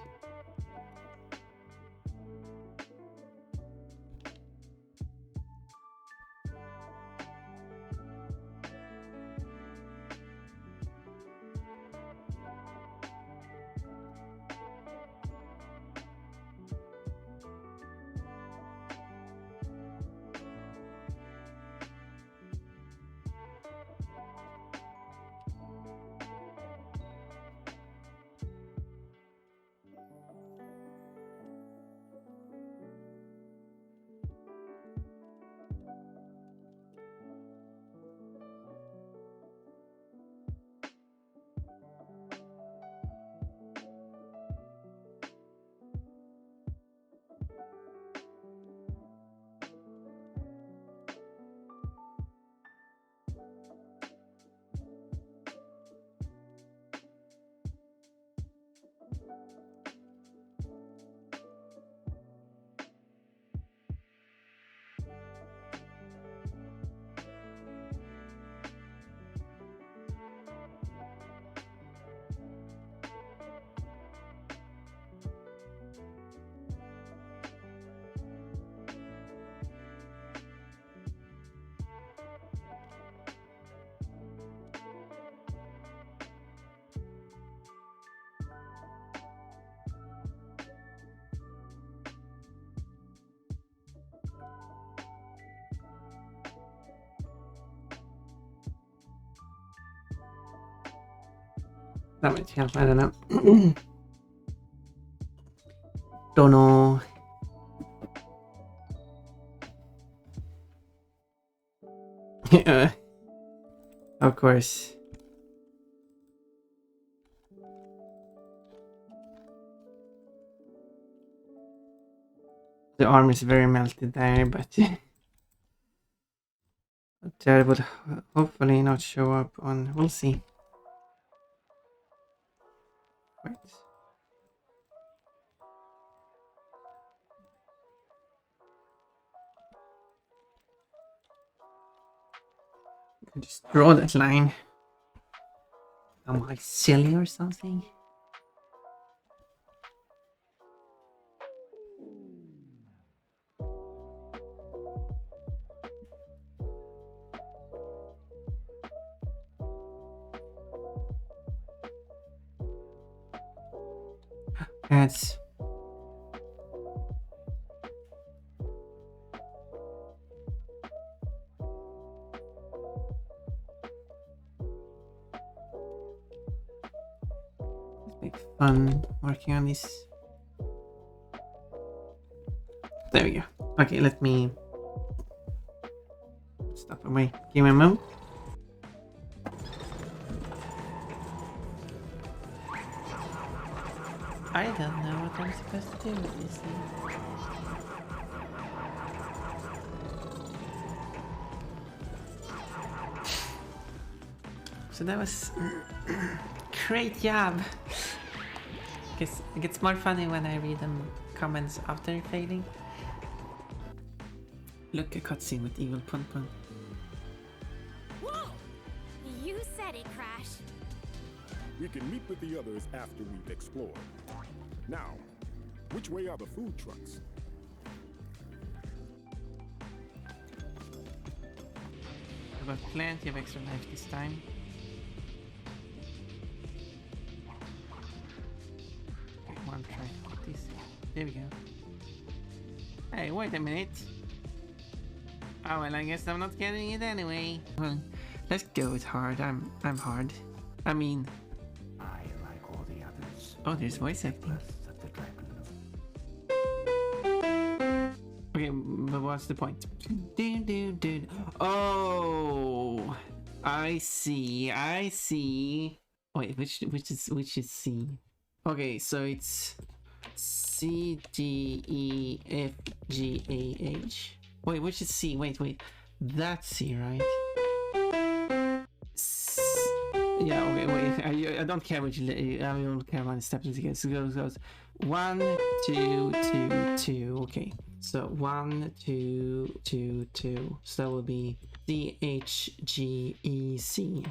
That might help, I don't know. Don't know. Of course. The arm is very melted there, but that would hopefully not show up on... We'll see. Right. Just draw that line. Am I silly or something? That's... fun working on this. There we go. Okay, let me stop away. Give me a moment. I don't know what I'm supposed to do with this thing. So that was great job. Guess it gets more funny when I read them comments after failing. Look, a cutscene with evil Pun Pun. Whoa! You said it, Crash. We can meet with the others after we've explored. Now, which way are the food trucks? I've got plenty of extra life this time. Okay, one try this. There we go. Hey, wait a minute. Oh well, I guess I'm not getting it anyway. Well, let's go with hard. I'm hard. I mean, I, like all the others, oh, there's voice acting. of the dragon. Okay, but what's the point? Oh, I see. I see. Wait, which is C? Okay, so it's C D E F G A H. Wait, which is C? Wait. That's C, right? Yeah. Okay. Wait. I don't care which. I don't care about the steps again. So it goes 1, 2, 2, 2. Okay. So 1, 2, 2, 2. So that will be C H G E C.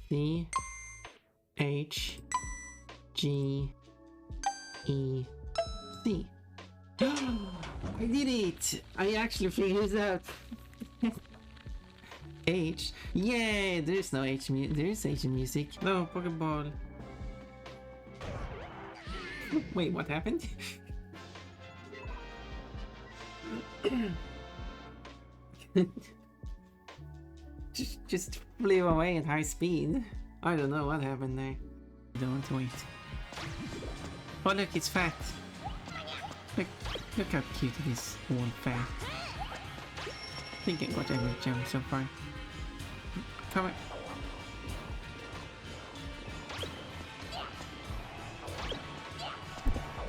C H G E C. I did it! I actually figured it out. H. Yay! There's no H. There's H in music. No Pokeball. Wait, what happened? just flew away at high speed. I don't know what happened there. Don't wait. Oh look, it's fat. Look how cute it is, all fat. I think I got every gem so far. Come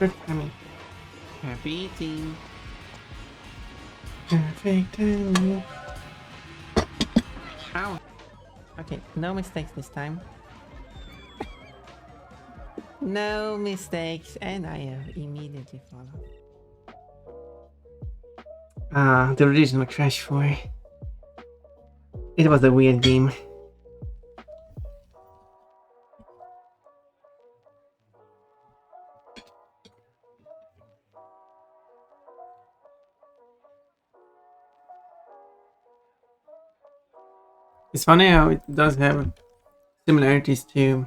on. I mean, happy eating. Perfect animal. Ow. Okay, no mistakes this time. No mistakes, and I have immediately followed. Ah, the original Crash 4. It was a weird game. It's funny how it does have similarities to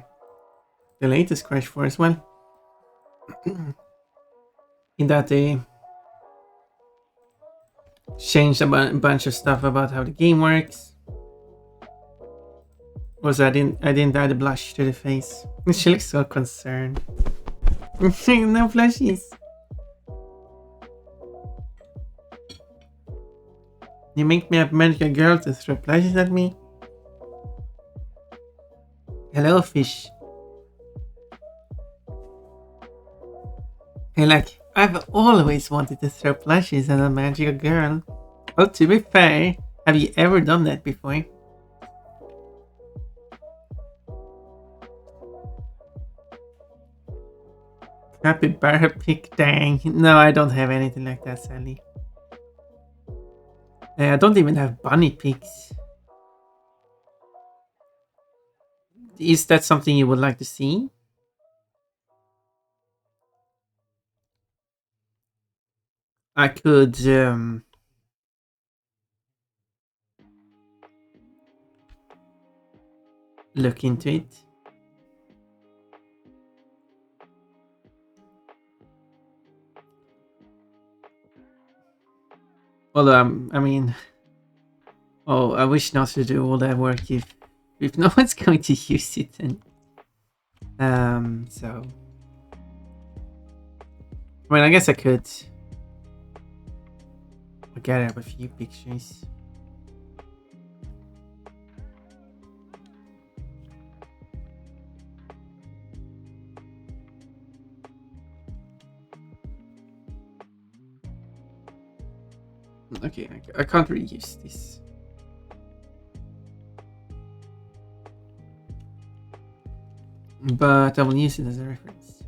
the latest Crash 4 as well. In that they changed a bunch of stuff about how the game works. Also, I didn't add a blush to the face. She looks so concerned. No plushies. You make me a magical girl to throw plushies at me? Hello, fish. Hey, like, I've always wanted to throw plushies at a magical girl. Well, to be fair, have you ever done that before? Capybara pick, dang. No, I don't have anything like that, Sally. I don't even have bunny pics. Is that something you would like to see? I could look into it. Although I mean, oh, I wish not to do all that work if no one's going to use it. And so I mean, I guess I could gather up a few pictures. Okay, I can't really use this. But I will use it as a reference.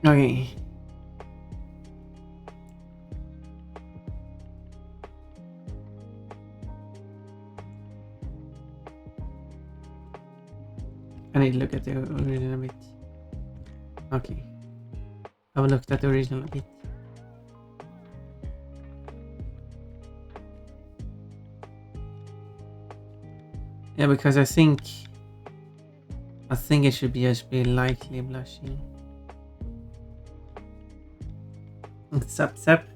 Okay. I need to look at the original a bit. Okay. I've looked at the original a bit. Yeah, because I think it should just be lightly blushing. Zap zap.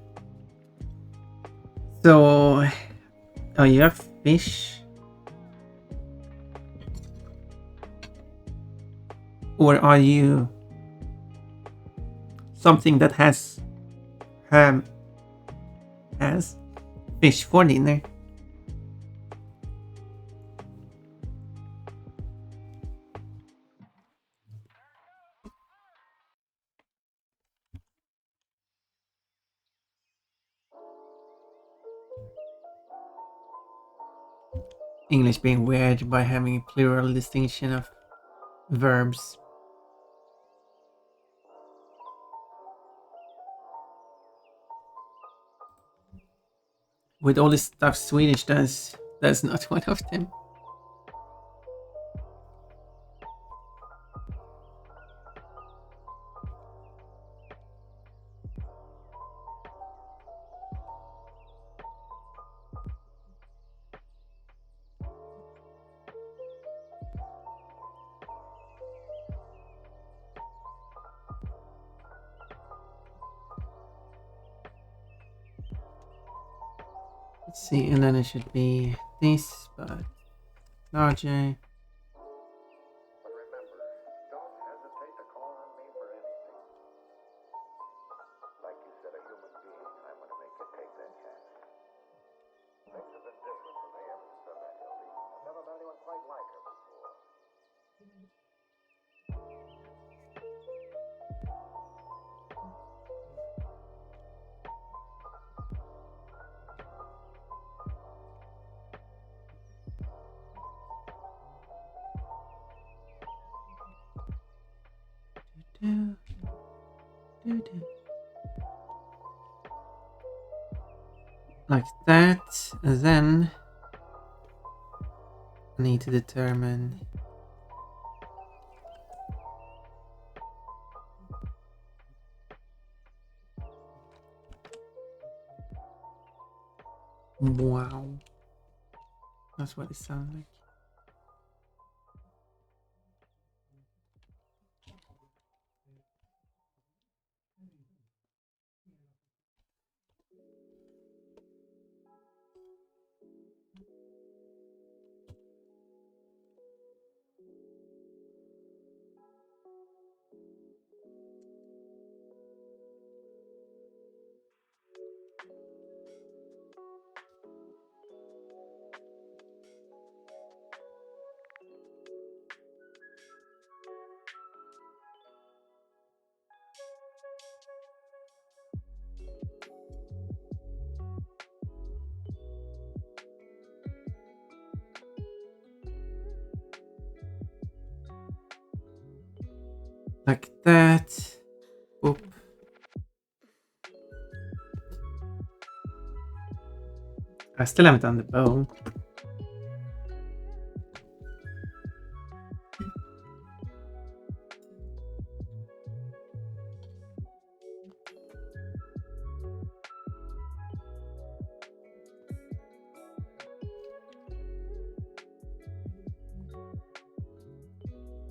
So, oh, you have fish, or are you something that has fish for dinner? English being weird by having a plural distinction of verbs. With all the stuff Swedish does, that's not one of them. Let's see, and then it should be this, but larger. But remember, don't hesitate to call on me for anything. Like you said, a human being, I'm going to make you take that chance. Things have been different for me ever since I met Hildy. I've never met anyone quite like her before. Like that, and then I need to determine wow. That's what it sounds like. Like that. Oop. I still haven't done the bow.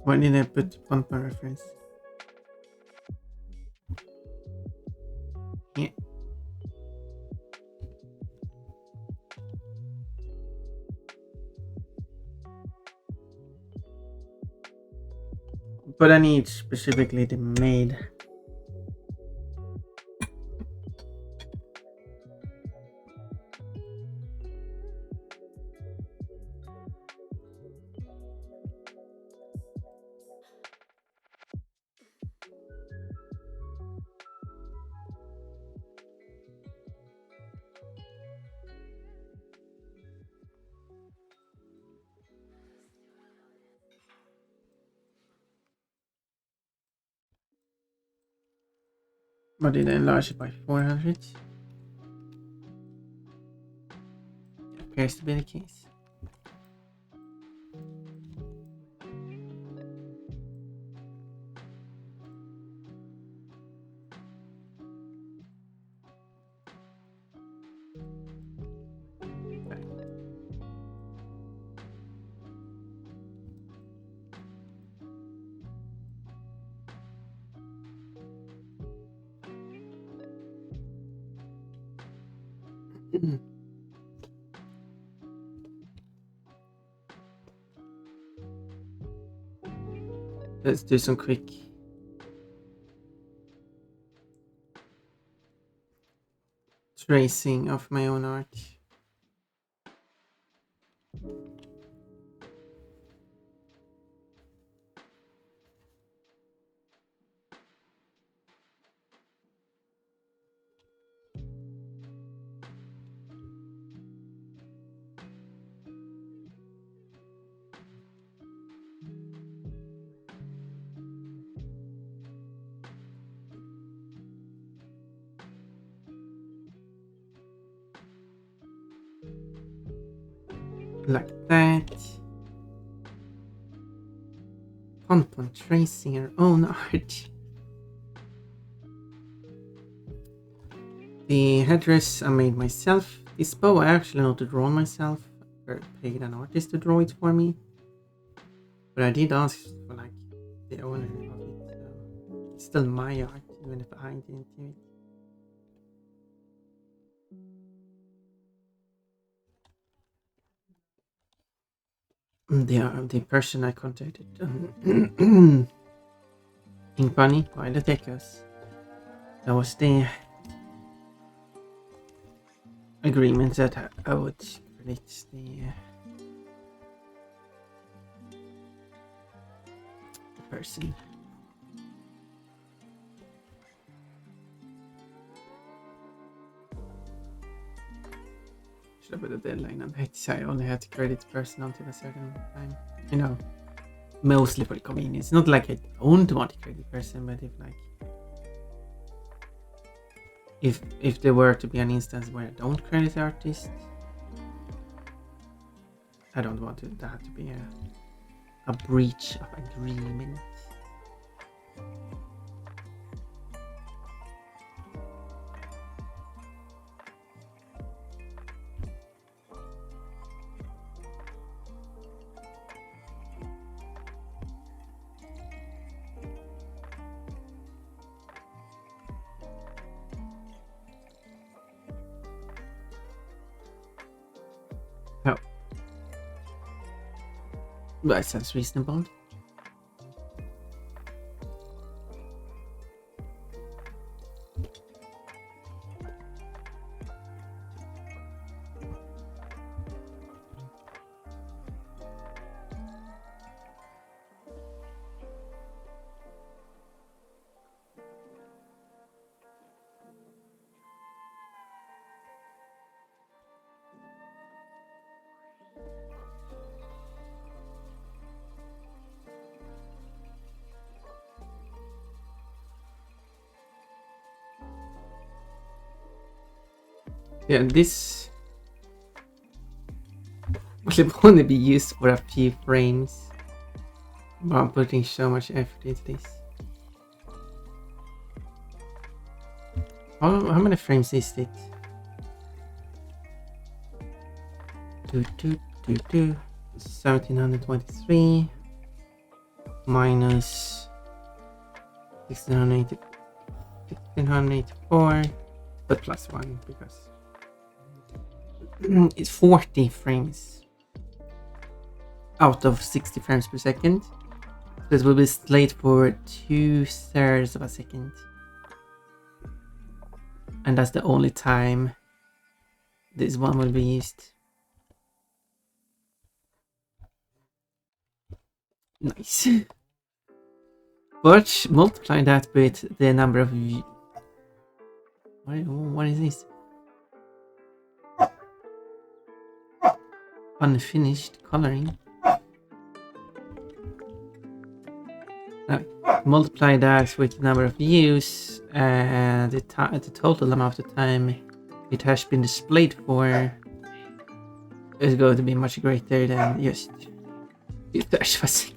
Why did I put one per reference? Yeah. But I need specifically the maid. But did I enlarge it by 400? Appears to be the case. Let's do some quick tracing of my own art. Like that. Pon tracing her own art. The headdress I made myself. This bow I actually know to draw myself. I paid an artist to draw it for me. But I did ask for like the owner of it. So it's still my art, even if I didn't do it. The person I contacted in Bunny by the Decos. That was the agreement that I would credit the person. Should have put a deadline on it. I only had to credit the person until a certain time. You know, mostly for the convenience. Not like I don't want to credit the person, but if there were to be an instance where I don't credit the artist, I don't want that to be a breach of agreement. Oh. That sounds reasonable. Yeah, this will only be used for a few frames, but I'm putting so much effort into this. How many frames is it? 1723 minus 1684, but plus 1 because it's 40 frames out of 60 frames per second. This will be delayed for 2/3 of a second, and that's the only time this one will be used. Nice. But multiply that with the number of what is this? Unfinished coloring. Now, multiply that with the number of views the total amount of time it has been displayed for is going to be much greater than just utvärdesfast.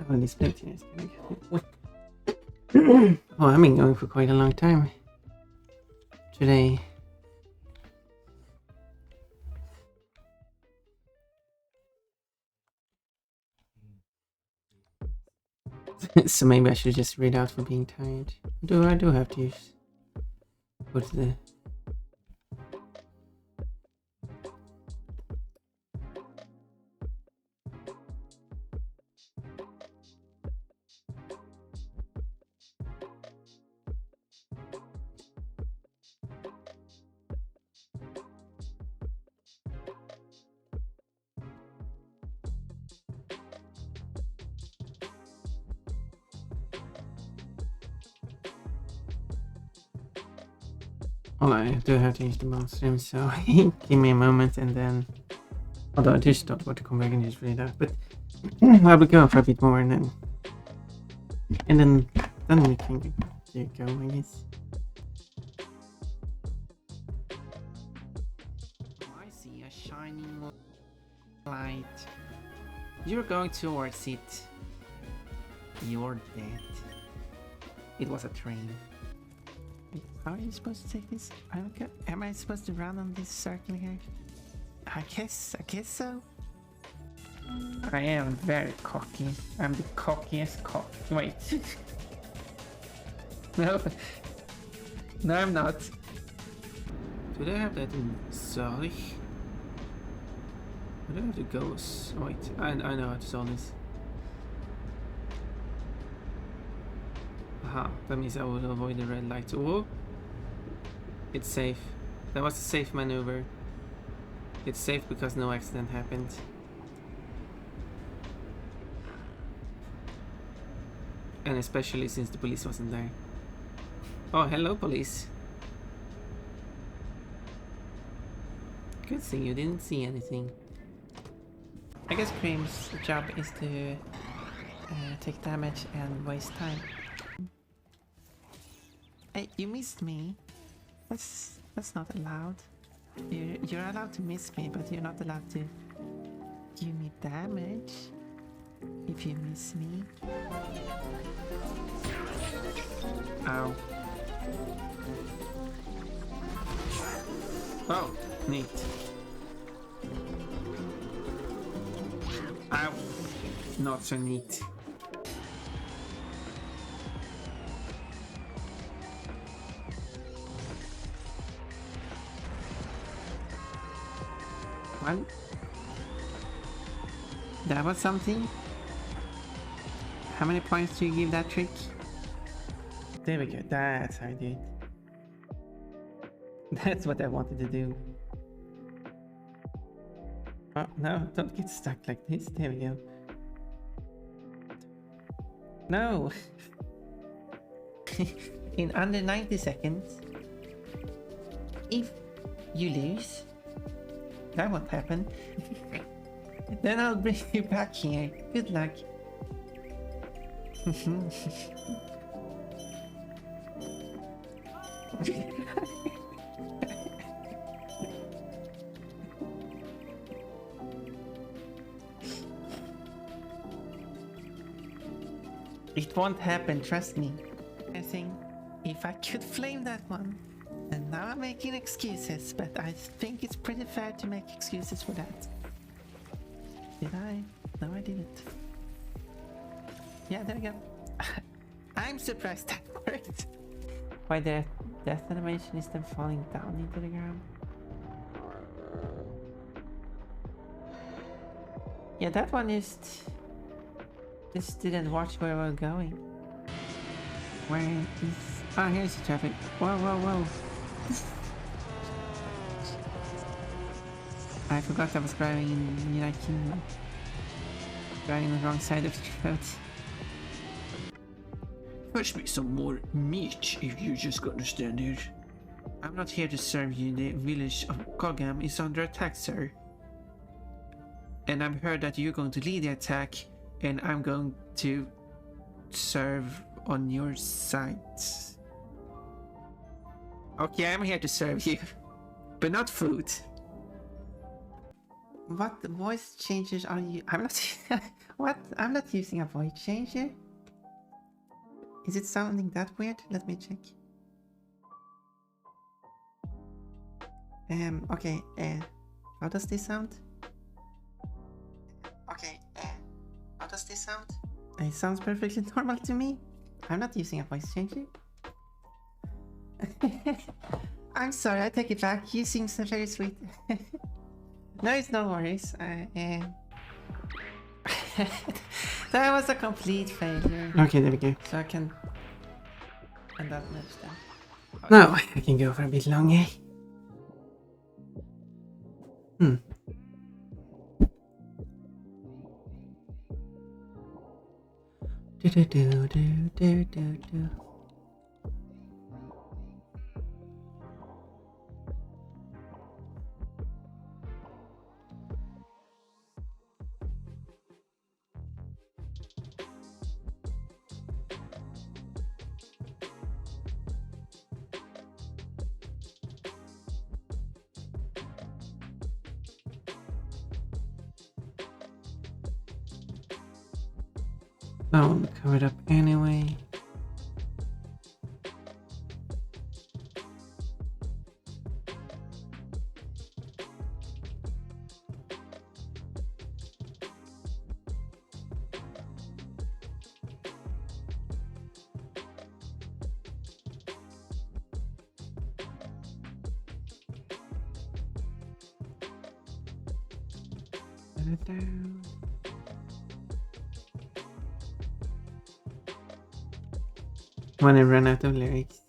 Oh, this plenty is gonna Oh, I've been going for quite a long time today. So maybe I should just read out for being tired. I do have to use what's the Well, I do have to use the bathroom, so give me a moment and then... Although I just don't want to come back and just read that, but I'll be going for a bit more and then... then we can get going, I guess. I see a shining light. You're going towards it. You're dead. It was a train. How are you supposed to take this? Am I supposed to run on this circle here? I guess so. I am very cocky. I'm the cockiest cock. Wait. No. No, I'm not. Do they have that in Zurich? I don't have to go. Wait, I know how to solve this. Aha, that means I will avoid the red light. Oh! It's safe. That was a safe maneuver. It's safe because no accident happened. And especially since the police wasn't there. Oh, hello police. Good thing you didn't see anything. I guess Cream's job is to take damage and waste time. Hey, you missed me. That's not allowed. You're allowed to miss me, but you're not allowed to give me damage if you miss me. Ow. Oh, neat. Ow. Not so neat. Well, that was something. How many points do you give that trick? There we go. That's how I do it. That's what I wanted to do. Oh, no, don't get stuck like this. There we go. No! In under 90 seconds, if you lose, that won't happen. Then I'll bring you back here. Good luck. It won't happen, trust me. I think if I could flame that one. And now I'm making excuses, but I think it's pretty fair to make excuses for that. Did I? No, I didn't. Yeah, there we go. I'm surprised that worked. Why the death animation is them falling down into the ground? Yeah, that one just didn't watch where we're going. Where is... Ah, here's the traffic. Whoa, whoa, whoa. I forgot I was driving in the United Kingdom. Driving on the wrong side of the road. Fetch me some more meat if you just got to stand here. I'm not here to serve you. The village of Kogam is under attack, sir. And I've heard that you're going to lead the attack, and I'm going to serve on your side. Okay, I'm here to serve you, but not food. What voice changes are you? I'm not. What? I'm not using a voice changer. Is it sounding that weird? Let me check. Okay, how does this sound? Okay, how does this sound? It sounds perfectly normal to me. I'm not using a voice changer. I'm sorry, I take it back. You seem so very sweet. No, it's no worries. That was a complete failure. Okay, there we go. So I can end that match then. Now I can go for a bit longer. Do. Oh, I'm covered up anyway. Down. When I run out of lyrics.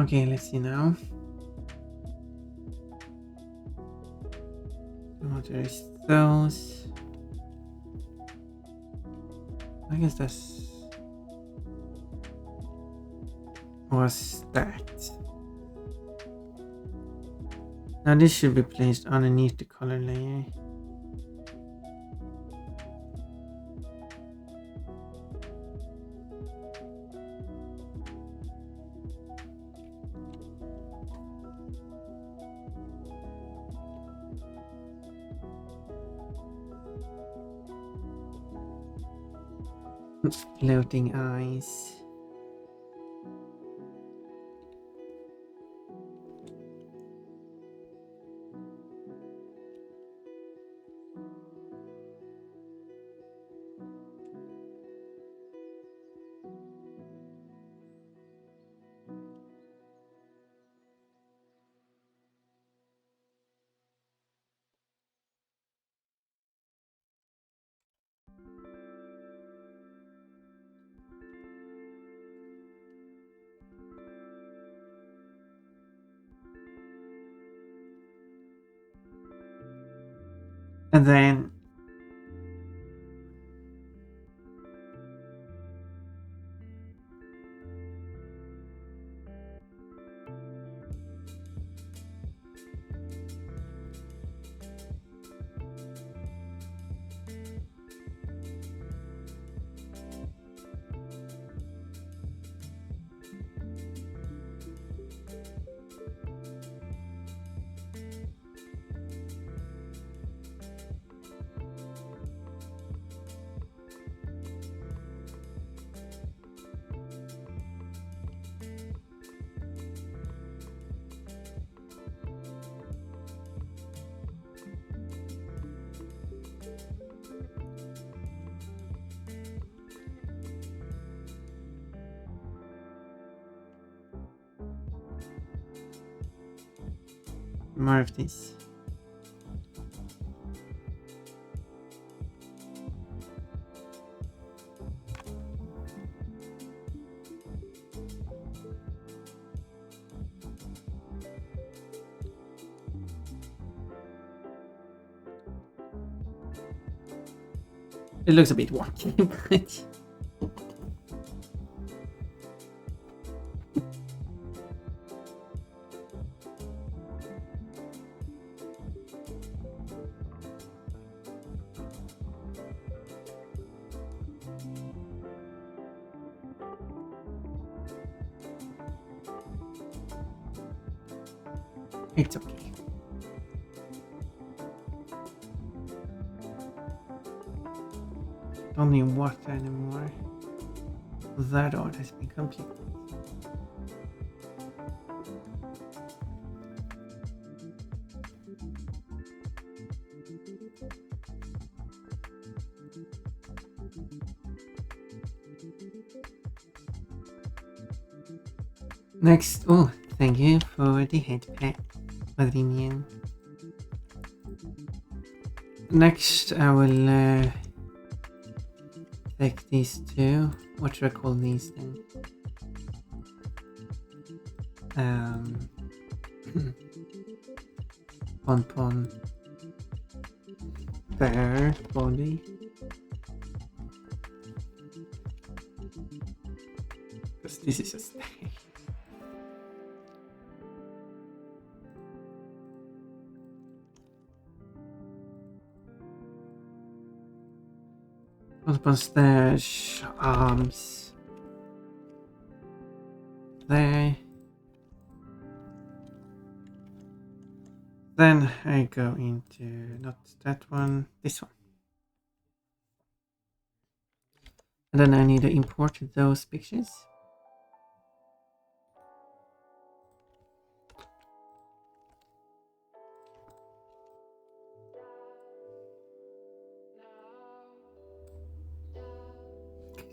Okay, let's see now. I want to erase those. I guess that's was that. Now this should be placed underneath the color layer. Floating eyes. And then more of this. It looks a bit wonky, but it's okay. Don't need water anymore. That art has been completed. Next, oh, thank you for the headpad, Adrimian. Next, I will take these two. What should I call these then? Pon bear body. Because this is a stag. Mustache, arms. There. Then I go into not that one, this one. And then I need to import those pictures.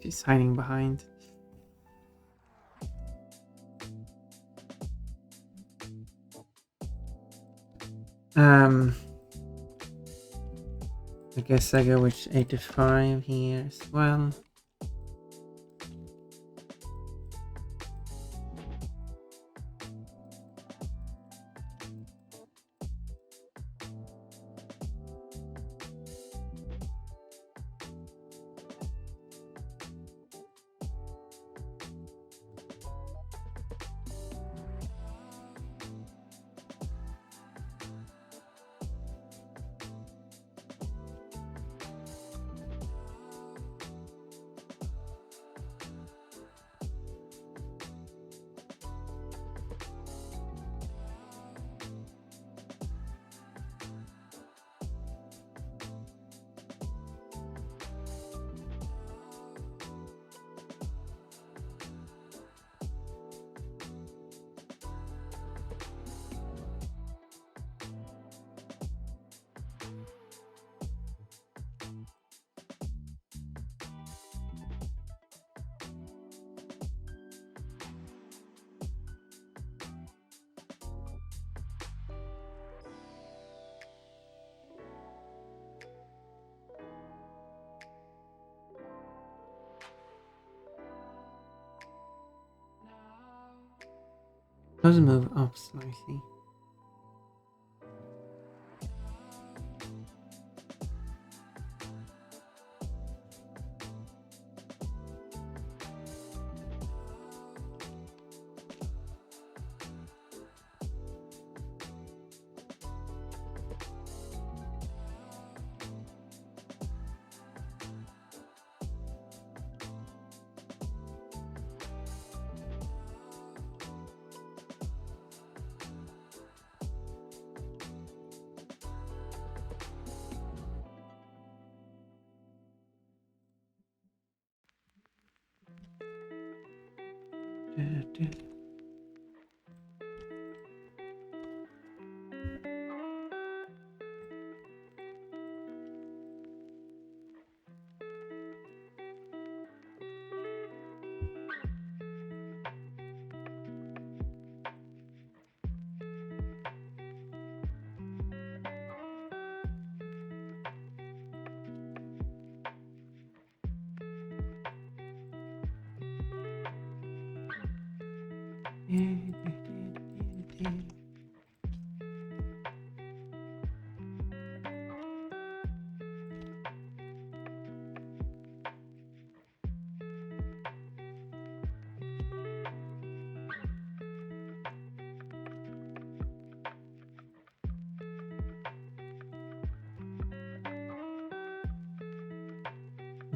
She's hiding behind. I guess I go with 85 here as well. Does move up slightly.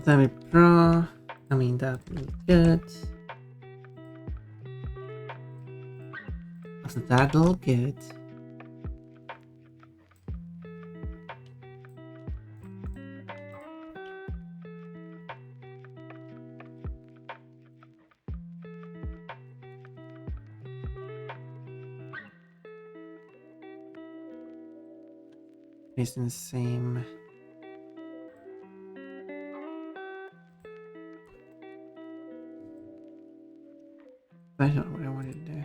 Let me draw. I mean, that would look good. That look good. It's in the same. That's not what I wanted to do.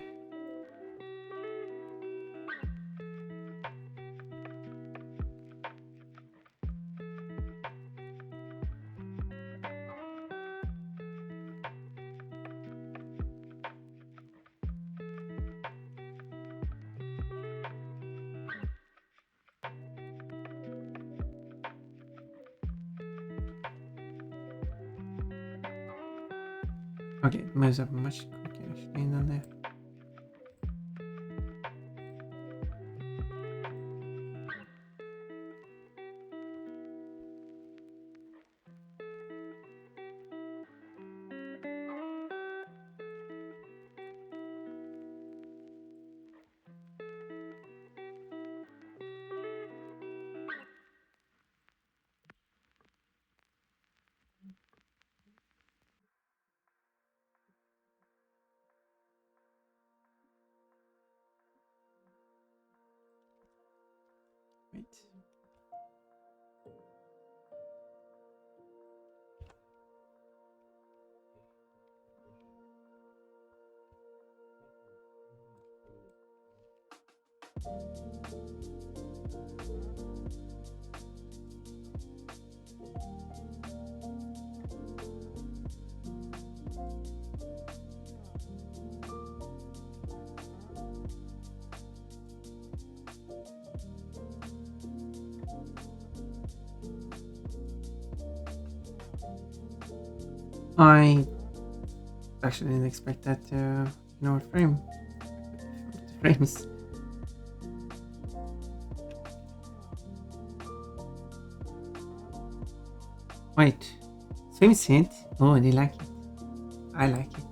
Okay, it moves up much quicker actually than there. Wait. I actually didn't expect that to frame the frames. Wait, swim hit? Oh, they like it. I like it.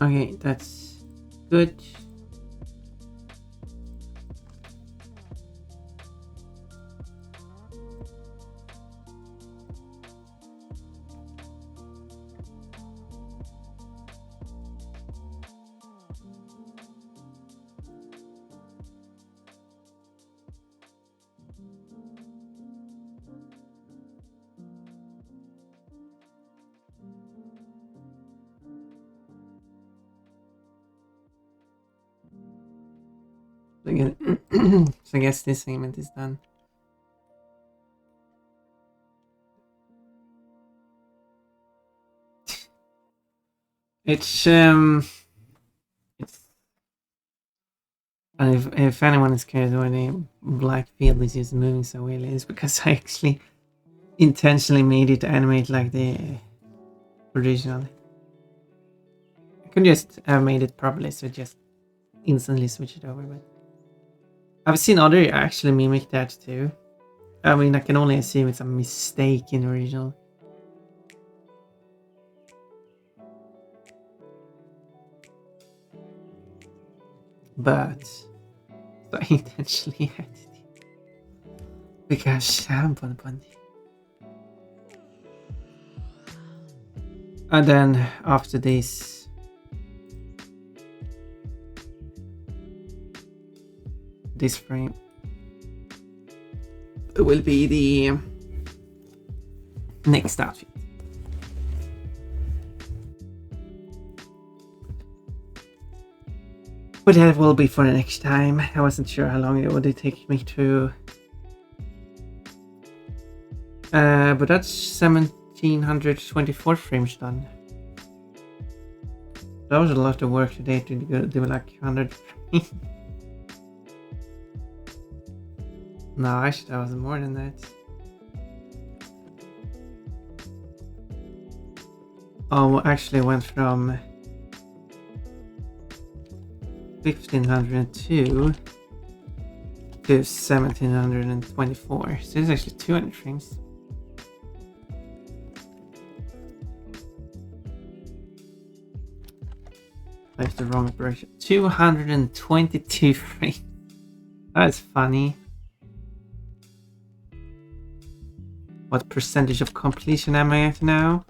Okay, that's good. So I guess this segment is done. It's and if anyone is curious why the black field is just moving so weirdly, it's because I actually intentionally made it animate like the original. I could just have made it properly, so just instantly switch it over, but I've seen other actually mimic that too. I mean, I can only assume it's a mistake in the original. But I intentionally had it because I'm fun. And then after this, frame, it will be the next outfit. But that will be for the next time. I wasn't sure how long it would take me to. But that's 1724 frames done. That was a lot of work today to do like 100 frames. No, actually that was more than that. Oh, actually went from 1502 to 1724. So it's actually 200 frames. That's the wrong operation. 222 frames. That's funny. What percentage of completion am I at now?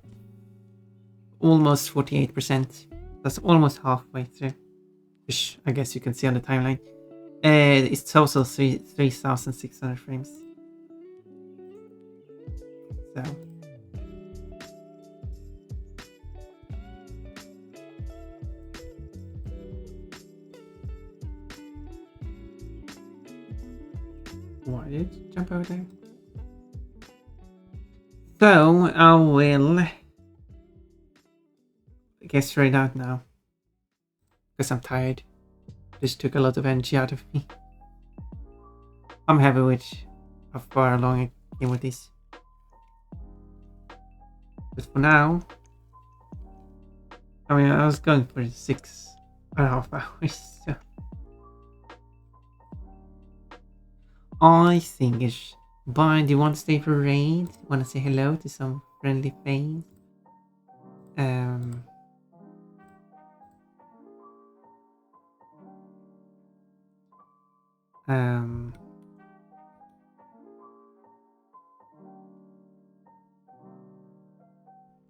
Almost 48%. That's almost halfway through. Which I guess you can see on the timeline. It's total 3,600 frames. So. Why did it jump over there? So I will get straight out now. Because I'm tired. This took a lot of energy out of me. I'm happy with how far along I came with this. But for now, I mean, I was going for 6.5 hours. So I think it's. Bye. Do you want to stay for raid? Want to say hello to some friendly face?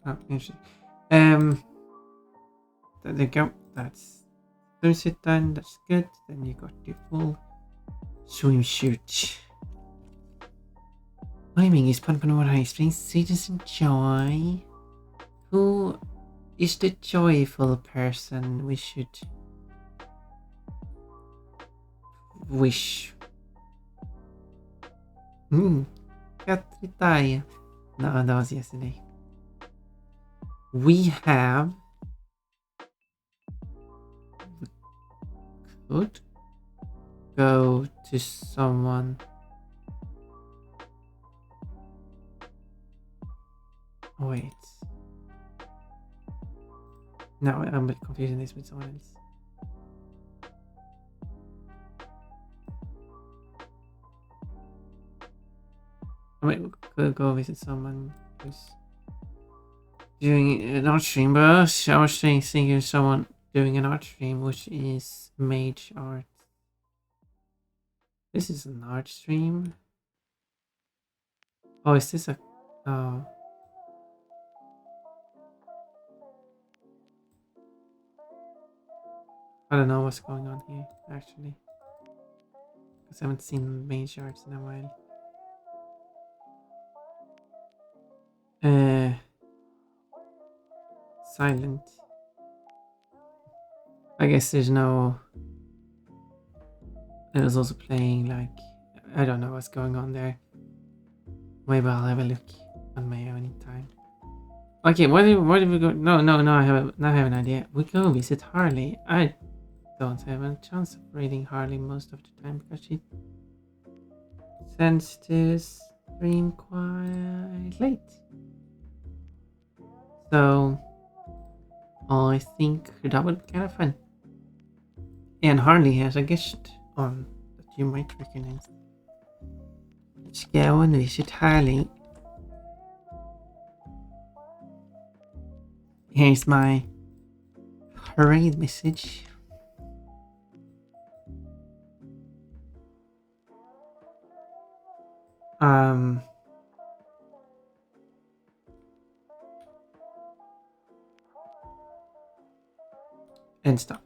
Oh, interesting. There you go. That's swimsuit done. That's good. Then you got the full swimsuit. Timing is pun what I explain. Citizen joy. Who is the joyful person we should wish? Katritaya. No, that was yesterday. We have. Could go to someone. Wait. No, I'm confusing this with someone else. I mean, could go visit someone who's doing not stream, but I was thinking someone doing an art stream, which is mage art. This is an art stream. Oh, is this a... Oh. I don't know what's going on here, actually. Because I haven't seen mage arts in a while. Silent. I guess there's no... It was also playing like... I don't know what's going on there. Maybe I'll have a look on my own time. Okay, where did we go? No, I have an idea. We go visit Harley. I don't have a chance of reading Harley most of the time because she tends to stream quite late. So I think that would be kind of fun. And Harley has a guest on that you might recognize. Let's go and visit Harley. Here's my raid message. And stuff.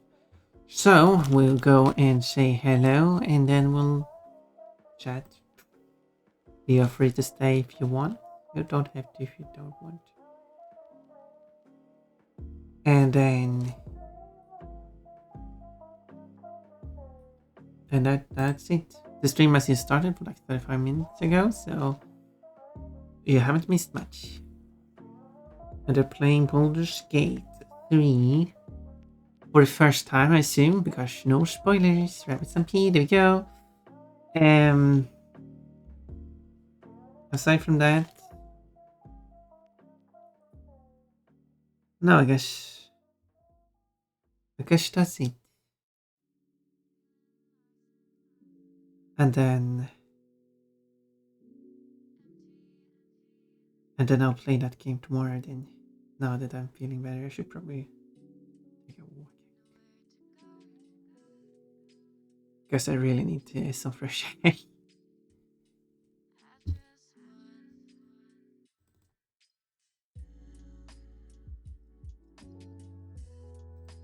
So we'll go and say hello and then we'll chat. Feel free to stay if you want. You don't have to if you don't want. And then that's it. The stream has just started for like 35 minutes ago, so you haven't missed much. And they're playing Baldur's Gate 3 for the first time, I assume, because no spoilers. Rabbits and P, there we go. Aside from that, no, I guess that's it. And then I'll play that game tomorrow. Then, now that I'm feeling better, I should probably take a walk. Because I really need some fresh air.